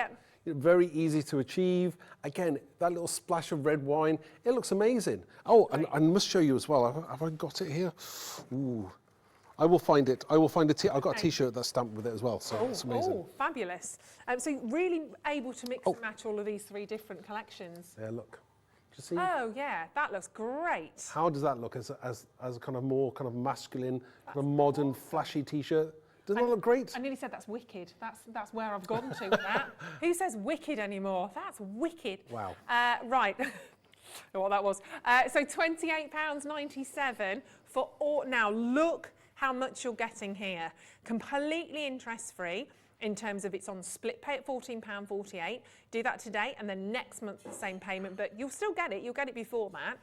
very easy to achieve. Again, that little splash of red wine, it looks amazing. Oh, and I must show you as well. Have I got it here? Ooh. I will find it. I've got a T-shirt that's stamped with it as well, so it's amazing. Oh, fabulous. So really able to mix and match all of these 3 different collections. Yeah, look. Do you see? Oh, yeah, that looks great. How does that look as a kind of more kind of masculine, kind of modern, flashy T-shirt? Doesn't that look great? I nearly said that's wicked. That's where I've gone to with that. Who says wicked anymore? That's wicked. Wow. Right. What that was. So £28.97 for all. Now look how much you're getting here. Completely interest-free in terms of it's on split pay at £14.48. Do that today and then next month the same payment, but you'll still get it. You'll get it before that.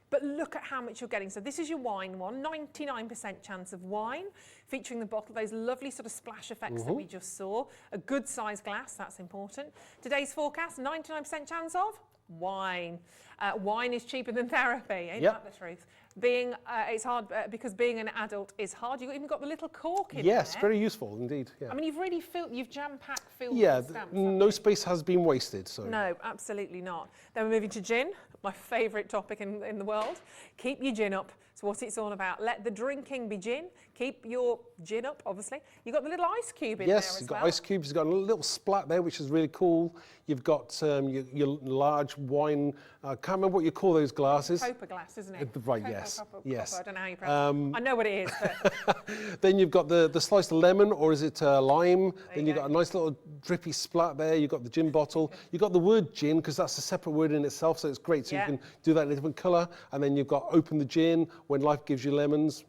But look at how much you're getting. So this is your wine one, 99% chance of wine, featuring the bottle, those lovely sort of splash effects that we just saw. A good size glass, that's important. Today's forecast, 99% chance of wine. Wine is cheaper than therapy, ain't that the truth? being it's hard because being an adult is hard. You've even got the little cork in there. Yes, very useful indeed. Yeah. I mean, you've really you've jam-packed filled Yeah, with stamps. no space has been wasted. So. No, absolutely not. Then we're moving to gin, my favourite topic in the world. Keep your gin up. It's what it's all about. Let the drinking be gin. Keep your gin up, obviously. You've got the little ice cube in there as well. Yes, you've got ice cubes. You've got a little splat there, which is really cool. You've got your large wine. I can't remember what you call those glasses. Copper glass, isn't it? Right, Copper, yes. Copper, yes. Copper, I don't know how you pronounce it. I know what it is. But Then you've got the sliced lemon, or is it lime? Then you've got a nice little drippy splat there. You've got the gin bottle. You've got the word gin, because that's a separate word in itself, so it's great. So you can do that in a different colour. And then you've got open the gin, when life gives you lemons,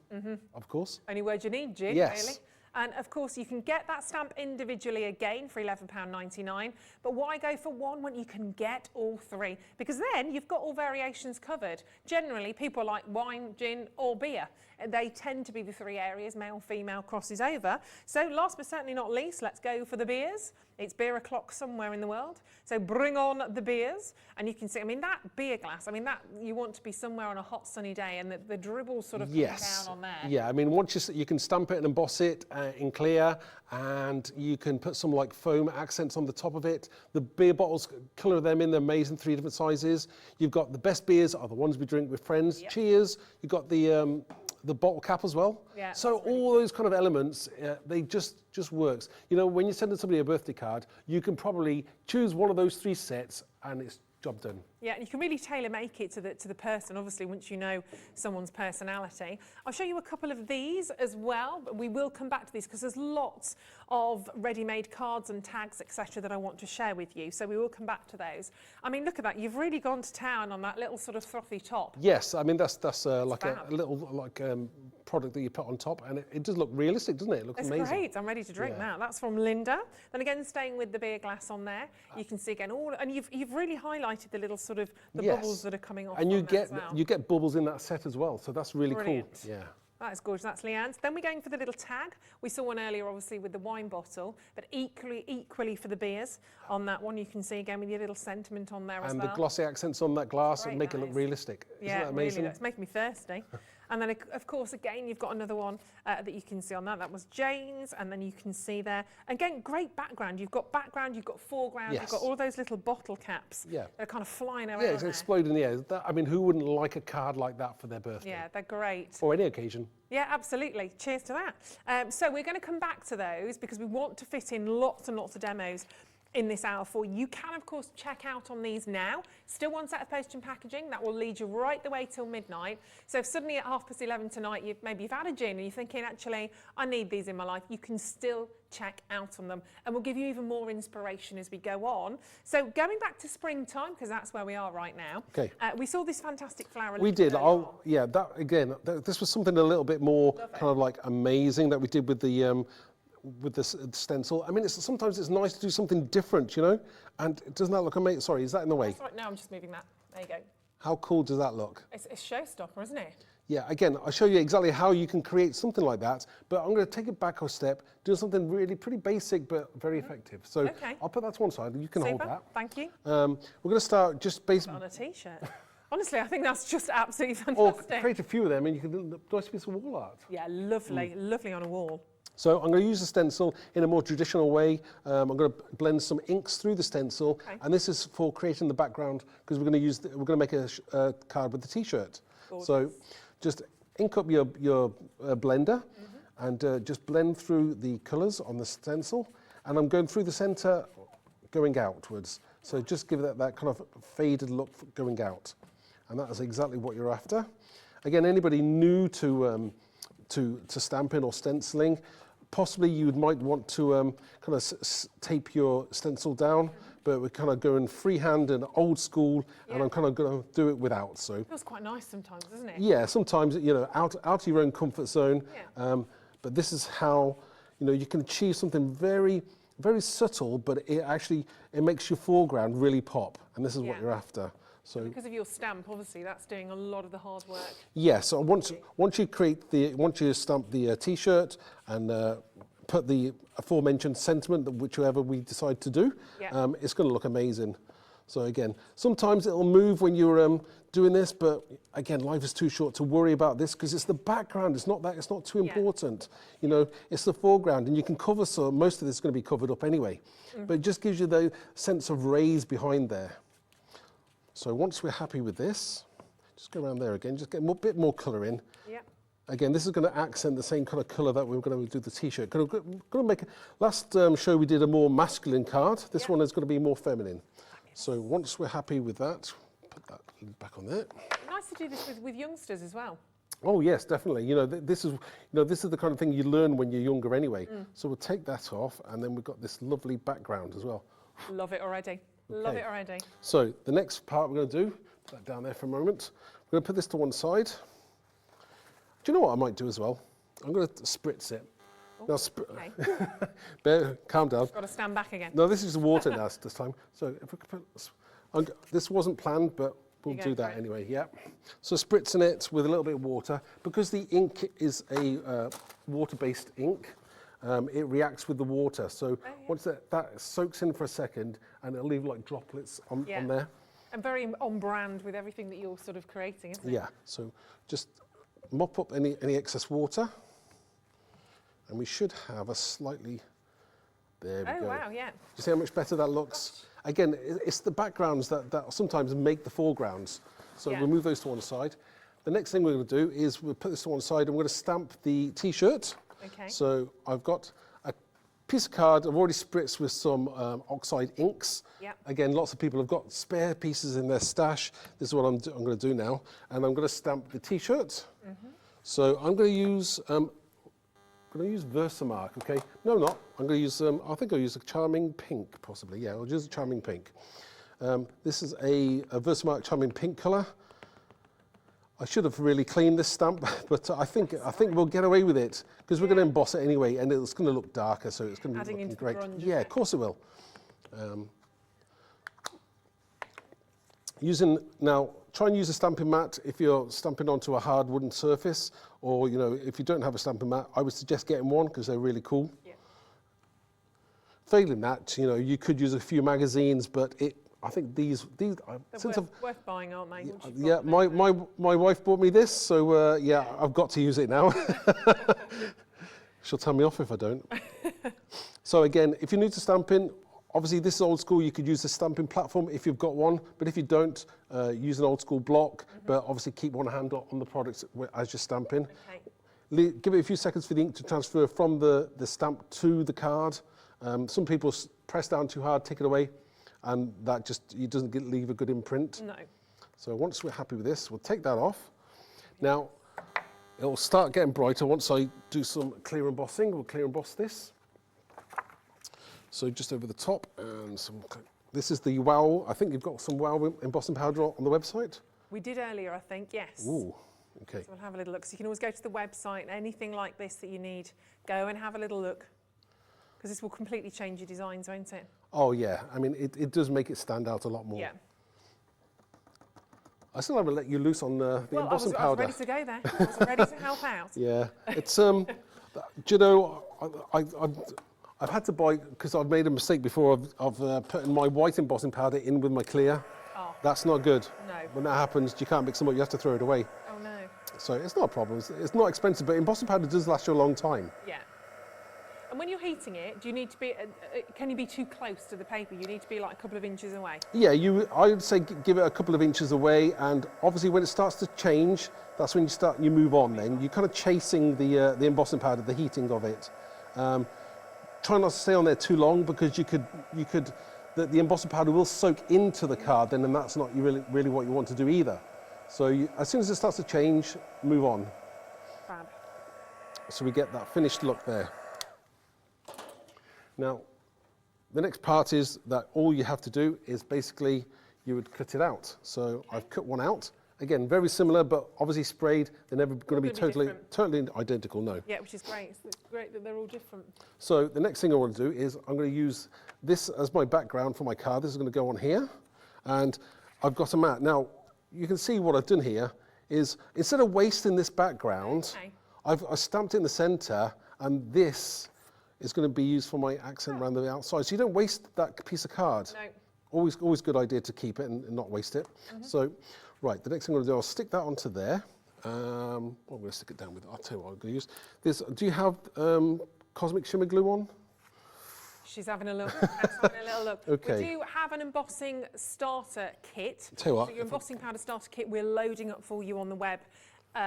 of course. Only word you need, gin, yes. really. And of course, you can get that stamp individually again for £11.99. But why go for one when you can get all three? Because then you've got all variations covered. Generally, people like wine, gin, or beer. They tend to be the three areas male, female crosses over. So last but certainly not least, let's go for the beers. It's beer o'clock somewhere in the world. So bring on the beers. And you can see, I mean, that beer glass, I mean, that you want to be somewhere on a hot sunny day and the dribbles sort of come down on there. Yeah, I mean, once you can stamp it and emboss it in clear, and you can put some like foam accents on the top of it. The beer bottles, colour them in, they're amazing, 3 different sizes. You've got the best beers are the ones we drink with friends. Yep. Cheers. You've got the bottle cap as well. Yeah, so all those kind of elements, they just works. You know, when you're sending somebody a birthday card, you can probably choose one of those 3 sets and it's job done. Yeah, and you can really tailor make it to the person, obviously, once you know someone's personality. I'll show you a couple of these as well, but we will come back to these because there's lots of ready-made cards and tags, etc., that I want to share with you. So we will come back to those. I mean, look at that. You've really gone to town on that little sort of frothy top. Yes, I mean, that's like a little product that you put on top, and it does look realistic, doesn't it? It looks amazing. It's great. I'm ready to drink now. That's from Linda. Then again, staying with the beer glass on there, you can see again all, and you've really highlighted the little sort of bubbles that are coming off. And you get bubbles in that set as well, so that's really cool. Yeah. That is gorgeous. That's Leanne's. Then we're going for the little tag. We saw one earlier, obviously, with the wine bottle, but equally for the beers on that one. You can see again with your little sentiment on there as well. And the glossy accents on that glass and make it look realistic. Isn't that amazing? Really, it's making me thirsty. And then, of course, again, you've got another one that you can see on that. That was Jane's, and then you can see there. Again, great background. You've got background, you've got foreground, you've got all those little bottle caps that are kind of flying around. Yeah, it's exploding in the air. I mean, who wouldn't like a card like that for their birthday? Yeah, they're great. Or any occasion. Yeah, absolutely. Cheers to that. So we're going to come back to those because we want to fit in lots and lots of demos in this hour for you. You can, of course, check out on these now. Still one set of postage and packaging. That will lead you right the way till midnight. So if suddenly at 11:30 tonight, you've had a gin and you're thinking, actually, I need these in my life, you can still check out on them. And we'll give you even more inspiration as we go on. So going back to springtime, because that's where we are right now. Okay. We saw this fantastic flower. We did. That again, this was something a little bit more kind of like amazing that we did with the stencil. I mean, sometimes it's nice to do something different, you know? And doesn't that look amazing? Sorry, is that in the way? That's right. No, I'm just moving that. There you go. How cool does that look? It's a showstopper, isn't it? Yeah, again, I'll show you exactly how you can create something like that, but I'm going to take it back a step, do something really pretty basic but very effective. So I'll put that to one side, you can hold that. Thank you. We're going to start just basically on a t-shirt. Honestly, I think that's just absolutely fantastic. Or create a few of them and you can do a nice piece of wall art. Yeah, lovely, lovely on a wall. So I'm going to use the stencil in a more traditional way. I'm going to blend some inks through the stencil, and this is for creating the background because we're going to make a card with the t-shirt. So just ink up your blender and just blend through the colours on the stencil, and I'm going through the centre, going outwards. So just give it that kind of faded look going out, and that is exactly what you're after. Again, anybody new to stamping or stenciling, possibly you might want to kind of tape your stencil down, but we're kind of going freehand and old school, and I'm kind of going to do it without. So it feels quite nice sometimes, doesn't it? Yeah, sometimes, you know, out of your own comfort zone. But this is how, you know, you can achieve something very, very subtle, but it makes your foreground really pop, and this is what you're after. So because of your stamp, obviously, that's doing a lot of the hard work. Yeah. So once you stamp the t-shirt and put the aforementioned sentiment, whichever we decide to do, it's going to look amazing. So again, sometimes it'll move when you're doing this, but again, life is too short to worry about this because it's the background. It's not too important. You know, it's the foreground, and you can cover, so most of this is going to be covered up anyway. But it just gives you the sense of rays behind there. So once we're happy with this, just go around there again, just get a bit more colour in. Yep. Again, this is going to accent the same kind of colour that we were going to do the t-shirt. Going to make last show we did a more masculine card. This one is going to be more feminine. So once we're happy with that, put that back on there. Nice to do this with youngsters as well. Oh yes, definitely. You know, this is the kind of thing you learn when you're younger anyway. So we'll take that off, and then we've got this lovely background as well. Love it already. Love it already. So the next part we're going to do, put that down there for a moment. We're going to put this to one side. Do you know what I might do as well? I'm going to spritz it. Now, Okay. calm down. Got to stand back again. No, this is water now this time. So if we could put, this wasn't planned, but we'll do that anyway. Yeah. So spritzing it with a little bit of water, because the ink is a water-based ink. It reacts with the water. So once that soaks in for a second, and it'll leave like droplets on there. And very on brand with everything that you're sort of creating, isn't it? Yeah. So just mop up any excess water, and we should have a slightly. There we go. Oh wow! Yeah. You see how much better that looks? Gosh. Again, it's the backgrounds that sometimes make the foregrounds. So we'll move those to one side. The next thing we're going to do is we'll put this to one side, and we're going to stamp the t-shirt. Okay. So I've got a piece of card I've already spritzed with some oxide inks. Yep. Again, lots of people have got spare pieces in their stash. This is what I'm going to do now, and I'm going to stamp the t-shirt. So I'm going to use Versamark. Okay, no, I'm not. I'm going to use I think I'll use a Charming Pink, possibly. Yeah, I'll use a Charming Pink. This is a Versamark Charming Pink colour. I should have really cleaned this stamp, but I think we'll get away with it because we're going to emboss it anyway, and it's going to look darker, so it's going to be looking great. Yeah, of course it will. Now, try and use a stamping mat if you're stamping onto a hard wooden surface, or if you don't have a stamping mat, I would suggest getting one because they're really cool. Yeah. Failing that, you could use a few magazines, but I think these worth buying, aren't they? Yeah, my wife bought me this, so I've got to use it now. She'll tell me off if I don't. So again, if you're new to stamping, obviously this is old school. You could use the stamping platform if you've got one, but if you don't, use an old school block. But obviously keep one hand on the product as you're stamping. Okay. Give it a few seconds for the ink to transfer from the stamp to the card. Some people press down too hard, take it away. And that it doesn't leave a good imprint. No. So once we're happy with this, we'll take that off. Now, it'll start getting brighter once I do some clear embossing. We'll clear emboss this. So just over the top, and this is the Wow. I think you've got some Wow embossing powder on the website. We did earlier, I think, yes. Ooh, okay. So we'll have a little look. So you can always go to the website, anything like this that you need, go and have a little look. Because this will completely change your designs, won't it? Oh yeah, I mean it does make it stand out a lot more. Yeah. I still haven't let you loose on the embossing powder. I was ready to go there. I was ready to help out. Yeah, it's do you know, I've had to buy, because I've made a mistake before of putting my white embossing powder in with my clear. Oh. That's not good. No. When that happens, you can't mix them up. You have to throw it away. Oh no. So it's not a problem. It's not expensive, but embossing powder does last you a long time. Yeah. And when you're heating it, do you need to be? Can you be too close to the paper? You need to be like a couple of inches away. Yeah, I would say give it a couple of inches away, and obviously when it starts to change, that's when you move on. Then you're kind of chasing the embossing powder, the heating of it. Try not to stay on there too long because the embossing powder will soak into the card, then, and that's not really what you want to do either. So as soon as it starts to change, move on. Fab. So we get that finished look there. Now, the next part is that all you have to do is basically you would cut it out. So I've cut one out. Again, very similar, but obviously sprayed. They're never going to be totally identical, no. Yeah, which is great. It's great that they're all different. So the next thing I want to do is I'm going to use this as my background for my card. This is going to go on here. And I've got a mat. Now, you can see what I've done here is instead of wasting this background, I've stamped it in the center, and this is going to be used for my accent around the outside. So you don't waste that piece of card. No. Always good idea to keep it and not waste it. So, right, the next thing I'm going to do, I'll stick that onto there. I'm going to stick it down with it. I'll tell you what I'm going to use. This, do you have Cosmic Shimmer glue on? She's having a look. That's having a little look. Okay. We do have an embossing starter kit. Tell you what, So your embossing powder starter kit, we're loading up for you on the web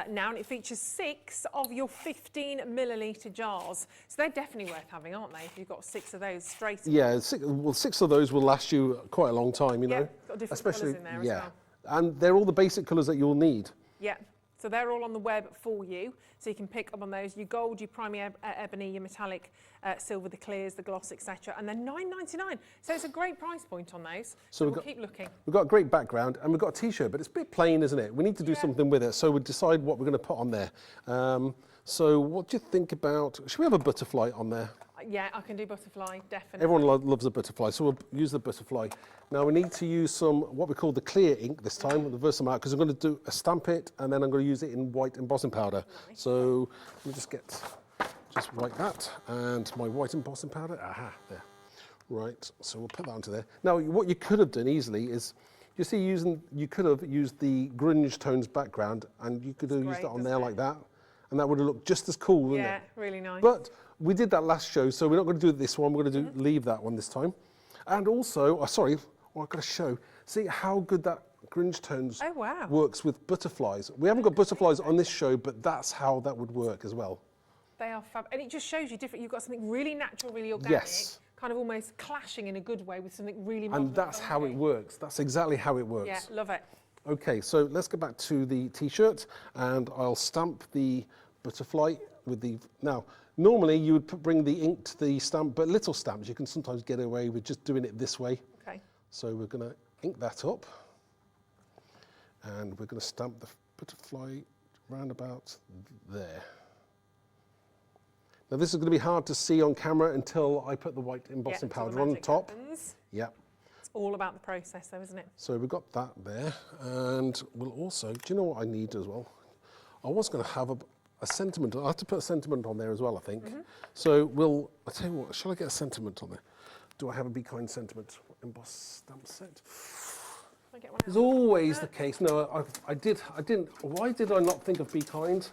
now, and it features 6 of your 15 millilitre jars. So they're definitely worth having, aren't they? If you've got 6 of those straight away. Yeah, 6 of those will last you quite a long time, you know. Got different colours in there as well. And they're all the basic colours that you'll need. Yeah. So they're all on the web for you, so you can pick up on those. Your gold, your primary ebony, your metallic silver, the clears, the gloss, etc. And they're $9.99. So it's a great price point on those. So we'll keep looking. We've got a great background and we've got a t-shirt, but it's a bit plain, isn't it? We need to do something with it. So we'll decide what we're going to put on there. So what do you think about, should we have a butterfly on there? Yeah, I can do butterfly, definitely. Everyone loves a butterfly, so we'll use the butterfly. Now we need to use some, what we call the clear ink this time, the Versamart, because I'm going to do a stamp it, and then I'm going to use it in white embossing powder. Nice. So let me just write that, and my white embossing powder, aha, there. Right, so we'll put that onto there. Now what you could have done easily is, you see, you could have used the grunge tones background, and you could have used it on there like that, and that would have looked just as cool, wouldn't it? Yeah, really nice. But we did that last show, so we're not going to do it this one. We're going to leave that one this time. And also, I've got to show. See how good that grunge tones works with butterflies. We haven't got butterflies on this show, but that's how that would work as well. They are fab, and it just shows you different. You've got something really natural, really organic, kind of almost clashing in a good way with something really modern. And that's how it works. That's exactly how it works. Yeah, love it. Okay, so let's go back to the t-shirt, and I'll stamp the butterfly with the now. Normally you would bring the ink to the stamp, but little stamps you can sometimes get away with just doing it this way. Okay. So we're going to ink that up, and we're going to stamp the butterfly round about there. Now this is going to be hard to see on camera until I put the white embossing powder on top. Yeah. It's all about the process though, isn't it? So we've got that there, and we'll also, do you know what I need as well? I was going to have a sentiment. I have to put a sentiment on there as well, I think. So I'll tell you what, shall I get a sentiment on there? Do I have a Be Kind sentiment emboss stamp set? It's always the case. No, I didn't. Why did I not think of Be Kind?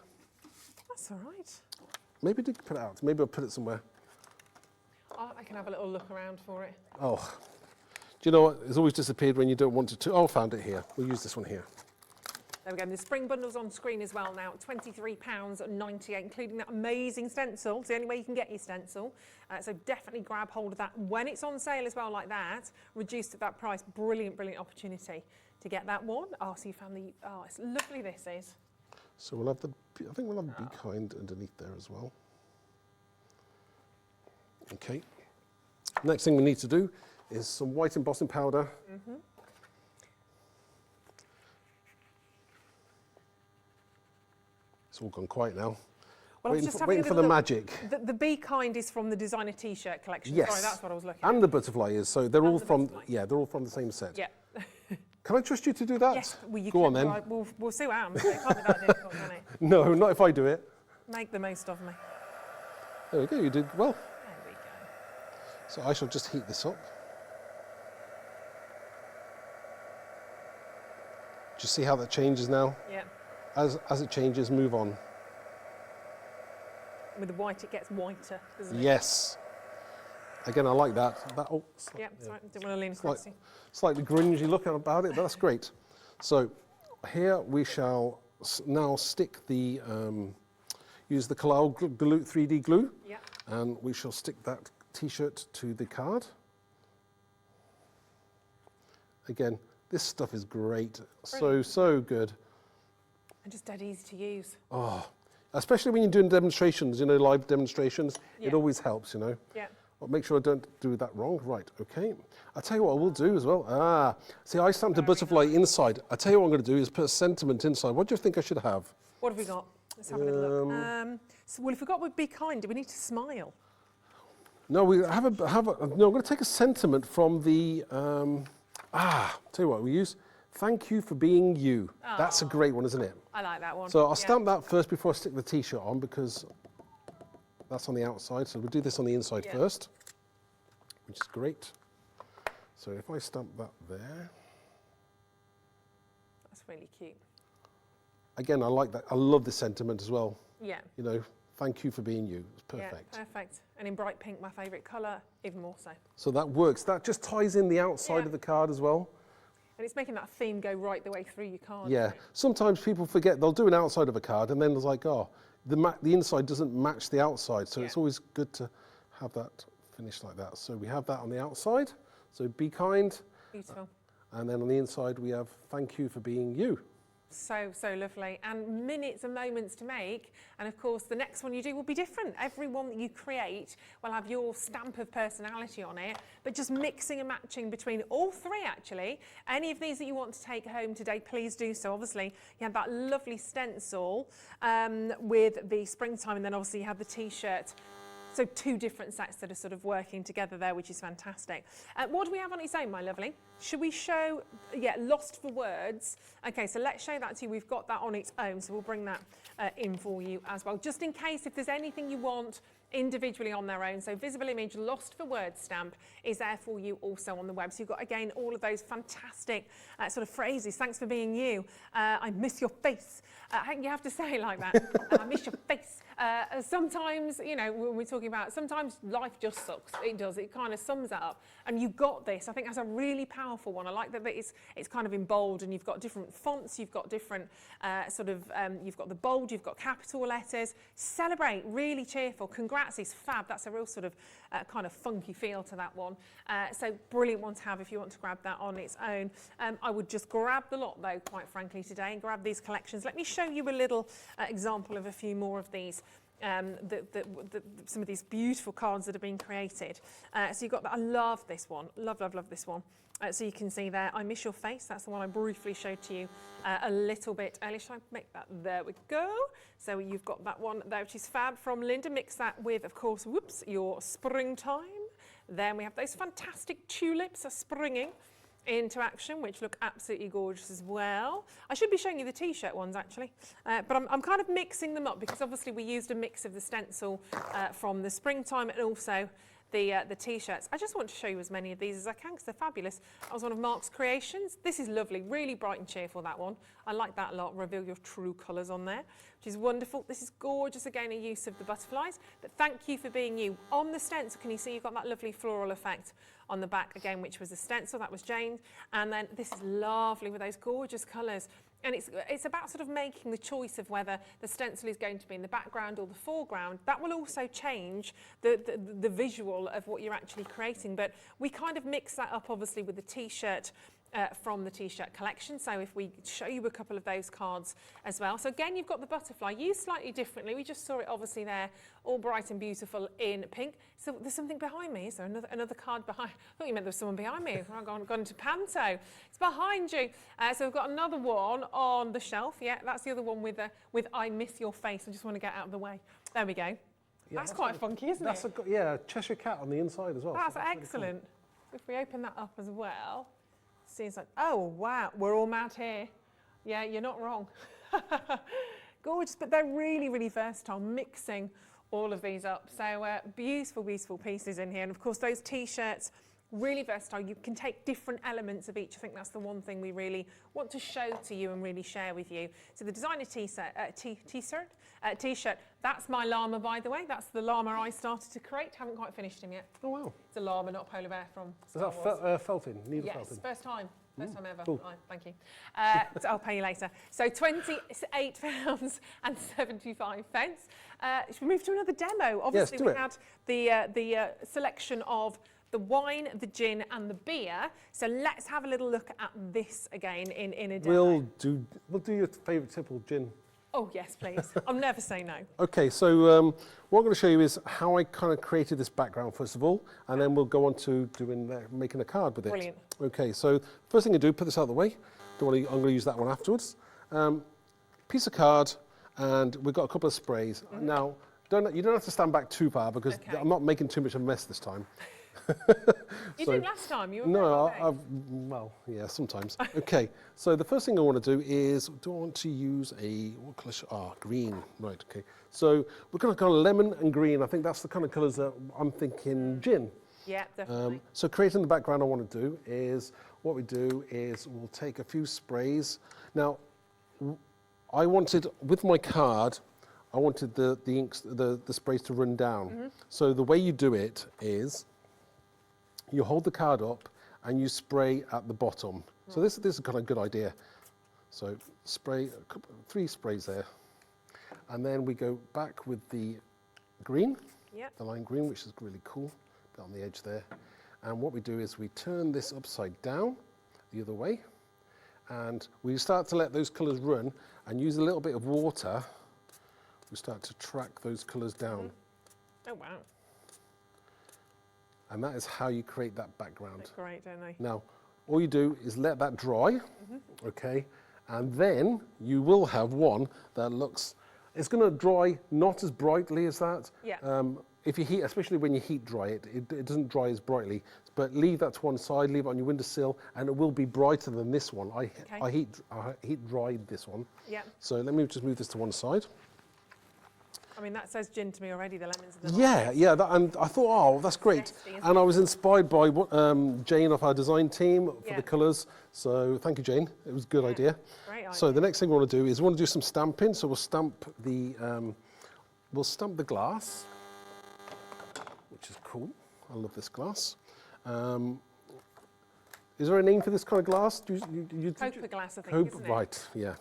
That's all right. Maybe I did put it out. Maybe I'll put it somewhere. I can have a little look around for it. Oh, do you know what? It's always disappeared when you don't want it to. Oh, I found it here. We'll use this one here. There we go. The spring bundle's on screen as well now, £23.98, including that amazing stencil. It's the only way you can get your stencil. So definitely grab hold of that when it's on sale as well, like that, reduced at that price. Brilliant, brilliant opportunity to get that one. Oh, so you found the, oh, it's lovely this is. So we'll have the, I think we'll have Be Kind underneath there as well. Okay. Next thing we need to do is some white embossing powder. It's all gone quiet now. Well, waiting for the magic. The Be Kind is from the designer t-shirt collection. Yes. Sorry, that's what I was looking at. And the butterfly is, so they're all from, they're all from the same set. Yeah. Can I trust you to do that? Yes, well, you Go can. on then. Right, we'll see what happens. It can't be that difficult, can it? No, not if I do it. Make the most of me. There we go, you did well. There we go. So I shall just heat this up. Do you see how that changes now? Yeah. As it changes, move on. With the white, it gets whiter, doesn't it? Yes. Again, I like that. Yeah, sorry, didn't want to lean across you. Slightly grungy look about it, but that's great. So here we shall now stick the, use the Calais glue, 3D glue, and we shall stick that t-shirt to the card. Again, this stuff is great. Brilliant. So good. And just dead easy to use. Oh, especially when you're doing demonstrations, you know, live demonstrations, it always helps, you know. Yeah. Well, make sure I don't do that wrong. Right, okay. I'll tell you what I will do as well. See, I stamped a butterfly inside. I'll tell you what I'm going to do is put a sentiment inside. What do you think I should have? What have we got? Let's have a little look. So, well, if we've got with Be Kind, do we need to smile? No, we no, I'm going to take a sentiment from the, tell you what, we use, thank you for being you. Oh, that's a great one, isn't it? I like that one. So I'll stamp that first before I stick the t-shirt on, because that's on the outside. So we'll do this on the inside first, which is great. So if I stamp that there. That's really cute. Again, I like that. I love the sentiment as well. Yeah. You know, thank you for being you. It's perfect. Yeah, perfect. And in bright pink, my favourite colour, even more so. So that works. That just ties in the outside of the card as well. And it's making that theme go right the way through your card. Yeah. Sometimes people forget, they'll do an outside of a card and then it's like, oh, the inside doesn't match the outside. So it's always good to have that finished like that. So we have that on the outside. So be kind. Beautiful. And then on the inside, we have thank you for being you. So, so lovely. And minutes and moments to make. And of course, the next one you do will be different. Every one that you create will have your stamp of personality on it, but just mixing and matching between all three, actually. Any of these that you want to take home today, please do so. Obviously, you have that lovely stencil with the springtime, and then obviously you have the T-shirt. So two different sets that are sort of working together there, which is fantastic. What do we have on its own, my lovely? Should we show, Lost for Words? Okay, so let's show that to you. We've got that on its own, so we'll bring that in for you as well, just in case if there's anything you want individually on their own. So Visible Image Lost for Words stamp is there for you also on the web. So you've got, again, all of those fantastic sort of phrases. Thanks for being you. I miss your face. You have to say it like that. I miss your face. Sometimes, you know, when we're talking about, sometimes life just sucks. It does. It kind of sums that up. And you got this. I think that's a really powerful one. I like that it's kind of in bold, and you've got different fonts. You've got different you've got the bold, you've got capital letters. Celebrate, really cheerful. Congrats is fab. That's a real sort of kind of funky feel to that one. So brilliant one to have if you want to grab that on its own. I would just grab the lot though, quite frankly, today, and grab these collections. Let me show you a little example of a few more of these. Some of these beautiful cards that have been created. So you've got that. I love this one. Love, love, love this one. So you can see there, I miss your face. That's the one I briefly showed to you a little bit earlier. Shall I make that? There we go. So you've got that one there, which is fab from Linda. Mix that with, of course, whoops, your springtime. Then we have those fantastic tulips are springing into action, which look absolutely gorgeous as well. I should be showing you the T-shirt ones actually, but I'm kind of mixing them up because obviously we used a mix of the stencil from the springtime and also the T-shirts. I just want to show you as many of these as I can because they're fabulous. That was one of Mark's creations. This is lovely, really bright and cheerful, that one. I like that a lot. Reveal your true colours on there, which is wonderful. This is gorgeous, again, a use of the butterflies. But thank you for being you. On the stencil, can you see you've got that lovely floral effect on the back again, which was the stencil, that was Jade. And then this is lovely with those gorgeous colours. And it's about sort of making the choice of whether the stencil is going to be in the background or the foreground. That will also change the visual of what you're actually creating. But we kind of mix that up, obviously, with the T-shirt from the T-shirt collection. So if we show you a couple of those cards as well. So again, you've got the butterfly used slightly differently. We just saw it obviously there, all bright and beautiful in pink. So there's something behind me. Is there another card behind? I thought you meant there was someone behind me. I've gone to Panto. It's behind you. So we've got another one on the shelf. Yeah, that's the other one with I miss your face. I just want to get out of the way. There we go. Yeah, that's quite funky, isn't it? Yeah, Cheshire Cat on the inside as well. That's excellent. Really cool. So if we open that up as well, seems like, oh wow, we're all mad here. Yeah, you're not wrong. Gorgeous, but they're really, really versatile, mixing all of these up. So beautiful, beautiful pieces in here. And of course, those T-shirts, really versatile. You can take different elements of each. I think that's the one thing we really want to show to you and really share with you. So the designer T-shirt, that's my llama, by the way. That's the llama I started to create. Haven't quite finished him yet. Oh, wow. It's a llama, not a polar bear from Star Wars. Is that felting? Yes, felting? first time. First time ever. Cool. Oh, thank you. So I'll pay you later. So £28.75. Should we move to another demo? Obviously, yes, we had the selection of the wine, the gin and the beer. So let's have a little look at this again in a demo. We'll do your favourite typical gin. Oh yes, please. I'll never say no. Okay, so what I'm going to show you is how I kind of created this background first of all, and then we'll go on to making a card with it. Brilliant. Okay, so first thing I do, put this out of the way. I'm going to use that one afterwards. Piece of card, and we've got a couple of sprays. Mm-hmm. Now, you don't have to stand back too far because I'm not making too much of a mess this time. You did last time. You were well, yeah, sometimes. Okay, so the first thing I want to do is, do I want to use what colour? Green. Right, okay. So we're going to go lemon and green. I think that's the kind of colours that I'm thinking gin. Yeah, definitely. So creating the background I want to do is, what we do is we'll take a few sprays. Now, I wanted, with my card, I wanted the inks, the sprays to run down. So the way you do it is, you hold the card up and you spray at the bottom. So this is kind of a good idea. So spray, 3 sprays there. And then we go back with the green, the lime green, which is really cool, on the edge there. And what we do is we turn this upside down the other way, and we start to let those colours run and use a little bit of water. We start to track those colours down. Oh, wow. And that is how you create that background. They're great, don't they? Now, all you do is let that dry, okay? And then you will have one that looks, it's going to dry not as brightly as that. Yeah. If you heat, especially when you heat dry it, it doesn't dry as brightly. But leave that to one side, leave it on your windowsill, and it will be brighter than this one. I heat dried this one. Yeah. So let me just move this to one side. I mean, that says gin to me already, the lemons and the Yeah, yeah, and I thought, oh, that's great. And I was inspired by Jane of our design team for the colours. So thank you, Jane. It was a good idea. Great idea. So the next thing we want to do is we want to do some stamping. So we'll stamp the glass, which is cool. I love this glass. Is there a name for this kind of glass? Copa glass, I think, isn't it? Right, yeah.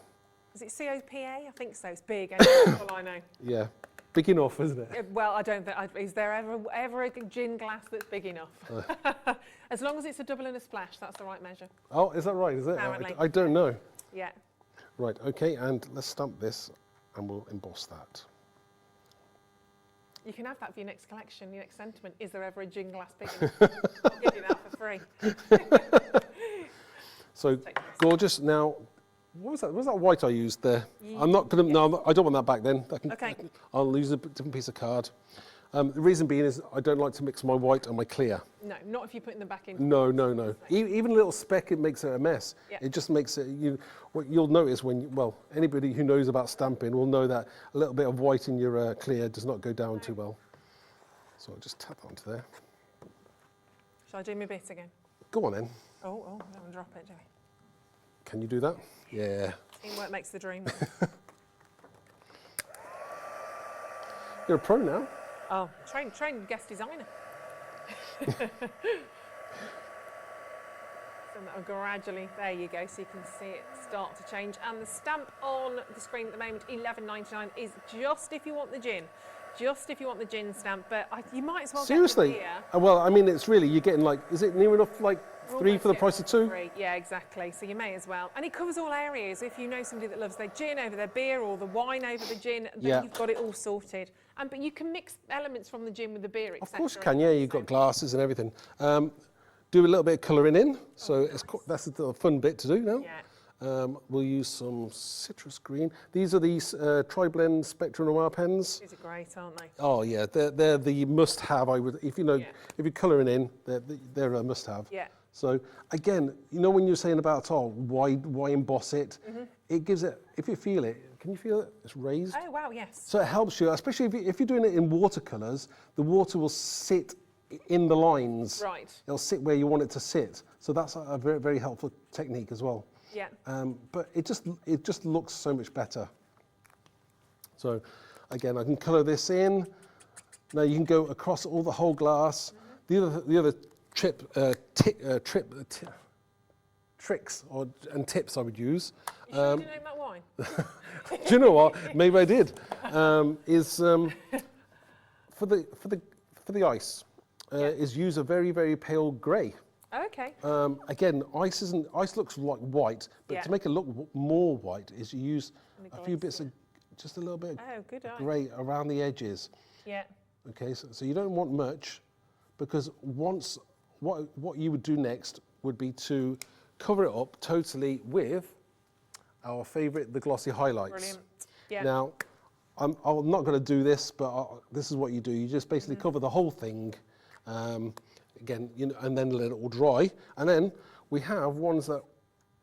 Is it COPA? I think so. It's big. That's all I know. Yeah, big enough, isn't it? Well, I don't think. Is there ever a gin glass that's big enough? As long as it's a double and a splash, that's the right measure. Oh, is that right? Is it? Apparently. I don't know. Yeah. Right. Okay, and let's stamp this, and we'll emboss that. You can have that for your next collection, your next sentiment. Is there ever a gin glass big enough? I'll give you that for free. So gorgeous. Now, what was that? Was that white I used there? I'm not going to. No, I don't want that back then. I'll use a different piece of card. The reason being is I don't like to mix my white and my clear. No, not if you're putting them back in. No, no, no. Even a little speck, it makes it a mess. Yeah. It just makes it. What you'll notice well, anybody who knows about stamping will know that a little bit of white in your clear does not go down too well. So I'll just tap that onto there. Shall I do my bit again? Go on then. Oh, don't drop it, do we? Can you do that? Yeah. Teamwork makes the dream. You're a pro now. Oh, trained guest designer. So that'll gradually, there you go, so you can see it start to change. And the stamp on the screen at the moment, $11.99, is just if you want the gin. Just if you want the gin stamp, but you might as well Seriously? get the beer. Well, I mean, it's really, you're getting like, is it near enough like three for the price of two? Three. Yeah, exactly. So you may as well. And it covers all areas. If you know somebody that loves their gin over their beer or the wine over the gin, then you've got it all sorted. But you can mix elements from the gin with the beer, etc. Of course you can, yeah, you've got glasses and everything. Do a little bit of colouring in, so that's the fun bit to do now. Yeah. We'll use some citrus green. These are these Tri-Blend Spectra Noir pens. These are great, aren't they? Oh yeah, they're the must-have. if you're colouring in, they're a must-have. Yeah. So again, when you're saying about why emboss it, it gives it. If you feel it, can you feel it? It's raised. Oh wow, yes. So it helps you, especially if you're doing it in watercolours. The water will sit in the lines. Right. It'll sit where you want it to sit. So that's a very, very helpful technique as well. Yeah. But it just looks so much better. So again, I can colour this in. Now you can go across the whole glass. The other tricks and tips I would use. You sure you didn't name that wine? Do you know what? Maybe I did. Is for the ice. Is use a very, very pale grey. Okay. Again, ice looks like white, but to make it look more white is you use a few bits of, just a little bit of grey around the edges. Yeah. Okay, so you don't want much, because what you would do next would be to cover it up totally with our favourite, the glossy highlights. Brilliant. Yeah. Now, I'm not going to do this, but this is what you do. You just basically cover the whole thing. Again, and then let it all dry. And then we have ones that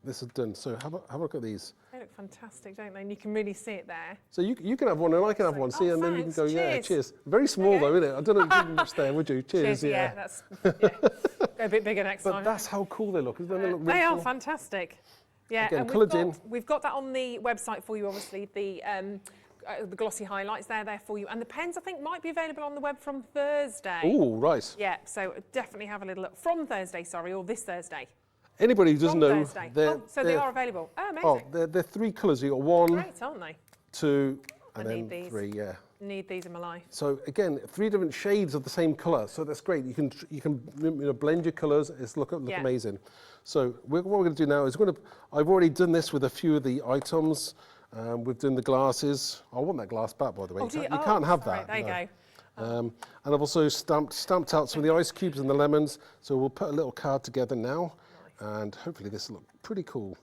this is done. So have a look at these. look fantastic, don't they? And you can really see it there. So you can have one and I can have one, see, and then you can go, yeah, Cheers. cheers. Very small though, isn't it? I don't know if you can much there, would you? Cheers, Yeah, that's go a bit bigger next But time. that's how cool they look, isn't they? They look really They are cool. fantastic. Yeah, Again, and coloured in. we've got that on the website for you, obviously, the glossy highlights, they're there for you. And the pens, I think, might be available on the web from Thursday. Oh, right. Yeah, so definitely have a little look. From Thursday, sorry, or this Thursday. Anybody who doesn't From know, Thursday. So they are available. Oh, amazing. they're 3 colours. You've got 1, Great, aren't they? 2, I and need then these. 3, yeah. Need these in my life. So again, 3 different shades of the same colour, so that's great. You can blend your colours. It's look amazing. So what we're going to do now is I've already done this with a few of the items. We've done the glasses. I want that glass back, by the way. Oh, You can't have sorry, that. There you go. And I've also stamped out some of the ice cubes and the lemons. So we'll put a little card together now, and hopefully this will look pretty cool.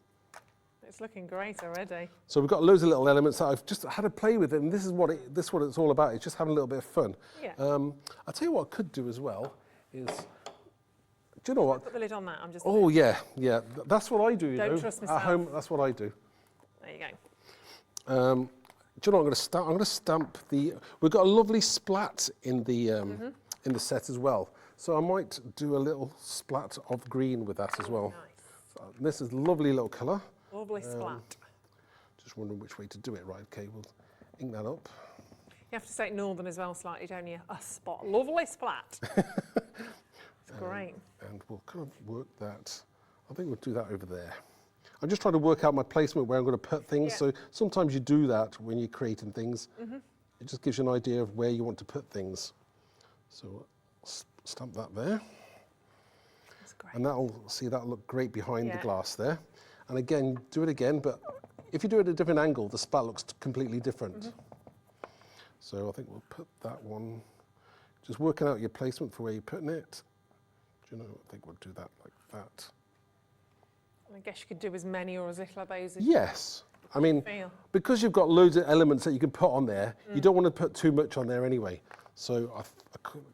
It's looking great already. So we've got loads of little elements that I've just had to play with, and this is what it's all about. It's just having a little bit of fun. Yeah. I'll tell you what I could do as well is, do you know what? Put the lid on that. I'm just. Oh yeah. That's what I do. Don't trust myself. At home, that's what I do. There you go. Do you know what I'm going to stamp? I'm going to stamp the. We've got a lovely splat in the set as well. So I might do a little splat of green with that as well. Nice. So this is a lovely little colour. Lovely splat. Just wondering which way to do it. Right, okay, we'll ink that up. You have to say it northern as well slightly, don't you? A spot. Lovely splat. It's great. And we'll kind of work that. I think we'll do that over there. I'm just trying to work out my placement where I'm going to put things. Yeah. So sometimes you do that when you're creating things. It just gives you an idea of where you want to put things. So stamp that there. That's great. And that'll look great behind the glass there. And again, do it again, but if you do it at a different angle, the splat looks completely different. So I think we'll put that one, just working out your placement for where you're putting it. Do you know, I think we'll do that like that. I guess you could do as many or as little of those as Yes. I mean, feel. because you've got loads of elements that you can put on there, you don't want to put too much on there anyway. So I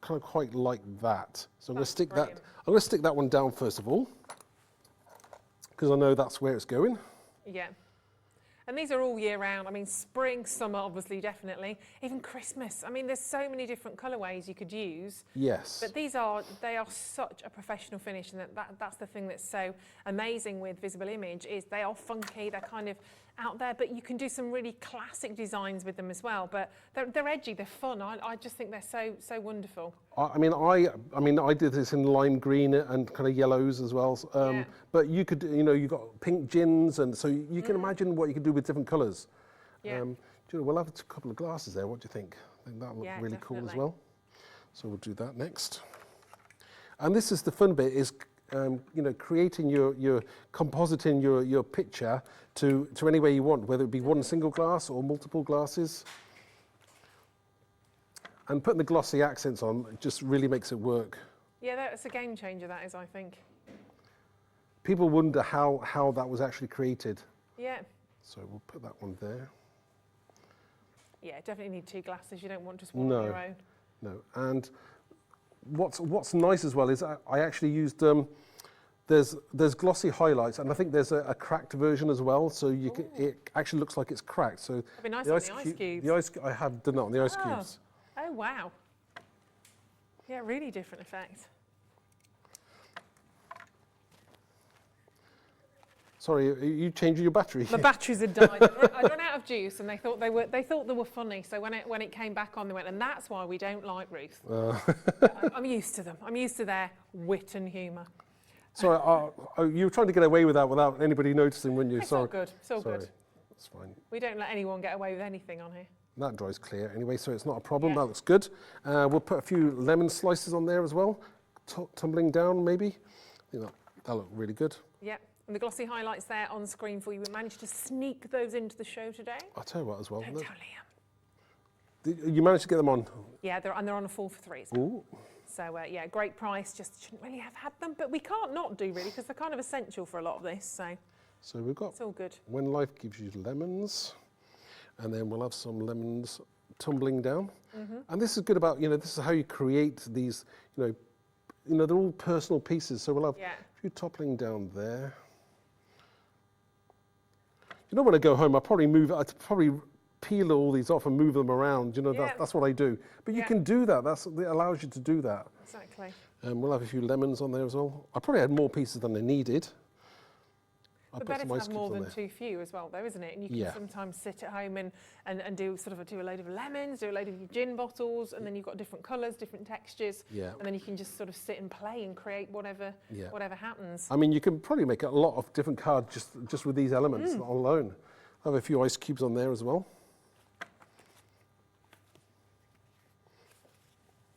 kind of quite like that. So I'm going to stick that. I'm going to stick that one down first of all, because I know that's where it's going. Yeah. And these are all year round. I mean, spring, summer, obviously, definitely. Even Christmas. I mean, there's so many different colourways you could use. Yes. But they are such a professional finish, and that's the thing that's so amazing with Visible Image is they are funky. They're kind of out there, but you can do some really classic designs with them as well. But they're edgy. They're fun. I just think they're so wonderful. I mean, I did this in lime green and kind of yellows as well. Yeah. But you could, you've got pink gins, and so you can imagine what you can do with different colours. Yeah. We'll have a couple of glasses there. What do you think? I think that'll look really cool as definitely. well. So we'll do that next. And this is the fun bit: is creating your compositing your picture to any way you want, whether it be one single glass or multiple glasses. And putting the glossy accents on just really makes it work. Yeah, that's a game changer, that is, I think. People wonder how that was actually created. Yeah. So we'll put that one there. Yeah, definitely need 2 glasses. You don't want just one on your own. No. And what's nice as well is I actually used there's glossy highlights, and I think there's a cracked version as well. So it actually looks like it's cracked. So that'd be nice on the ice cubes. I have done that on the ice cubes. Oh, wow. Yeah, really different effect. Sorry, are you changing your battery? The batteries had died. I'd run out of juice, and they thought they were funny. So when it came back on, they went, and that's why we don't like Ruth. I'm used to them. I'm used to their wit and humour. Sorry, you were trying to get away with that without anybody noticing, weren't you? It's all good. It's all good. That's fine. We don't let anyone get away with anything on here. That dries clear anyway, so it's not a problem. Yeah. That looks good. We'll put a few lemon slices on there as well, tumbling down maybe. I think that'll look really good. Yep, and the glossy highlights there on screen for you. We managed to sneak those into the show today. I'll tell you what as well. Don't tell Liam. You managed to get them on? Yeah, they're on a 4 for 3. Ooh. So yeah, great price. Just shouldn't really have had them, but we can't not do really because they're kind of essential for a lot of this. So we've got. It's all good. When life gives you lemons. And then we'll have some lemons tumbling down. And this is good about, this is how you create these, they're all personal pieces. So we'll have a few toppling down there. you know, when I go home, I'd probably peel all these off and move them around. You know, that's what I do. But you can do that. It allows you to do that. Exactly. We'll have a few lemons on there as well. I probably had more pieces than I needed. But better to have more than too few as well, though, isn't it? And you can sometimes sit at home and do a load of lemons, do a load of gin bottles, and then you've got different colours, different textures, and then you can just sort of sit and play and create whatever happens. I mean, you can probably make a lot of different cards just with these elements alone. I have a few ice cubes on there as well.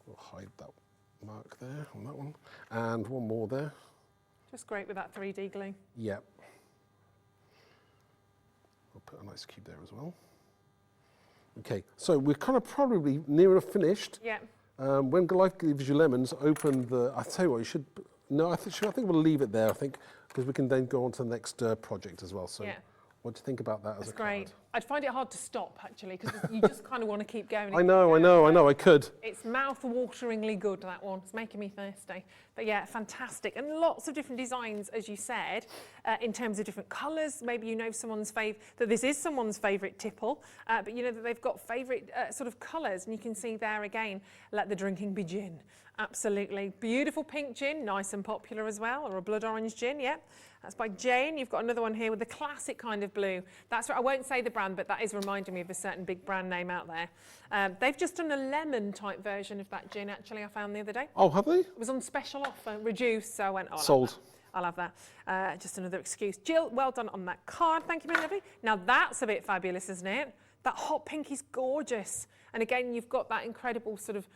We'll hide that mark there on that one, and one more there. Just great with that 3D glue. Yep. I'll put a nice cube there as well. Okay, so we're kind of probably near enough finished. Yeah. When life gives you lemons, open the. I tell you what, you should. No, I think we'll leave it there. I think because we can then go on to the next project as well. So, what do you think about that as a card? Great. I'd find it hard to stop actually because you just kind of want to keep going. I know. I could. It's mouth-wateringly good, that one. It's making me thirsty. But yeah, fantastic. And lots of different designs, as you said, in terms of different colours. Maybe you know that this is someone's favourite tipple, but you know that they've got favourite sort of colours. And you can see there again, let the drinking be gin. Absolutely. Beautiful pink gin, nice and popular as well, or a blood orange gin, yeah. That's by Jane. You've got another one here with the classic kind of blue. That's right, I won't say the brand, but that is reminding me of a certain big brand name out there. They've just done a lemon type version of that gin, actually, I found the other day. Oh, have they? It was on special offer, reduced, so I went, sold. I'll have that. Just another excuse. Jill, well done on that card. Thank you, my lovely. Now that's a bit fabulous, isn't it? That hot pink is gorgeous. And again, you've got that incredible sort of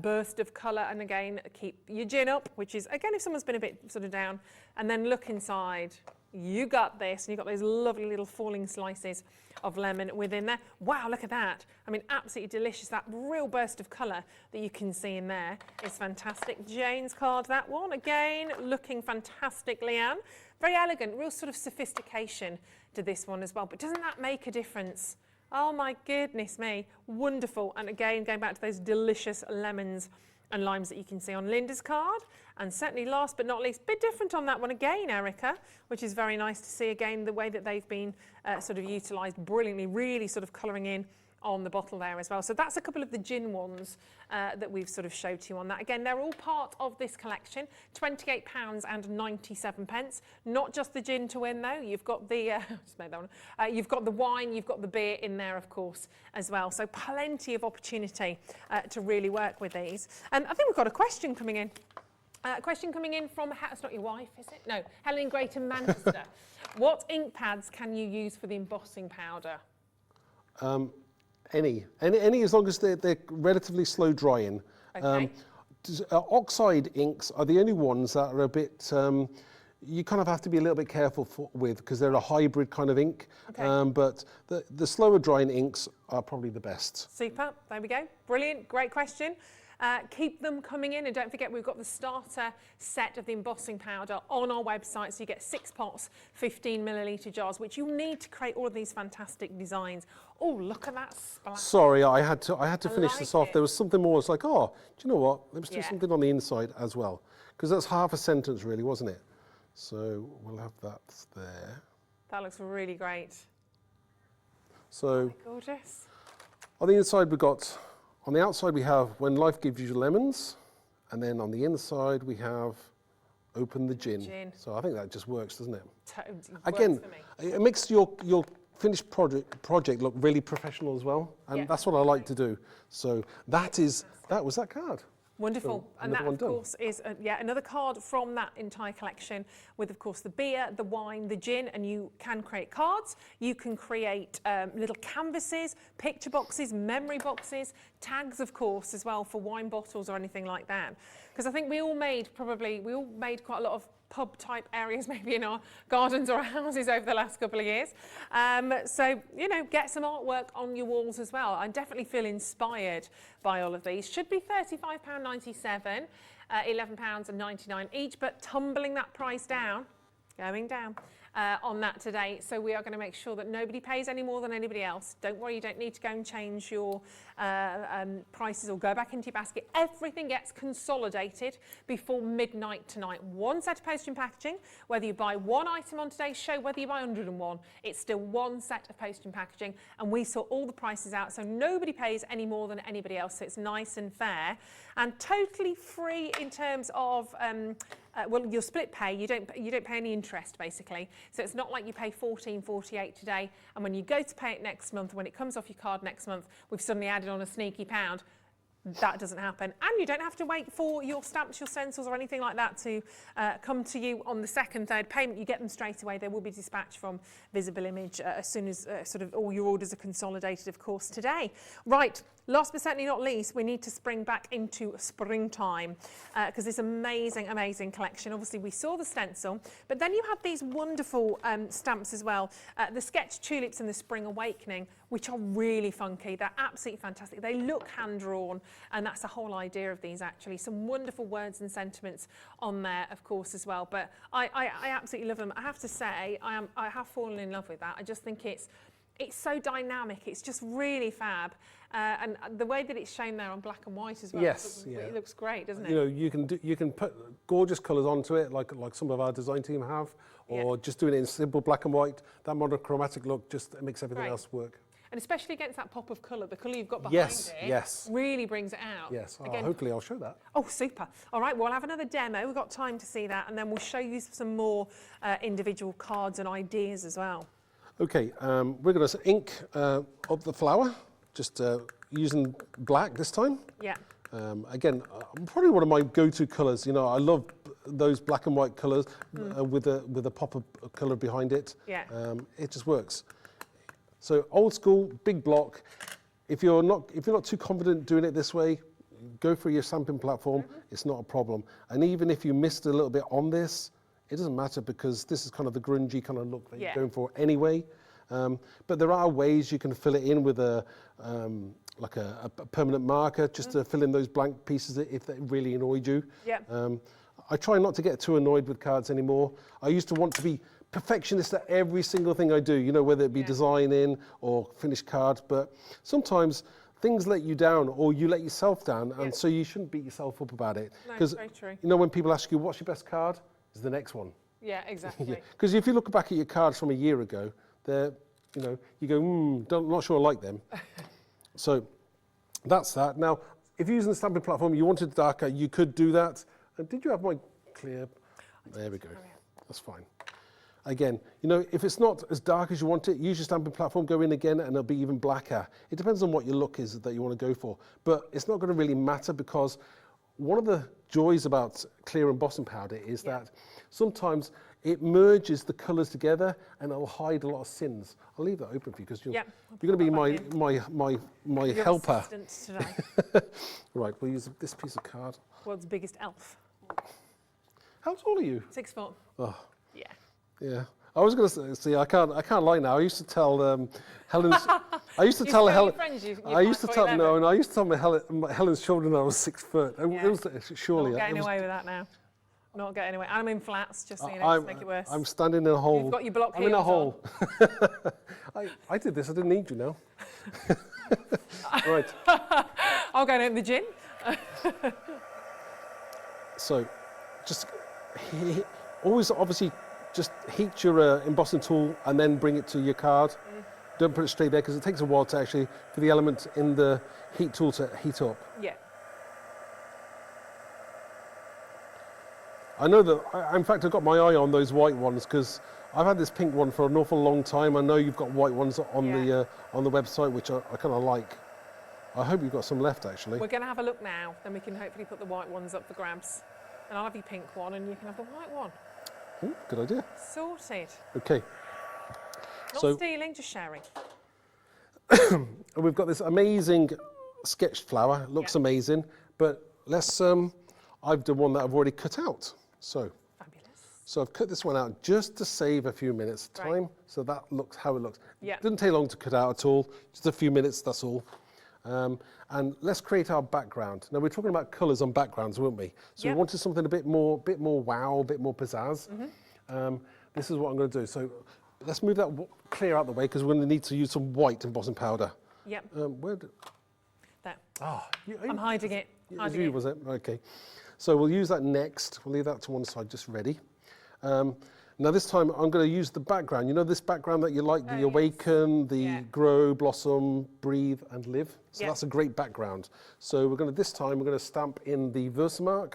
burst of colour. And again, keep your gin up, which is, again, if someone's been a bit sort of down, and then look inside. You got this, and you've got those lovely little falling slices of lemon within there. Wow, look at that. I mean, absolutely delicious. That real burst of colour that you can see in there is fantastic. Jane's card, that one, again, looking fantastic, Leanne. Very elegant, real sort of sophistication to this one as well. But doesn't that make a difference? Oh my goodness me, wonderful. And again, going back to those delicious lemons and limes that you can see on Linda's card. And certainly last but not least, bit different on that one again, Erica, which is very nice to see again the way that they've been sort of utilised brilliantly, really sort of colouring in on the bottle there as well. So that's a couple of the gin ones that we've sort of showed to you on that. Again, they're all part of this collection, £28.97. Not just the gin to win though, you've got the, just made that one. You've got the wine, you've got the beer in there of course as well. So plenty of opportunity to really work with these. And I think we've got a question coming in. Question coming in from, it's not your wife, is it? No, Helen Grayton, Manchester. What ink pads can you use for the embossing powder? Any as long as they're relatively slow drying. Okay. Oxide inks are the only ones that are a bit, you kind of have to be a little bit careful with because they're a hybrid kind of ink. Okay. But the slower drying inks are probably the best. Super, there we go. Brilliant, great question. Keep them coming in, and don't forget we've got the starter set of the embossing powder on our website, so you get 6 pots, 15 millilitre jars, which you need to create all of these fantastic designs. Oh, look at that splash. Sorry, I had to finish this off. There was something more. It's like, oh, do you know what? Let's do something on the inside as well, because that's half a sentence, really, wasn't it? So we'll have that there. That looks really great. So gorgeous. On the inside, we've got. On the outside, we have When Life Gives You Lemons, and then on the inside, we have Open the Gin. So I think that just works, doesn't it? Totally Again, it makes your finished project look really professional as well, and that's what I like to do. So that was that card. Wonderful. So and that, of course, is another card from that entire collection with, of course, the beer, the wine, the gin, and you can create cards. You can create little canvases, picture boxes, memory boxes, tags, of course, as well for wine bottles or anything like that. Because I think we all made quite a lot of pub type areas maybe in our gardens or our houses over the last couple of years. So, you know, get some artwork on your walls as well. I definitely feel inspired by all of these. Should be £35.97, £11.99 each, but tumbling that price down, going down, on that today. So we are going to make sure that nobody pays any more than anybody else. Don't worry, you don't need to go and change your prices or go back into your basket. Everything gets consolidated before midnight tonight. One set of postage and packaging. Whether you buy one item on today's show, whether you buy 101, it's still one set of postage and packaging. And we sort all the prices out, so nobody pays any more than anybody else. So it's nice and fair and totally free in terms of well, you'll split pay. You don't pay any interest basically. So it's not like you pay $14.48 today, and when you go to pay it next month, when it comes off your card next month, we've suddenly added on a sneaky £1. That doesn't happen. And you don't have to wait for your stamps, your stencils or anything like that to come to you on the second, third payment. You get them straight away. They will be dispatched from Visible Image as soon as sort of all your orders are consolidated, of course, today. Right. Last but certainly not least, we need to spring back into springtime because this amazing, amazing collection. Obviously, we saw the stencil, but then you have these wonderful stamps as well. The Sketch Tulips and the Spring Awakening, which are really funky. They're absolutely fantastic. They look hand-drawn, and that's the whole idea of these, actually. Some wonderful words and sentiments on there, of course, as well. But I absolutely love them. I have to say, I have fallen in love with that. I just think it's so dynamic. It's just really fab. And the way that it's shown there on black and white as well, yes, it looks great, doesn't it? You know, you can put gorgeous colours onto it, like some of our design team have, or just doing it in simple black and white. That monochromatic look just makes everything else work. And especially against that pop of colour, the colour you've got behind it really brings it out. Yes, again, hopefully I'll show that. Oh, super. All right, we'll have another demo. We've got time to see that, and then we'll show you some more individual cards and ideas as well. Okay, we're going to ink up the flower, just using black this time. Yeah. Again, probably one of my go-to colours. You know, I love those black and white colours with a pop of colour behind it. Yeah. It just works. So old school, big block. If you're not too confident doing it this way, go for your stamping platform. It's not a problem. And even if you missed a little bit on this, it doesn't matter because this is kind of the grungy kind of look that you're going for anyway. But there are ways you can fill it in with like a permanent marker just to fill in those blank pieces if they really annoyed you. Yeah. I try not to get too annoyed with cards anymore. I used to want to be perfectionist at every single thing I do, you know, whether it be designing or finished cards, but sometimes things let you down or you let yourself down, and so you shouldn't beat yourself up about it. Because you know, when people ask you, what's your best card? Is the next one. Yeah, exactly. Because if you look back at your cards from a year ago, they're, you know, you go, not sure I like them. So that's that. Now, if you're using the stamping platform, you wanted darker, you could do that. Did you have my clear? There we go. That's fine. Again, you know, if it's not as dark as you want it, use your stamping platform, go in again, and it'll be even blacker. It depends on what your look is that you want to go for. But it's not going to really matter because one of the joys about clear embossing powder is that sometimes it merges the colours together and it'll hide a lot of sins. I'll leave that open for you because you're going to be my helper. Today. Right, we'll use this piece of card. World's biggest elf. How tall are you? 6 foot. Oh. Yeah. Yeah. I was going to say I can't lie now. I used to tell Helen's. I used to tell Helen. I used to tell I used to tell my Helen's children I was 6 foot. It was surely. Not getting away with that now. Not getting away. I'm in flats, just so you know, to make it worse. I'm standing in a hole. You've got your block I'm in a hole. I did this. I didn't need you now. Right. I'll go down the gym. So, just always obviously. Just heat your embossing tool and then bring it to your card. Don't put it straight there because it takes a while to actually, for the element in the heat tool to heat up. Yeah. I know that, in fact, I've got my eye on those white ones because I've had this pink one for an awful long time. I know you've got white ones on the website, which I kind of like. I hope you've got some left, actually. We're going to have a look now, then we can hopefully put the white ones up for grabs. And I'll have your pink one and you can have the white one. Ooh, good idea. Sorted. Okay. Not stealing, just sharing. We've got this amazing sketched flower. Looks amazing, but let's. I've done one that I've already cut out. So. Fabulous. So I've cut this one out just to save a few minutes time. So that looks how it looks. Yeah. Didn't take long to cut out at all. Just a few minutes. That's all. And let's create our background. Now we're talking about colours on backgrounds, weren't we? So we wanted something a bit more wow, a bit more pizzazz. this is what I'm going to do. So let's move that clear out the way because we're going to need to use some white embossing powder. Yep. There. Ah, I'm hiding it. It was you, was it? Okay. So we'll use that next. We'll leave that to one side, just ready. Now this time I'm going to use the background. You know this background that you like, the Awaken, the Grow, Blossom, Breathe and Live? So that's a great background. So this time we're going to stamp in the Versamark.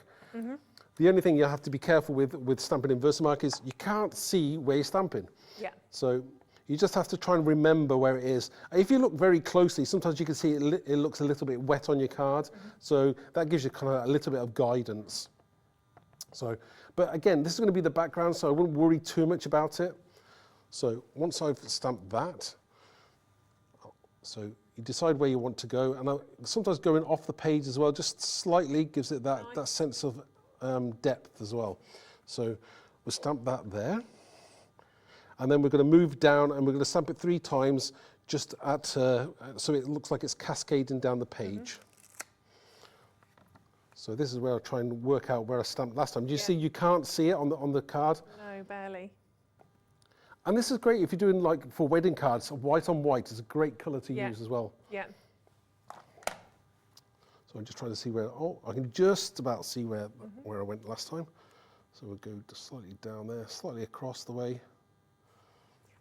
The only thing you have to be careful with stamping in Versamark is you can't see where you're stamping. Yeah. So you just have to try and remember where it is. If you look very closely, sometimes you can see it looks a little bit wet on your card. So that gives you kind of a little bit of guidance. So, but again, this is going to be the background, so I wouldn't worry too much about it. So once I've stamped that, so you decide where you want to go, and sometimes going off the page as well, just slightly gives it that sense of depth as well. So we'll stamp that there. And then we're going to move down and we're going to stamp it 3 times just at, so it looks like it's cascading down the page. So this is where I'll try and work out where I stamped last time. Do you see you can't see it on the card? No, barely. And this is great if you're doing like for wedding cards, white on white is a great colour to use as well. Yeah. So I'm just trying to see where, I can just about see where I went last time. So we'll go just slightly down there, slightly across the way.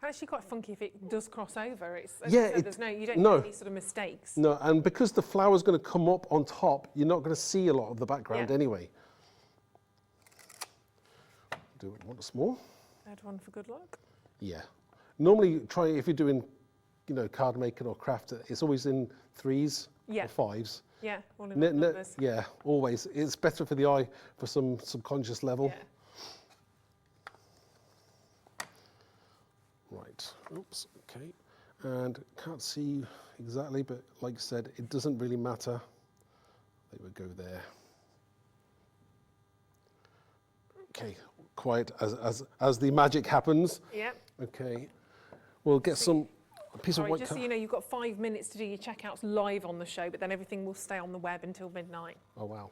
Actually quite funky if it does cross over. It's, you don't make any sort of mistakes. No, and because the flower's going to come up on top, you're not going to see a lot of the background anyway. Do it once more. Add one for good luck. Yeah. Normally, if you're doing, card making or craft, it's always in 3s or 5s. Yeah, all in numbers. Yeah, always. It's better for the eye for some subconscious level. Yeah. Right, oops, okay. And can't see exactly, but like I said, it doesn't really matter. They would go there. Okay, quiet as the magic happens. Yep. Okay, we'll get a piece of white. Just so you know, you've got 5 minutes to do your checkouts live on the show, but then everything will stay on the web until midnight. Oh wow.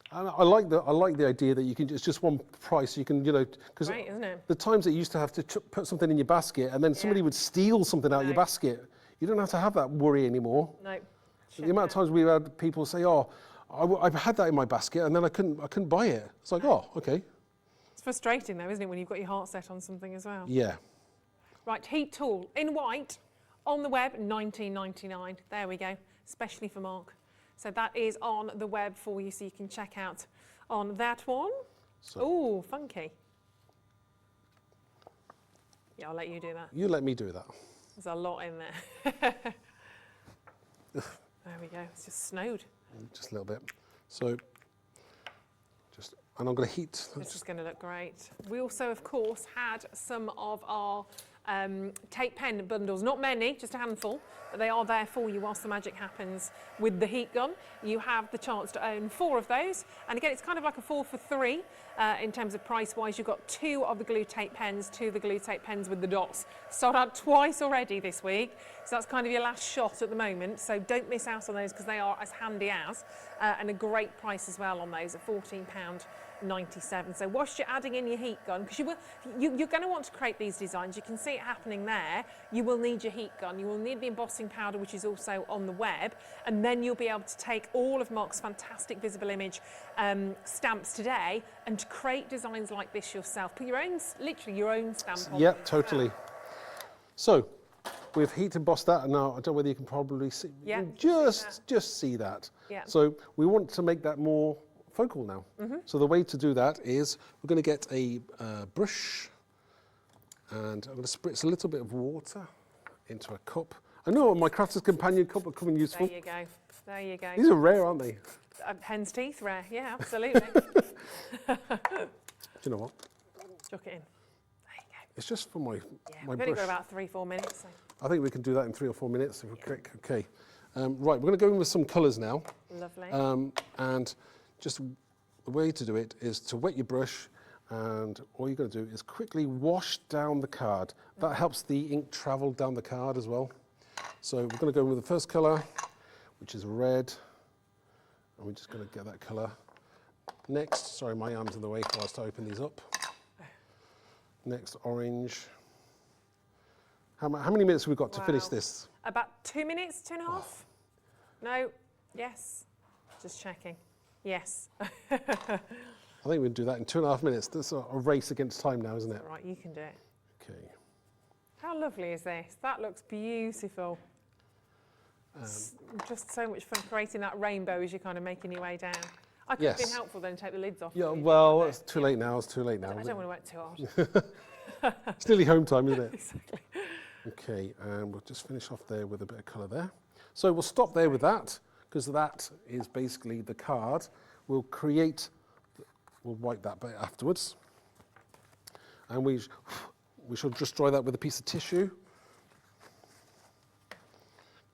And I like the idea that you can it's just one price. You can because the times that you used to have to put something in your basket and then somebody would steal something out of your basket. You don't have to have that worry anymore. No. The amount of times we've had people say, "Oh, I've had that in my basket and then I couldn't buy it." It's like, oh, okay. It's frustrating though, isn't it, when you've got your heart set on something as well? Yeah. Right, heat tool in white on the web, $19.99. There we go, especially for Mark. So that is on the web for you, so you can check out on that one. Oh, funky. Yeah, I'll let you do that. You let me do that. There's a lot in there. There we go. It's just snowed. Just a little bit. So, and I'm going to heat. This is going to look great. We also, of course, had some of our tape pen bundles, not many, just a handful, but they are there for you whilst the magic happens with the heat gun. You have the chance to own 4 of those, and again it's kind of like a 4 for 3 in terms of price wise. You've got 2 of the glue tape pens, 2 of the glue tape pens with the dots. Sold out twice already this week, so that's kind of your last shot at the moment, so don't miss out on those because they are as handy as, and a great price as well on those at £14.97. So whilst you're adding in your heat gun, because you're going to want to create these designs, you can see it happening there, you will need your heat gun, you will need the embossing powder, which is also on the web, and then you'll be able to take all of Mark's fantastic visible image stamps today and to create designs like this yourself. Put your own, literally your own stamp on. Yep, totally. So we've heat embossed that, and now I don't know whether you can probably see, just see that. Yeah. So we want to make that more focal now. So the way to do that is we're going to get a brush, and I'm going to spritz a little bit of water into a cup. I know my Crafter's Companion cup are coming useful. There you go. There you go. These are rare, aren't they? Hen's teeth rare. Yeah, absolutely. Do you know what? Chuck it in. There you go. It's just for my Yeah, my we've brush. only got about 3-4 minutes. So. I think we can do that in 3 or 4 minutes if we're quick. Okay. Right, we're going to go in with some colours now. Lovely. And just the way to do it is to wet your brush, and all you're going to do is quickly wash down the card. That helps the ink travel down the card as well. So we're going to go in with the first colour, which is red, and we're just going to get that colour. Next, sorry, my arm's in the way whilst I open these up. Next orange. How many minutes have we got to finish this? About 2 minutes, 2.5? No? Yes? Just checking. Yes. I think we'll do that in 2.5 minutes. That's a race against time now, isn't it? All right, you can do it. Okay. How lovely is this? That looks beautiful. Just so much fun creating that rainbow as you're kind of making your way down. I could have been helpful then to take the lids off. Yeah, well, it's too late now. It's too late now. I don't want to work too hard. It's nearly home time, isn't it? Exactly. Okay, and we'll just finish off there with a bit of colour there. So we'll stop there with that, because that is basically the card. We'll wipe that bit afterwards. And we shall just dry that with a piece of tissue,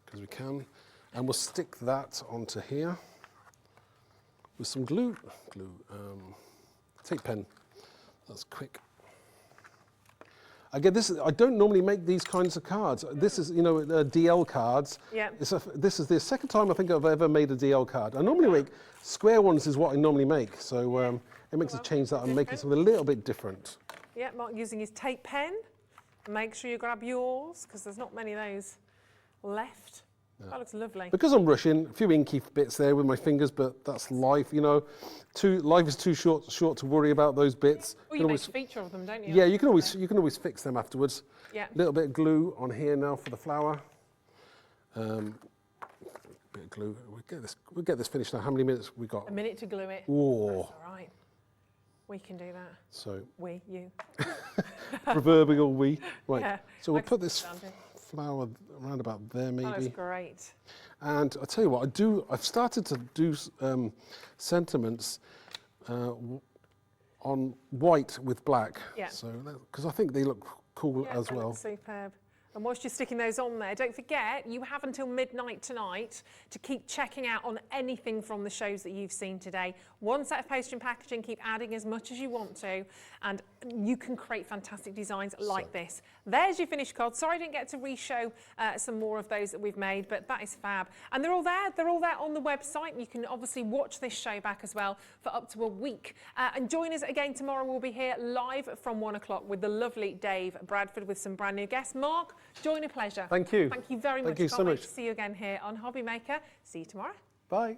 because we can. And we'll stick that onto here with some glue. Tape pen, that's quick. Again, I don't normally make these kinds of cards. This is, DL cards. Yeah. This is the second time I think I've ever made a DL card. I normally make square ones is what I normally make. So it makes a change that I'm making something a little bit different. Yeah, Mark using his tape pen. Make sure you grab yours, because there's not many of those left. Yeah. That looks lovely. Because I'm rushing, a few inky bits there with my fingers, but that's life, Life is too short to worry about those bits. Well, you make a feature of them, don't you? Yeah, you can always fix them afterwards. Yeah. A little bit of glue on here now for the flower. Bit of glue. We'll get this finished now. How many minutes we got? A minute to glue it. Whoa. That's all right. We can do that. So. You. Proverbial we. Right. Yeah, so we'll put this flower around about there, maybe. That looks great. And I'll tell you what, I've started to do sentiments on white with black. Yeah. So, because I think they look cool as well. Looks superb. And whilst you're sticking those on there, don't forget, you have until midnight tonight to keep checking out on anything from the shows that you've seen today. One set of poster and packaging, keep adding as much as you want to, and you can create fantastic designs like this. There's your finished card. Sorry I didn't get to re-show some more of those that we've made, but that is fab. And they're all there. They're all there on the website. You can obviously watch this show back as well for up to a week. And join us again tomorrow. We'll be here live from 1 o'clock with the lovely Dave Bradford with some brand new guests. Mark, join a pleasure. Thank you. Thank you very much. Thank you so much. To see you again here on Hobby Maker. See you tomorrow. Bye.